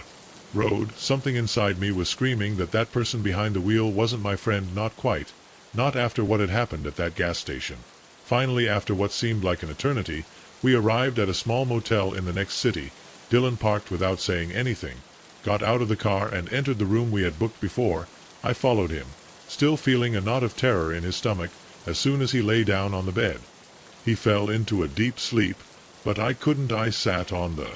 road. Something inside me was screaming that that person behind the wheel wasn't my friend. Not quite. Not after what had happened at that gas station. Finally, after what seemed like an eternity, we arrived at a small motel in the next city. Dylan parked without saying anything, got out of the car and entered the room we had booked before. I followed him, still feeling a knot of terror in his stomach. As soon as he lay down on the bed, he fell into a deep sleep, but I couldn't. I sat on the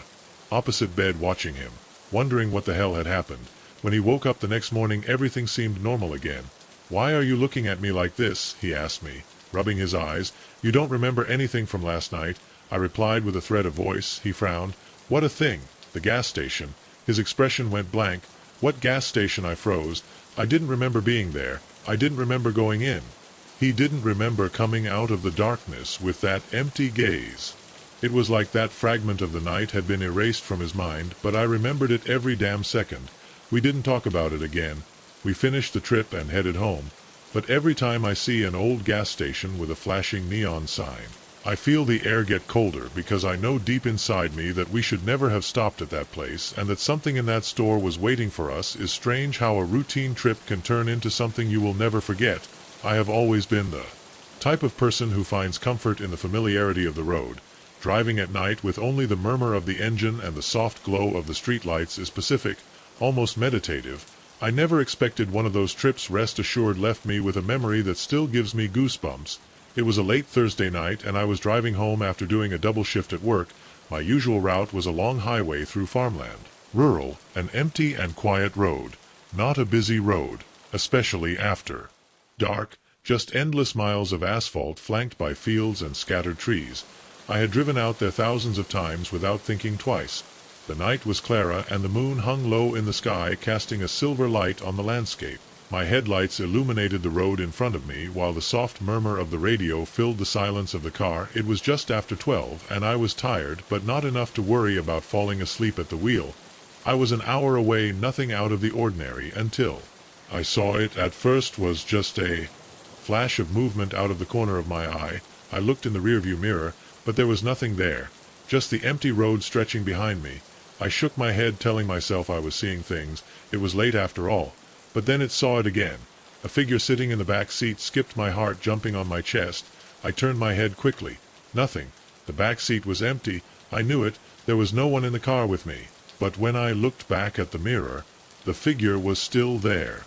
opposite bed watching him, wondering what the hell had happened. When he woke up the next morning, everything seemed normal again. "Why are you looking at me like this?" he asked me, rubbing his eyes. "You don't remember anything from last night?" I replied with a thread of voice. He frowned. "What a thing. The gas station." His expression went blank. "What gas station?" I froze. I didn't remember being there. I didn't remember going in. He didn't remember coming out of the darkness with that empty gaze. It was like that fragment of the night had been erased from his mind, but I remembered it every damn second. We didn't talk about it again. We finished the trip and headed home. But every time I see an old gas station with a flashing neon sign, I feel the air get colder, because I know deep inside me that we should never have stopped at that place, and that something in that store was waiting for us. Is strange how a routine trip can turn into something you will never forget. I have always been the type of person who finds comfort in the familiarity of the road. Driving at night with only the murmur of the engine and the soft glow of the streetlights is pacific, almost meditative. I never expected one of those trips. Rest assured, left me with a memory that still gives me goosebumps. It was a late Thursday night, and I was driving home after doing a double shift at work. My usual route was a long highway through farmland. Rural, an empty and quiet road. Not a busy road, especially after dark, just endless miles of asphalt flanked by fields and scattered trees. I had driven out there thousands of times without thinking twice. The night was clear, and the moon hung low in the sky, casting a silver light on the landscape. My headlights illuminated the road in front of me, while the soft murmur of the radio filled the silence of the car. It was just after 12, and I was tired, but not enough to worry about falling asleep at the wheel. I was an hour away, nothing out of the ordinary, until I saw it. At first was just a flash of movement out of the corner of my eye. I looked in the rearview mirror, but there was nothing there, just the empty road stretching behind me. I shook my head, telling myself I was seeing things. It was late after all. But then it saw it again. A figure sitting in the back seat. Skipped, my heart jumping on my chest. I turned my head quickly. Nothing. The back seat was empty. I knew it. There was no one in the car with me. But when I looked back at the mirror, the figure was still there.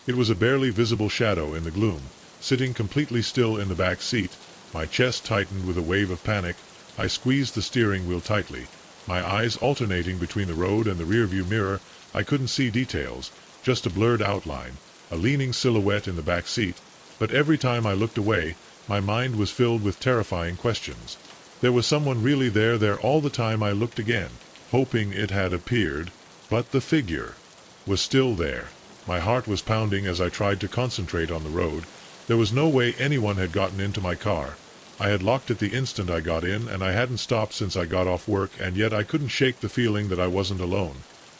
It was a barely visible shadow in the gloom, sitting completely still in the back seat. My chest tightened with a wave of panic. I squeezed the steering wheel tightly, my eyes alternating between the road and the rearview mirror. I couldn't see details, just a blurred outline, a leaning silhouette in the back seat, but every time I looked away, my mind was filled with terrifying questions. There was someone really there all the time. I looked again, hoping it had appeared, but the figure was still there. My heart was pounding as I tried to concentrate on the road. There was no way anyone had gotten into my car. I had locked it the instant I got in, and I hadn't stopped since I got off work, and yet I couldn't shake the feeling that I wasn't alone.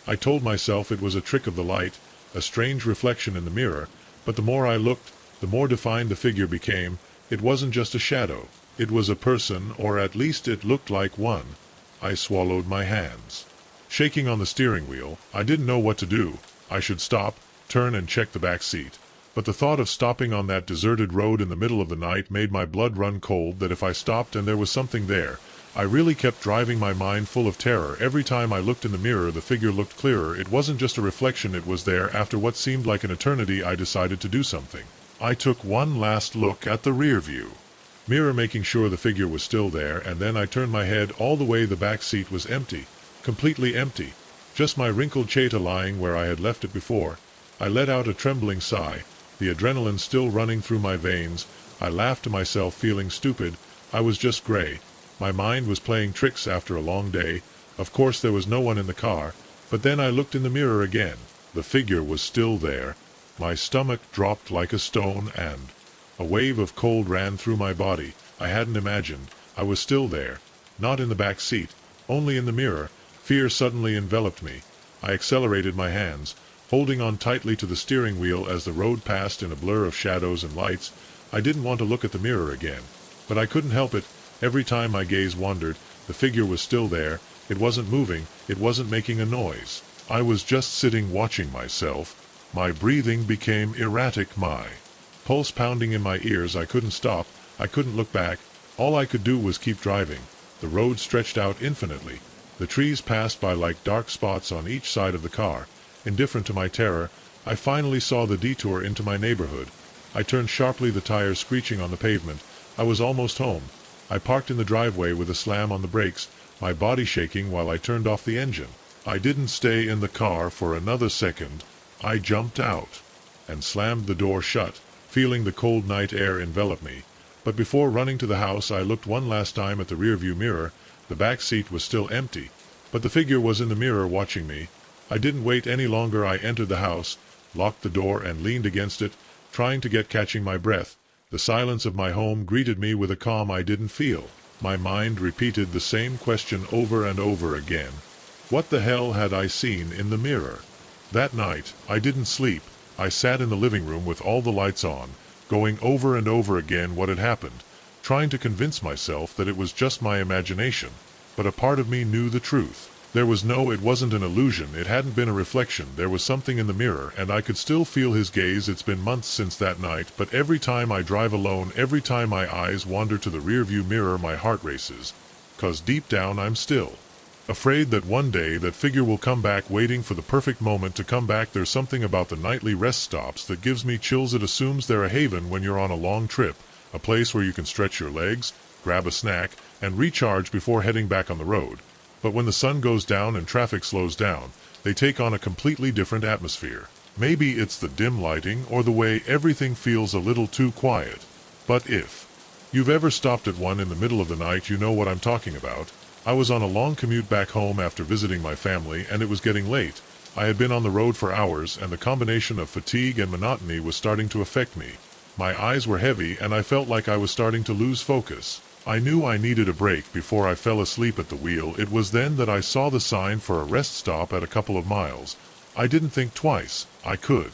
I told myself it was a trick of the light, a strange reflection in the mirror, but the more I looked, the more defined the figure became. It wasn't just a shadow. It was a person, or at least it looked like one. I swallowed my hands. Shaking on the steering wheel, I didn't know what to do. I should stop, turn and check the back seat. But the thought of stopping on that deserted road in the middle of the night made my blood run cold. That if I stopped and there was something there, I really kept driving my mind full of terror. Every time I looked in the mirror, the figure looked clearer. It wasn't just a reflection, it was there. After what seemed like an eternity, I decided to do something. I took one last look at the rear view mirror, making sure the figure was still there, and then I turned my head all the way. The back seat was empty, completely empty. Just my wrinkled cheta lying where I had left it before. I let out a trembling sigh, the adrenaline still running through my veins. I laughed to myself, feeling stupid. I was just gray. My mind was playing tricks after a long day. Of course there was no one in the car, but then I looked in the mirror again. The figure was still there. My stomach dropped like a stone, and a wave of cold ran through my body. I hadn't imagined I was still there, not in the back seat, only in the mirror. Fear suddenly enveloped me. I accelerated my hands, holding on tightly to the steering wheel as the road passed in a blur of shadows and lights. I didn't want to look at the mirror again, but I couldn't help it. Every time my gaze wandered, the figure was still there. It wasn't moving, it wasn't making a noise. I was just sitting watching myself. My breathing became erratic, my pulse pounding in my ears. I couldn't stop, I couldn't look back. All I could do was keep driving. The road stretched out infinitely. The trees passed by like dark spots on each side of the car. Indifferent to my terror, I finally saw the detour into my neighborhood. I turned sharply, the tires screeching on the pavement. I was almost home. I parked in the driveway with a slam on the brakes, my body shaking while I turned off the engine. I didn't stay in the car for another second. I jumped out and slammed the door shut, feeling the cold night air envelop me. But before running to the house, I looked one last time at the rearview mirror. The back seat was still empty, but the figure was in the mirror watching me. I didn't wait any longer. I entered the house, locked the door and leaned against it, trying to get catching my breath. The silence of my home greeted me with a calm I didn't feel. My mind repeated the same question over and over again. What the hell had I seen in the mirror? That night, I didn't sleep. I sat in the living room with all the lights on, going over and over again what had happened, trying to convince myself that it was just my imagination. But a part of me knew the truth. It wasn't an illusion, it hadn't been a reflection. There was something in the mirror, and I could still feel his gaze. It's been months since that night, but every time I drive alone, every time my eyes wander to the rearview mirror, my heart races. 'Cause deep down I'm still afraid that one day that figure will come back, waiting for the perfect moment to come back. There's something about the nightly rest stops that gives me chills. It assumes they're a haven when you're on a long trip, a place where you can stretch your legs, grab a snack, and recharge before heading back on the road. But when the sun goes down and traffic slows down, they take on a completely different atmosphere. Maybe it's the dim lighting or the way everything feels a little too quiet. But if you've ever stopped at one in the middle of the night, you know what I'm talking about. I was on a long commute back home after visiting my family, and it was getting late. I had been on the road for hours, and the combination of fatigue and monotony was starting to affect me. My eyes were heavy, and I felt like I was starting to lose focus. I knew I needed a break before I fell asleep at the wheel. It was then that I saw the sign for a rest stop at a couple of miles. I didn't think twice. I could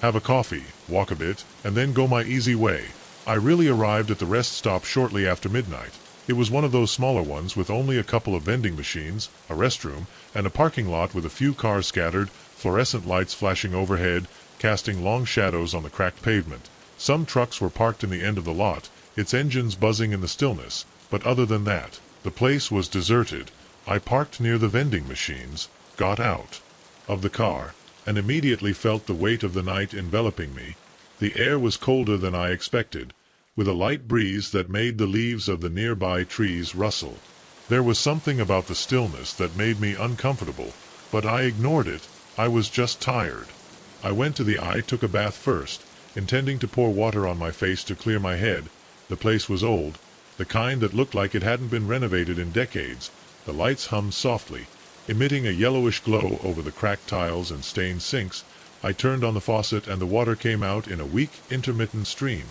have a coffee, walk a bit, and then go my easy way. I really arrived at the rest stop shortly after midnight. It was one of those smaller ones with only a couple of vending machines, a restroom, and a parking lot with a few cars scattered, fluorescent lights flashing overhead, casting long shadows on the cracked pavement. Some trucks were parked in the end of the lot, its engines buzzing in the stillness, but other than that, the place was deserted. I parked near the vending machines, got out of the car, and immediately felt the weight of the night enveloping me. The air was colder than I expected, with a light breeze that made the leaves of the nearby trees rustle. There was something about the stillness that made me uncomfortable, but I ignored it. I was just tired. I went to the eye, took a bath first, intending to pour water on my face to clear my head. The place was old, the kind that looked like it hadn't been renovated in decades. The lights hummed softly, emitting a yellowish glow over the cracked tiles and stained sinks. I turned on the faucet and the water came out in a weak, intermittent stream.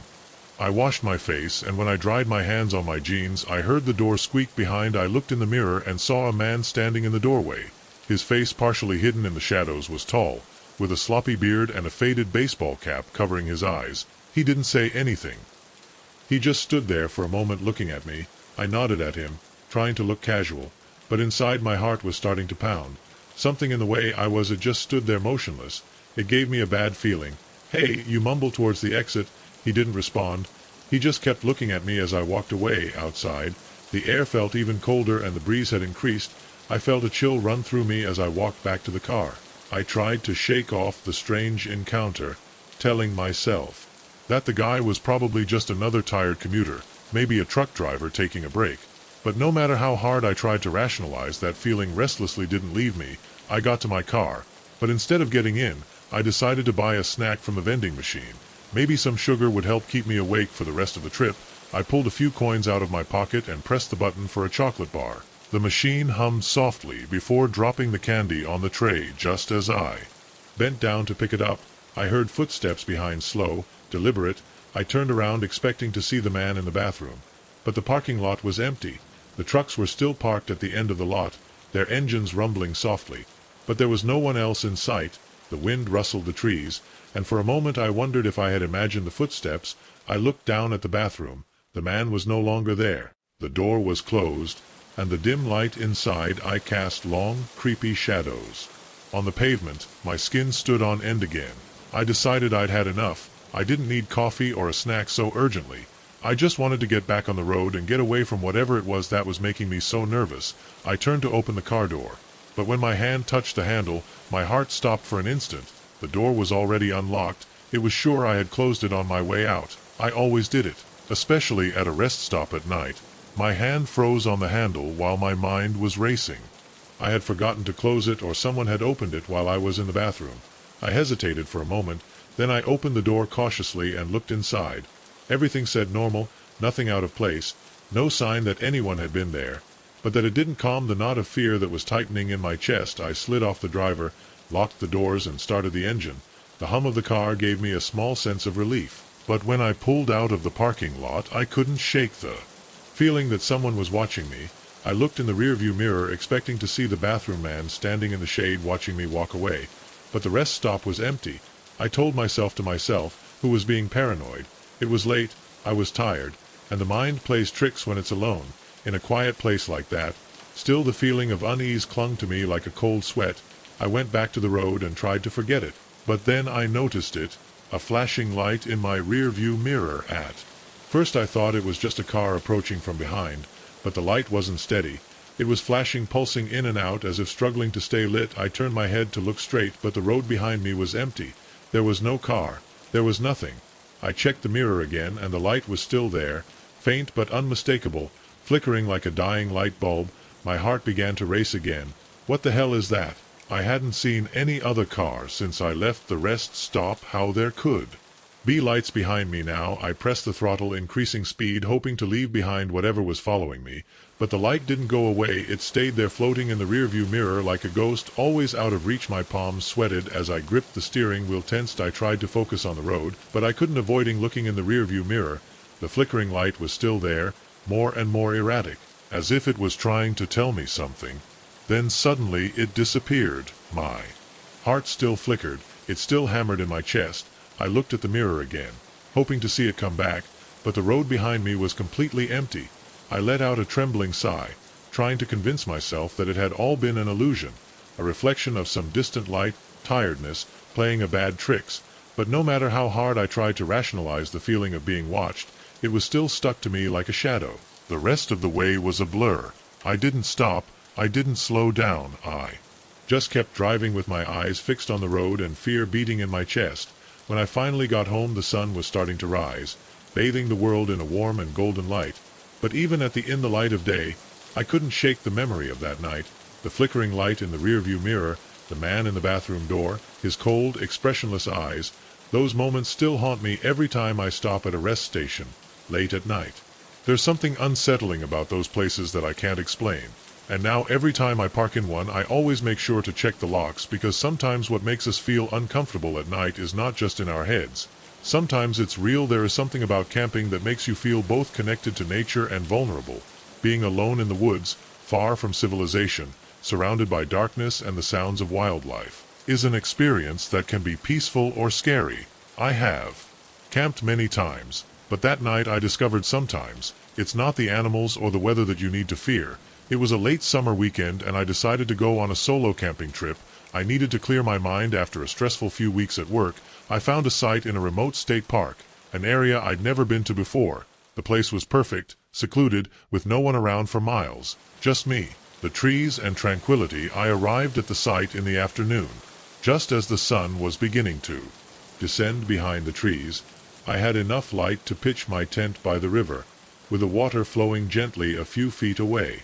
I washed my face, and when I dried my hands on my jeans, I heard the door squeak behind. I looked in the mirror and saw a man standing in the doorway. His face, partially hidden in the shadows, was tall, with a sloppy beard and a faded baseball cap covering his eyes. He didn't say anything. He just stood there for a moment looking at me. I nodded at him, trying to look casual, but inside my heart was starting to pound. Something in the way I was, it just stood there motionless. It gave me a bad feeling. "Hey," you mumbled towards the exit. He didn't respond. He just kept looking at me as I walked away. Outside, the air felt even colder and the breeze had increased. I felt a chill run through me as I walked back to the car. I tried to shake off the strange encounter, telling myself that the guy was probably just another tired commuter, maybe a truck driver taking a break. But no matter how hard I tried to rationalize, that feeling restlessly didn't leave me. I got to my car, but instead of getting in, I decided to buy a snack from the vending machine. Maybe some sugar would help keep me awake for the rest of the trip. I pulled a few coins out of my pocket and pressed the button for a chocolate bar. The machine hummed softly before dropping the candy on the tray. Just as I bent down to pick it up, I heard footsteps behind, slow, deliberate. I turned around expecting to see the man in the bathroom. But the parking lot was empty. The trucks were still parked at the end of the lot, their engines rumbling softly. But there was no one else in sight. The wind rustled the trees, and for a moment I wondered if I had imagined the footsteps. I looked down at the bathroom. The man was no longer there. The door was closed, and the dim light inside I cast long, creepy shadows. On the pavement, my skin stood on end again. I decided I'd had enough. I didn't need coffee or a snack so urgently. I just wanted to get back on the road and get away from whatever it was that was making me so nervous. I turned to open the car door, but when my hand touched the handle, my heart stopped for an instant. The door was already unlocked. It was sure I had closed it on my way out. I always did it, especially at a rest stop at night. My hand froze on the handle while my mind was racing. I had forgotten to close it, or someone had opened it while I was in the bathroom. I hesitated for a moment, then I opened the door cautiously and looked inside. Everything said normal, nothing out of place, no sign that anyone had been there. But that it didn't calm the knot of fear that was tightening in my chest. I slid off the driver, locked the doors and started the engine. The hum of the car gave me a small sense of relief. But when I pulled out of the parking lot, I couldn't shake the feeling that someone was watching me. I looked in the rearview mirror, expecting to see the bathroom man standing in the shade watching me walk away. But the rest stop was empty. I told myself to myself, who was being paranoid. It was late, I was tired, and the mind plays tricks when it's alone, in a quiet place like that. Still, the feeling of unease clung to me like a cold sweat. I went back to the road and tried to forget it. But then I noticed it, a flashing light in my rear-view mirror. At first I thought it was just a car approaching from behind, but the light wasn't steady. It was flashing, pulsing in and out as if struggling to stay lit. I turned my head to look straight, but the road behind me was empty. There was no car. There was nothing. I checked the mirror again, and the light was still there, faint but unmistakable, flickering like a dying light bulb. My heart began to race again. What the hell is that? I hadn't seen any other car since I left the rest stop. How there could be lights behind me now? I pressed the throttle, increasing speed, hoping to leave behind whatever was following me. But the light didn't go away. It stayed there, floating in the rearview mirror like a ghost, always out of reach. My palms sweated as I gripped the steering wheel. Tensed, I tried to focus on the road, but I couldn't, avoiding looking in the rearview mirror. The flickering light was still there, more and more erratic, as if it was trying to tell me something. Then suddenly it disappeared. My heart still flickered. It still hammered in my chest. I looked at the mirror again, hoping to see it come back, but the road behind me was completely empty. I let out a trembling sigh, trying to convince myself that it had all been an illusion, a reflection of some distant light, tiredness, playing a bad tricks. But no matter how hard I tried to rationalize the feeling of being watched, it was still stuck to me like a shadow. The rest of the way was a blur. I didn't stop. I didn't slow down. I just kept driving with my eyes fixed on the road and fear beating in my chest. When I finally got home, the sun was starting to rise, bathing the world in a warm and golden light. But even in the light of day, I couldn't shake the memory of that night, the flickering light in the rearview mirror, the man in the bathroom door, his cold, expressionless eyes. Those moments still haunt me every time I stop at a rest station, late at night. There's something unsettling about those places that I can't explain. And now every time I park in one, I always make sure to check the locks, because sometimes what makes us feel uncomfortable at night is not just in our heads. Sometimes it's real. There is something about camping that makes you feel both connected to nature and vulnerable. Being alone in the woods, far from civilization, surrounded by darkness and the sounds of wildlife, is an experience that can be peaceful or scary. I have camped many times, but that night I discovered sometimes it's not the animals or the weather that you need to fear. It was a late summer weekend and I decided to go on a solo camping trip. I needed to clear my mind after a stressful few weeks at work. I found a site in a remote state park, an area I'd never been to before. The place was perfect, secluded, with no one around for miles. Just me, the trees, and tranquility. I arrived at the site in the afternoon, just as the sun was beginning to descend behind the trees. I had enough light to pitch my tent by the river, with the water flowing gently a few feet away.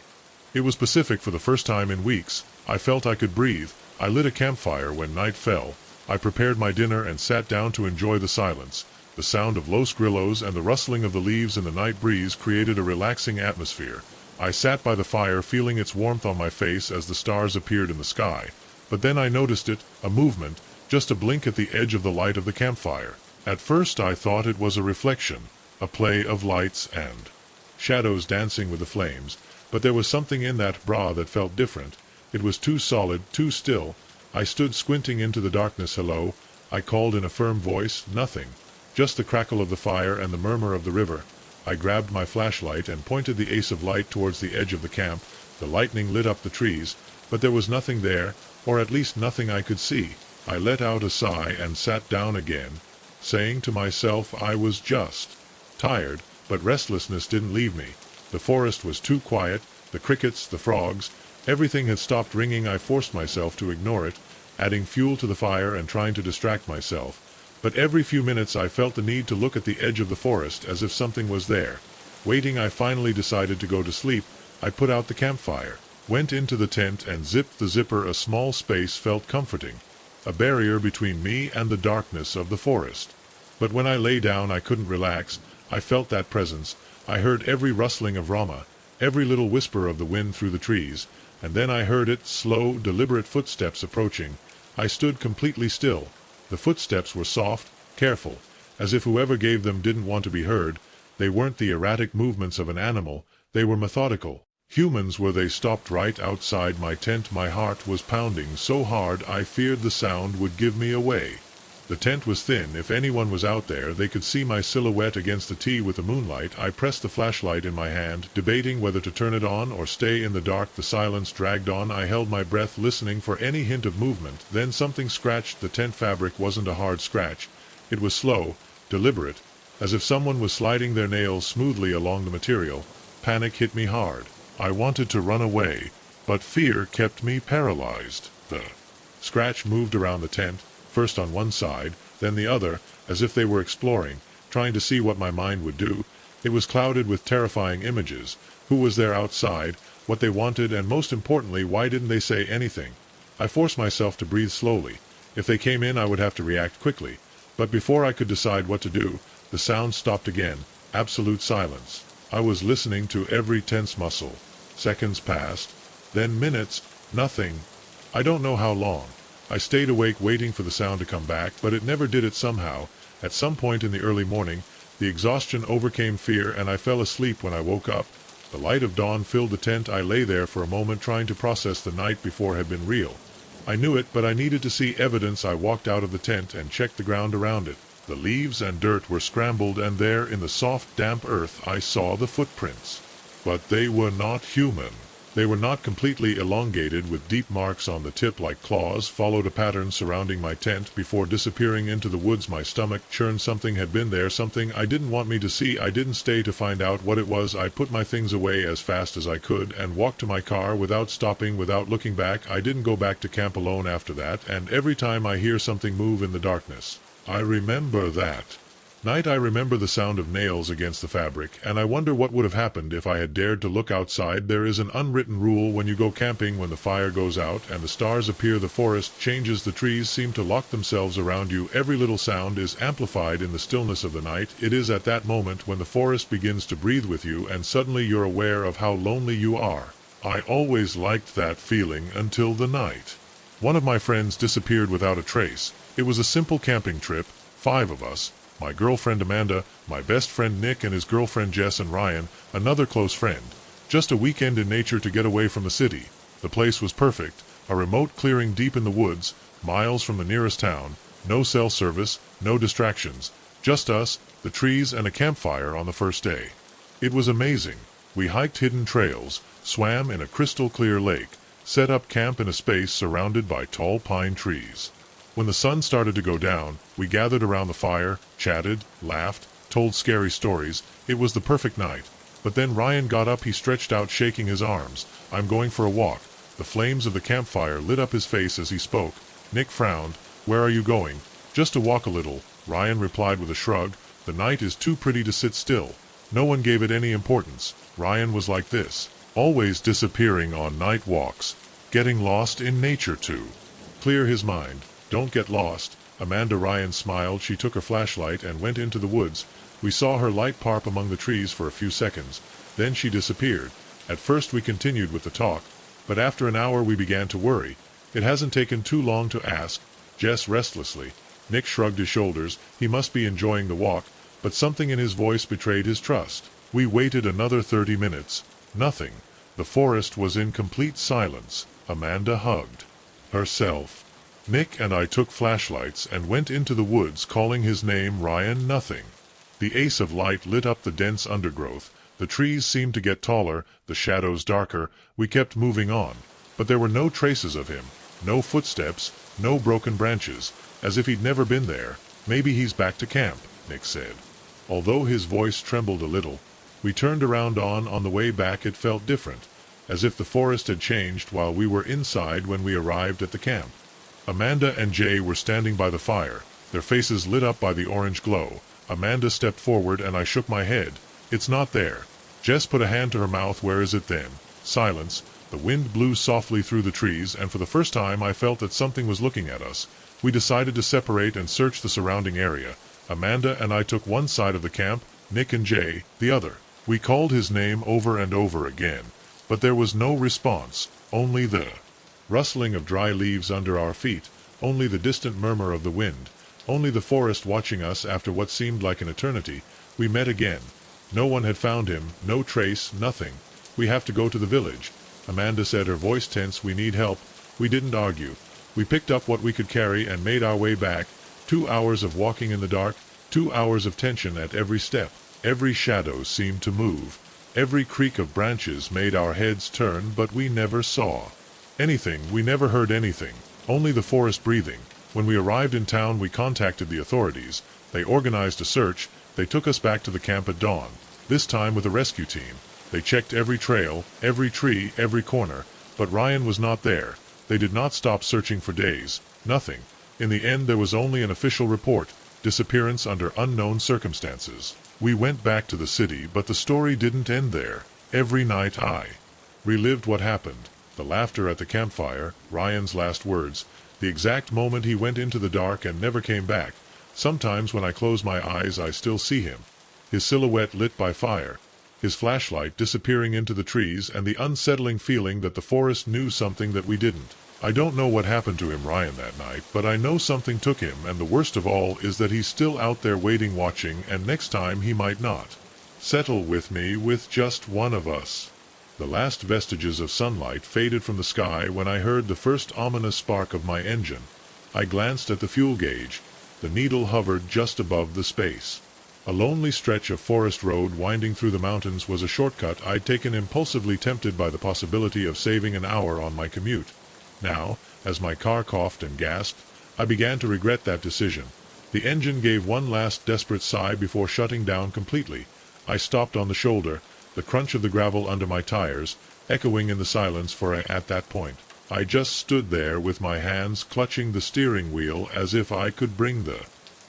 It was Pacific for the first time in weeks. I felt I could breathe. I lit a campfire when night fell. I prepared my dinner and sat down to enjoy the silence. The sound of Los Grillos and the rustling of the leaves in the night breeze created a relaxing atmosphere. I sat by the fire feeling its warmth on my face as the stars appeared in the sky. But then I noticed it, a movement, just a blink at the edge of the light of the campfire. At first I thought it was a reflection, a play of lights and shadows dancing with the flames, but there was something in that bra that felt different. It was too solid, too still. I stood squinting into the darkness. "Hello," I called in a firm voice. Nothing. Just the crackle of the fire and the murmur of the river. I grabbed my flashlight and pointed the ace of light towards the edge of the camp. The lightning lit up the trees, but there was nothing there, or at least nothing I could see. I let out a sigh and sat down again, saying to myself I was just tired, but restlessness didn't leave me. The forest was too quiet, the crickets, the frogs, everything had stopped ringing. I forced myself to ignore it, adding fuel to the fire and trying to distract myself. But every few minutes I felt the need to look at the edge of the forest as if something was there, waiting. I finally decided to go to sleep. I put out the campfire, went into the tent and zipped the zipper. A small space felt comforting, a barrier between me and the darkness of the forest. But when I lay down I couldn't relax. I felt that presence. I heard every rustling of Rama, every little whisper of the wind through the trees, and then I heard it, slow, deliberate footsteps approaching. I stood completely still. The footsteps were soft, careful, as if whoever gave them didn't want to be heard. They weren't the erratic movements of an animal, they were methodical. Humans were. They stopped right outside my tent. My heart was pounding so hard I feared the sound would give me away. The tent was thin. If anyone was out there, they could see my silhouette against the T with the moonlight. I pressed the flashlight in my hand, debating whether to turn it on or stay in the dark. The silence dragged on. I held my breath, listening for any hint of movement. Then something scratched. The tent fabric wasn't a hard scratch. It was slow, deliberate, as if someone was sliding their nails smoothly along the material. Panic hit me hard. I wanted to run away, but fear kept me paralyzed. The scratch moved around the tent, first on one side, then the other, as if they were exploring, trying to see what my mind would do. It was clouded with terrifying images. Who was there outside, what they wanted, and most importantly, why didn't they say anything? I forced myself to breathe slowly. If they came in I would have to react quickly. But before I could decide what to do, the sound stopped again. Absolute silence. I was listening to every tense muscle. Seconds passed, then minutes, nothing. I don't know how long. I stayed awake waiting for the sound to come back, but it never did. It somehow, at some point in the early morning, the exhaustion overcame fear and I fell asleep. When I woke up, the light of dawn filled the tent. I lay there for a moment trying to process the night before had been real. I knew it, but I needed to see evidence. I walked out of the tent and checked the ground around it. The leaves and dirt were scrambled, and there in the soft, damp earth I saw the footprints. But they were not human. They were not completely elongated, with deep marks on the tip like claws. Followed a pattern surrounding my tent before disappearing into the woods. My stomach churned. Something had been there, something I didn't want me to see. I didn't stay to find out what it was. I put my things away as fast as I could and walked to my car without stopping, without looking back. I didn't go back to camp alone after that, and every time I hear something move in the darkness, I remember that Night, I remember the sound of nails against the fabric, and I wonder what would have happened if I had dared to look outside. There is an unwritten rule when you go camping: when the fire goes out and the stars appear, the forest changes, the trees seem to lock themselves around you. Every little sound is amplified in the stillness of the night. It is at that moment when the forest begins to breathe with you, and suddenly you're aware of how lonely you are. I always liked that feeling until the night one of my friends disappeared without a trace. It was a simple camping trip, 5 of us. My girlfriend Amanda, my best friend Nick and his girlfriend Jess, and Ryan, another close friend. Just a weekend in nature to get away from the city. The place was perfect, a remote clearing deep in the woods, miles from the nearest town, no cell service, no distractions, just us, the trees, and a campfire on the first day. It was amazing. We hiked hidden trails, swam in a crystal clear lake, set up camp in a space surrounded by tall pine trees. When the sun started to go down, we gathered around the fire, chatted, laughed, told scary stories. It was the perfect night. But then Ryan got up. He stretched out, shaking his arms. "I'm going for a walk." The flames of the campfire lit up his face as he spoke. Nick frowned. "Where are you going?" "Just to walk a little," Ryan replied with a shrug. "The night is too pretty to sit still." No one gave it any importance. Ryan was like this, always disappearing on night walks, getting lost in nature to clear his mind. "Don't get lost." Amanda, Ryan smiled. She took her flashlight and went into the woods. We saw her light pop among the trees for a few seconds. Then she disappeared. At first we continued with the talk, but after an hour we began to worry. "It hasn't taken too long to ask." Jess restlessly. Nick shrugged his shoulders. He must be enjoying the walk, but something in his voice betrayed his trust. We waited another 30 minutes. Nothing. The forest was in complete silence. Amanda hugged herself. Nick and I took flashlights and went into the woods, calling his name. Ryan, nothing. The ace of light lit up the dense undergrowth. The trees seemed to get taller, the shadows darker. We kept moving on, but there were no traces of him. No footsteps, no broken branches, as if he'd never been there. "Maybe he's back to camp," Nick said, although his voice trembled a little. We turned around. On the way back it felt different, as if the forest had changed while we were inside. When we arrived at the camp, Amanda and Jay were standing by the fire, their faces lit up by the orange glow. Amanda stepped forward and I shook my head. "It's not there." Jess put a hand to her mouth. "Where is it then?" Silence. The wind blew softly through the trees, and for the first time I felt that something was looking at us. We decided to separate and search the surrounding area. Amanda and I took one side of the camp, Nick and Jay the other. We called his name over and over again, but there was no response, only the rustling of dry leaves under our feet, only the distant murmur of the wind, only the forest watching us. After what seemed like an eternity, we met again. No one had found him, no trace, nothing. "We have to go to the village," Amanda said, her voice tense. "We need help." We didn't argue. We picked up what we could carry and made our way back. 2 hours of walking in the dark, 2 hours of tension at every step. Every shadow seemed to move. Every creak of branches made our heads turn, but we never saw anything. We never heard anything, only the forest breathing. When we arrived in town, we contacted the authorities. They organized a search. They took us back to the camp at dawn, this time with a rescue team. They checked every trail, every tree, every corner, but Ryan was not there. They did not stop searching for days. Nothing. In the end, there was only an official report: disappearance under unknown circumstances. We went back to the city, but the story didn't end there. Every night I relived what happened. The laughter at the campfire, Ryan's last words, the exact moment he went into the dark and never came back. Sometimes when I close my eyes I still see him, his silhouette lit by fire, his flashlight disappearing into the trees, and the unsettling feeling that the forest knew something that we didn't. I don't know what happened to him, Ryan, that night, but I know something took him, and the worst of all is that he's still out there waiting, watching, and next time he might not settle with me, with just one of us. The last vestiges of sunlight faded from the sky when I heard the first ominous spark of my engine. I glanced at the fuel gauge. The needle hovered just above the space. A lonely stretch of forest road winding through the mountains was a shortcut I'd taken, impulsively tempted by the possibility of saving an hour on my commute. Now, as my car coughed and gasped, I began to regret that decision. The engine gave one last desperate sigh before shutting down completely. I stopped on the shoulder, the crunch of the gravel under my tires echoing in the silence, for at that point I just stood there with my hands clutching the steering wheel as if I could bring the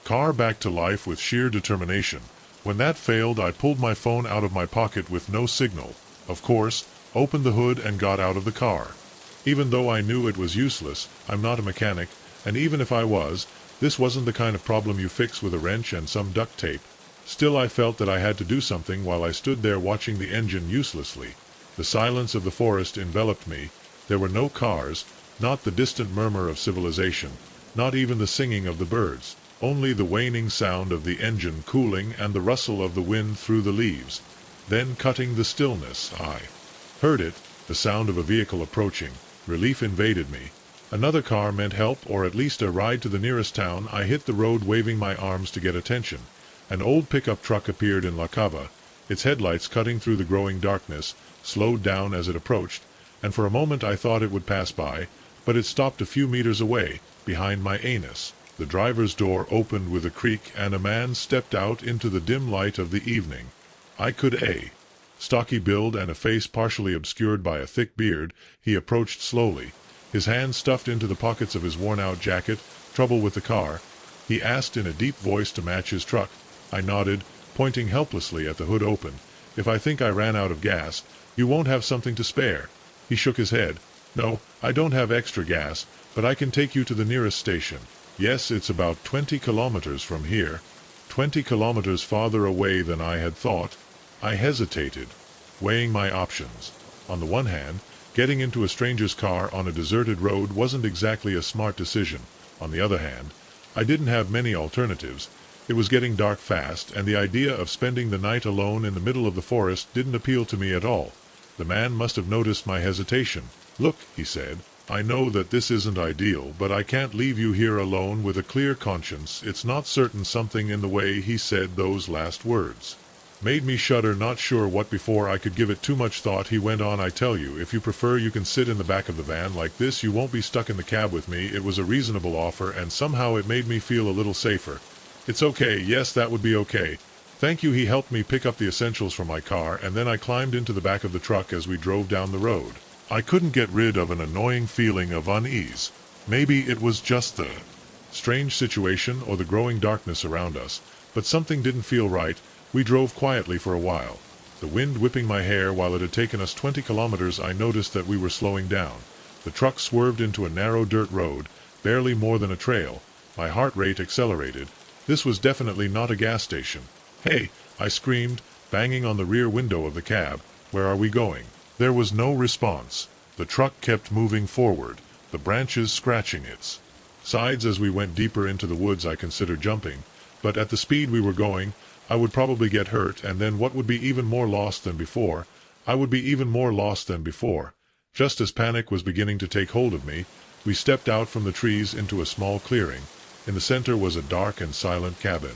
car back to life with sheer determination. When that failed, I pulled my phone out of my pocket with no signal, of course, opened the hood and got out of the car. Even though I knew it was useless, I'm not a mechanic, and even if I was, this wasn't the kind of problem you fix with a wrench and some duct tape. Still, I felt that I had to do something while I stood there watching the engine uselessly. The silence of the forest enveloped me. There were no cars, not the distant murmur of civilization, not even the singing of the birds, only the waning sound of the engine cooling and the rustle of the wind through the leaves. Then, cutting the stillness, I heard it, the sound of a vehicle approaching. Relief invaded me. Another car meant help, or at least a ride to the nearest town. I hit the road waving my arms to get attention. An old pickup truck appeared in La Cava, its headlights cutting through the growing darkness, slowed down as it approached, and for a moment I thought it would pass by, but it stopped a few meters away, behind my anus. The driver's door opened with a creak and a man stepped out into the dim light of the evening. I could stocky build and a face partially obscured by a thick beard. He approached slowly, his hands stuffed into the pockets of his worn-out jacket. Trouble with the car? He asked in a deep voice to match his truck. I nodded, pointing helplessly at the hood open. If I think I ran out of gas, you won't have something to spare. He shook his head. No, I don't have extra gas, but I can take you to the nearest station. Yes, it's about 20 kilometers from here. 20 kilometers farther away than I had thought. I hesitated, weighing my options. On the one hand, getting into a stranger's car on a deserted road wasn't exactly a smart decision. On the other hand, I didn't have many alternatives. It was getting dark fast, and the idea of spending the night alone in the middle of the forest didn't appeal to me at all. The man must have noticed my hesitation. Look, he said, I know that this isn't ideal, but I can't leave you here alone with a clear conscience. It's not certain. Something in the way he said those last words made me shudder, not sure what. Before I could give it too much thought, he went on, I tell you, if you prefer, you can sit in the back of the van like this. You won't be stuck in the cab with me. It was a reasonable offer, and somehow it made me feel a little safer. It's okay. Yes, that would be okay. Thank you. He helped me pick up the essentials from my car, and then I climbed into the back of the truck as we drove down the road. I couldn't get rid of an annoying feeling of unease. Maybe it was just the strange situation or the growing darkness around us, but something didn't feel right. We drove quietly for a while, the wind whipping my hair. While it had taken us 20 kilometers, I noticed that we were slowing down. The truck swerved into a narrow dirt road, barely more than a trail. My heart rate accelerated. This was definitely not a gas station. Hey, I screamed, banging on the rear window of the cab. Where are we going? There was no response. The truck kept moving forward, the branches scratching its sides. As we went deeper into the woods, I considered jumping, but at the speed we were going, I would probably get hurt, and then what would be even more lost than before? I would be even more lost than before. Just as panic was beginning to take hold of me, we stepped out from the trees into a small clearing. In the center was a dark and silent cabin.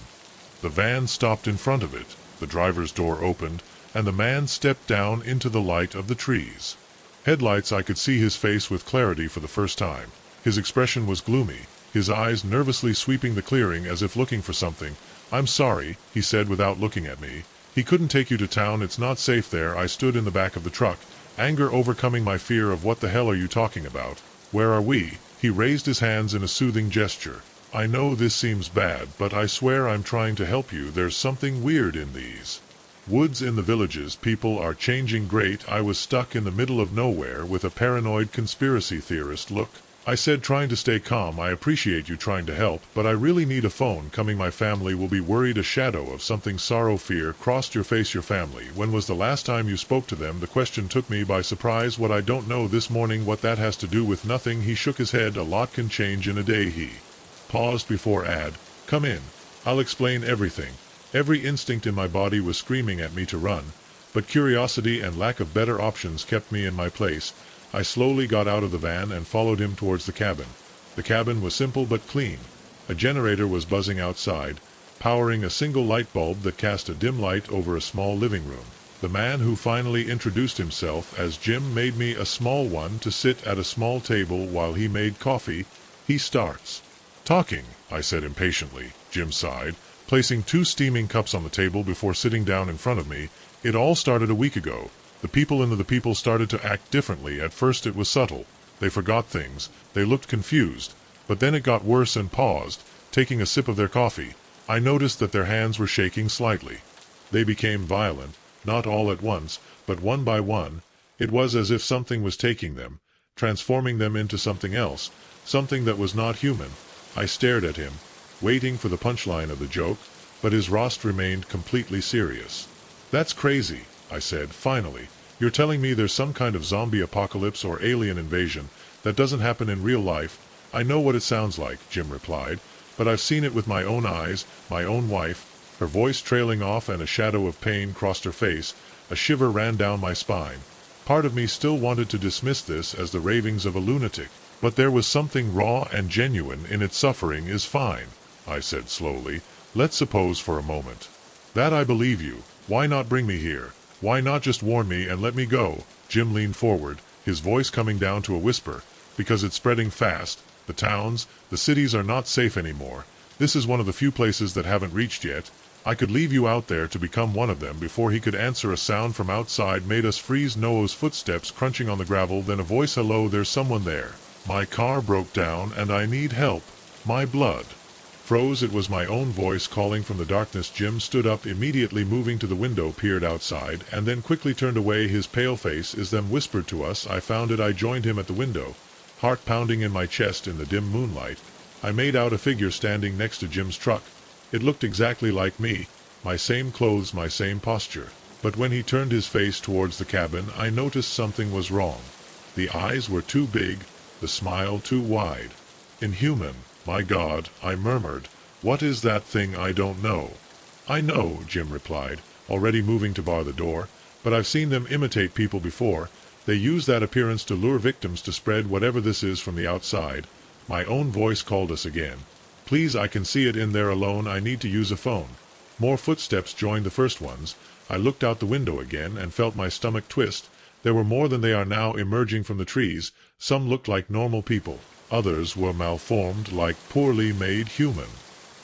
The van stopped in front of it, the driver's door opened, and the man stepped down into the light of the trees. Headlights. I could see his face with clarity for the first time. His expression was gloomy, his eyes nervously sweeping the clearing as if looking for something. I'm sorry, he said without looking at me. He couldn't take you to town. It's not safe there. I stood in the back of the truck, anger overcoming my fear of what the hell are you talking about? Where are we? He raised his hands in a soothing gesture. I know this seems bad, but I swear I'm trying to help you. There's something weird in these woods in the villages. People are changing. Great. I was stuck in the middle of nowhere with a paranoid conspiracy theorist. Look, I said, trying to stay calm, I appreciate you trying to help, but I really need a phone. Coming. My family will be worried. A shadow of something. Sorrow. Fear crossed your face. Your family. When was the last time you spoke to them? The question took me by surprise. What? I don't know. This morning. What that has to do with nothing. He shook his head. A lot can change in a day. He paused before add, come in. I'll explain everything. Every instinct in my body was screaming at me to run, but curiosity and lack of better options kept me in my place. I slowly got out of the van and followed him towards the cabin. The cabin was simple but clean. A generator was buzzing outside, powering a single light bulb that cast a dim light over a small living room. The man who finally introduced himself as Jim made me a small one to sit at a small table while he made coffee. He starts talking, I said impatiently. Jim sighed, placing 2 steaming cups on the table before sitting down in front of me. It all started a week ago. The people started to act differently. At first it was subtle. They forgot things. They looked confused. But then it got worse. And paused, taking a sip of their coffee. I noticed that their hands were shaking slightly. They became violent, not all at once, but one by one. It was as if something was taking them, transforming them into something else, something that was not human. I stared at him, waiting for the punchline of the joke, but his roast remained completely serious. "That's crazy," I said, finally. "You're telling me there's some kind of zombie apocalypse or alien invasion that doesn't happen in real life?" "I know what it sounds like," Jim replied, "but I've seen it with my own eyes, my own wife." Her voice trailing off and a shadow of pain crossed her face. A shiver ran down my spine. Part of me still wanted to dismiss this as the ravings of a lunatic, but there was something raw and genuine in its suffering. "Is fine," I said slowly. "Let's suppose for a moment that I believe you. Why not bring me here? Why not just warn me and let me go?" Jim leaned forward, his voice coming down to a whisper. "Because it's spreading fast. The towns, the cities are not safe anymore. This is one of the few places that haven't reached yet. I could leave you out there to become one of them." Before he could answer, a sound from outside made us freeze. Noah's footsteps crunching on the gravel, then a voice, "Hello, there's someone there. My car broke down and I need help." My blood froze. It was my own voice calling from the darkness. Jim stood up immediately, moving to the window, peered outside, and then quickly turned away, his pale face. "Is them whispered to us." I found it. I joined him at the window, heart pounding in my chest. In the dim moonlight, I made out a figure standing next to Jim's truck. It looked exactly like me, my same clothes, my same posture. But when he turned his face towards the cabin, I noticed something was wrong. The eyes were too big, the smile too wide. "Inhuman. My God," I murmured. "What is that thing?" "I don't know." "I know," Jim replied, already moving to bar the door, "but I've seen them imitate people before. They use that appearance to lure victims to spread whatever this is from the outside." My own voice called us again. "Please, I can see it in there alone. I need to use a phone." More footsteps joined the first ones. I looked out the window again and felt my stomach twist. There were more than they are now emerging from the trees. Some looked like normal people. Others were malformed, like poorly made human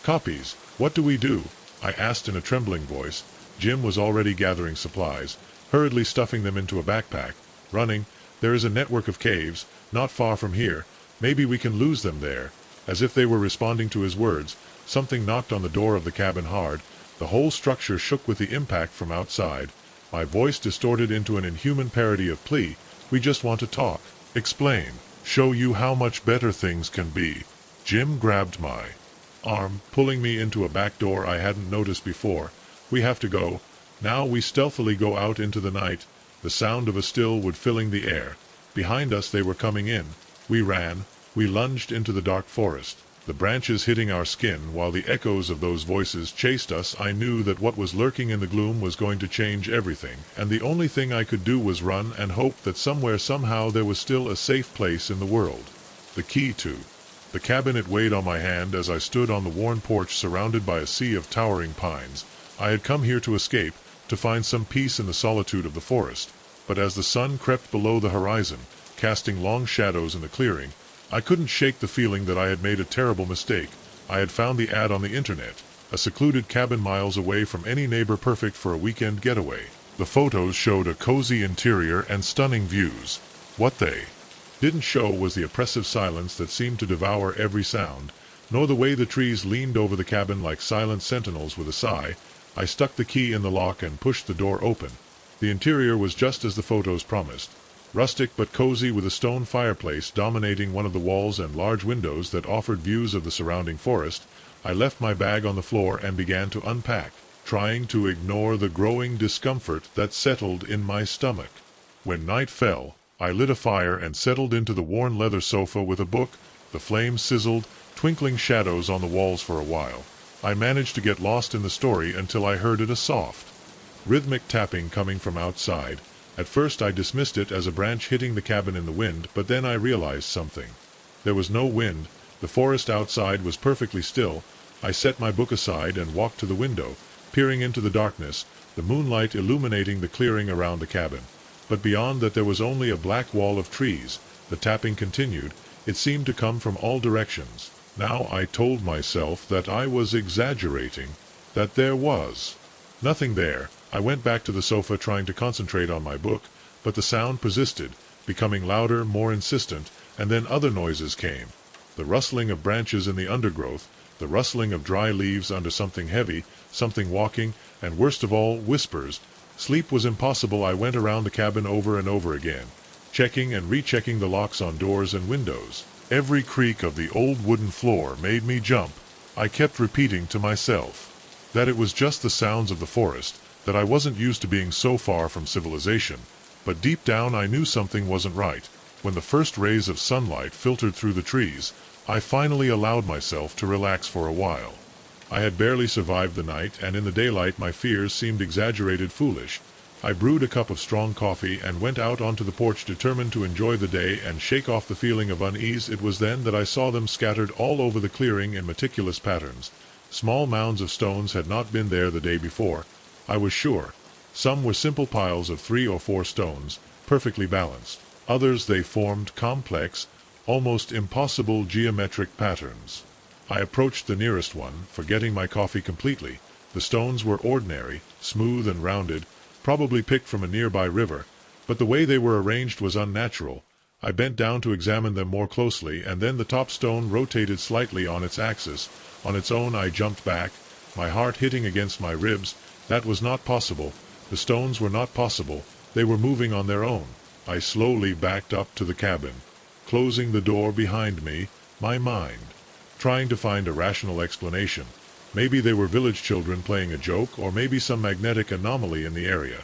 copies. "What do we do?" I asked in a trembling voice. Jim was already gathering supplies, hurriedly stuffing them into a backpack. "Running. There is a network of caves, not far from here. Maybe we can lose them there." As if they were responding to his words, something knocked on the door of the cabin hard. The whole structure shook with the impact from outside. My voice distorted into an inhuman parody of plea. "We just want to talk. Explain. Show you how much better things can be." Jim grabbed my arm, pulling me into a back door I hadn't noticed before. "We have to go." Now we stealthily go out into the night, the sound of a still wood filling the air. Behind us they were coming in. We ran. We lunged into the dark forest, the branches hitting our skin while the echoes of those voices chased us. I knew that what was lurking in the gloom was going to change everything, and the only thing I could do was run and hope that somewhere, somehow, there was still a safe place in the world. The key to the cabin. It weighed on my hand as I stood on the worn porch surrounded by a sea of towering pines. I had come here to escape, to find some peace in the solitude of the forest. But as the sun crept below the horizon, casting long shadows in the clearing, I couldn't shake the feeling that I had made a terrible mistake. I had found the ad on the internet, a secluded cabin miles away from any neighbor, perfect for a weekend getaway. The photos showed a cozy interior and stunning views. What they didn't show was the oppressive silence that seemed to devour every sound, nor the way the trees leaned over the cabin like silent sentinels. With a sigh, I stuck the key in the lock and pushed the door open. The interior was just as the photos promised. Rustic but cozy, with a stone fireplace dominating one of the walls and large windows that offered views of the surrounding forest. I left my bag on the floor and began to unpack, trying to ignore the growing discomfort that settled in my stomach. When night fell, I lit a fire and settled into the worn leather sofa with a book. The flames sizzled, twinkling shadows on the walls for a while. I managed to get lost in the story until I heard it, a soft, rhythmic tapping coming from outside. At first I dismissed it as a branch hitting the cabin in the wind, but then I realized something. There was no wind. The forest outside was perfectly still. I set my book aside and walked to the window, peering into the darkness, the moonlight illuminating the clearing around the cabin. But beyond that there was only a black wall of trees. The tapping continued. It seemed to come from all directions. Now I told myself that I was exaggerating, that there was nothing there. I went back to the sofa, trying to concentrate on my book, but the sound persisted, becoming louder, more insistent, and then other noises came. The rustling of branches in the undergrowth, the rustling of dry leaves under something heavy, something walking, and worst of all, whispers. Sleep was impossible. I went around the cabin over and over again, checking and rechecking the locks on doors and windows. Every creak of the old wooden floor made me jump. I kept repeating to myself that it was just the sounds of the forest, that I wasn't used to being so far from civilization. But deep down I knew something wasn't right. When the first rays of sunlight filtered through the trees, I finally allowed myself to relax for a while. I had barely survived the night, and in the daylight my fears seemed exaggerated, foolish. I brewed a cup of strong coffee and went out onto the porch, determined to enjoy the day and shake off the feeling of unease. It was then that I saw them scattered all over the clearing in meticulous patterns. Small mounds of stones had not been there the day before, I was sure. Some were simple piles of 3 or 4 stones, perfectly balanced. Others they formed complex, almost impossible geometric patterns. I approached the nearest one, forgetting my coffee completely. The stones were ordinary, smooth and rounded, probably picked from a nearby river, but the way they were arranged was unnatural. I bent down to examine them more closely, and then the top stone rotated slightly on its axis. On its own I jumped back, my heart hitting against my ribs. That was not possible. The stones were not possible. They were moving on their own. I slowly backed up to the cabin, closing the door behind me, my mind trying to find a rational explanation. Maybe they were village children playing a joke, or maybe some magnetic anomaly in the area.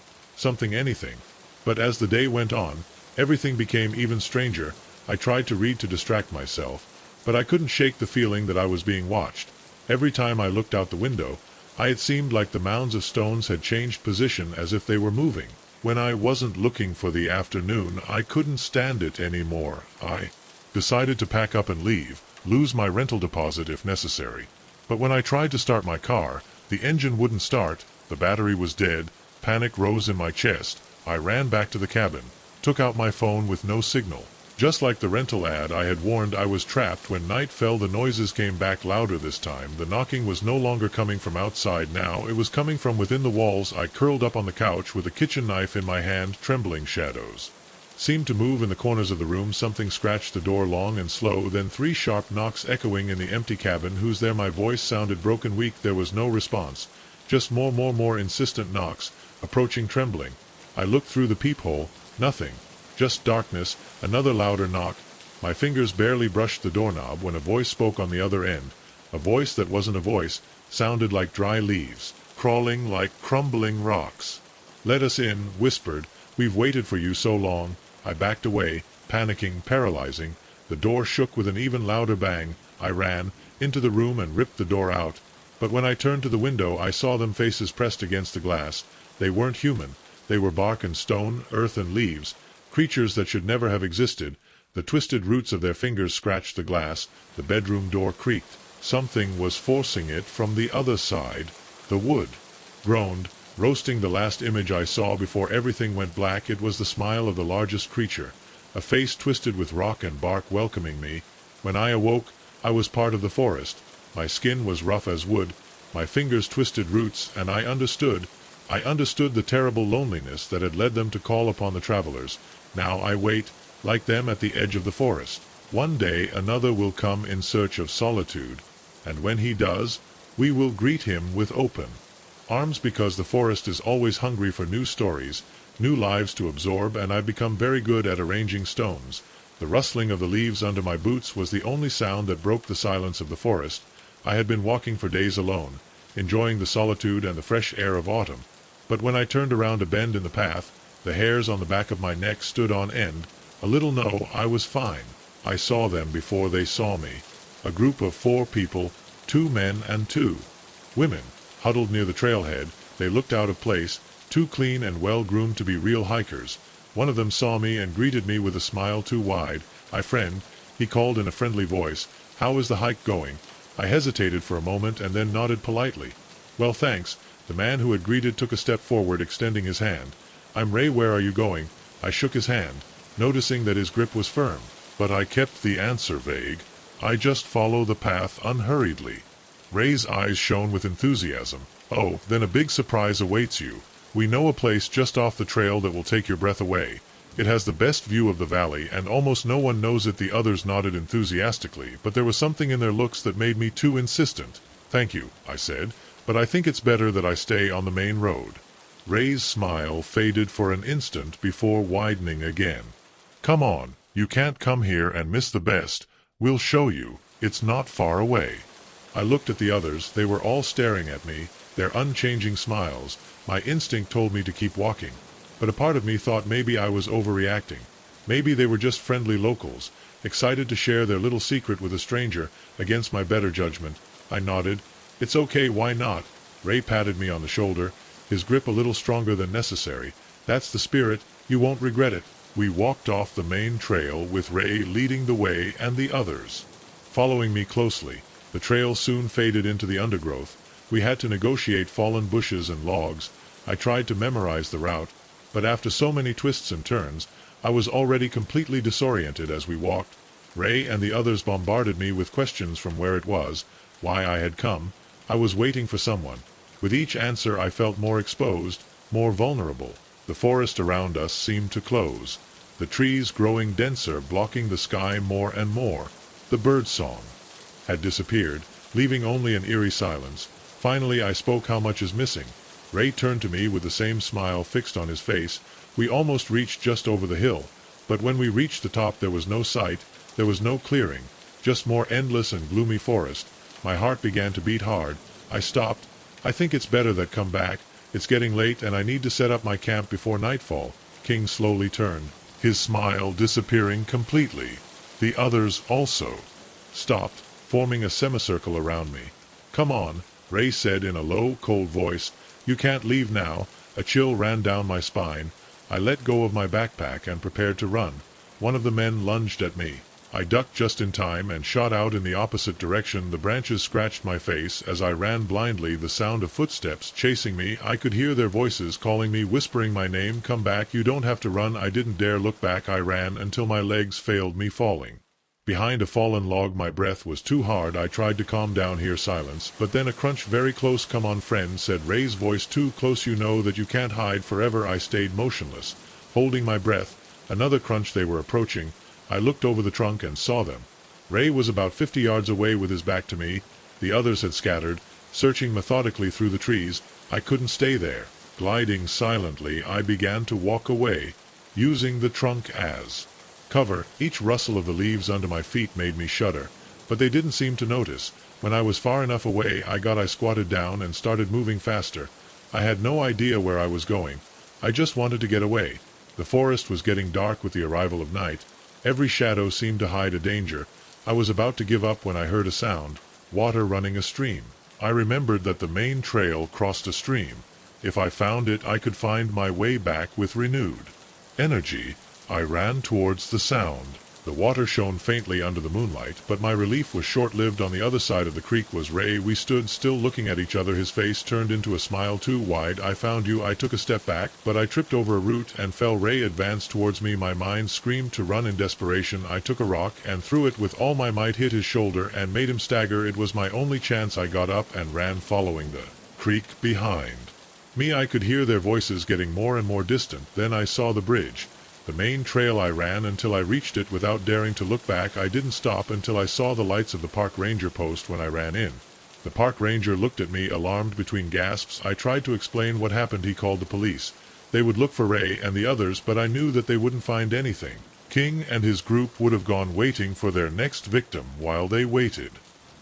Anything. But as the day went on, everything became even stranger. I tried to read to distract myself, but I couldn't shake the feeling that I was being watched. Every time I looked out the window, it seemed like the mounds of stones had changed position, as if they were moving. When I wasn't looking for the afternoon, I couldn't stand it anymore. I decided to pack up and leave, lose my rental deposit if necessary. But when I tried to start my car, the engine wouldn't start, the battery was dead. Panic rose in my chest. I ran back to the cabin, took out my phone with no signal. Just like the rental ad I had warned, I was trapped. When night fell, the noises came back louder this time. The knocking was no longer coming from outside now, it was coming from within the walls. I curled up on the couch with a kitchen knife in my hand, trembling. Shadows seemed to move in the corners of the room. Something scratched the door long and slow, then 3 sharp knocks echoing in the empty cabin. Who's there? My voice sounded broken, weak. There was no response. Just more insistent knocks, approaching, trembling. I looked through the peephole. Nothing. Just darkness. Another louder knock. My fingers barely brushed the doorknob when a voice spoke on the other end. A voice that wasn't a voice, sounded like dry leaves, crawling like crumbling rocks. "Let us in," whispered. "We've waited for you so long." I backed away, panicking, paralyzing. The door shook with an even louder bang. I ran into the room and ripped the door out. But when I turned to the window, I saw them, faces pressed against the glass. They weren't human. They were bark and stone, earth and leaves. Creatures that should never have existed. The twisted roots of their fingers scratched the glass. The bedroom door creaked. Something was forcing it from the other side. The wood groaned, roasting. The last image I saw before everything went black, it was the smile of the largest creature. A face twisted with rock and bark welcoming me. When I awoke, I was part of the forest. My skin was rough as wood. My fingers twisted roots, and I understood. I understood the terrible loneliness that had led them to call upon the travelers. Now I wait, like them, at the edge of the forest. One day another will come in search of solitude, and when he does, we will greet him with open arms, because the forest is always hungry for new stories, new lives to absorb, and I've become very good at arranging stones. The rustling of the leaves under my boots was the only sound that broke the silence of the forest. I had been walking for days alone, enjoying the solitude and the fresh air of autumn. But when I turned around a bend in the path, the hairs on the back of my neck stood on end. A little no, I was fine. I saw them before they saw me. A group of 4 people, 2 men and 2 women, huddled near the trailhead. They looked out of place, too clean and well-groomed to be real hikers. One of them saw me and greeted me with a smile too wide. "Hi, friend," he called in a friendly voice. "How is the hike going?" I hesitated for a moment and then nodded politely. "Well, thanks." The man who had greeted took a step forward, extending his hand. "I'm Ray. Where are you going?" I shook his hand, noticing that his grip was firm. But I kept the answer vague. "I just follow the path unhurriedly." Ray's eyes shone with enthusiasm. "Oh, then a big surprise awaits you. We know a place just off the trail that will take your breath away. It has the best view of the valley, and almost no one knows it. The others nodded enthusiastically, but there was something in their looks that made me too insistent. Thank you, I said, but I think it's better that I stay on the main road. Ray's smile faded for an instant before widening again. Come on, you can't come here and miss the best. We'll show you. It's not far away. I looked at the others. They were all staring at me, their unchanging smiles. My instinct told me to keep walking, but a part of me thought maybe I was overreacting. Maybe they were just friendly locals, excited to share their little secret with a stranger. Against my better judgment, I nodded. It's okay, why not? Ray patted me on the shoulder, his grip a little stronger than necessary. That's the spirit, you won't regret it. We walked off the main trail with Ray leading the way and the others following me closely. The trail soon faded into the undergrowth. We had to negotiate fallen bushes and logs. I tried to memorize the route, but after so many twists and turns, I was already completely disoriented as we walked. Ray and the others bombarded me with questions from where it was, why I had come. I was waiting for someone. With each answer I felt more exposed, more vulnerable. The forest around us seemed to close, the trees growing denser, blocking the sky more and more. The birdsong had disappeared, leaving only an eerie silence. Finally I spoke. How much is missing? Ray turned to me with the same smile fixed on his face. We almost reached just over the hill, but when we reached the top there was no sight, there was no clearing, just more endless and gloomy forest. My heart began to beat hard. I stopped. I think it's better that come back. It's getting late and I need to set up my camp before nightfall. King slowly turned, his smile disappearing completely. The others also stopped, forming a semicircle around me. Come on, Ray said in a low, cold voice. You can't leave now. A chill ran down my spine. I let go of my backpack and prepared to run. One of the men lunged at me. I ducked just in time and shot out in the opposite direction. The branches scratched my face as I ran blindly, the sound of footsteps chasing me. I could hear their voices calling me, whispering my name. Come back, you don't have to run. I didn't dare look back. I ran until my legs failed me, falling behind a fallen log. My breath was too hard. I tried to calm down, hear silence, but then a crunch very close. Come on, friend, said Ray's voice. Too close, you know that you can't hide forever. I stayed motionless, holding my breath. Another crunch. They were approaching. I looked over the trunk and saw them. Ray was about 50 yards away with his back to me. The others had scattered, searching methodically through the trees. I couldn't stay there. Gliding silently, I began to walk away, using the trunk as cover. Each rustle of the leaves under my feet made me shudder, but they didn't seem to notice. When I was far enough away, I squatted down and started moving faster. I had no idea where I was going. I just wanted to get away. The forest was getting dark with the arrival of night. Every shadow seemed to hide a danger. I was about to give up when I heard a sound, water running a stream. I remembered that the main trail crossed a stream. If I found it, I could find my way back with renewed energy. I ran towards the sound. The water shone faintly under the moonlight, but my relief was short-lived. On the other side of the creek was Ray. We stood still looking at each other. His face turned into a smile too wide. I found you. I took a step back, but I tripped over a root and fell. Ray advanced towards me. My mind screamed to run in desperation. I took a rock and threw it with all my might, hit his shoulder, and made him stagger. It was my only chance. I got up and ran, following the creek behind me. I could hear their voices getting more and more distant. Then I saw the bridge. The main trail. I ran until I reached it without daring to look back. I didn't stop until I saw the lights of the park ranger post. When I ran in, the park ranger looked at me, alarmed between gasps. I tried to explain what happened. He called the police. They would look for Ray and the others, but I knew that they wouldn't find anything. King and his group would have gone waiting for their next victim while they waited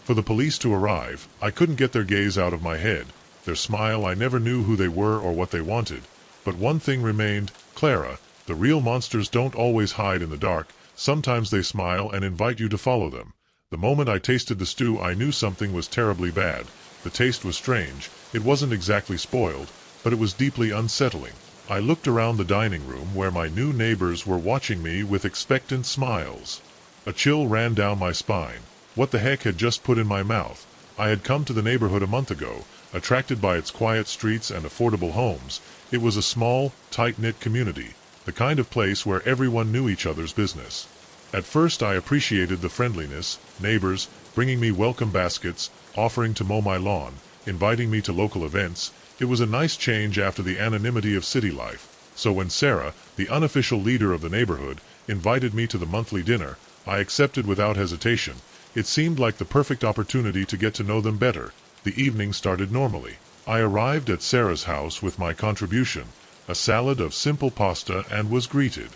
for the police to arrive. I couldn't get their gaze out of my head. Their smile. I never knew who they were or what they wanted. But one thing remained, Clara. The real monsters don't always hide in the dark. Sometimes they smile and invite you to follow them. The moment I tasted the stew, I knew something was terribly bad. The taste was strange. It wasn't exactly spoiled, but it was deeply unsettling. I looked around the dining room where my new neighbors were watching me with expectant smiles. A chill ran down my spine. What the heck had just put in my mouth? I had come to the neighborhood a month ago, attracted by its quiet streets and affordable homes. It was a small, tight-knit community. The kind of place where everyone knew each other's business. At first I appreciated the friendliness, neighbors bringing me welcome baskets, offering to mow my lawn, inviting me to local events. It was a nice change after the anonymity of city life. So when Sarah, the unofficial leader of the neighborhood, invited me to the monthly dinner, I accepted without hesitation. It seemed like the perfect opportunity to get to know them better. The evening started normally. I arrived at Sarah's house with my contribution, a salad of simple pasta, and was greeted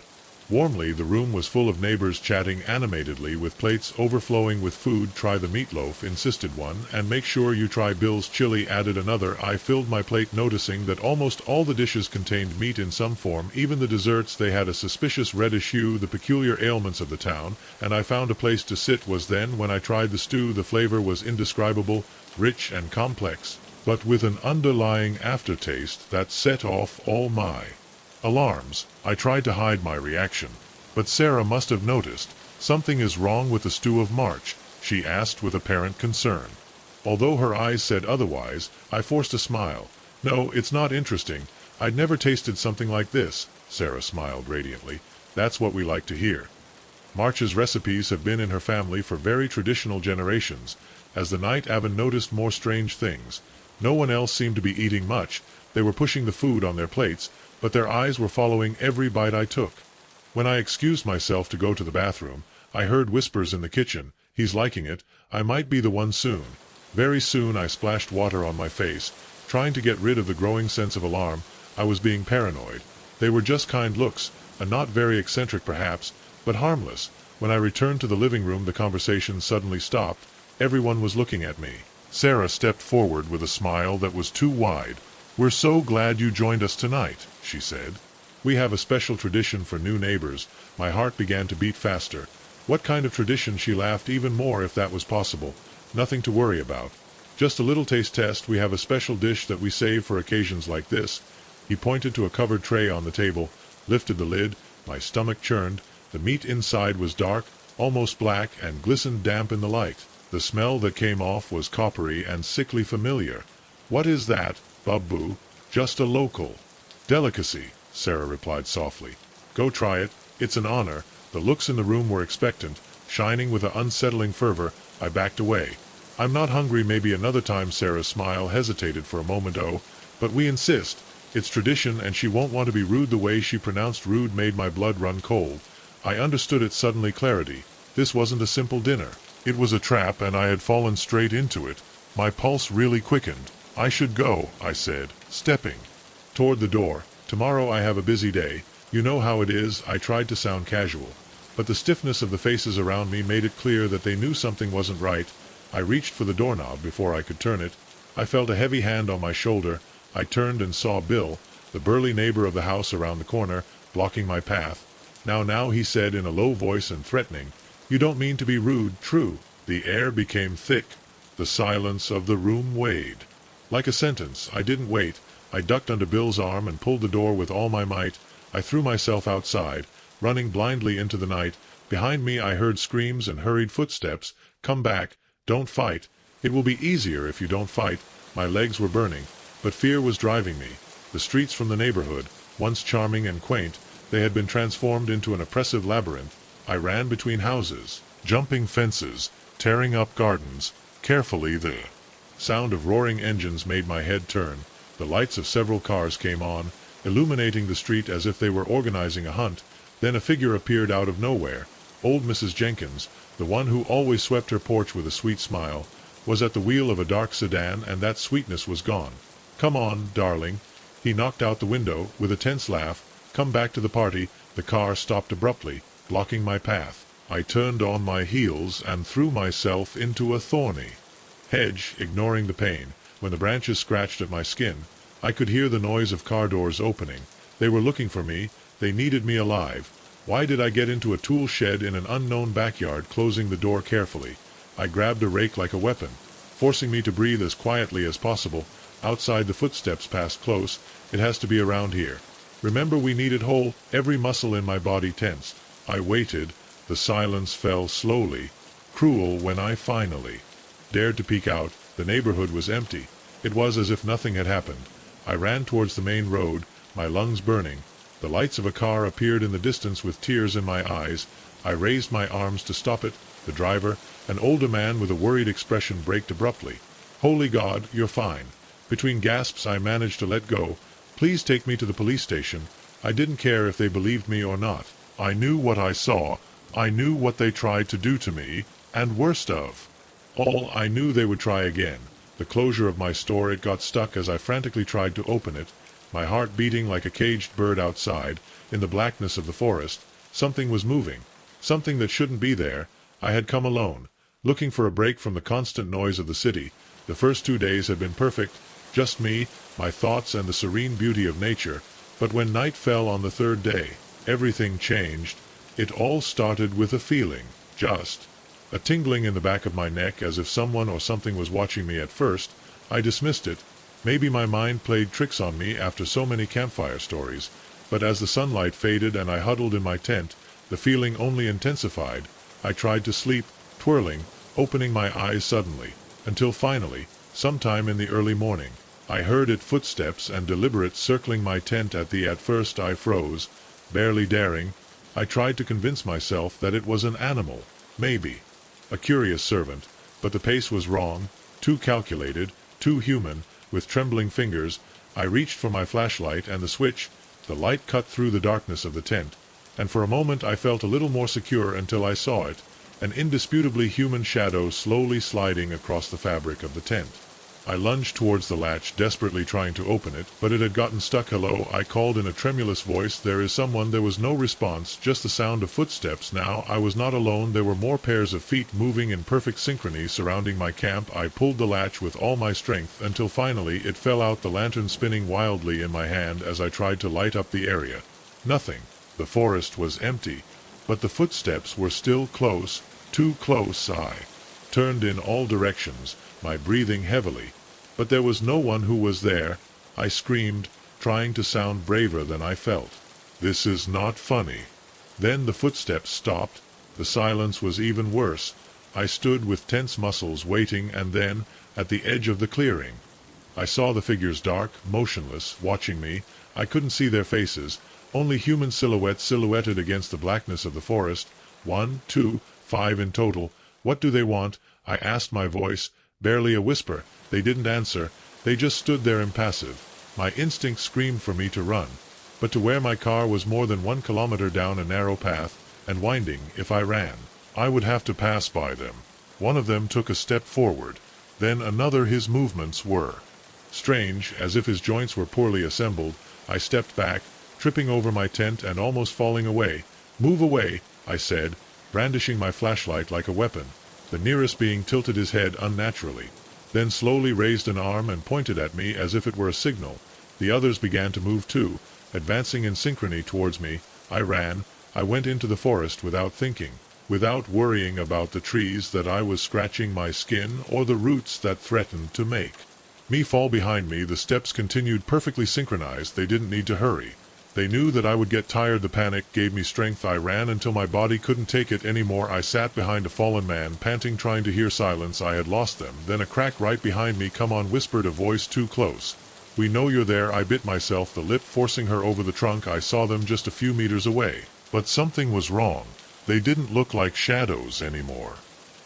warmly. The room was full of neighbors chatting animatedly with plates overflowing with food. "Try the meatloaf," insisted one, "and make sure you try Bill's chili," added another. I filled my plate, noticing that almost all the dishes contained meat in some form. Even the desserts, they had a suspicious reddish hue, the peculiar ailments of the town, and I found a place to sit. Was then when I tried the stew. The flavor was indescribable, rich and complex, but with an underlying aftertaste that set off all my alarms. I tried to hide my reaction, but Sarah must have noticed. "Something is wrong with the stew of March?" she asked with apparent concern. Although her eyes said otherwise, I forced a smile. "No, it's not interesting. I'd never tasted something like this." Sarah smiled radiantly. "That's what we like to hear." March's recipes have been in her family for very traditional generations. As the night Avon noticed more strange things. No one else seemed to be eating much. They were pushing the food on their plates, but their eyes were following every bite I took. When I excused myself to go to the bathroom, I heard whispers in the kitchen. "He's liking it. I might be the one soon." Very soon I splashed water on my face, trying to get rid of the growing sense of alarm. I was being paranoid. They were just kind looks, and not very eccentric perhaps, but harmless. When I returned to the living room, the conversation suddenly stopped. Everyone was looking at me. Sarah stepped forward with a smile that was too wide. "We're so glad you joined us tonight," she said. "We have a special tradition for new neighbors." My heart began to beat faster. What kind of tradition? She laughed even more, if that was possible. "Nothing to worry about. Just a little taste test. We have a special dish that we save for occasions like this." He pointed to a covered tray on the table, lifted the lid. My stomach churned. The meat inside was dark, almost black, and glistened damp in the light. The smell that came off was coppery and sickly familiar. "What is that, Bubbu?" "Just a local delicacy," Sarah replied softly. "Go try it. It's an honor." The looks in the room were expectant, shining with an unsettling fervor. I backed away. "I'm not hungry. Maybe another time." Sarah's smile hesitated for a moment. "Oh, but we insist. It's tradition, and she won't want to be rude." The way she pronounced rude made my blood run cold. I understood it suddenly. Clarity. This wasn't a simple dinner. It was a trap, and I had fallen straight into it. My pulse really quickened. "I should go," I said, stepping toward the door. "Tomorrow I have a busy day. You know how it is." I tried to sound casual, but the stiffness of the faces around me made it clear that they knew something wasn't right. I reached for the doorknob before I could turn it. I felt a heavy hand on my shoulder. I turned and saw Bill, the burly neighbor of the house around the corner, blocking my path. Now," he said in a low voice and threatening. "You don't mean to be rude, true?" The air became thick. The silence of the room weighed like a sentence. I didn't wait. I ducked under Bill's arm and pulled the door with all my might. I threw myself outside, running blindly into the night. Behind me I heard screams and hurried footsteps. "Come back. Don't fight. It will be easier if you don't fight." My legs were burning, but fear was driving me. The streets from the neighborhood, once charming and quaint, they had been transformed into an oppressive labyrinth. I ran between houses, jumping fences, tearing up gardens. Carefully, the sound of roaring engines made my head turn. The lights of several cars came on, illuminating the street as if they were organizing a hunt. Then a figure appeared out of nowhere. Old Mrs. Jenkins, the one who always swept her porch with a sweet smile, was at the wheel of a dark sedan, and that sweetness was gone. "Come on, darling." He knocked out the window with a tense laugh. "Come back to the party." The car stopped abruptly, blocking my path. I turned on my heels and threw myself into a thorny hedge, ignoring the pain. When the branches scratched at my skin, I could hear the noise of car doors opening. They were looking for me. They needed me alive. Why did I get into a tool shed in an unknown backyard? Closing the door carefully, I grabbed a rake like a weapon, forcing me to breathe as quietly as possible. Outside, the footsteps passed close. "It has to be around here. Remember, we need it whole." Every muscle in my body tensed. I waited. The silence fell slowly, cruel. When I finally dared to peek out, the neighborhood was empty. It was as if nothing had happened. I ran towards the main road, my lungs burning. The lights of a car appeared in the distance with tears in my eyes. I raised my arms to stop it. The driver, an older man with a worried expression, braked abruptly. "Holy God, you're fine." Between gasps I managed to let go. "Please take me to the police station." I didn't care if they believed me or not. I knew what I saw. I knew what they tried to do to me, and worst of all, I knew they would try again. The closure of my store, it got stuck as I frantically tried to open it, my heart beating like a caged bird outside. In the blackness of the forest, something was moving, something that shouldn't be there. I had come alone, looking for a break from the constant noise of the city. The first 2 days had been perfect, just me, my thoughts, and the serene beauty of nature. But when night fell on the third day, everything changed. It all started with a feeling, just a tingling in the back of my neck, as if someone or something was watching me. At first, I dismissed it. Maybe my mind played tricks on me after so many campfire stories. But as the sunlight faded and I huddled in my tent, the feeling only intensified. I tried to sleep, twirling, opening my eyes suddenly, until finally, sometime in the early morning, I heard it, footsteps and deliberate circling my tent. At first I froze, barely daring. I tried to convince myself that it was an animal, maybe a curious servant, but the pace was wrong, too calculated, too human. With trembling fingers, I reached for my flashlight and the switch. The light cut through the darkness of the tent, and for a moment I felt a little more secure until I saw it, an indisputably human shadow slowly sliding across the fabric of the tent. I lunged towards the latch, desperately trying to open it, but it had gotten stuck. "Hello," I called in a tremulous voice. "There is someone." There was no response, just the sound of footsteps. Now I was not alone. There were more pairs of feet moving in perfect synchrony surrounding my camp. I pulled the latch with all my strength until finally it fell out, the lantern spinning wildly in my hand as I tried to light up the area. Nothing. The forest was empty, but the footsteps were still close, too close. I turned in all directions, my breathing heavily. But there was no one who was there. I screamed, trying to sound braver than I felt. "This is not funny." Then the footsteps stopped. The silence was even worse. I stood with tense muscles waiting, and then, at the edge of the clearing, I saw the figures, dark, motionless, watching me. I couldn't see their faces, only human silhouettes silhouetted against the blackness of the forest. 1, 2, 5 in total. "What do they want?" I asked, my voice barely a whisper. They didn't answer. They just stood there impassive. My instinct screamed for me to run, but to where my car was more than 1 kilometer down a narrow path, and winding. If I ran, I would have to pass by them. One of them took a step forward, then another. His movements were strange, as if his joints were poorly assembled. I stepped back, tripping over my tent and almost falling away. "Move away," I said, brandishing my flashlight like a weapon. The nearest being tilted his head unnaturally, then slowly raised an arm and pointed at me as if it were a signal. The others began to move too, advancing in synchrony towards me. I ran. I went into the forest without thinking, without worrying about the trees that I was scratching my skin or the roots that threatened to make me fall behind me. The steps continued perfectly synchronized. They didn't need to hurry. They knew that I would get tired. The panic gave me strength. I ran until my body couldn't take it anymore. I sat behind a fallen man, panting, trying to hear silence. I had lost them. Then a crack right behind me. "Come on," whispered a voice too close. "We know you're there." I bit myself, the lip forcing her over the trunk. I saw them just a few meters away. But something was wrong. They didn't look like shadows anymore.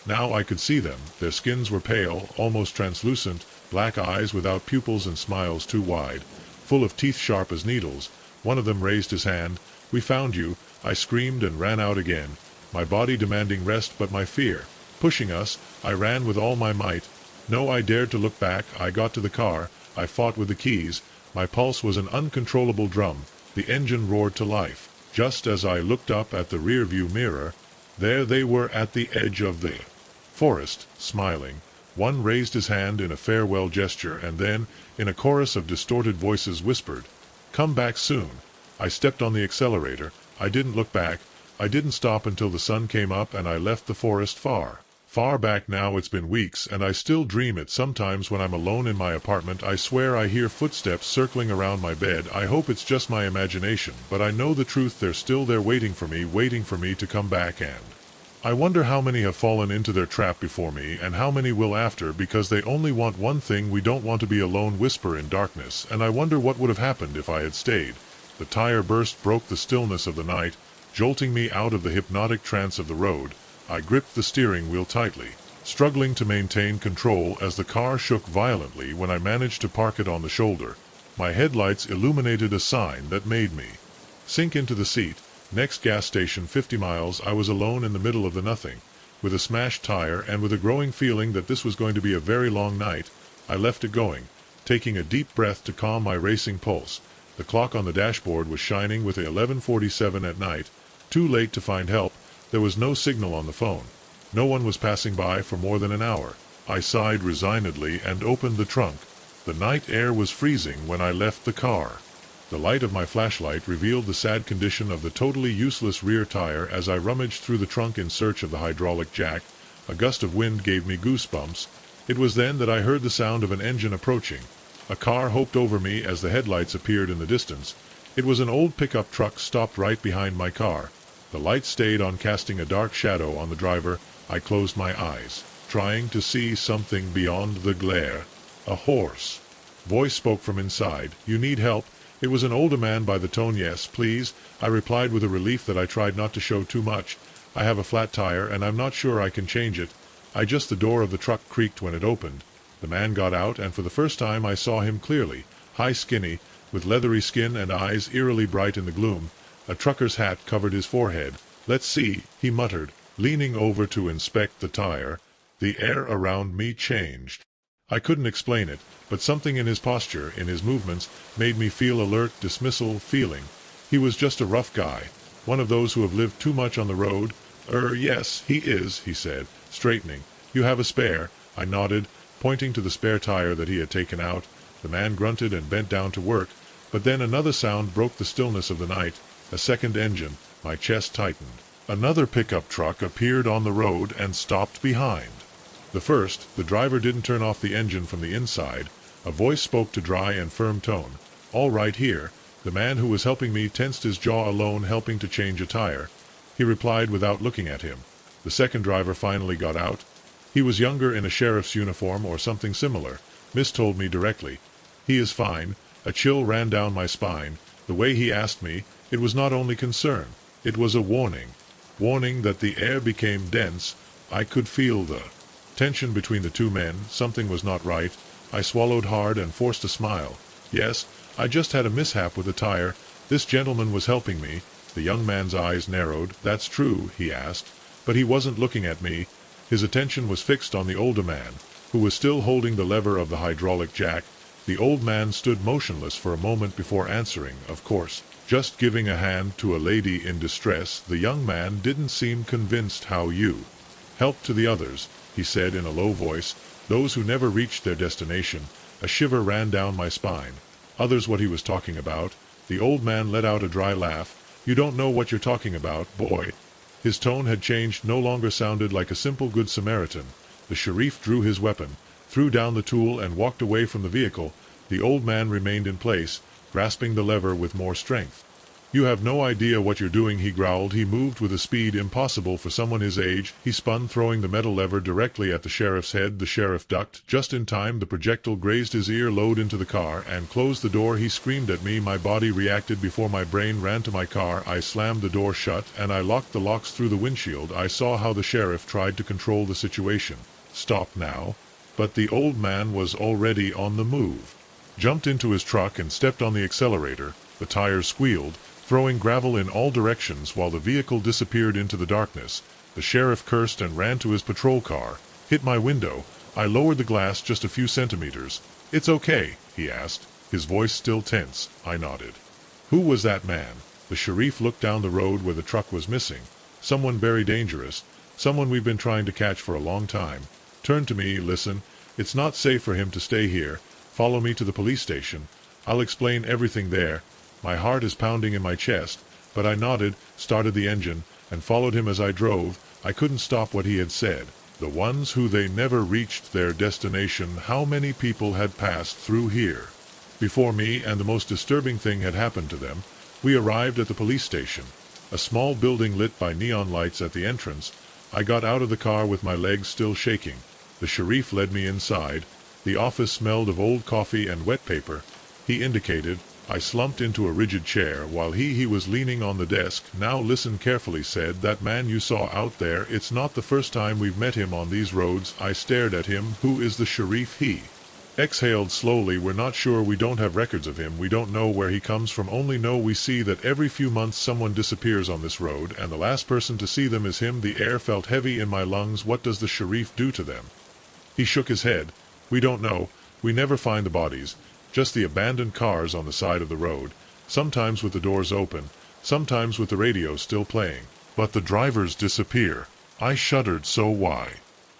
Now I could see them. Their skins were pale, almost translucent, black eyes without pupils and smiles too wide, full of teeth sharp as needles. One of them raised his hand. "We found you," I screamed and ran out again, my body demanding rest but my fear pushing us. I ran with all my might. No, I dared to look back. I got to the car. I fought with the keys. My pulse was an uncontrollable drum. The engine roared to life. Just as I looked up at the rear-view mirror, there they were at the edge of the forest, smiling. One raised his hand in a farewell gesture and then, in a chorus of distorted voices, whispered, "Come back soon." I stepped on the accelerator. I didn't look back. I didn't stop until the sun came up and I left the forest far, far back. Now it's been weeks and I still dream it sometimes when I'm alone in my apartment. I swear I hear footsteps circling around my bed. I hope it's just my imagination, but I know the truth. They're still there waiting for me to come back. And I wonder how many have fallen into their trap before me and how many will after, because they only want one thing. We don't want to be alone. Whisper in darkness. And I wonder what would have happened if I had stayed. The tire burst broke the stillness of the night, jolting me out of the hypnotic trance of the road. I gripped the steering wheel tightly, struggling to maintain control as the car shook violently. When I managed to park it on the shoulder, my headlights illuminated a sign that made me Sink into the seat. Next gas station 50 miles. I was alone in the middle of the nothing, with a smashed tire and with a growing feeling that this was going to be a very long night. I left it going, taking a deep breath to calm my racing pulse. The clock on the dashboard was shining with 11:47 at night. Too late to find help. There was no signal on the phone. No one was passing by for more than an hour. I sighed resignedly and opened the trunk. The night air was freezing when I left the car. The light of my flashlight revealed the sad condition of the totally useless rear tire as I rummaged through the trunk in search of the hydraulic jack. A gust of wind gave me goosebumps. It was then that I heard the sound of an engine approaching. A car hopped over me as the headlights appeared in the distance. It was an old pickup truck stopped right behind my car. The light stayed on, casting a dark shadow on the driver. I closed my eyes, trying to see something beyond the glare. A hoarse voice spoke from inside. "You need help?" It was an older man by the tone. "Yes, please," I replied with a relief that I tried not to show too much. "I have a flat tire and I'm not sure I can change it." The door of the truck creaked when it opened. The man got out, and for the first time I saw him clearly. High, skinny, with leathery skin and eyes eerily bright in the gloom. A trucker's hat covered his forehead. "Let's see," he muttered, leaning over to inspect the tire. The air around me changed. I couldn't explain it, but something in his posture, in his movements, made me feel alert, dismissal feeling. He was just a rough guy, one of those who have lived too much on the road. Yes, he is," he said, straightening. "You have a spare?" I nodded, pointing to the spare tire that he had taken out. The man grunted and bent down to work, but then another sound broke the stillness of the night. A second engine. My chest tightened. Another pickup truck appeared on the road and stopped behind the first. The driver didn't turn off the engine from the inside. A voice spoke to dry and firm tone. "All right here." The man who was helping me tensed his jaw. "Alone helping to change a tire?" he replied without looking at him. The second driver finally got out. He was younger, in a sheriff's uniform or something similar. Miss told me directly. "He is fine." A chill ran down my spine. The way he asked me, it was not only concern, it was a warning. Warning that the air became dense. I could feel the tension between the two men. Something was not right. I swallowed hard and forced a smile. "Yes, I just had a mishap with the tire. This gentleman was helping me." The young man's eyes narrowed. "That's true?" he asked. But he wasn't looking at me. His attention was fixed on the older man, who was still holding the lever of the hydraulic jack. The old man stood motionless for a moment before answering. "Of course, just giving a hand to a lady in distress." The young man didn't seem convinced. "How you help to the others," he said in a low voice. "Those who never reached their destination." A shiver ran down my spine. Others, what he was talking about. The old man let out a dry laugh. "You don't know what you're talking about, boy." His tone had changed, no longer sounded like a simple good Samaritan. The sheriff drew his weapon, threw down the tool and walked away from the vehicle. The old man remained in place, grasping the lever with more strength. "You have no idea what you're doing," he growled. He moved with a speed impossible for someone his age. He spun, throwing the metal lever directly at the sheriff's head. The sheriff ducked. Just in time, the projectile grazed his ear. "Load into the car and close the door," he screamed at me. My body reacted before my brain ran to my car. I slammed the door shut, and I locked the locks through the windshield. I saw how the sheriff tried to control the situation. "Stop now." But the old man was already on the move. Jumped into his truck and stepped on the accelerator. The tires squealed, throwing gravel in all directions while the vehicle disappeared into the darkness. The sheriff cursed and ran to his patrol car. Hit my window. I lowered the glass just a few centimeters. "It's okay," he asked, his voice still tense. I nodded. "Who was that man?" The sheriff looked down the road where the truck was missing. "Someone very dangerous. Someone we've been trying to catch for a long time." Turned to me. "Listen, it's not safe for him to stay here. Follow me to the police station. I'll explain everything there." My heart is pounding in my chest, but I nodded, started the engine, and followed him as I drove. I couldn't stop what he had said. The ones who they never reached their destination. How many people had passed through here before me, and the most disturbing thing had happened to them. We arrived at the police station, a small building lit by neon lights at the entrance. I got out of the car with my legs still shaking. The sheriff led me inside. The office smelled of old coffee and wet paper. He indicated. I slumped into a rigid chair while he was leaning on the desk. "Now listen carefully," said. "That man you saw out there, it's not the first time we've met him on these roads." I stared at him. "Who is the sheriff?" "He Exhaled slowly. We're not sure. We don't have records of him. We don't know where he comes from. Only know we see that every few months someone disappears on this road, and the last person to see them is him. The air felt heavy in my lungs. What does the sheriff do to them? He shook his head. We don't know. We never find the bodies. Just the abandoned cars on the side of the road, sometimes with the doors open, sometimes with the radio still playing. But the drivers disappear. I shuddered. So why?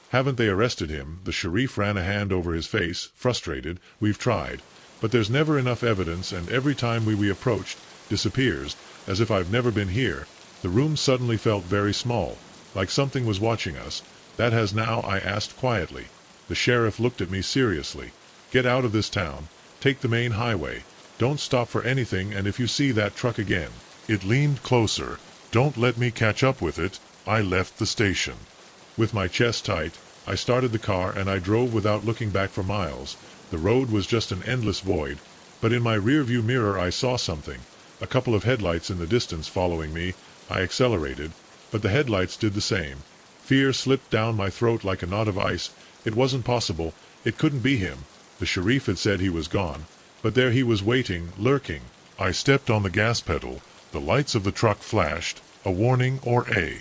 Haven't they arrested him? The sheriff ran a hand over his face, frustrated. We've tried. But there's never enough evidence, and every time we approached, disappears, as if I've never been here. The room suddenly felt very small, like something was watching us. That has now? I asked quietly. The sheriff looked at me seriously. Get out of this town. Take the main highway. Don't stop for anything, and if you see that truck again. It leaned closer. Don't let me catch up with it. I left the station. With my chest tight, I started the car and I drove without looking back for miles. The road was just an endless void. But in my rearview mirror I saw something. A couple of headlights in the distance following me. I accelerated, but the headlights did the same. Fear slipped down my throat like a knot of ice. It wasn't possible. It couldn't be him. The sheriff had said he was gone. But there he was waiting, lurking. I stepped on the gas pedal. The lights of the truck flashed. A warning or a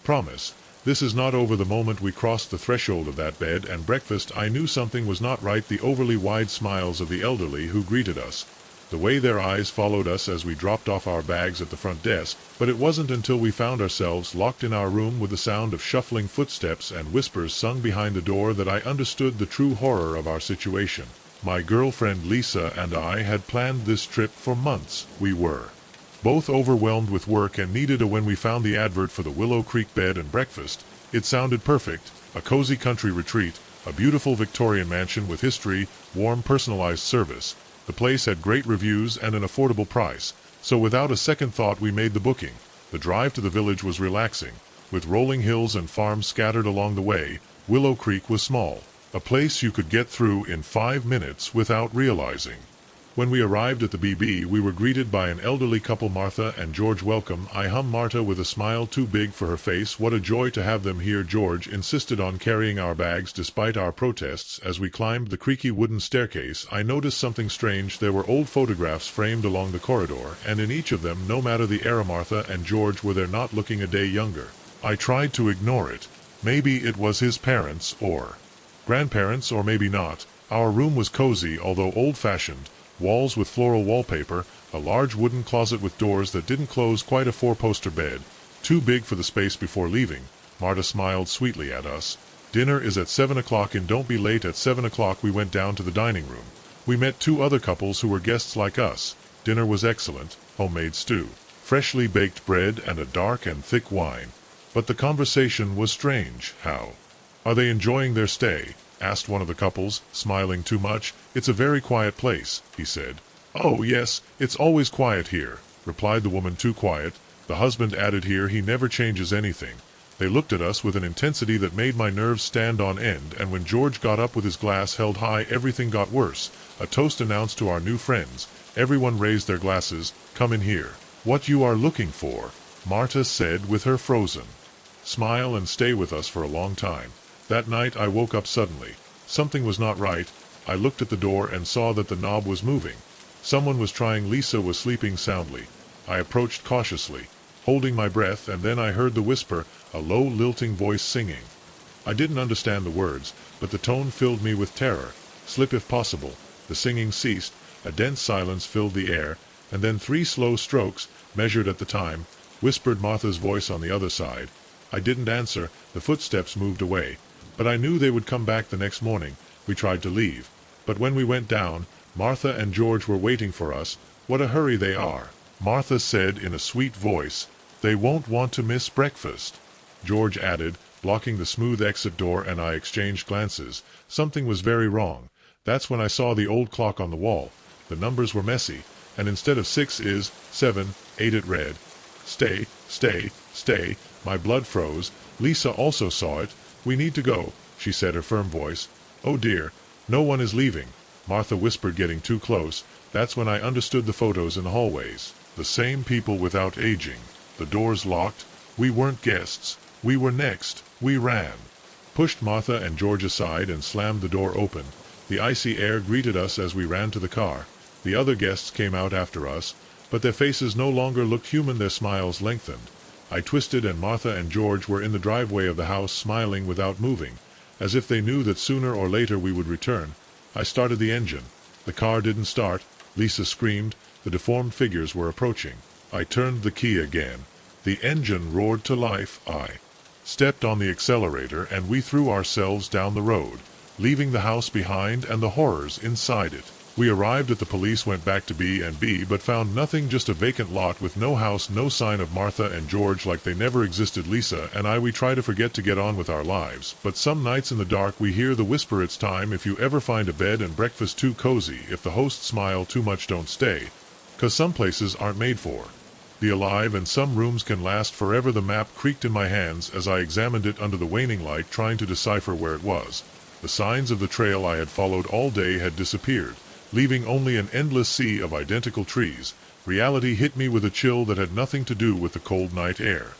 promise. This is not over. The moment we crossed the threshold of that bed and breakfast, I knew something was not right. The overly wide smiles of the elderly who greeted us. The way their eyes followed us as we dropped off our bags at the front desk. But it wasn't until we found ourselves locked in our room with the sound of shuffling footsteps and whispers sung behind the door that I understood the true horror of our situation. My girlfriend Lisa and I had planned this trip for months. We were both overwhelmed with work and needed a when we found the advert for the Willow Creek bed and breakfast. It sounded perfect. A cozy country retreat, a beautiful Victorian mansion with history, warm personalized service. The place had great reviews and an affordable price, so without a second thought we made the booking. The drive to the village was relaxing. With rolling hills and farms scattered along the way, Willow Creek was small, a place you could get through in 5 minutes without realizing. When we arrived at the BB, we were greeted by an elderly couple, Martha and George. Welcome, I hummed, Martha with a smile too big for her face. What a joy to have them here. George insisted on carrying our bags despite our protests. As we climbed the creaky wooden staircase, I noticed something strange. There were old photographs framed along the corridor, and in each of them, no matter the era, Martha and George were there, not looking a day younger. I tried to ignore it. Maybe it was his parents or grandparents, or maybe not. Our room was cozy, although old-fashioned. Walls with floral wallpaper, a large wooden closet with doors that didn't close, quite a 4-poster bed, too big for the space. Before leaving, Marta smiled sweetly at us. Dinner is at 7 o'clock and don't be late. At 7 o'clock we went down to the dining room. We met 2 other couples who were guests like us. Dinner was excellent, homemade stew, freshly baked bread and a dark and thick wine. But the conversation was strange. How are they enjoying their stay? Asked one of the couples, smiling too much. It's a very quiet place, he said. Oh yes, it's always quiet here, replied the woman. Too quiet, the husband added. Here he never changes anything. They looked at us with an intensity that made my nerves stand on end, and when George got up with his glass held high, everything got worse. A toast announced to our new friends. Everyone raised their glasses. Come in here. What you are looking for, Marta said with her frozen smile, and stay with us for a long time. That night I woke up suddenly. Something was not right. I looked at the door and saw that the knob was moving. Someone was trying. Lisa was sleeping soundly. I approached cautiously, holding my breath, and then I heard the whisper, a low lilting voice singing. I didn't understand the words, but the tone filled me with terror. Slip if possible. The singing ceased. A dense silence filled the air, and then 3 slow strokes, measured at the time, whispered Martha's voice on the other side. I didn't answer. The footsteps moved away. But I knew they would come back the next morning. We tried to leave. But when we went down, Martha and George were waiting for us. What a hurry they are, Martha said in a sweet voice. They won't want to miss breakfast, George added, blocking the smooth exit door, and I exchanged glances. Something was very wrong. That's when I saw the old clock on the wall. The numbers were messy, and instead of 6 is 7, 8 it read. Stay, stay, stay. My blood froze. Lisa also saw it. We need to go, she said, her firm voice. Oh dear, no one is leaving, Martha whispered, getting too close. That's when I understood. The photos in the hallways. The same people without aging. The doors locked. We weren't guests. We were next. We ran. Pushed Martha and George aside and slammed the door open. The icy air greeted us as we ran to the car. The other guests came out after us, but their faces no longer looked human, their smiles lengthened. I twisted, and Martha and George were in the driveway of the house, smiling without moving, as if they knew that sooner or later we would return. I started the engine. The car didn't start. Lisa screamed. The deformed figures were approaching. I turned the key again. The engine roared to life. I stepped on the accelerator, and we threw ourselves down the road, leaving the house behind and the horrors inside it. We arrived at the police, went back to B&B, but found nothing, just a vacant lot with no house, no sign of Martha and George, like they never existed. Lisa and I, we try to forget, to get on with our lives, but some nights in the dark we hear the whisper, "It's time. If you ever find a bed and breakfast too cozy, if the hosts smile too much, don't stay, 'cause some places aren't made for the alive, and some rooms can last forever." The map creaked in my hands as I examined it under the waning light, trying to decipher where it was. The signs of the trail I had followed all day had disappeared, leaving only an endless sea of identical trees. Reality hit me with a chill that had nothing to do with the cold night air.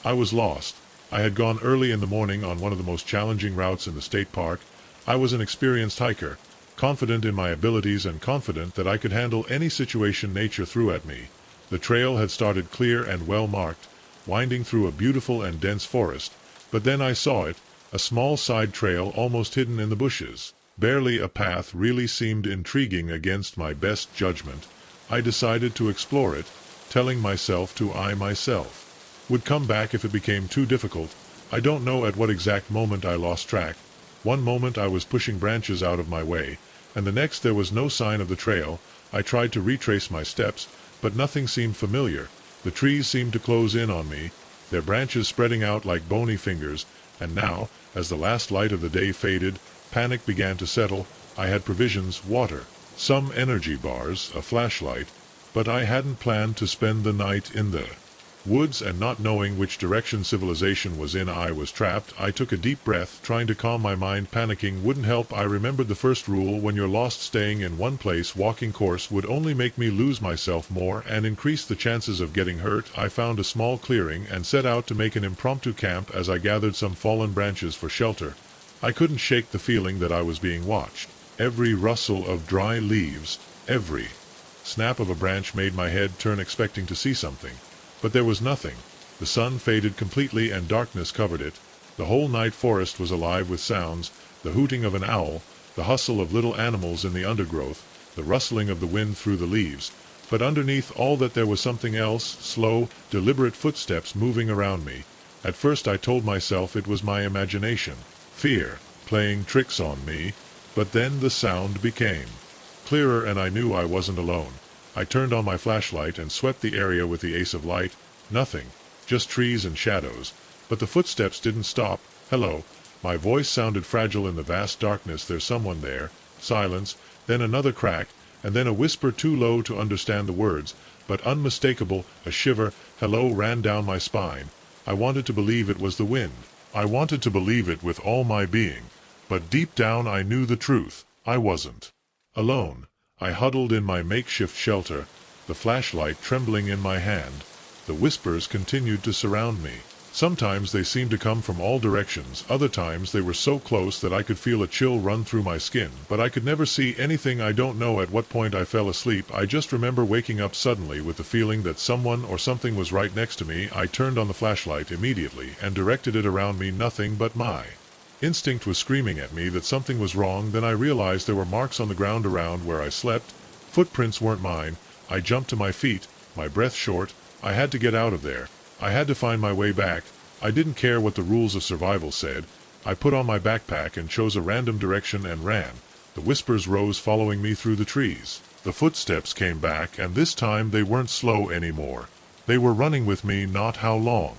I was lost. I had gone early in the morning on one of the most challenging routes in the state park. I was an experienced hiker, confident in my abilities and confident that I could handle any situation nature threw at me. The trail had started clear and well marked, winding through a beautiful and dense forest, but then I saw it, a small side trail almost hidden in the bushes. Barely a path, really seemed intriguing against my best judgment. I decided to explore it, telling myself I myself would come back if it became too difficult. I don't know at what exact moment I lost track. One moment I was pushing branches out of my way, and the next there was no sign of the trail. I tried to retrace my steps, but nothing seemed familiar. The trees seemed to close in on me, their branches spreading out like bony fingers, and now, as the last light of the day faded, panic began to settle. I had provisions, water, some energy bars, a flashlight, but I hadn't planned to spend the night in the woods, and not knowing which direction civilization was in, I was trapped. I took a deep breath, trying to calm my mind. Panicking wouldn't help. I remembered the first rule: when you're lost, staying in one place, walking course, would only make me lose myself more and increase the chances of getting hurt. I found a small clearing and set out to make an impromptu camp as I gathered some fallen branches for shelter. I couldn't shake the feeling that I was being watched. Every rustle of dry leaves, every snap of a branch made my head turn, expecting to see something. But there was nothing. The sun faded completely and darkness covered it. The whole night forest was alive with sounds: the hooting of an owl, the hustle of little animals in the undergrowth, the rustling of the wind through the leaves. But underneath all that there was something else, slow, deliberate footsteps moving around me. At first I told myself it was my imagination, fear, playing tricks on me, but then the sound became clearer and I knew I wasn't alone. I turned on my flashlight and swept the area with the ace of light. Nothing, just trees and shadows. But the footsteps didn't stop. "Hello." My voice sounded fragile in the vast darkness. "There's someone there." Silence, then another crack, and then a whisper too low to understand the words, but unmistakable. A shiver, "Hello," ran down my spine. I wanted to believe it was the wind. I wanted to believe it with all my being. But deep down I knew the truth. I wasn't alone. I huddled in my makeshift shelter, the flashlight trembling in my hand. The whispers continued to surround me. Sometimes they seemed to come from all directions, other times they were so close that I could feel a chill run through my skin, but I could never see anything. I don't know at what point I fell asleep. I just remember waking up suddenly with the feeling that someone or something was right next to me. I turned on the flashlight immediately and directed it around me. Nothing, but my instinct was screaming at me that something was wrong. Then I realized there were marks on the ground around where I slept. Footprints weren't mine. I jumped to my feet, my breath short. I had to get out of there. I had to find my way back. I didn't care what the rules of survival said. I put on my backpack and chose a random direction and ran. The whispers rose, following me through the trees. The footsteps came back, and this time they weren't slow anymore. They were running with me. Not how long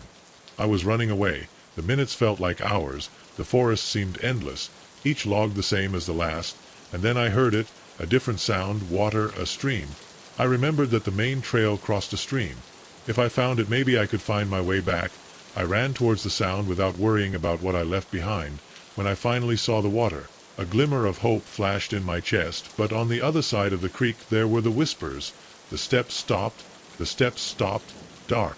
I was running away. The minutes felt like hours. The forest seemed endless, each log the same as the last. And then I heard it, a different sound: water, a stream. I remembered that the main trail crossed a stream. If I found it, maybe I could find my way back. I ran towards the sound without worrying about what I left behind. When I finally saw the water, a glimmer of hope flashed in my chest. But on the other side of the creek there were the whispers. The steps stopped. The steps stopped. Dark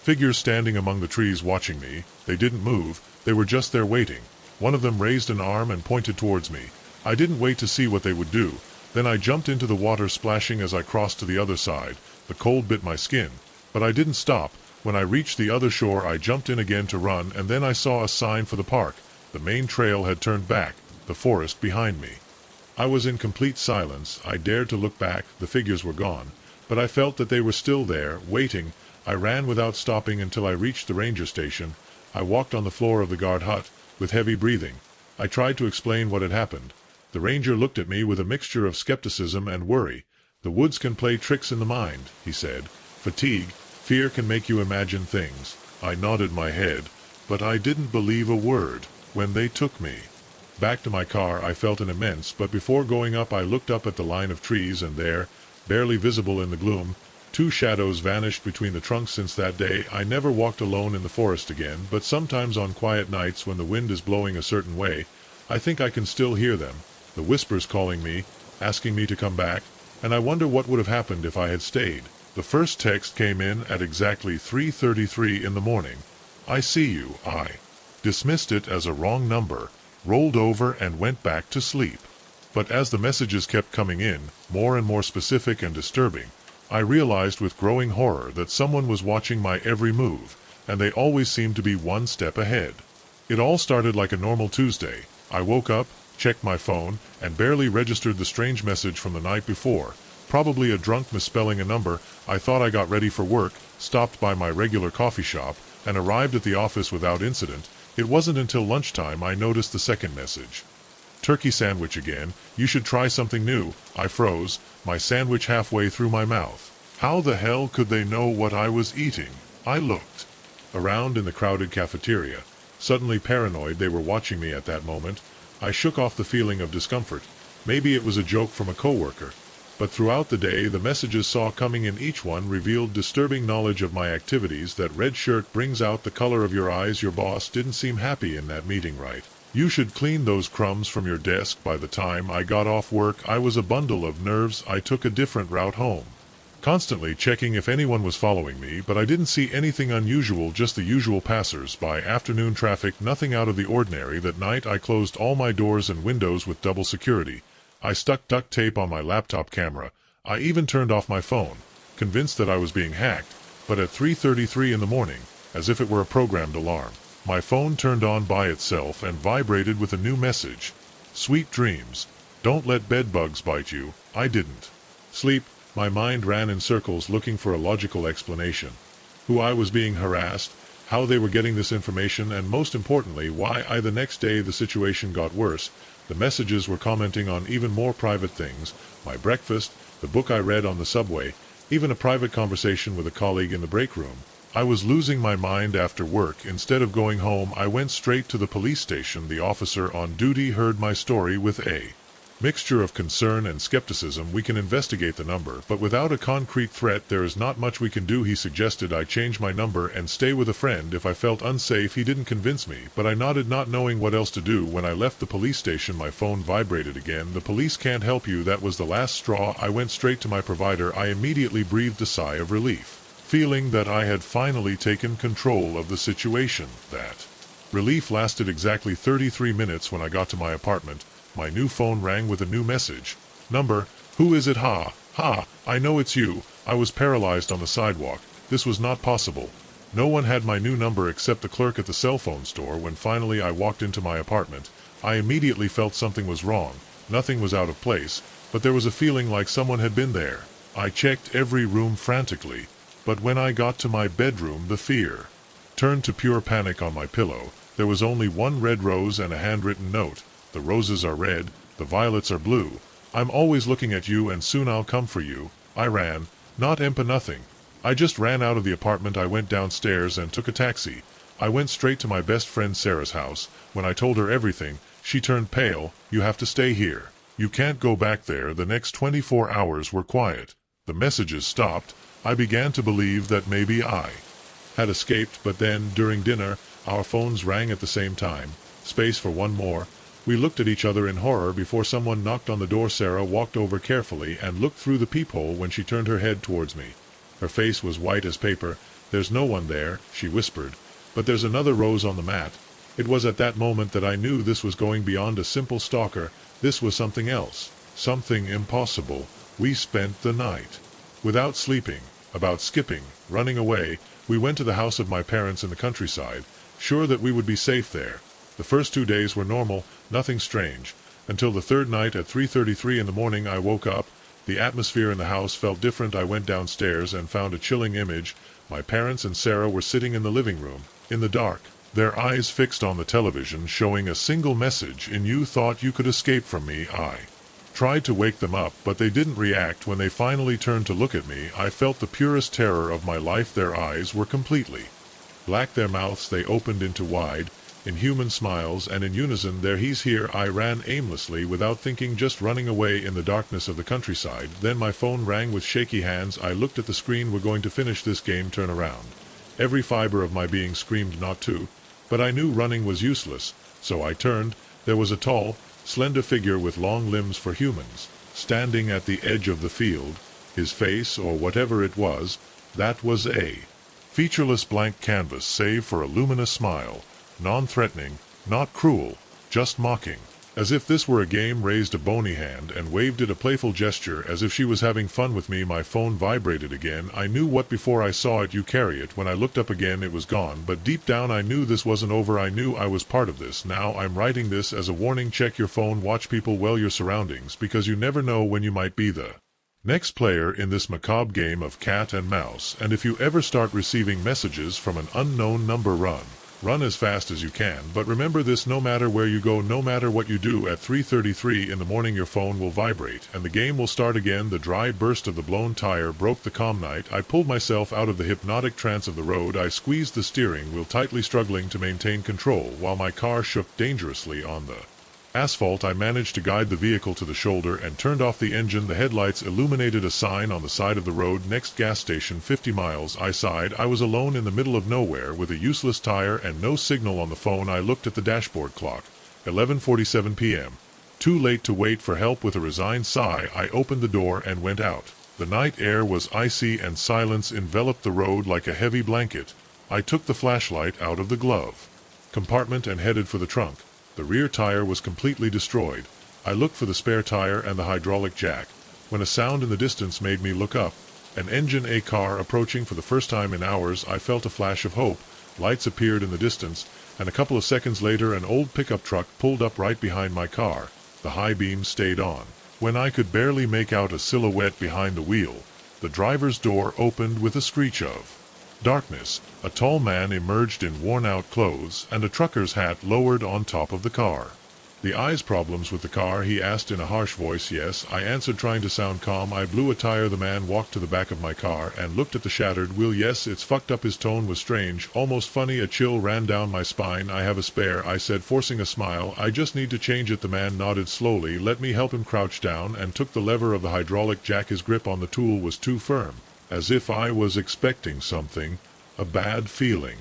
figures standing among the trees watching me. They didn't move. They were just there waiting. One of them raised an arm and pointed towards me. I didn't wait to see what they would do. Then I jumped into the water, splashing as I crossed to the other side. The cold bit my skin, but I didn't stop. When I reached the other shore, I jumped in again to run, and then I saw a sign for the park. The main trail had turned back, the forest behind me. I was in complete silence. I dared to look back. The figures were gone, but I felt that they were still there, waiting. I ran without stopping until I reached the ranger station. I walked on the floor of the guard hut, with heavy breathing. I tried to explain what had happened. The ranger looked at me with a mixture of skepticism and worry. "The woods can play tricks in the mind," he said. "Fatigue, fear can make you imagine things." I nodded my head, but I didn't believe a word. When they took me back to my car, I felt an immense, but before going up I looked up at the line of trees, and there, barely visible in the gloom, 2 shadows vanished between the trunks. Since that day I never walked alone in the forest again, but sometimes on quiet nights when the wind is blowing a certain way, I think I can still hear them, the whispers calling me, asking me to come back, and I wonder what would have happened if I had stayed. The first text came in at exactly 3:33 in the morning. "I see you." I dismissed it as a wrong number, rolled over and went back to sleep. But as the messages kept coming in, more and more specific and disturbing, I realized with growing horror that someone was watching my every move, and they always seemed to be one step ahead. It all started like a normal Tuesday. I woke up, checked my phone, and barely registered the strange message from the night before. Probably a drunk misspelling a number. I thought I got ready for work, stopped by my regular coffee shop, and arrived at the office without incident. It wasn't until lunchtime I noticed the second message. "Turkey sandwich again. You should try something new." I froze, my sandwich halfway through my mouth. How the hell could they know what I was eating? I looked around in the crowded cafeteria, suddenly paranoid they were watching me at that moment. I shook off the feeling of discomfort. Maybe it was a joke from a coworker. But throughout the day the messages saw coming in, each one revealed disturbing knowledge of my activities. "That red shirt brings out the color of your eyes. Your boss didn't seem happy in that meeting, right? You should clean those crumbs from your desk." By the time I got off work I was a bundle of nerves. I took a different route home, constantly checking if anyone was following me, but I didn't see anything unusual, just the usual passers-by. Afternoon traffic, nothing out of the ordinary. That night I closed all my doors and windows with double security. I stuck duct tape on my laptop camera. I even turned off my phone, convinced that I was being hacked. But at 3:33 in the morning, as if it were a programmed alarm, my phone turned on by itself and vibrated with a new message. "Sweet dreams. Don't let bedbugs bite you." I didn't sleep. My mind ran in circles looking for a logical explanation. Who I was being harassed, how they were getting this information, and most importantly, why the next day the situation got worse. The messages were commenting on even more private things: my breakfast, the book I read on the subway, even a private conversation with a colleague in the break room. I was losing my mind. After work, instead of going home, I went straight to the police station. The officer on duty heard my story with a mixture of concern and skepticism. "We can investigate the number, but without a concrete threat there is not much we can do." He suggested I change my number and stay with a friend if I felt unsafe. He didn't convince me, but I nodded, not knowing what else to do. When I left the police station my phone vibrated again. "The police can't help you." That was the last straw. I went straight to my provider. I immediately breathed a sigh of relief, feeling that I had finally taken control of the situation. That relief lasted exactly 33 minutes. When I got to my apartment, my new phone rang with a new message. "Number, who is it? Ha, ha, I know it's you." I was paralyzed on the sidewalk. This was not possible. No one had my new number except the clerk at the cell phone store. When finally I walked into my apartment, I immediately felt something was wrong. Nothing was out of place, but there was a feeling like someone had been there. I checked every room frantically, but when I got to my bedroom the fear turned to pure panic. On my pillow there was only one red rose and a handwritten note. "The roses are red, the violets are blue. I'm always looking at you, and soon I'll come for you." I ran, not nothing. I just ran out of the apartment. I went downstairs and took a taxi. I went straight to my best friend Sarah's house. When I told her everything, she turned pale. "You have to stay here. You can't go back there." The next 24 hours were quiet. The messages stopped. I began to believe that maybe I had escaped, but then, during dinner, our phones rang at the same time. Space for one more. We looked at each other in horror before someone knocked on the door. Sarah walked over carefully and looked through the peephole. When she turned her head towards me, her face was white as paper. "There's no one there," she whispered, "but there's another rose on the mat." It was at that moment that I knew this was going beyond a simple stalker. This was something else, something impossible. We spent the night without sleeping, about skipping, running away. We went to the house of my parents in the countryside, sure that we would be safe there. The first 2 days were normal, nothing strange, until the third night at 3:33 in the morning I woke up. The atmosphere in the house felt different. I went downstairs and found a chilling image. My parents and Sarah were sitting in the living room, in the dark, their eyes fixed on the television, showing a single message in "You thought you could escape from me." I tried to wake them up, but they didn't react. When they finally turned to look at me, I felt the purest terror of my life. Their eyes were completely black, their mouths they opened into wide, inhuman smiles, and in unison, "There, he's here." I ran aimlessly, without thinking, just running away in the darkness of the countryside. Then my phone rang. With shaky hands I looked at the screen. "We're going to finish this game. Turn around." Every fiber of my being screamed not to, but I knew running was useless, so I turned. There was a tall, slender figure with long limbs for humans, standing at the edge of the field. His face, or whatever it was, that was a featureless blank canvas, save for a luminous smile, non-threatening, not cruel, just mocking. As if this were a game, raised a bony hand and waved it, a playful gesture, as if she was having fun with me. My phone vibrated again. I knew what before I saw it. "You carry it." When I looked up again, it was gone, but deep down I knew this wasn't over. I knew I was part of this. Now I'm writing this as a warning. Check your phone, watch people, well, your surroundings, because you never know when you might be the next player in this macabre game of cat and mouse. And if you ever start receiving messages from an unknown number, run as fast as you can. But remember this: no matter where you go, no matter what you do, at 3:33 in the morning your phone will vibrate, and the game will start again. The dry burst of the blown tire broke the calm night. I pulled myself out of the hypnotic trance of the road. I squeezed the steering wheel tightly, struggling to maintain control, while my car shook dangerously on the asphalt. I managed to guide the vehicle to the shoulder and turned off the engine. The headlights illuminated a sign on the side of the road: "Next gas station 50 miles." I sighed. I was alone in the middle of nowhere, with a useless tire and no signal on the phone. I looked at the dashboard clock. 11:47 p.m. Too late to wait for help. With a resigned sigh, I opened the door and went out. The night air was icy and silence enveloped the road like a heavy blanket. I took the flashlight out of the glove compartment and headed for the trunk. The rear tire was completely destroyed. I looked for the spare tire and the hydraulic jack, when a sound in the distance made me look up. An engine, a car approaching. For the first time in hours I felt a flash of hope. Lights appeared in the distance, and a couple of seconds later an old pickup truck pulled up right behind my car. The high beam stayed on. When I could barely make out a silhouette behind the wheel, the driver's door opened with a screech of darkness. A tall man emerged in worn-out clothes and a trucker's hat lowered on top of the car. "The eyes problems with the car?" he asked in a harsh voice. "Yes," I answered, trying to sound calm. "I blew a tire." The man walked to the back of my car and looked at the shattered wheel. "Yes, it's fucked up." His tone was strange, almost funny. A chill ran down my spine. "I have a spare," I said, forcing a smile. "I just need to change it." The man nodded slowly. "Let me help him." Crouched down and took the lever of the hydraulic jack. His grip on the tool was too firm, as if I was expecting something. A bad feeling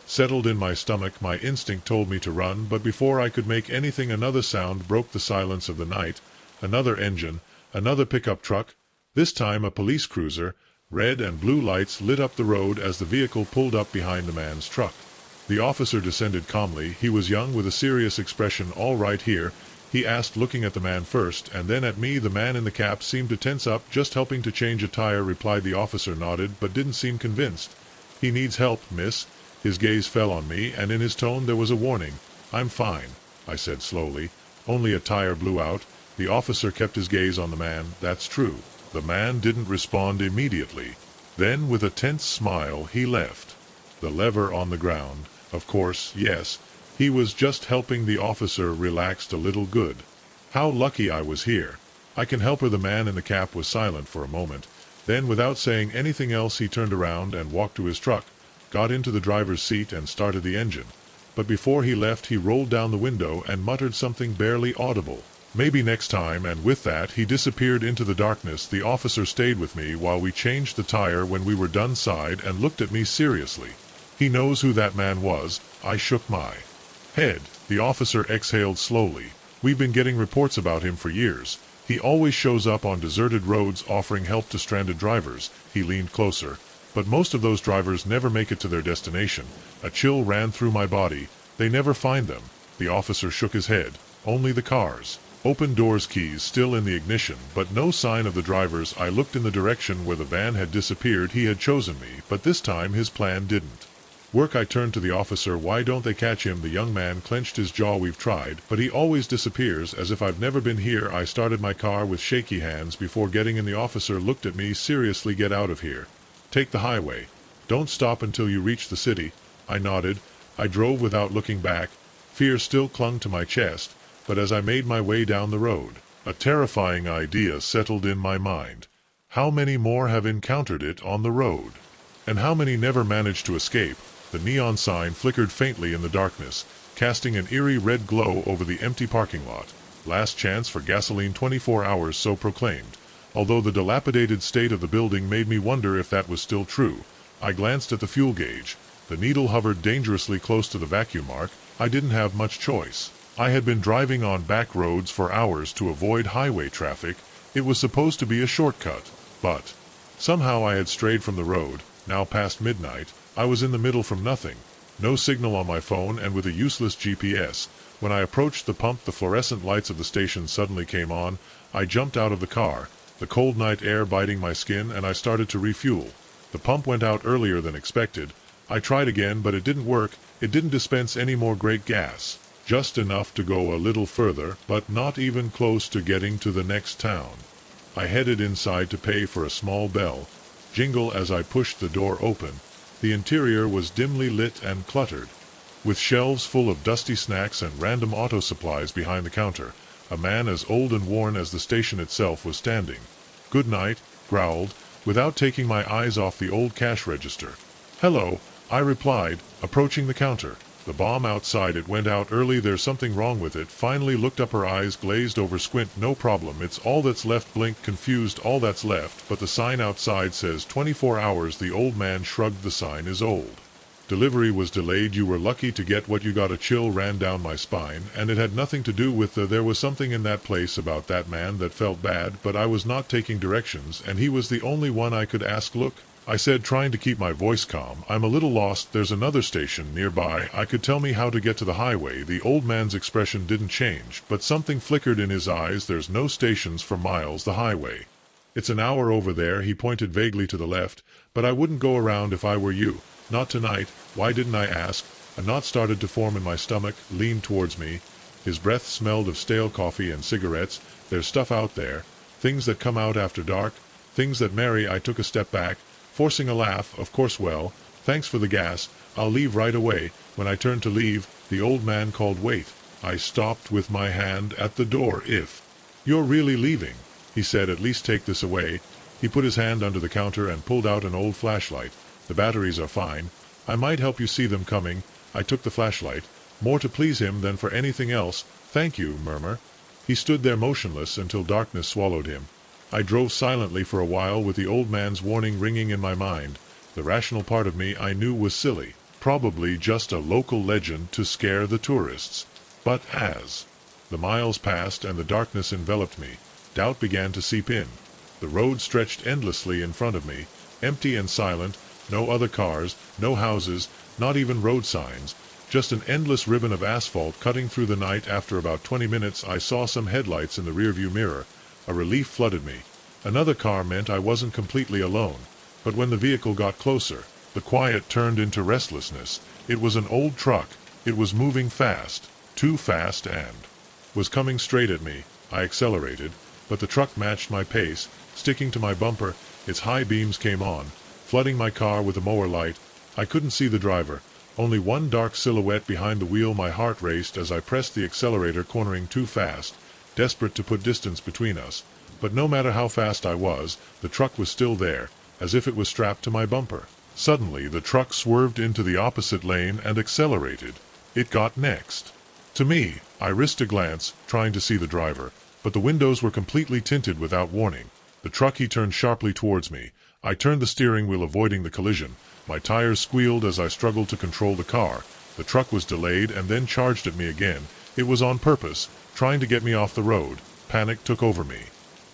settled in my stomach. My instinct told me to run, but before I could make anything, another sound broke the silence of the night. Another engine, another pickup truck, this time a police cruiser. Red and blue lights lit up the road as the vehicle pulled up behind the man's truck. The officer descended calmly. He was young, with a serious expression. "All right here?" he asked, looking at the man first, and then at me. The man in the cap seemed to tense up. "Just helping to change a tire," replied. The officer nodded, but didn't seem convinced. "He needs help, miss." His gaze fell on me, and in his tone there was a warning. "I'm fine," I said slowly. "Only a tire blew out." The officer kept his gaze on the man. "That's true." The man didn't respond immediately. Then, with a tense smile, he left the lever on the ground. Of course, yes, he was just helping. The officer relaxed a little. "Good. How lucky I was here. I can help her." The man in the cap was silent for a moment. Then, without saying anything else, he turned around and walked to his truck, got into the driver's seat and started the engine. But before he left, he rolled down the window and muttered something barely audible. "Maybe next time," and with that he disappeared into the darkness. The officer stayed with me while we changed the tire. When we were done, sighed and looked at me seriously. "He knows who that man was." I shook my head. The officer exhaled slowly. "We've been getting reports about him for years. He always shows up on deserted roads offering help to stranded drivers." He leaned closer. "But most of those drivers never make it to their destination." A chill ran through my body. They never find them. The officer shook his head. Only the cars. Open doors keys still in the ignition, but no sign of the drivers. I looked in the direction where the van had disappeared. He had chosen me, but this time his plan didn't work. I turned to the officer. Why don't they catch him? The young man clenched his jaw. We've tried, but he always disappears, as if I've never been here. I started my car with shaky hands before getting in. The officer looked at me seriously. Get out of here. Take the highway. Don't stop until you reach the city. I nodded. I drove without looking back. Fear still clung to my chest, but as I made my way down the road, a terrifying idea settled in my mind. How many more have encountered it on the road? And how many never managed to escape? The neon sign flickered faintly in the darkness, casting an eerie red glow over the empty parking lot. Last chance for gasoline, 24 hours, so proclaimed. Although the dilapidated state of the building made me wonder if that was still true. I glanced at the fuel gauge. The needle hovered dangerously close to the vacuum mark. I didn't have much choice. I had been driving on back roads for hours to avoid highway traffic. It was supposed to be a shortcut, but somehow I had strayed from the road. Now past midnight, I was in the middle from nothing. No signal on my phone and with a useless GPS. When I approached the pump, the fluorescent lights of the station suddenly came on. I jumped out of the car, the cold night air biting my skin, and I started to refuel. The pump went out earlier than expected. I tried again, but it didn't work. It didn't dispense any more great gas. Just enough to go a little further, but not even close to getting to the next town. I headed inside to pay for a small bell jingle as I pushed the door open. The interior was dimly lit and cluttered, with shelves full of dusty snacks and random auto supplies behind the counter. A man as old and worn as the station itself was standing. "Good night," growled, without taking my eyes off the old cash register. "Hello," I replied, approaching the counter. "The bomb outside, it went out early. There's something wrong with it." Finally looked up. Her eyes glazed over. "Squint, no problem. It's all that's left." Blink, confused. "All that's left, but the sign outside says 24 hours. The old man shrugged. "The sign is old. Delivery was delayed. You were lucky to get what you got." A chill ran down my spine, and it had nothing to do with there was something in that place about that man that felt bad, but I was not taking directions, and he was the only one I could ask. "Look," I said, trying to keep my voice calm, "I'm a little lost. There's another station nearby. I could tell me how to get to the highway." The old man's expression didn't change, but something flickered in his eyes. "There's no stations for miles. The highway. It's an hour over there." He pointed vaguely to the left. "But I wouldn't go around if I were you. Not tonight." Why didn't I ask? A knot started to form in my stomach. Leaned towards me. His breath smelled of stale coffee and cigarettes. "There's stuff out there. Things that come out after dark. Things that marry." I took a step back, forcing a laugh. "Of course. Well, thanks for the gas. I'll leave right away." When I turned to leave, the old man called, "Wait." I stopped with my hand at the door. "If you're really leaving," he said, "at least take this away." He put his hand under the counter and pulled out an old flashlight. "The batteries are fine. I might help you see them coming." I took the flashlight, more to please him than for anything else. "Thank you." Murmur. He stood there motionless until darkness swallowed him. I drove silently for a while with the old man's warning ringing in my mind. The rational part of me I knew was silly, probably just a local legend to scare the tourists. But as the miles passed and the darkness enveloped me, doubt began to seep in. The road stretched endlessly in front of me, empty and silent. No other cars, no houses, not even road signs. Just an endless ribbon of asphalt cutting through the night. After about 20 minutes I saw some headlights in the rearview mirror. A relief flooded me. Another car meant I wasn't completely alone. But when the vehicle got closer, the quiet turned into restlessness. It was an old truck. It was moving fast, too fast, and was coming straight at me. I accelerated, but the truck matched my pace, sticking to my bumper. Its high beams came on, flooding my car with a mower light. I couldn't see the driver, only one dark silhouette behind the wheel. My heart raced as I pressed the accelerator, cornering too fast, desperate to put distance between us. But no matter how fast I was, the truck was still there, as if it was strapped to my bumper. Suddenly the truck swerved into the opposite lane and accelerated. It got next to me. I risked a glance, trying to see the driver, but the windows were completely tinted without warning. The truck, he turned sharply towards me. I turned the steering wheel, avoiding the collision. My tires squealed as I struggled to control the car. The truck was delayed and then charged at me again. It was on purpose, trying to get me off the road. Panic took over me.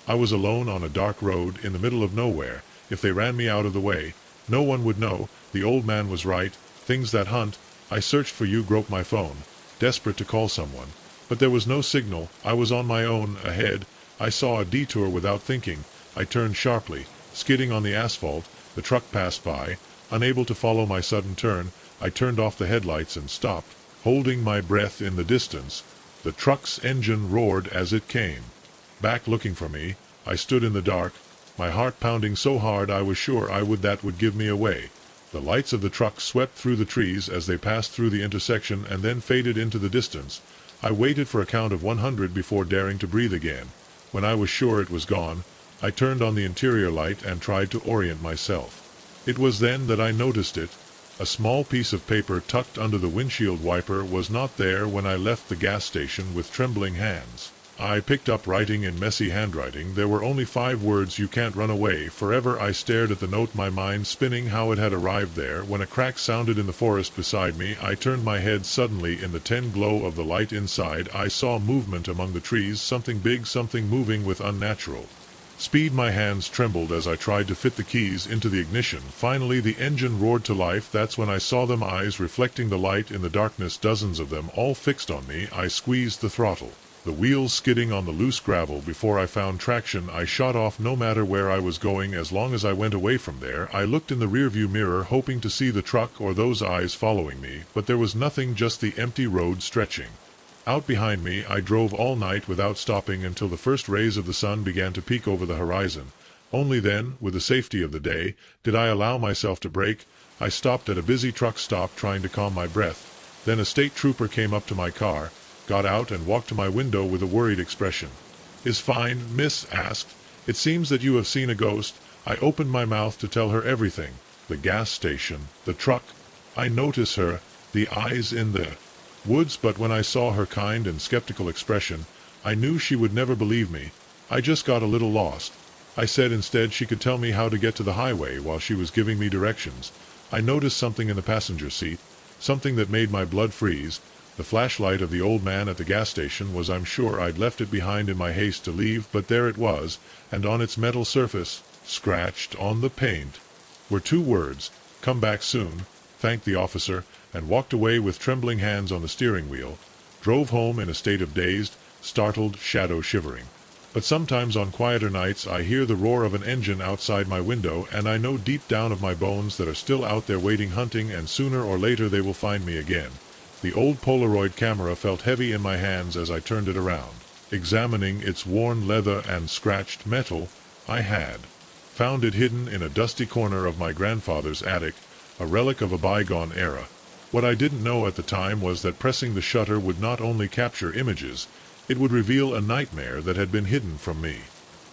I was alone on a dark road in the middle of nowhere. If they ran me out of the way, no one would know. The old man was right. Things that hunt I searched for you, groped my phone, desperate to call someone. But there was no signal. I was on my own. Ahead, I saw a detour without thinking. I turned sharply, skidding on the asphalt. The truck passed by. Unable to follow my sudden turn, I turned off the headlights and stopped, holding my breath in the distance. The truck's engine roared as it came back looking for me. I stood in the dark, my heart pounding so hard I was sure that would give me away. The lights of the truck swept through the trees as they passed through the intersection and then faded into the distance. I waited for a count of 100 before daring to breathe again. When I was sure it was gone, I turned on the interior light and tried to orient myself. It was then that I noticed it. A small piece of paper tucked under the windshield wiper was not there when I left the gas station. With trembling hands, I picked up writing in messy handwriting. There were only 5 words: "You can't run away forever." I stared at the note, my mind spinning how it had arrived there. When a crack sounded in the forest beside me, I turned my head. Suddenly, in the tin glow of the light inside, I saw movement among the trees, something big, something moving with unnatural speed. My hands trembled as I tried to fit the keys into the ignition. Finally, the engine roared to life. That's when I saw them, eyes reflecting the light in the darkness, dozens of them, all fixed on me. I squeezed the throttle, the wheels skidding on the loose gravel. Before I found traction, I shot off. No matter where I was going, as long as I went away from there. I looked in the rearview mirror, hoping to see the truck or those eyes following me, but there was nothing, just the empty road stretching out behind me. I drove all night without stopping until the first rays of the sun began to peek over the horizon. Only then, with the safety of the day, did I allow myself to brake. I stopped at a busy truck stop, trying to calm my breath. Then a state trooper came up to my car, got out and walked to my window with a worried expression. "Is fine, miss?" asked. "It seems that you have seen a ghost." I opened my mouth to tell her everything. The gas station, the truck. I noticed her, the eyes in the woods, but when I saw her kind and skeptical expression, I knew she would never believe me. "I just got a little lost," I said. Instead, she could tell me how to get to the highway while she was giving me directions. I noticed something in the passenger seat, something that made my blood freeze. The flashlight of the old man at the gas station was. I'm sure I'd left it behind in my haste to leave, but there it was, and on its metal surface, scratched on the paint, were 2 words: "Come back soon." Thanked the officer, and walked away with trembling hands on the steering wheel. Drove home in a state of dazed, startled, shadow shivering. But sometimes on quieter nights I hear the roar of an engine outside my window, and I know deep down of my bones that are still out there waiting, hunting, and sooner or later they will find me again. The old Polaroid camera felt heavy in my hands as I turned it around. Examining its worn leather and scratched metal, I had found it hidden in a dusty corner of my grandfather's attic, a relic of a bygone era. What I didn't know at the time was that pressing the shutter would not only capture images, it would reveal a nightmare that had been hidden from me.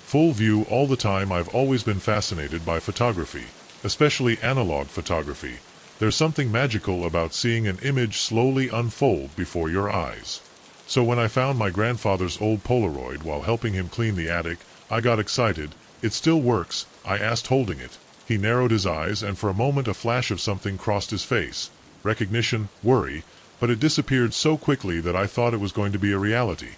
Full view all the time. I've always been fascinated by photography, especially analog photography. There's something magical about seeing an image slowly unfold before your eyes. So when I found my grandfather's old Polaroid while helping him clean the attic, I got excited. "It still works?" I asked, holding it. He narrowed his eyes, and for a moment a flash of something crossed his face. Recognition, worry, but it disappeared so quickly that I thought it was going to be a reality.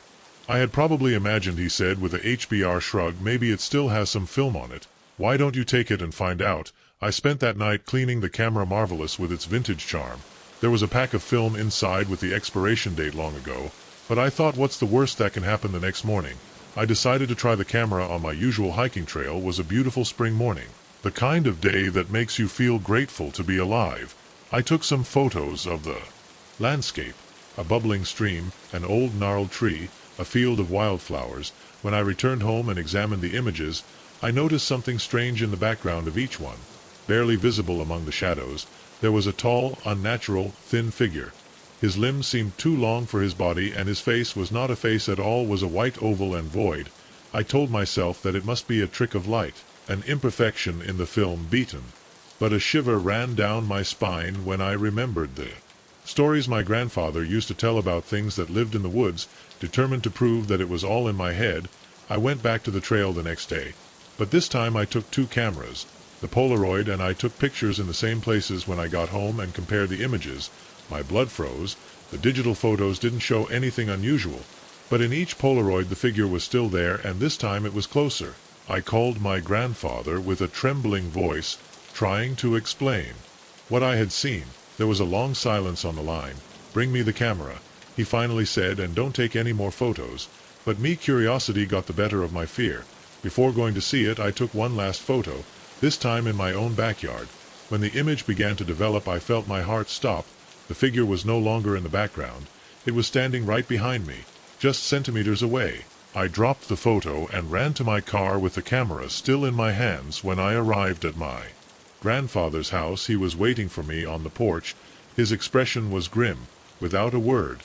"I had probably imagined," he said with a HBR shrug. "Maybe it still has some film on it. Why don't you take it and find out?" I spent that night cleaning the camera, marvelous with its vintage charm. There was a pack of film inside with the expiration date long ago, but I thought, what's the worst that can happen? The next morning, I decided to try the camera on my usual hiking trail. It was a beautiful spring morning, the kind of day that makes you feel grateful to be alive. I took some photos of the landscape, a bubbling stream, an old gnarled tree, a field of wildflowers. When I returned home and examined the images, I noticed something strange in the background of each one. Barely visible among the shadows, there was a tall, unnatural, thin figure. His limbs seemed too long for his body, and his face was not a face at all, was a white oval and void. I told myself that it must be a trick of light, an imperfection in the film beaten. But a shiver ran down my spine when I remembered the stories my grandfather used to tell about things that lived in the woods. Determined to prove that it was all in my head, I went back to the trail the next day. But this time I took 2 cameras, the Polaroid, and I took pictures in the same places. When I got home and compared the images, my blood froze. The digital photos didn't show anything unusual, but in each Polaroid the figure was still there, and this time it was closer. I called my grandfather with a trembling voice, trying to explain what I had seen. There was a long silence on the line. "Bring me the camera," he finally said, "and don't take any more photos." But curiosity got the better of my fear. Before going to see it, I took one last photo, this time in my own backyard. When the image began to develop, I felt my heart stop. The figure was no longer in the background. It was standing right behind me, just centimeters away. I dropped the photo and ran to my car with the camera still in my hands. When I arrived at my grandfather's house, he was waiting for me on the porch. His expression was grim. Without a word,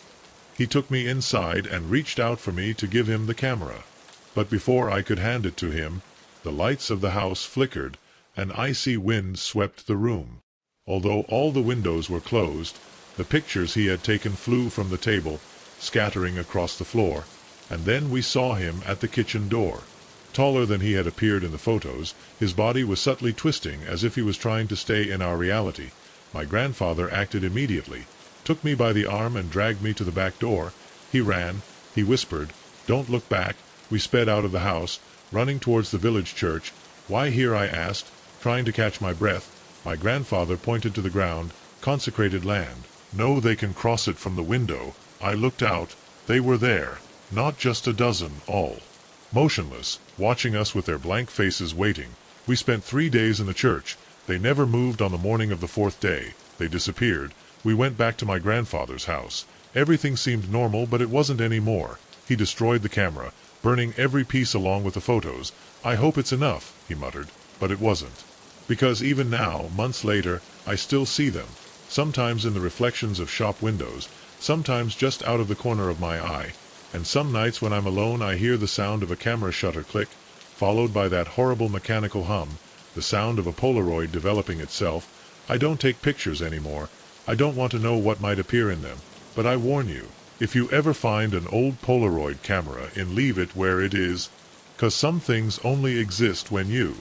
he took me inside and reached out for me to give him the camera. But before I could hand it to him, the lights of the house flickered. An icy wind swept the room. Although all the windows were closed, the pictures he had taken flew from the table, scattering across the floor. And then we saw him at the kitchen door. Taller than he had appeared in the photos, his body was subtly twisting as if he was trying to stay in our reality. My grandfather acted immediately, took me by the arm and dragged me to the back door. He ran. He whispered, "Don't look back." We sped out of the house, running towards the village church. "Why here?" I asked, trying to catch my breath. My grandfather pointed to the ground. "Consecrated land. No, they can cross it from the window." I looked out. They were there. Not just a dozen, all motionless, watching us with their blank faces, waiting. We spent 3 days in the church. They never moved. On the morning of the 4th day, they disappeared. We went back to my grandfather's house. Everything seemed normal, but it wasn't anymore. He destroyed the camera, burning every piece along with the photos. "I hope it's enough," he muttered. But it wasn't. Because even now, months later, I still see them. Sometimes in the reflections of shop windows, sometimes just out of the corner of my eye. And some nights when I'm alone, I hear the sound of a camera shutter click, followed by that horrible mechanical hum, the sound of a Polaroid developing itself. I don't take pictures anymore. I don't want to know what might appear in them. But I warn you, if you ever find an old Polaroid camera, leave it where it is. 'Cause some things only exist when you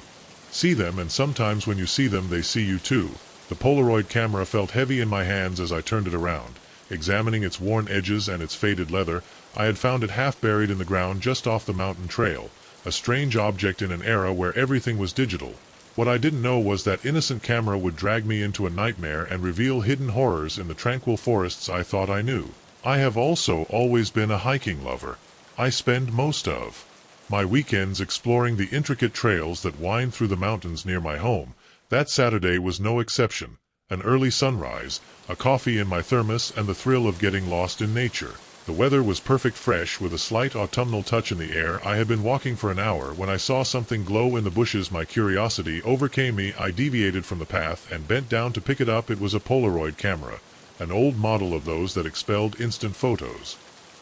see them, and sometimes when you see them, they see you too. The Polaroid camera felt heavy in my hands as I turned it around, examining its worn edges and its faded leather. I had found it half buried in the ground just off the mountain trail, a strange object in an era where everything was digital. What I didn't know was that innocent camera would drag me into a nightmare and reveal hidden horrors in the tranquil forests I thought I knew. I have also always been a hiking lover. I spend most of my weekends exploring the intricate trails that wind through the mountains near my home. That Saturday was no exception. An early sunrise, a coffee in my thermos, and the thrill of getting lost in nature. The weather was perfect, fresh, with a slight autumnal touch in the air. I had been walking for an hour when I saw something glow in the bushes. My curiosity overcame me. I deviated from the path and bent down to pick it up. It was a Polaroid camera, an old model of those that expelled instant photos.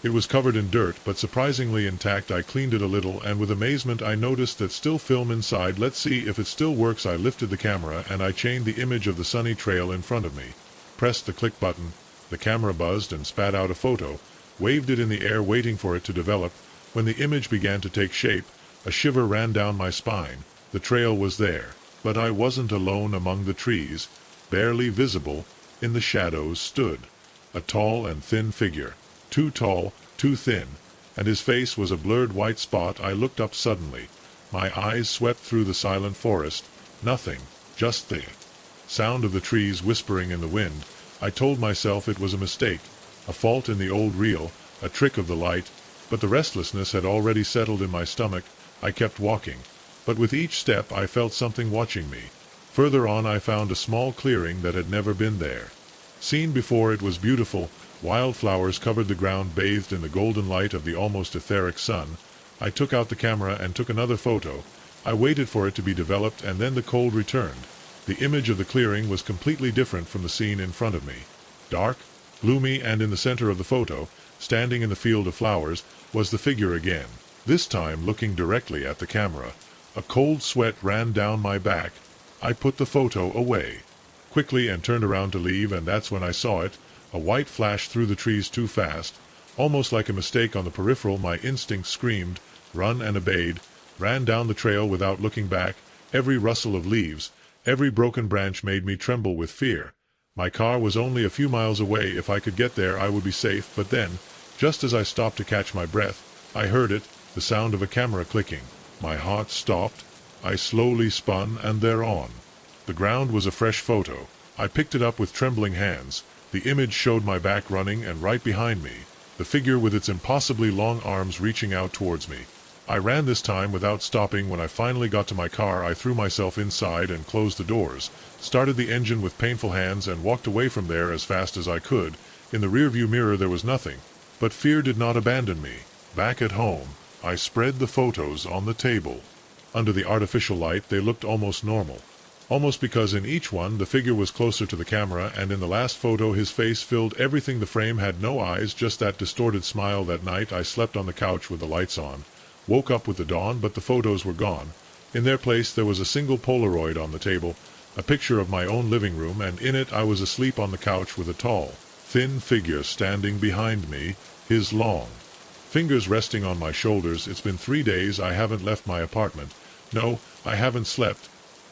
It was covered in dirt, but surprisingly intact. I cleaned it a little, and with amazement I noticed that still film inside. "Let's see if it still works." I lifted the camera and I chained the image of the sunny trail in front of me. Pressed the click button. The camera buzzed and spat out a photo. Waved it in the air, waiting for it to develop. When the image began to take shape, a shiver ran down my spine. The trail was there, but I wasn't alone. Among the trees, barely visible in the shadows, stood a tall and thin figure. Too tall, too thin, and his face was a blurred white spot. I looked up suddenly. My eyes swept through the silent forest. Nothing, just the sound of the trees whispering in the wind. I told myself it was a mistake, a fault in the old reel, a trick of the light, but the restlessness had already settled in my stomach. I kept walking, but with each step I felt something watching me. Further on I found a small clearing that had never been there. Seen before, it was beautiful. Wildflowers covered the ground, bathed in the golden light of the almost etheric sun. I took out the camera and took another photo. I waited for it to be developed, and then the cold returned. The image of the clearing was completely different from the scene in front of me. Dark, gloomy, and in the center of the photo, standing in the field of flowers, was the figure again, this time looking directly at the camera. A cold sweat ran down my back. I put the photo away quickly and turned around to leave, and that's when I saw it. A white flash through the trees, too fast, almost like a mistake on the peripheral. My instinct screamed, "Run," and obeyed. Ran down the trail without looking back. Every rustle of leaves, every broken branch made me tremble with fear. My car was only a few miles away. If I could get there, I would be safe. But then, just as I stopped to catch my breath, I heard it, the sound of a camera clicking. My heart stopped. I slowly spun, and thereon the ground was a fresh photo. I picked it up with trembling hands. The image showed my back running, and right behind me, the figure with its impossibly long arms reaching out towards me. I ran this time without stopping. When I finally got to my car, I threw myself inside and closed the doors, started the engine with painful hands, and walked away from there as fast as I could. In the rearview mirror there was nothing, but fear did not abandon me. Back at home, I spread the photos on the table. Under the artificial light they looked almost normal. Almost, because in each one the figure was closer to the camera, and in the last photo his face filled everything. The frame had no eyes, just that distorted smile. That night I slept on the couch with the lights on. Woke up with the dawn, but the photos were gone. In their place there was a single Polaroid on the table, a picture of my own living room, and in it I was asleep on the couch with a tall, thin figure standing behind me, his long fingers resting on my shoulders. It's been 3 days I haven't left my apartment. No, I haven't slept.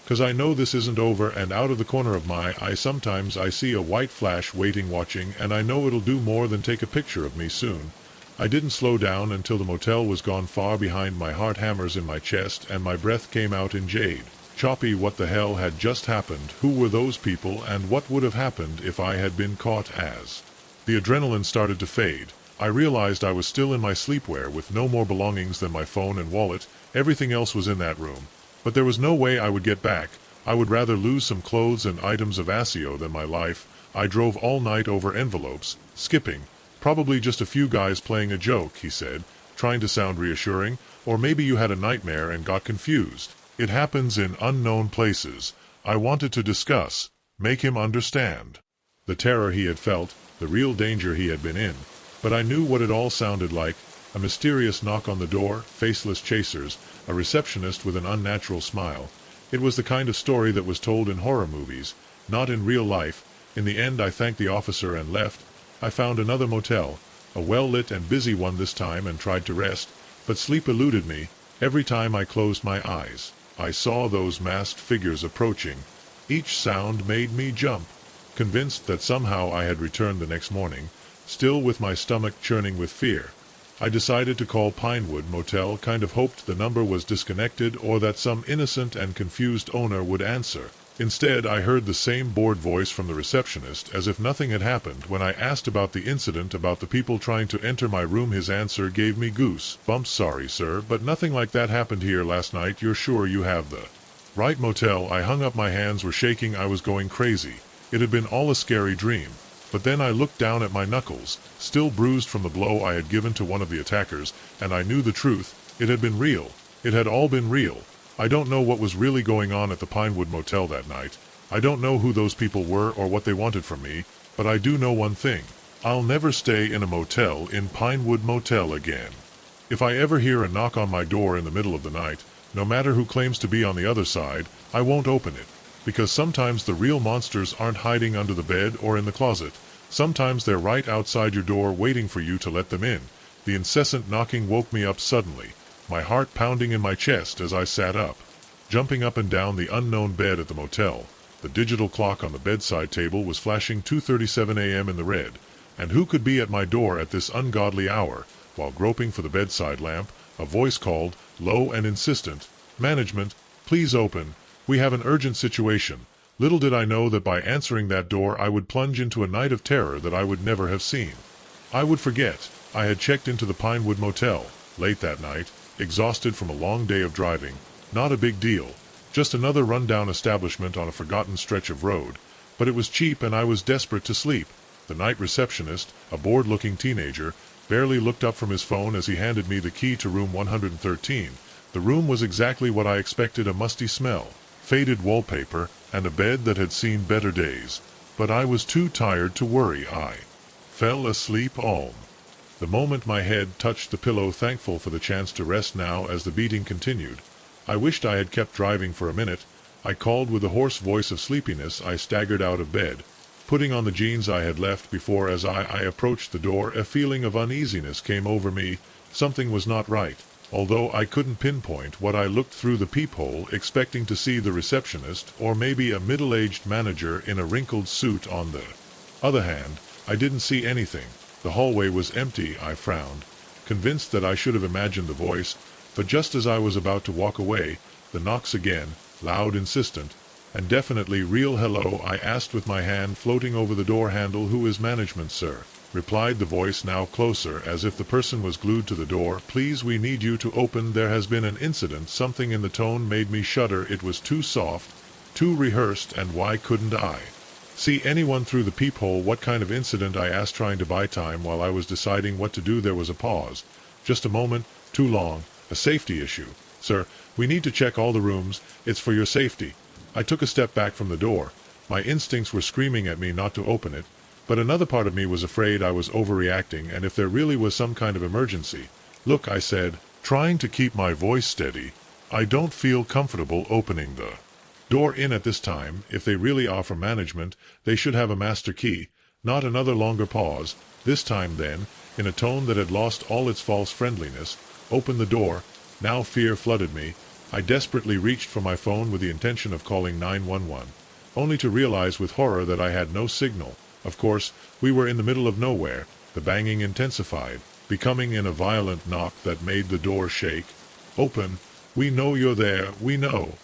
'Cause I know this isn't over, and out of the corner of my eye sometimes I see a white flash waiting, watching, and I know it'll do more than take a picture of me soon. I didn't slow down until the motel was gone far behind. My heart hammers in my chest, and my breath came out in jade. Choppy. What the hell had just happened? Who were those people, and what would have happened if I had been caught? As the adrenaline started to fade, I realized I was still in my sleepwear with no more belongings than my phone and wallet. Everything else was in that room, but there was no way I would get back. I would rather lose some clothes and items of Asio than my life. I drove all night over envelopes, skipping. Probably just a few guys playing a joke, he said, trying to sound reassuring. Or maybe you had a nightmare and got confused. It happens in unknown places. I wanted to discuss, make him understand the terror he had felt, the real danger he had been in. But I knew what it all sounded like. A mysterious knock on the door, faceless chasers, a receptionist with an unnatural smile. It was the kind of story that was told in horror movies, not in real life. In the end I thanked the officer and left. I found another motel, a well-lit and busy one this time, and tried to rest, but sleep eluded me. Every time I closed my eyes, I saw those masked figures approaching. Each sound made me jump. Convinced that somehow I had returned the next morning, still with my stomach churning with fear, I decided to call Pinewood Motel. Kind of hoped the number was disconnected, or that some innocent and confused owner would answer. Instead, I heard the same bored voice from the receptionist, as if nothing had happened. When I asked about the incident, about the people trying to enter my room, his answer gave me goose bumps. Sorry, sir, but nothing like that happened here last night. You're sure you have the right motel? I hung up. My hands were shaking. I was going crazy. It had been all a scary dream. But then I looked down at my knuckles, still bruised from the blow I had given to one of the attackers, and I knew the truth. It had been real. It had all been real. I don't know what was really going on at the Pinewood Motel that night. I don't know who those people were or what they wanted from me, but I do know one thing. I'll never stay in a motel in Pinewood Motel again. If I ever hear a knock on my door in the middle of the night, no matter who claims to be on the other side, I won't open it. Because sometimes the real monsters aren't hiding under the bed or in the closet. Sometimes they're right outside your door waiting for you to let them in. The incessant knocking woke me up suddenly, my heart pounding in my chest as I sat up, jumping up and down the unknown bed at the motel. The digital clock on the bedside table was flashing 2:37 a.m. in the red. And who could be at my door at this ungodly hour? While groping for the bedside lamp, a voice called, low and insistent, "Management, please open. We have an urgent situation." Little did I know that by answering that door I would plunge into a night of terror that I would never have seen. I would forget. I had checked into the Pinewood Motel, late that night, exhausted from a long day of driving. Not a big deal. Just another run-down establishment on a forgotten stretch of road. But it was cheap, and I was desperate to sleep. The night receptionist, a bored-looking teenager, barely looked up from his phone as he handed me the key to room 113. The room was exactly what I expected: a musty smell, faded wallpaper, and a bed that had seen better days. But I was too tired to worry. I fell asleep the moment my head touched the pillow, thankful for the chance to rest now. As the beating continued, I wished I had kept driving for a minute. I called with a hoarse voice of sleepiness. I staggered out of bed, putting on the jeans I had left before. As I approached the door, a feeling of uneasiness came over me. Something was not right. Although I couldn't pinpoint what, I looked through the peephole, expecting to see the receptionist, or maybe a middle-aged manager in a wrinkled suit. On the other hand, I didn't see anything. The hallway was empty. I frowned, convinced that I should have imagined the voice. But just as I was about to walk away, the knocks again, loud, insistent. And definitely real hello, I asked with my hand floating over the door handle. Who is management, sir? Replied the voice, now closer, as if the person was glued to the door. Please, we need you to open. There has been an incident. Something in the tone made me shudder. It was too soft, too rehearsed, and why couldn't I see anyone through the peephole? What kind of incident? I asked, trying to buy time while I was deciding what to do. There was a pause. Just a moment, too long. A safety issue. Sir, we need to check all the rooms. It's for your safety. I took a step back from the door. My instincts were screaming at me not to open it, but another part of me was afraid I was overreacting, and if there really was some kind of emergency. Look, I said, trying to keep my voice steady, I don't feel comfortable opening the door in at this time. If they really are from management, they should have a master key. Not another longer pause. This time then, in a tone that had lost all its false friendliness, open the door. Now fear flooded me. I desperately reached for my phone with the intention of calling 911, only to realize with horror that I had no signal. Of course, we were in the middle of nowhere. The banging intensified, becoming in a violent knock that made the door shake. Open. We know you're there. We know,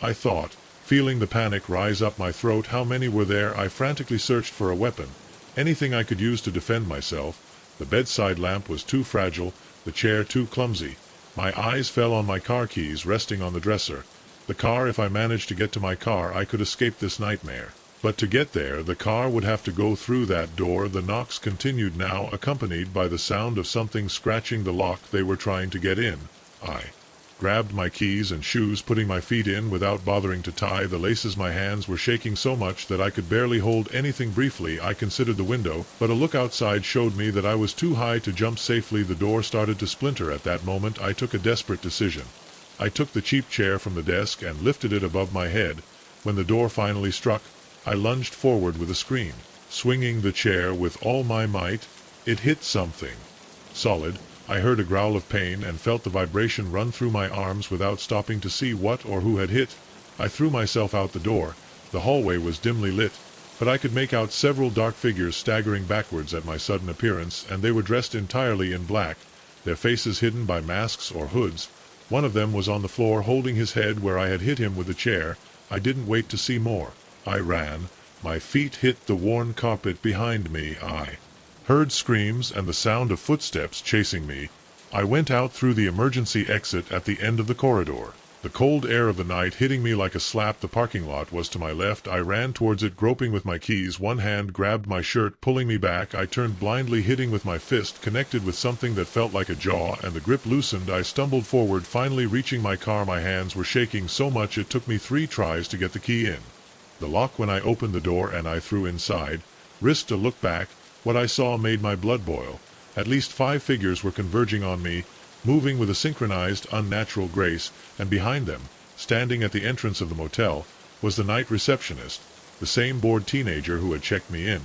I thought, feeling the panic rise up my throat. How many were there? I frantically searched for a weapon, anything I could use to defend myself. The bedside lamp was too fragile, the chair too clumsy. My eyes fell on my car keys resting on the dresser. The car. If I managed to get to my car, I could escape this nightmare. But to get there, the car would have to go through that door. The knocks continued now, accompanied by the sound of something scratching the lock. They were trying to get in. I grabbed my keys and shoes, putting my feet in without bothering to tie the laces. My hands were shaking so much that I could barely hold anything. Briefly, I considered the window, but a look outside showed me that I was too high to jump safely. The door started to splinter. At that moment, I took a desperate decision. I took the cheap chair from the desk and lifted it above my head. When the door finally struck, I lunged forward with a scream, swinging the chair with all my might. It hit something solid. I heard a growl of pain and felt the vibration run through my arms without stopping to see what or who had hit. I threw myself out the door. The hallway was dimly lit, but I could make out several dark figures staggering backwards at my sudden appearance, and they were dressed entirely in black, their faces hidden by masks or hoods. One of them was on the floor, holding his head where I had hit him with the chair. I didn't wait to see more. I ran. My feet hit the worn carpet behind me. I heard screams and the sound of footsteps chasing me. I went out through the emergency exit at the end of the corridor, the cold air of the night hitting me like a slap. The parking lot was to my left. I ran towards it, groping with my keys. One hand grabbed my shirt, pulling me back. I turned blindly, hitting with my fist, connected with something that felt like a jaw, and the grip loosened. I stumbled forward, finally reaching my car. My hands were shaking so much it took me 3 tries to get the key in the lock. When I opened the door and I threw inside, risked a look back, what I saw made my blood boil. At least 5 figures were converging on me, moving with a synchronized, unnatural grace, and behind them, standing at the entrance of the motel, was the night receptionist, the same bored teenager who had checked me in.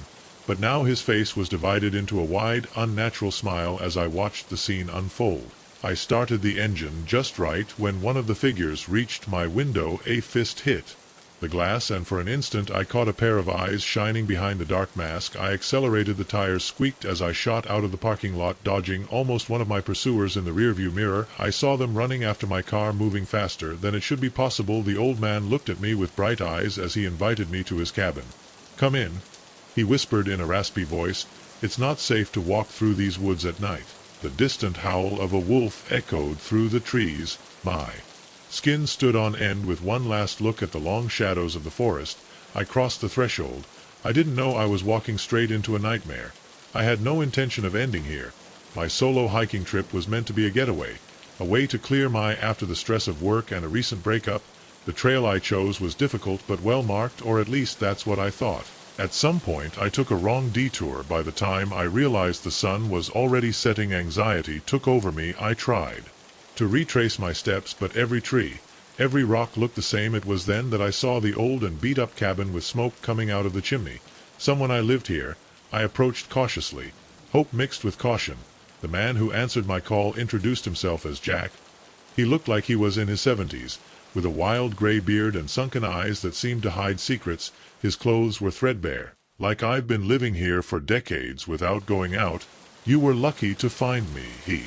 But now his face was divided into a wide, unnatural smile as I watched the scene unfold. I started the engine just right when one of the figures reached my window. A fist hit the glass, and for an instant I caught a pair of eyes shining behind the dark mask. I accelerated. The tires squeaked as I shot out of the parking lot, dodging almost one of my pursuers in the rearview mirror. I saw them running after my car, moving faster than it should be possible. The old man looked at me with bright eyes as he invited me to his cabin. "Come in," he whispered in a raspy voice. "It's not safe to walk through these woods at night." The distant howl of a wolf echoed through the trees. My skin stood on end with one last look at the long shadows of the forest. I crossed the threshold. I didn't know I was walking straight into a nightmare. I had no intention of ending here. My solo hiking trip was meant to be a getaway, a way to clear my after the stress of work and a recent breakup. The trail I chose was difficult but well marked, or at least that's what I thought. At some point I took a wrong detour. By the time I realized the sun was already setting, anxiety took over me. I tried to retrace my steps, but every tree, every rock looked the same. It was then that I saw the old and beat-up cabin with smoke coming out of the chimney. Someone I lived here. I approached cautiously, hope mixed with caution. The man who answered my call introduced himself as Jack. He looked like he was in his 70s, with a wild gray beard and sunken eyes that seemed to hide secrets. His clothes were threadbare. "Like I've been living here for decades without going out. You were lucky to find me," he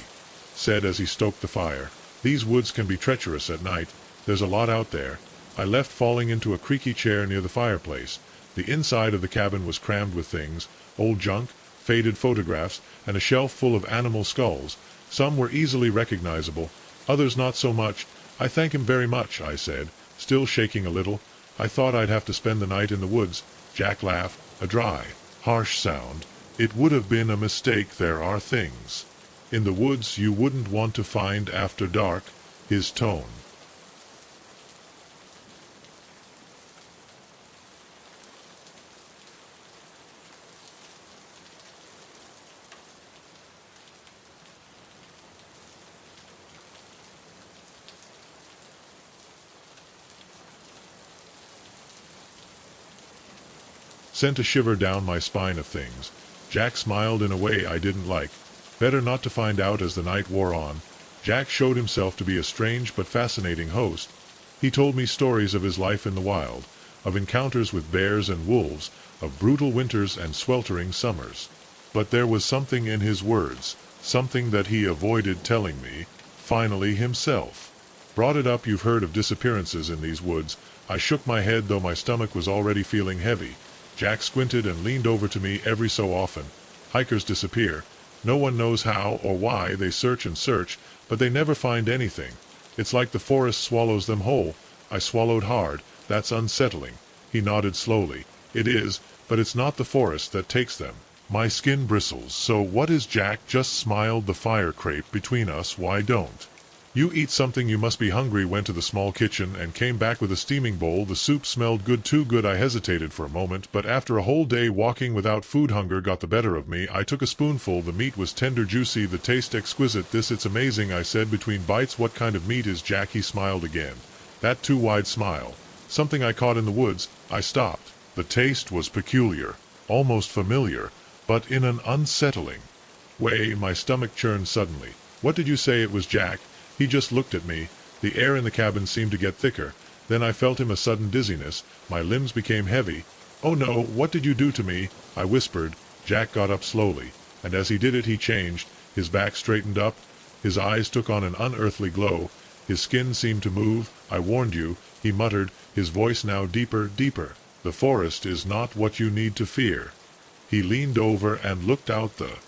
said as he stoked the fire. "These woods can be treacherous at night. There's a lot out there. I left falling into a creaky chair near the fireplace. The inside of the cabin was crammed with things, old junk, faded photographs, and a shelf full of animal skulls. Some were easily recognizable, others not so much. I thank him very much, I said, still shaking a little. I thought I'd have to spend the night in the woods. Jack laughed, a dry, harsh sound. It would have been a mistake. There are things in the woods you wouldn't want to find after dark. His tone sent a shiver down my spine. Of things. Jack smiled in a way I didn't like. Better not to find out as the night wore on. Jack showed himself to be a strange but fascinating host. He told me stories of his life in the wild, of encounters with bears and wolves, of brutal winters and sweltering summers. But there was something in his words, something that he avoided telling me. Finally himself brought it up. You've heard of disappearances in these woods. I shook my head, though my stomach was already feeling heavy. Jack squinted and leaned over to me. Every so often, hikers disappear. No one knows how or why. They search and search, but they never find anything. It's like the forest swallows them whole. I swallowed hard. That's unsettling. He nodded slowly. It is, but it's not the forest that takes them. My skin bristles. So what is Jack? Just smiled. The fire crepe between us. Why don't you eat something? You must be hungry. Went to the small kitchen and came back with a steaming bowl. The soup smelled good, too good. I hesitated for a moment, but after a whole day walking without food, hunger got the better of me. I took a spoonful. The meat was tender, juicy, the taste exquisite. It's amazing, I said between bites. What kind of meat is Jack? He smiled again. That too wide smile. Something I caught in the woods. I stopped. The taste was peculiar, almost familiar, but in an unsettling way. My stomach churned suddenly. What did you say it was, Jack? He just looked at me. The air in the cabin seemed to get thicker. Then I felt a sudden dizziness. My limbs became heavy. Oh no, what did you do to me? I whispered. Jack got up slowly, and as he did it he changed. His back straightened up. His eyes took on an unearthly glow. His skin seemed to move. I warned you, he muttered, his voice now deeper, deeper. The forest is not what you need to fear. He leaned over and looked out the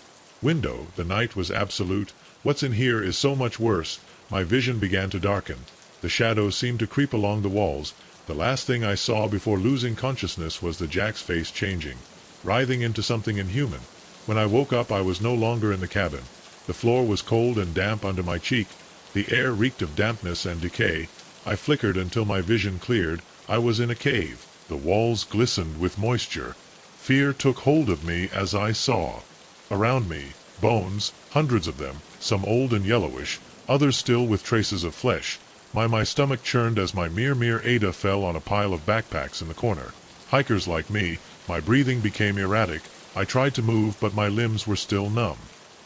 window. The night was absolute. What's in here is so much worse. My vision began to darken. The shadows seemed to creep along the walls. The last thing I saw before losing consciousness was the Jack's face changing, writhing into something inhuman. When I woke up I was no longer in the cabin. The floor was cold and damp under my cheek. The air reeked of dampness and decay. I flickered until my vision cleared. I was in a cave. The walls glistened with moisture. Fear took hold of me as I saw around me bones, hundreds of them, some old and yellowish, others still with traces of flesh. My stomach churned as my mere Ada fell on a pile of backpacks in the corner. Hikers like me. My breathing became erratic. I tried to move, but my limbs were still numb.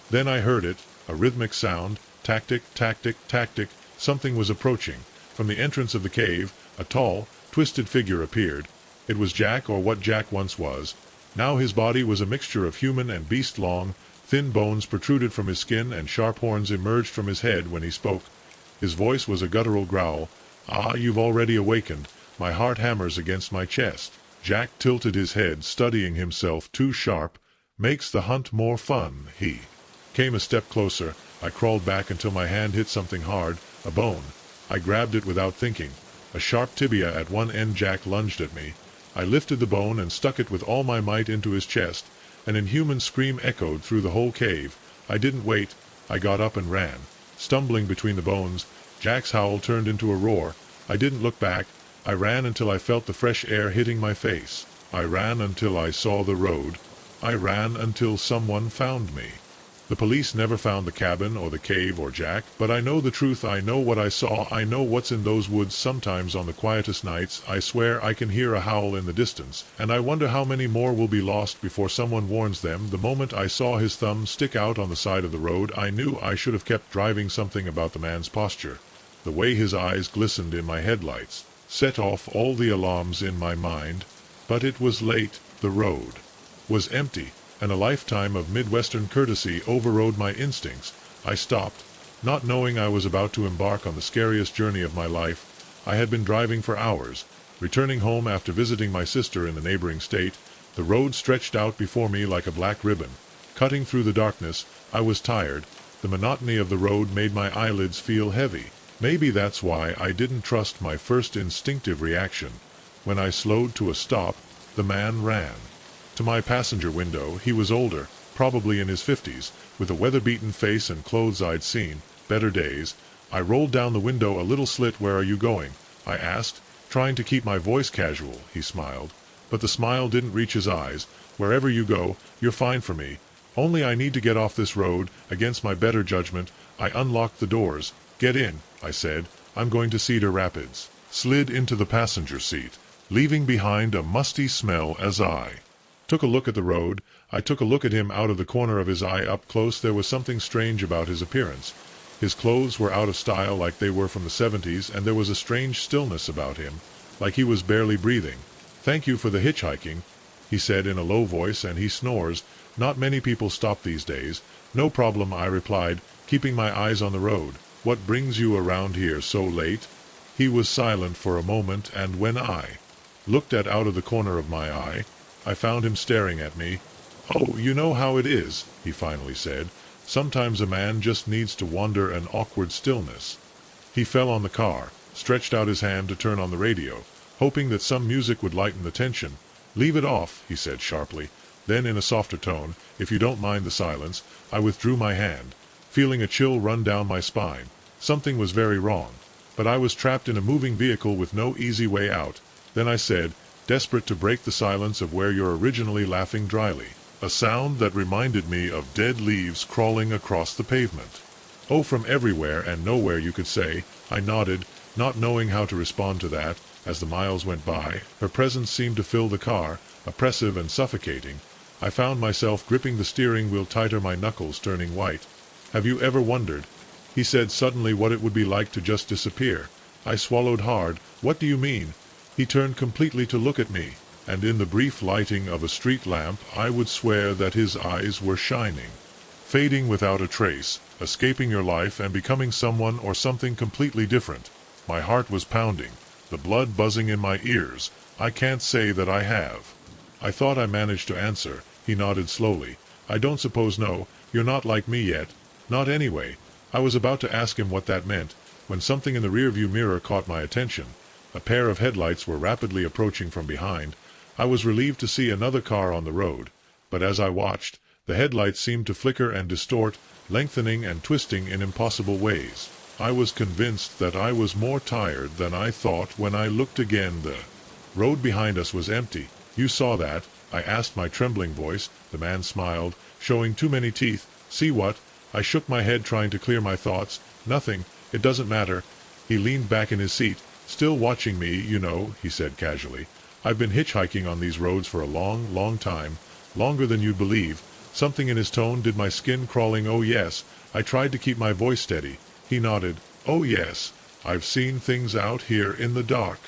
Then I heard it, a rhythmic sound. Tactic, tactic, tactic. Something was approaching. From the entrance of the cave, a tall, twisted figure appeared. It was Jack, or what Jack once was. Now his body was a mixture of human and beast. Long, thin bones protruded from his skin and sharp horns emerged from his head when he spoke. His voice was a guttural growl. Ah, you've already awakened. My heart hammers against my chest. Jack tilted his head, studying himself. Too sharp. Makes the hunt more fun. He came a step closer. I crawled back until my hand hit something hard, a bone. I grabbed it without thinking. A sharp tibia at one end. Jack lunged at me. I lifted the bone and stuck it with all my might into his chest. An inhuman scream echoed through the whole cave. I didn't wait. I got up and ran, stumbling between the bones. Jack's howl turned into a roar. I didn't look back. I ran until I felt the fresh air hitting my face. I ran until I saw the road. I ran until someone found me. The police never found the cabin or the cave or Jack, but I know the truth. I know what I saw. I know what's in those woods. Sometimes on the quietest nights, I swear I can hear a howl in the distance, and I wonder how many more will be lost before someone warns them. The moment I saw his thumb stick out on the side of the road, I knew I should have kept driving. Something about the man's posture, the way his eyes glistened in my headlights, set off all the alarms in my mind. But it was late. The road was empty, and a lifetime of Midwestern courtesy overrode my instincts. I stopped, not knowing I was about to embark on the scariest journey of my life. I had been driving for hours. Returning home after visiting my sister in the neighboring state, the road stretched out before me like a black ribbon. Cutting through the darkness, I was tired. The monotony of the road made my eyelids feel heavy. Maybe that's why I didn't trust my first instinctive reaction. When I slowed to a stop, the man ran. To my passenger window, he was older, probably in his 50s, with a weather-beaten face and clothes I'd seen better days. I rolled down the window a little slit. "Where are you going?" I asked, trying to keep my voice casual. He smiled, but the smile didn't reach his eyes. "Wherever you go, you're fine for me. Only I need to get off this road." Against my better judgment, I unlocked the doors. "Get in," I said. "I'm going to Cedar Rapids." Slid into the passenger seat, leaving behind a musty smell as I took a look at the road. I took a look at him out of the corner of his eye. Up close, there was something strange about his appearance. His clothes were out of style, like they were from the 70s, and there was a strange stillness about him, like he was barely breathing. "Thank you for the hitchhiking," he said in a low voice, "and he snores. Not many people stop these days." "No problem," I replied, keeping my eyes on the road. "What brings you around here so late?" He was silent for a moment, and when I looked out of the corner of my eye, I found him staring at me. "Oh, you know how it is," he finally said. "Sometimes a man just needs to wander an awkward stillness." He fell on the car, stretched out his hand to turn on the radio, hoping that some music would lighten the tension. "Leave it off," he said sharply. Then in a softer tone, "If you don't mind the silence." I withdrew my hand, feeling a chill run down my spine. Something was very wrong, but I was trapped in a moving vehicle with no easy way out. Then I said, desperate to break the silence of "Where you're originally laughing dryly." A sound that reminded me of dead leaves crawling across the pavement. "Oh, from everywhere and nowhere, you could say." I nodded, not knowing how to respond to that. As the miles went by, her presence seemed to fill the car, oppressive and suffocating. I found myself gripping the steering wheel tighter, my knuckles turning white. "Have you ever wondered," he said suddenly, "what it would be like to just disappear?" I swallowed hard. "What do you mean?" He turned completely to look at me, and in the brief lighting of a street lamp I would swear that his eyes were shining. "Fading without a trace, escaping your life and becoming someone or something completely different." My heart was pounding, the blood buzzing in my ears. "I can't say that I have." I thought I managed to answer. He nodded slowly. "I don't suppose no, you're not like me yet. Not anyway." I was about to ask him what that meant, when something in the rearview mirror caught my attention. A pair of headlights were rapidly approaching from behind. I was relieved to see another car on the road, but as I watched, the headlights seemed to flicker and distort, lengthening and twisting in impossible ways. I was convinced that I was more tired than I thought when I looked again. The road behind us was empty. "You saw that?" I asked, my trembling voice. The man smiled, showing too many teeth. "See what?" I shook my head, trying to clear my thoughts. "Nothing. It doesn't matter." He leaned back in his seat. "Still watching me, you know," he said casually. "I've been hitchhiking on these roads for a long, long time. Longer than you'd believe." Something in his tone did my skin crawling. "Oh yes." I tried to keep my voice steady. He nodded. "Oh yes. I've seen things out here in the dark.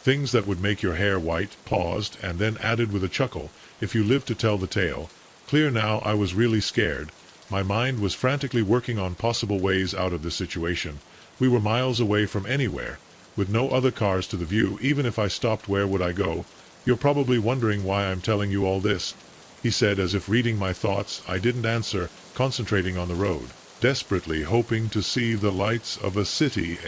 Things that would make your hair white." Paused, and then added with a chuckle, "If you live to tell the tale." Clear now, I was really scared. My mind was frantically working on possible ways out of this situation. We were miles away from anywhere, with no other cars to the view. Even if I stopped, where would I go? "You're probably wondering why I'm telling you all this," he said, as if reading my thoughts. I didn't answer, concentrating on the road, desperately hoping to see the lights of a city.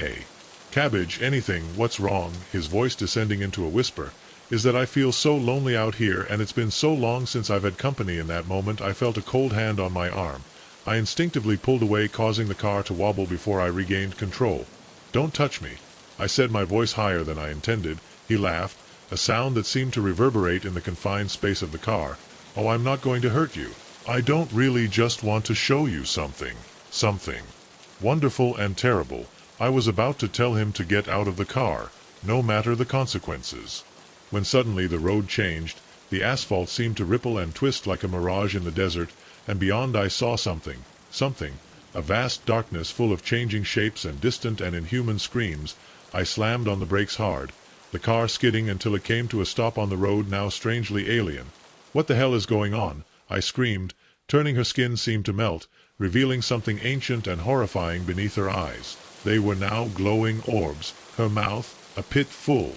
"Cabbage, anything. What's wrong?" His voice descending into a whisper. "Is that I feel so lonely out here, and it's been so long since I've had company." In that moment I felt a cold hand on my arm. I instinctively pulled away, causing the car to wobble before I regained control. "Don't touch me," I said, my voice higher than I intended. He laughed, a sound that seemed to reverberate in the confined space of the car. "Oh, I'm not going to hurt you. I don't really, just want to show you something. Something wonderful and terrible." I was about to tell him to get out of the car, no matter the consequences, when suddenly the road changed. The asphalt seemed to ripple and twist like a mirage in the desert, and beyond I saw something, a vast darkness full of changing shapes and distant and inhuman screams. I slammed on the brakes hard, the car skidding until it came to a stop on the road, now strangely alien. "What the hell is going on?" I screamed. Turning, her skin seemed to melt, revealing something ancient and horrifying beneath her eyes. They were now glowing orbs. Her mouth, A pit full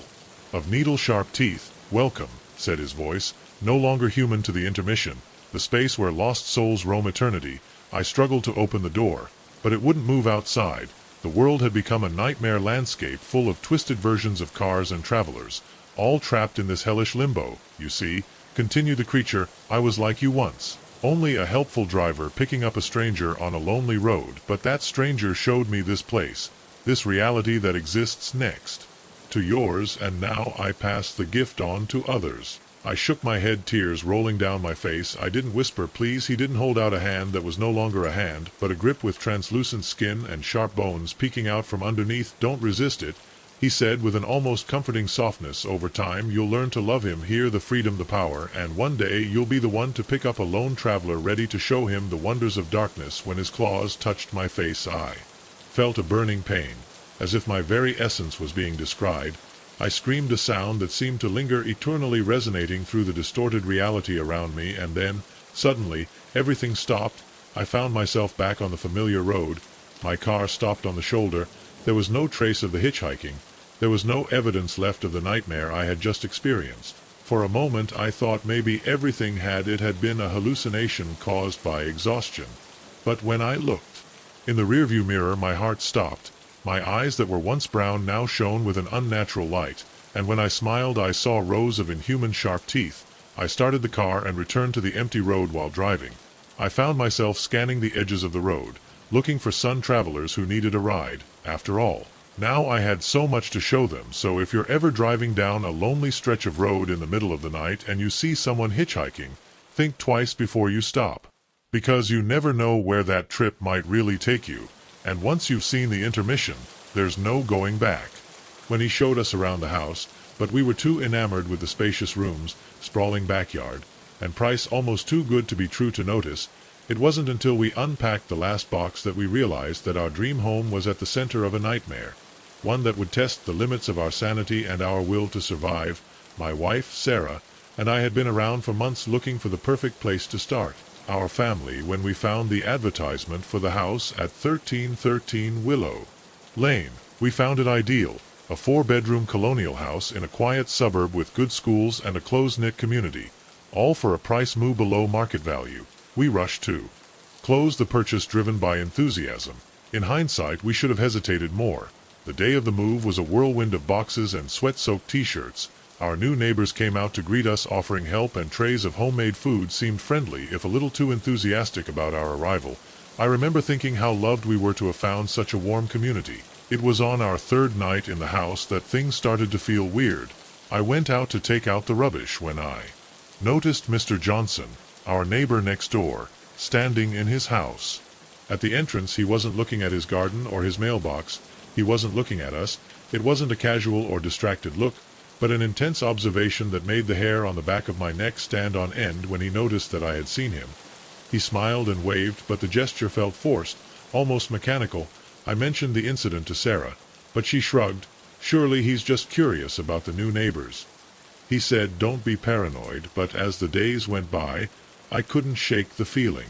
of needle-sharp teeth. "Welcome," said his voice, no longer human to the intermission, the space where lost souls roam eternity. I struggled to open the door, but it wouldn't move outside. The world had become a nightmare landscape full of twisted versions of cars and travelers, all trapped in this hellish limbo. "You see," continued the creature, "I was like you once. Only a helpful driver picking up a stranger on a lonely road, but that stranger showed me this place, this reality that exists next to yours, and now I pass the gift on to others." I shook my head, tears rolling down my face. I didn't whisper, please. He didn't hold out a hand that was no longer a hand, but a grip with translucent skin and sharp bones peeking out from underneath. "Don't resist it," he said with an almost comforting softness. "Over time you'll learn to love him, here the freedom, the power, and one day you'll be the one to pick up a lone traveler ready to show him the wonders of darkness." When his claws touched my face, I felt a burning pain, as if my very essence was being described. I screamed a sound that seemed to linger eternally, resonating through the distorted reality around me, and then, suddenly, everything stopped. I found myself back on the familiar road. My car stopped on the shoulder. There was no trace of the hitchhiking. There was no evidence left of the nightmare I had just experienced. For a moment I thought maybe everything had been a hallucination caused by exhaustion. But when I looked in the rearview mirror, my heart stopped. My eyes that were once brown now shone with an unnatural light, and when I smiled I saw rows of inhuman sharp teeth. I started the car and returned to the empty road. While driving, I found myself scanning the edges of the road, looking for sun travelers who needed a ride. After all, now I had so much to show them. So if you're ever driving down a lonely stretch of road in the middle of the night and you see someone hitchhiking, think twice before you stop, because you never know where that trip might really take you. And once you've seen the intermission, there's no going back. When he showed us around the house, but we were too enamored with the spacious rooms, sprawling backyard, and price almost too good to be true to notice. It wasn't until we unpacked the last box that we realized that our dream home was at the center of a nightmare, one that would test the limits of our sanity and our will to survive. My wife, Sarah, and I had been around for months looking for the perfect place to start our family when we found the advertisement for the house at 1313 Willow Lane. We found it ideal, a 4-bedroom colonial house in a quiet suburb with good schools and a close-knit community, all for a price below market value. We rushed to close the purchase driven by enthusiasm. In hindsight, we should have hesitated more. The day of the move was a whirlwind of boxes and sweat-soaked t-shirts. Our new neighbors came out to greet us, offering help, and trays of homemade food seemed friendly, if a little too enthusiastic about our arrival. I remember thinking how loved we were to have found such a warm community. It was on our third night in the house that things started to feel weird. I went out to take out the rubbish when I noticed Mr. Johnson, our neighbor next door, standing in his house. At the entrance, he wasn't looking at his garden or his mailbox. He wasn't looking at us. It wasn't a casual or distracted look, but an intense observation that made the hair on the back of my neck stand on end when he noticed that I had seen him. He smiled and waved, but the gesture felt forced, almost mechanical. I mentioned the incident to Sarah, but she shrugged. "Surely he's just curious about the new neighbors," he said. "Don't be paranoid." But as the days went by, I couldn't shake the feeling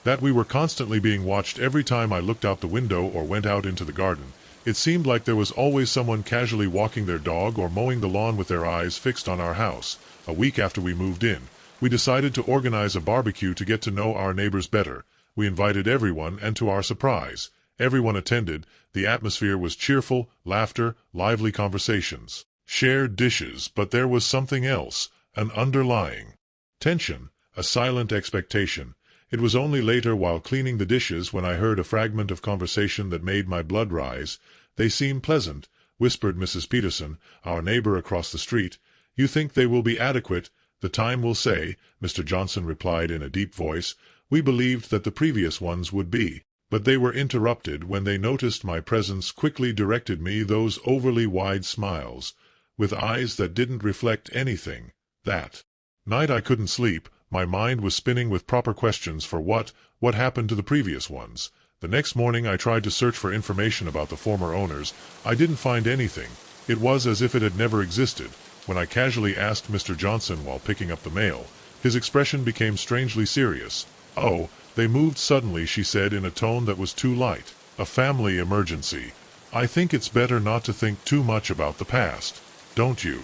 that we were constantly being watched. Every time I looked out the window or went out into the garden, it seemed like there was always someone casually walking their dog or mowing the lawn with their eyes fixed on our house. A week after we moved in, we decided to organize a barbecue to get to know our neighbors better. We invited everyone, and to our surprise, everyone attended. The atmosphere was cheerful, laughter, lively conversations, shared dishes, but there was something else, an underlying tension, a silent expectation. It was only later, while cleaning the dishes, when I heard a fragment of conversation that made my blood rise. "They seem pleasant," whispered Mrs. Peterson, our neighbor across the street. "You think they will be adequate? The time will say," Mr. Johnson replied in a deep voice. "We believed that the previous ones would be, but they were interrupted when they noticed my presence, quickly directed me those overly wide smiles, with eyes that didn't reflect anything." That night I couldn't sleep. My mind was spinning with proper questions for what happened to the previous ones. The next morning I tried to search for information about the former owners. I didn't find anything. It was as if it had never existed. When I casually asked Mr. Johnson while picking up the mail, his expression became strangely serious. "Oh, they moved suddenly," she said in a tone that was too light. "A family emergency. I think it's better not to think too much about the past, don't you?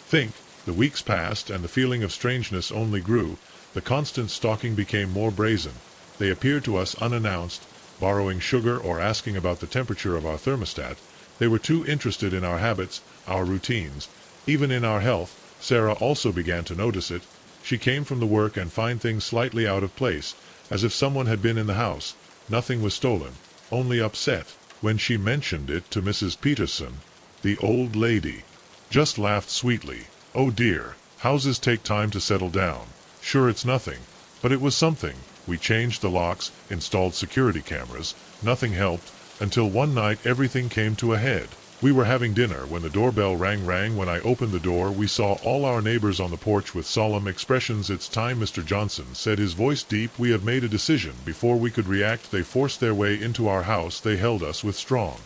Think. The weeks passed, and the feeling of strangeness only grew. The constant stalking became more brazen. They appeared to us unannounced, borrowing sugar or asking about the temperature of our thermostat. They were too interested in our habits, our routines, even in our health. Sarah also began to notice it. She came from the work and find things slightly out of place, as if someone had been in the house. Nothing was stolen, only upset. When she mentioned it to Mrs. Peterson, the old lady just laughed sweetly. Oh dear, houses take time to settle down. Sure, it's nothing, but it was something. We changed the locks, installed security cameras. Nothing helped, until one night everything came to a head. We were having dinner when the doorbell rang. When I opened the door, we saw all our neighbors on the porch with solemn expressions. It's time, Mr. Johnson said, his voice deep. We have made a decision. Before we could react, they forced their way into our house. They held us with strong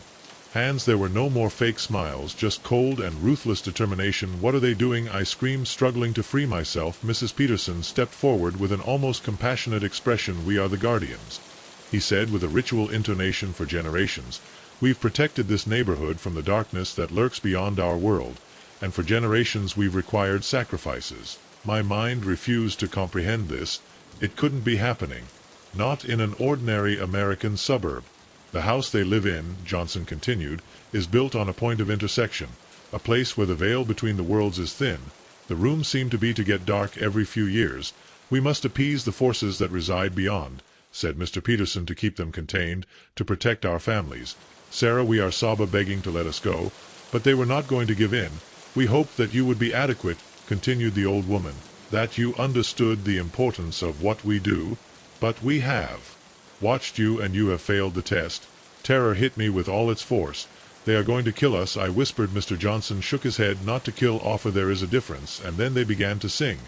hands. There were no more fake smiles, just cold and ruthless determination. What are they doing? I screamed, struggling to free myself. Mrs. Peterson stepped forward with an almost compassionate expression. We are the guardians, he said with a ritual intonation. For generations, we've protected this neighborhood from the darkness that lurks beyond our world, and for generations we've required sacrifices. My mind refused to comprehend this. It couldn't be happening. Not in an ordinary American suburb. The house they live in, Johnson continued, is built on a point of intersection, a place where the veil between the worlds is thin. The rooms seem to get dark every few years. We must appease the forces that reside beyond, said Mr. Peterson, to keep them contained, to protect our families. Sarah, we are Saba begging to let us go, but they were not going to give in. We hoped that you would be adequate, continued the old woman, that you understood the importance of what we do, but we have watched you and you have failed the test. Terror hit me with all its force. They are going to kill us, I whispered. Mr. Johnson shook his head. Not to kill, offer. There is a difference. And then they began to sing.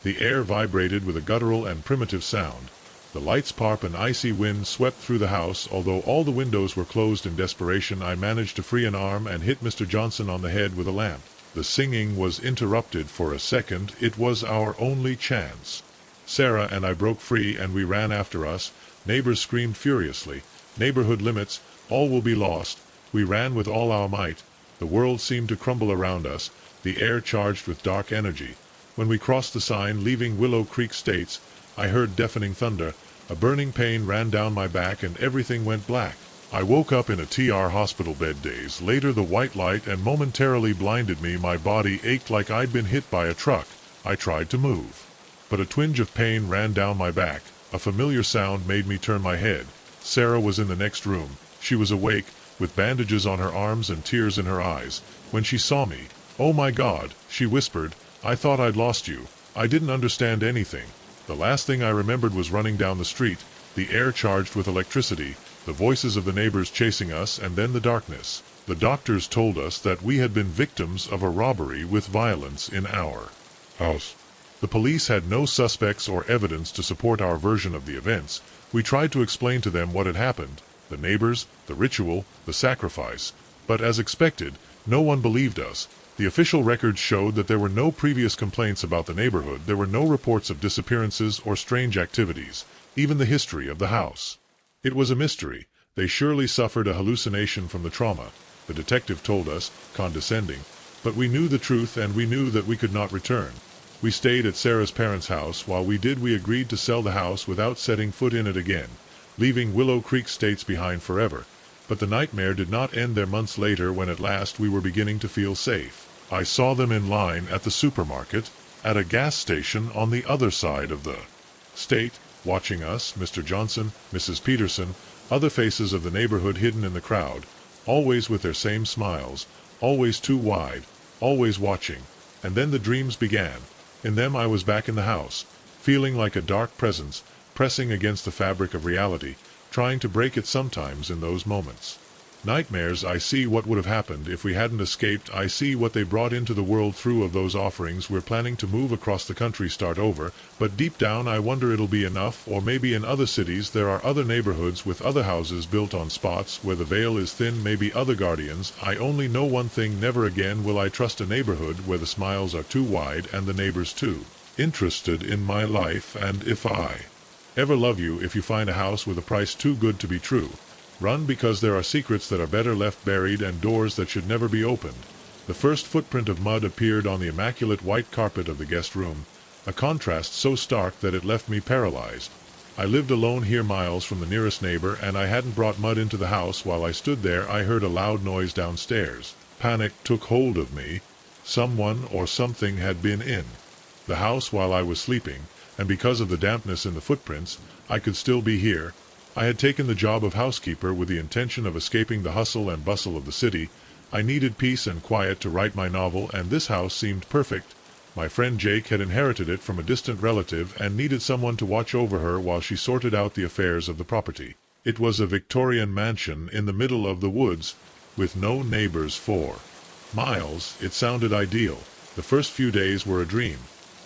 The air vibrated with a guttural and primitive sound. The lights pop. An icy wind swept through the house. Although all the windows were closed, in desperation I managed to free an arm and hit Mr. Johnson on the head with a lamp. The singing was interrupted for a second. It was our only chance. Sarah and I broke free, and we ran after us. Neighbors screamed furiously. Neighborhood limits, all will be lost. We ran with all our might. The world seemed to crumble around us, the air charged with dark energy. When we crossed the sign leaving Willow Creek States, I heard deafening thunder. A burning pain ran down my back and everything went black. I woke up in a TR hospital bed days later. The white light and momentarily blinded me. My body ached like I'd been hit by a truck. I tried to move, but a twinge of pain ran down my back. A familiar sound made me turn my head. Sarah was in the next room. She was awake, with bandages on her arms and tears in her eyes. When she saw me, "Oh my God," she whispered, "I thought I'd lost you. I didn't understand anything." The last thing I remembered was running down the street, the air charged with electricity, the voices of the neighbors chasing us, and then the darkness. The doctors told us that we had been victims of a robbery with violence in our house. The police had no suspects or evidence to support our version of the events. We tried to explain to them what had happened, the neighbors, the ritual, the sacrifice. But as expected, no one believed us. The official records showed that there were no previous complaints about the neighborhood. There were no reports of disappearances or strange activities, even the history of the house. It was a mystery. They surely suffered a hallucination from the trauma, the detective told us, condescending. But we knew the truth, and we knew that we could not return. We stayed at Sarah's parents' house. While we did, we agreed to sell the house without setting foot in it again, leaving Willow Creek States behind forever. But the nightmare did not end there. Months later, when at last we were beginning to feel safe, I saw them in line at the supermarket, at a gas station on the other side of the state, watching us, Mr. Johnson, Mrs. Peterson, other faces of the neighborhood hidden in the crowd, always with their same smiles, always too wide, always watching. And then the dreams began. In them I was back in the house, feeling like a dark presence, pressing against the fabric of reality, trying to break it. Sometimes in those moments, nightmares, I see what would have happened if we hadn't escaped. I see what they brought into the world through of those offerings. We're planning to move across the country, start over, but deep down I wonder it'll be enough. Or maybe in other cities there are other neighborhoods with other houses built on spots where the veil is thin, maybe other guardians. I only know one thing: never again will I trust a neighborhood where the smiles are too wide and the neighbors too interested in my life. And if I ever love you, if you find a house with a price too good to be true, Run because there are secrets that are better left buried and doors that should never be opened. The first footprint of mud appeared on the immaculate white carpet of the guest room, a contrast so stark that it left me paralyzed. I lived alone here miles from the nearest neighbor, and I hadn't brought mud into the house. While I stood there, I heard a loud noise downstairs. Panic took hold of me. Someone or something had been in the house while I was sleeping, and because of the dampness in the footprints, I could still be here. I had taken the job of housekeeper with the intention of escaping the hustle and bustle of the city. I needed peace and quiet to write my novel, and this house seemed perfect. My friend Jake had inherited it from a distant relative and needed someone to watch over her while she sorted out the affairs of the property. It was a Victorian mansion in the middle of the woods, with no neighbors for miles. It sounded ideal. The first few days were a dream.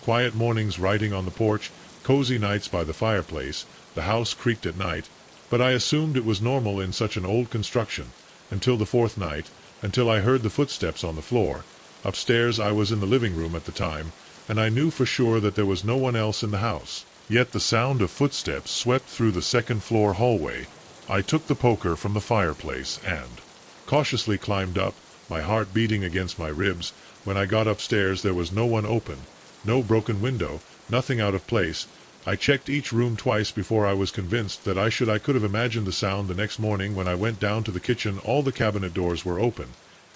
Quiet mornings writing on the porch, cozy nights by the fireplace. The house creaked at night, but I assumed it was normal in such an old construction, until the fourth night, until I heard the footsteps on the floor. Upstairs I was in the living room at the time, and I knew for sure that there was no one else in the house. Yet the sound of footsteps swept through the second-floor hallway. I took the poker from the fireplace and cautiously climbed up, my heart beating against my ribs. When I got upstairs there was no one open, no broken window, nothing out of place. I checked each room twice before I was convinced that I could have imagined the sound. The next morning when I went down to the kitchen, all the cabinet doors were open.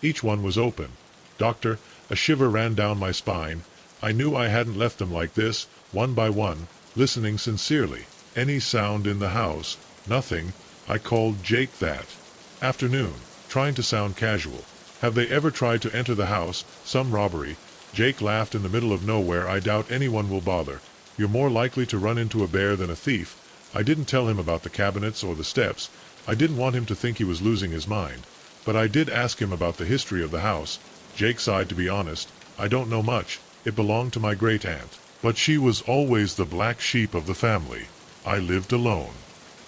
Each one was open. Doctor, a shiver ran down my spine. I knew I hadn't left them like this, one by one, listening sincerely. Any sound in the house? Nothing. I called Jake that afternoon, trying to sound casual. Have they ever tried to enter the house? Some robbery? Jake laughed in the middle of nowhere. I doubt anyone will bother. You're more likely to run into a bear than a thief. I didn't tell him about the cabinets or the steps. I didn't want him to think he was losing his mind. But I did ask him about the history of the house. Jake sighed. To be honest, I don't know much. It belonged to my great-aunt. But she was always the black sheep of the family. I lived alone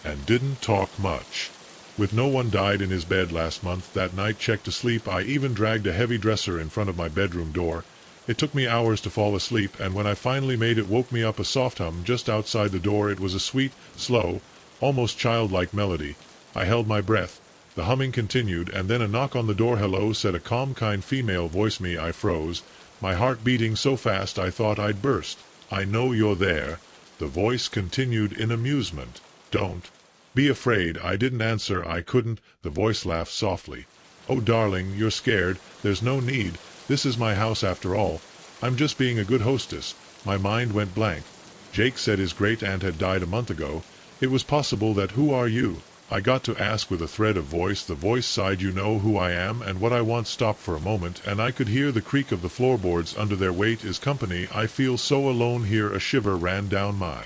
and didn't talk much. With no one died in his bed last month. That night, checked to sleep, I even dragged a heavy dresser in front of my bedroom door. It took me hours to fall asleep, and when I finally made it, woke me up a soft hum just outside the door. It was a sweet, slow, almost childlike melody. I held my breath. The humming continued, and then a knock on the door. Hello, said a calm, kind female voice. Me, I froze, my heart beating so fast I thought I'd burst. I know you're there, the voice continued in amusement. Don't be afraid. I didn't answer. I couldn't. The voice laughed softly. Oh, darling, you're scared. There's no need. This is my house after all. I'm just being a good hostess. My mind went blank. Jake said his great-aunt had died a month ago. It was possible that. Who are you? I got to ask with a thread of voice. The voice sighed. You know who I am and what I want. Stopped for a moment, and I could hear the creak of the floorboards under their weight. Is company. I feel so alone here. A shiver ran down my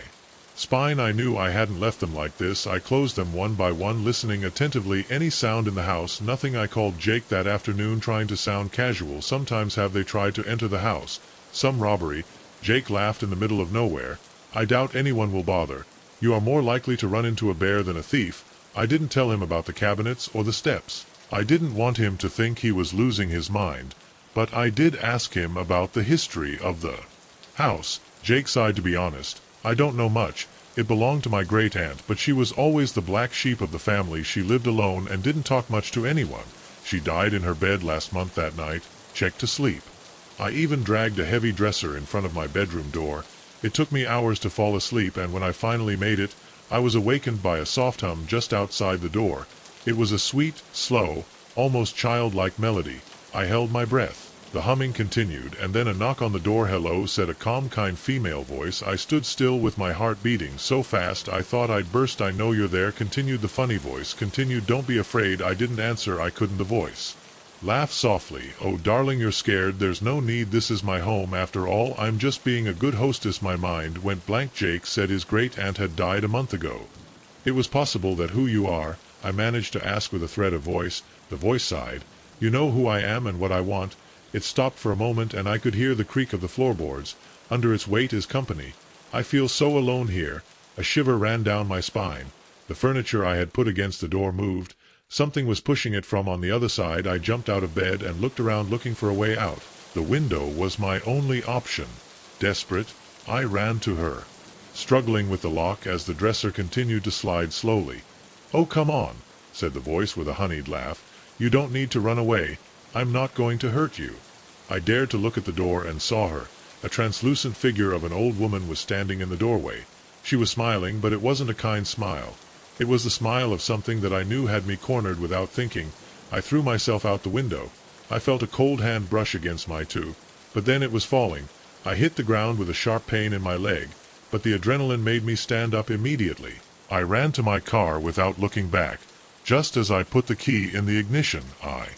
spine. I knew I hadn't left them like this. I closed them one by one, listening attentively. Any sound in the house? Nothing. I called Jake that afternoon, trying to sound casual. Sometimes. Have they tried to enter the house? Some robbery? Jake laughed in the middle of nowhere. I doubt anyone will bother. You are more likely to run into a bear than a thief. I didn't tell him about the cabinets or the steps. I didn't want him to think he was losing his mind. But I did ask him about the history of the house. Jake sighed. To be honest, I don't know much. It belonged to my great-aunt, but she was always the black sheep of the family. She lived alone and didn't talk much to anyone. She died in her bed last month. That night, checked to sleep. I even dragged a heavy dresser in front of my bedroom door. It took me hours to fall asleep, and when I finally made it, I was awakened by a soft hum just outside the door. It was a sweet, slow, almost childlike melody. I held my breath. The humming continued, and then a knock on the door. Hello, said a calm, kind female voice. I stood still with my heart beating so fast I thought I'd burst. I know you're there, continued the funny voice. Continued. Don't be afraid. I didn't answer. I couldn't. The voice laughed softly. Oh, darling, you're scared. There's no need. This is my home after all. I'm just being a good hostess. My mind went blank. Jake said his great-aunt had died a month ago. It was possible that. Who you are? I managed to ask with a thread of voice. The voice sighed. You know who I am and what I want. It stopped for a moment, and I could hear the creak of the floorboards. Under its weight is company. I feel so alone here. A shiver ran down my spine. The furniture I had put against the door moved. Something was pushing it from on the other side. I jumped out of bed and looked around, looking for a way out. The window was my only option. Desperate, I ran to her, struggling with the lock as the dresser continued to slide slowly. Oh, come on. said the voice with a honeyed laugh. "You don't need to run away. I'm not going to hurt you." I dared to look at the door and saw her. A translucent figure of an old woman was standing in the doorway. She was smiling, but it wasn't a kind smile. It was the smile of something that I knew had me cornered without thinking. I threw myself out the window. I felt a cold hand brush against my too. But then it was falling. I hit the ground with a sharp pain in my leg, but the adrenaline made me stand up immediately. I ran to my car without looking back. Just as I put the key in the ignition, I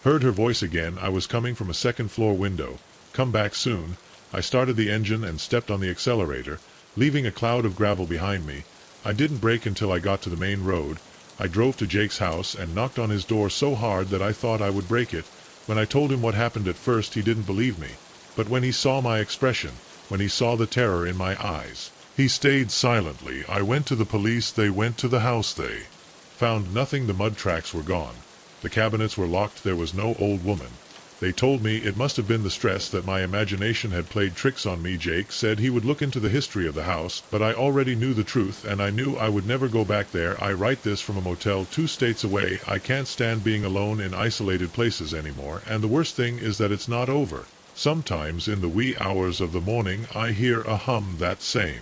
heard her voice again. I was coming from a second-floor window. "Come back soon." I started the engine and stepped on the accelerator, leaving a cloud of gravel behind me. I didn't brake until I got to the main road. I drove to Jake's house and knocked on his door so hard that I thought I would break it. When I told him what happened at first, he didn't believe me. But when he saw my expression, when he saw the terror in my eyes, he stayed silently. I went to the police. They went to the house. They found nothing. The mud tracks were gone. The cabinets were locked. There was no old woman. They told me it must have been the stress, that my imagination had played tricks on me. Jake said he would look into the history of the house, but I already knew the truth, and I knew I would never go back there. I write this from a motel 2 states away. I can't stand being alone in isolated places anymore, and the worst thing is that it's not over. Sometimes in the wee hours of the morning I hear a hum, that same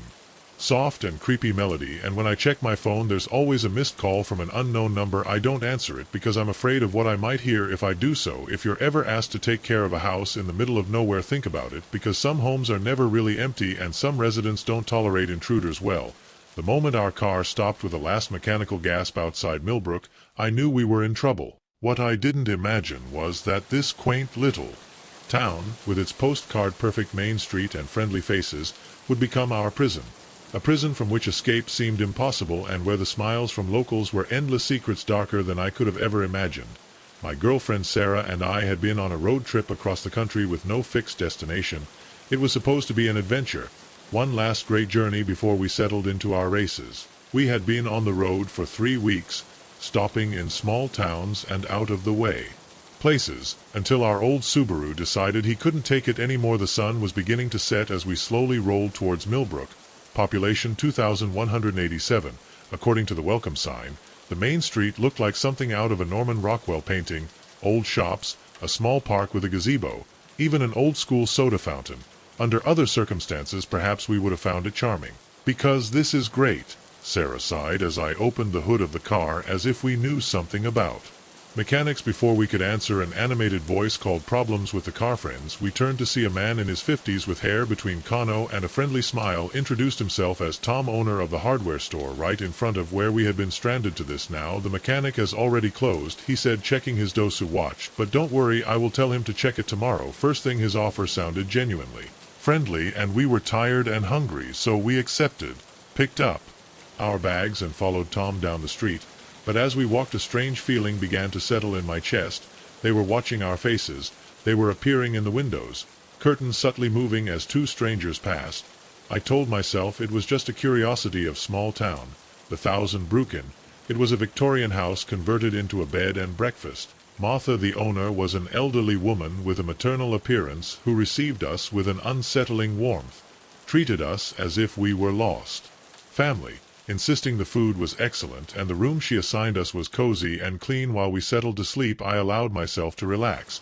soft and creepy melody, and when I check my phone there's always a missed call from an unknown number. I don't answer it because I'm afraid of what I might hear if I do so. If you're ever asked to take care of a house in the middle of nowhere, think about it, because some homes are never really empty and some residents don't tolerate intruders well. The moment our car stopped with a last mechanical gasp outside Millbrook, I knew we were in trouble. What I didn't imagine was that this quaint little town, with its postcard-perfect main street and friendly faces, would become our prison. A prison from which escape seemed impossible, and where the smiles from locals were endless secrets darker than I could have ever imagined. My girlfriend Sarah and I had been on a road trip across the country with no fixed destination. It was supposed to be an adventure, one last great journey before we settled into our races. We had been on the road for 3 weeks, stopping in small towns and out of the way places, until our old Subaru decided he couldn't take it anymore. The sun was beginning to set as we slowly rolled towards Millbrook. Population 2,187, according to the welcome sign. The main street looked like something out of a Norman Rockwell painting. Old shops, a small park with a gazebo, even an old-school soda fountain. Under other circumstances perhaps we would have found it charming. "Because this is great," Sarah sighed as I opened the hood of the car, as if we knew something about mechanics before we could answer. An animated voice called "Problems with the car, friends." We turned to see a man in his 50s with hair between Kano and a friendly smile introduced himself as Tom, owner of the hardware store right in front of where we had been stranded. To this now, the mechanic has already closed, he said, checking his Dosu watch. "But don't worry, I will tell him to check it tomorrow first thing." His offer sounded genuinely friendly, and we were tired and hungry, so we accepted, picked up our bags and followed Tom down the street. But as we walked, a strange feeling began to settle in my chest. They were watching our faces. They were appearing in the windows, curtains subtly moving as 2 strangers passed. I told myself it was just a curiosity of small town. The Thousand Brucken. It was a Victorian house converted into a bed and breakfast. Martha, the owner, was an elderly woman with a maternal appearance who received us with an unsettling warmth, treated us as if we were lost family, insisting the food was excellent and the room she assigned us was cozy and clean. While we settled to sleep, I allowed myself to relax.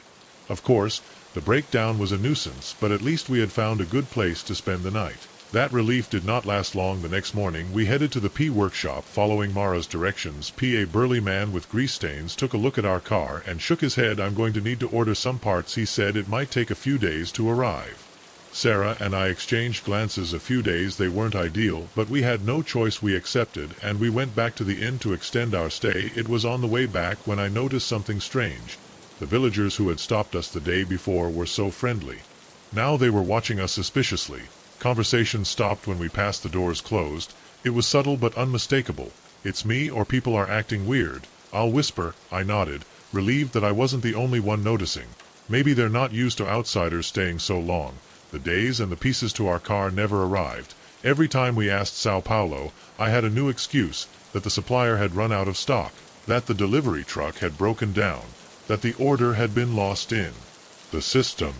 Of course, the breakdown was a nuisance, but at least we had found a good place to spend the night. That relief did not last long. The next morning we headed to the P workshop following Mara's directions. A burly man with grease stains took a look at our car and shook his head. "I'm going to need to order some parts," he said. "It might take a few days to arrive." Sarah and I exchanged glances. A few days, they weren't ideal, but we had no choice. We accepted, and we went back to the inn to extend our stay. It was on the way back when I noticed something strange. The villagers who had stopped us the day before were so friendly. Now they were watching us suspiciously. Conversation stopped when we passed. The doors closed. It was subtle but unmistakable. "It's me, or people are acting weird. I'll whisper." I nodded, relieved that I wasn't the only one noticing. Maybe they're not used to outsiders staying so long. The days and the pieces to our car never arrived. Every time we asked Sao Paulo, I had a new excuse, that the supplier had run out of stock, that the delivery truck had broken down, that the order had been lost in the system.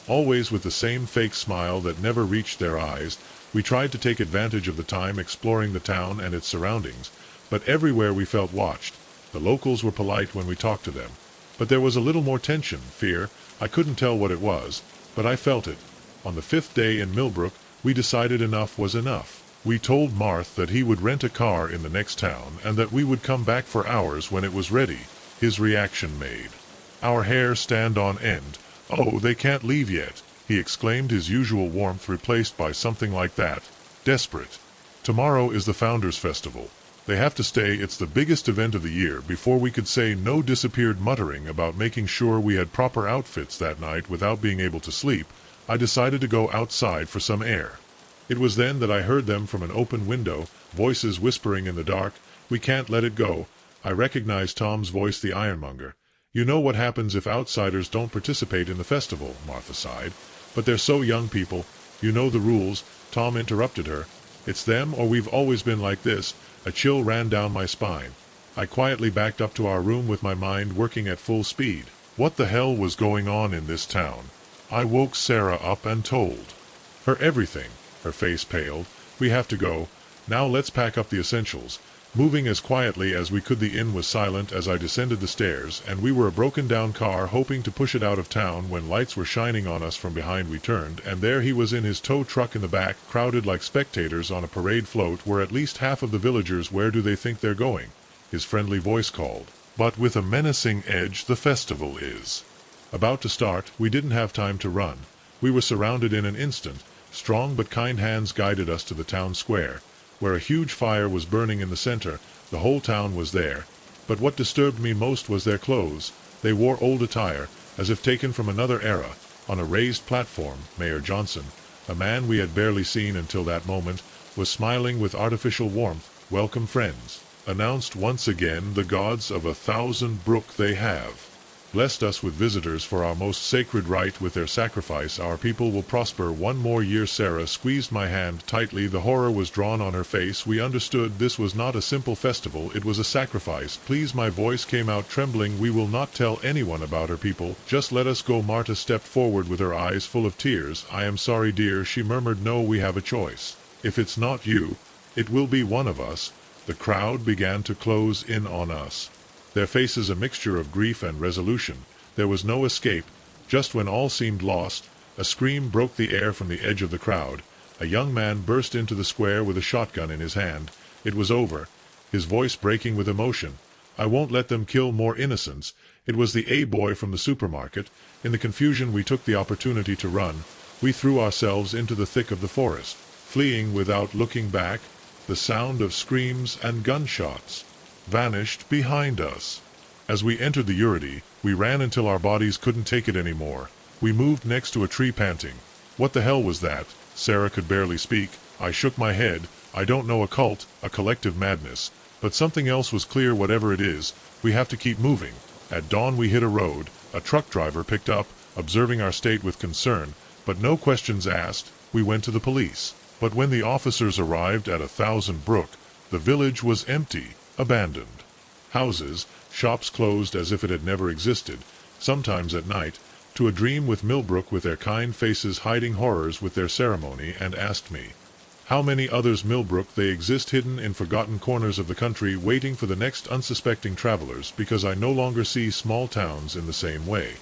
Always with the same fake smile that never reached their eyes, we tried to take advantage of the time exploring the town and its surroundings, but everywhere we felt watched. The locals were polite when we talked to them. But there was a little more tension, fear. I couldn't tell what it was, but I felt it. On the 5th day in Millbrook, we decided enough was enough. We told Marth that he would rent a car in the next town and that we would come back for hours when it was ready. His reaction made our hair stand on end. "Oh, they can't leave yet," he exclaimed, his usual warmth replaced by something like that. Desperate. Tomorrow is the Founders Festival. They have to stay. It's the biggest event of the year. Before we could say no, disappeared muttering about making sure we had proper outfits that night without being able to sleep. I decided to go outside for some air. It was then that I heard them from an open window, voices whispering in the dark. "We can't let it go." I recognized Tom's voice, the ironmonger. "You know what happens if outsiders don't participate in the festival," Martha sighed. "But they're so young people. You know the rules." Tom interrupted her. "It's them or we've always been like this." A chill ran down my spine. I quietly backed up to our room with my mind working at full speed. What the hell was going on in this town? I woke Sarah up and told her everything. Her face paled. "We have to go. Now let's pack up the essentials." Moving as quietly as we could, the inn was silent as I descended the stairs, and we were a broken-down car hoping to push it out of town when lights were shining on us from behind. We turned, and there he was in his tow truck in the back, crowded like spectators on a parade float where at least half of the villagers. "Where do they think they're going?" his friendly voice called, but with a menacing edge. "The festival is about to start." We didn't have time to run. We were surrounded in an instant. Strong but kind hands guided us to the town square, where a huge fire was burning in the center. The whole town was there. But what disturbed me most was their clothes. They wore old attire, as if taken from another era. On a raised platform, Mayor Johnson, a man we had barely seen until that moment, was smiling with artificial warmth. "Welcome, friends," announced once again. "The gods of 1,000 Brook they have blessed us with visitors for our most sacred rite. With their sacrifice our people will prosper one more year." Sarah squeezed my hand tightly. The horror was drawn on her face. We understood this was not a simple festival, it was a sacrifice. "Please," my voice came out trembling, "we will not tell anyone about her people. Just let us go." Marta stepped forward with her eyes full of tears. "I am sorry, dear," she murmured. "No, we have a choice. If it's not you, it will be one of us." The crowd began to close in on us, their faces a mixture of grief and resolution. There was no escape. Just when all seemed lost, a scream broke the air from the edge of the crowd. A young man burst into the square with a shotgun in his hand. It was over, his voice breaking with emotion. "I won't let them kill more innocents." It was the A-boy from the supermarket. In the confusion we took the opportunity to run. We threw ourselves into the thick of the forest, fleeing without looking back. The sound of screams and gunshots vanished behind us. As we entered the Uridi, we ran until our bodies couldn't take it anymore. We moved next to a tree panting. "What the hell was that?" Sarah could barely speak. I shook my head. "I don't know. A cult, a collective madness. But something else was clear. Whatever it is, we have to keep moving." At dawn we hit a road. A truck driver picked up, observing our state with concern, but no questions asked. We went to the police. But when the officers arrived at 1,000 Brook, the village was empty. Abandoned. Houses, shops closed as if it had never existed. Sometimes at night, to a dream with Millbrook with their kind faces hiding horrors with their ceremony, and asked me, how many others Millbrook they exist hidden in forgotten corners of the country waiting for the next unsuspecting travelers, because I no longer see small towns in the same way.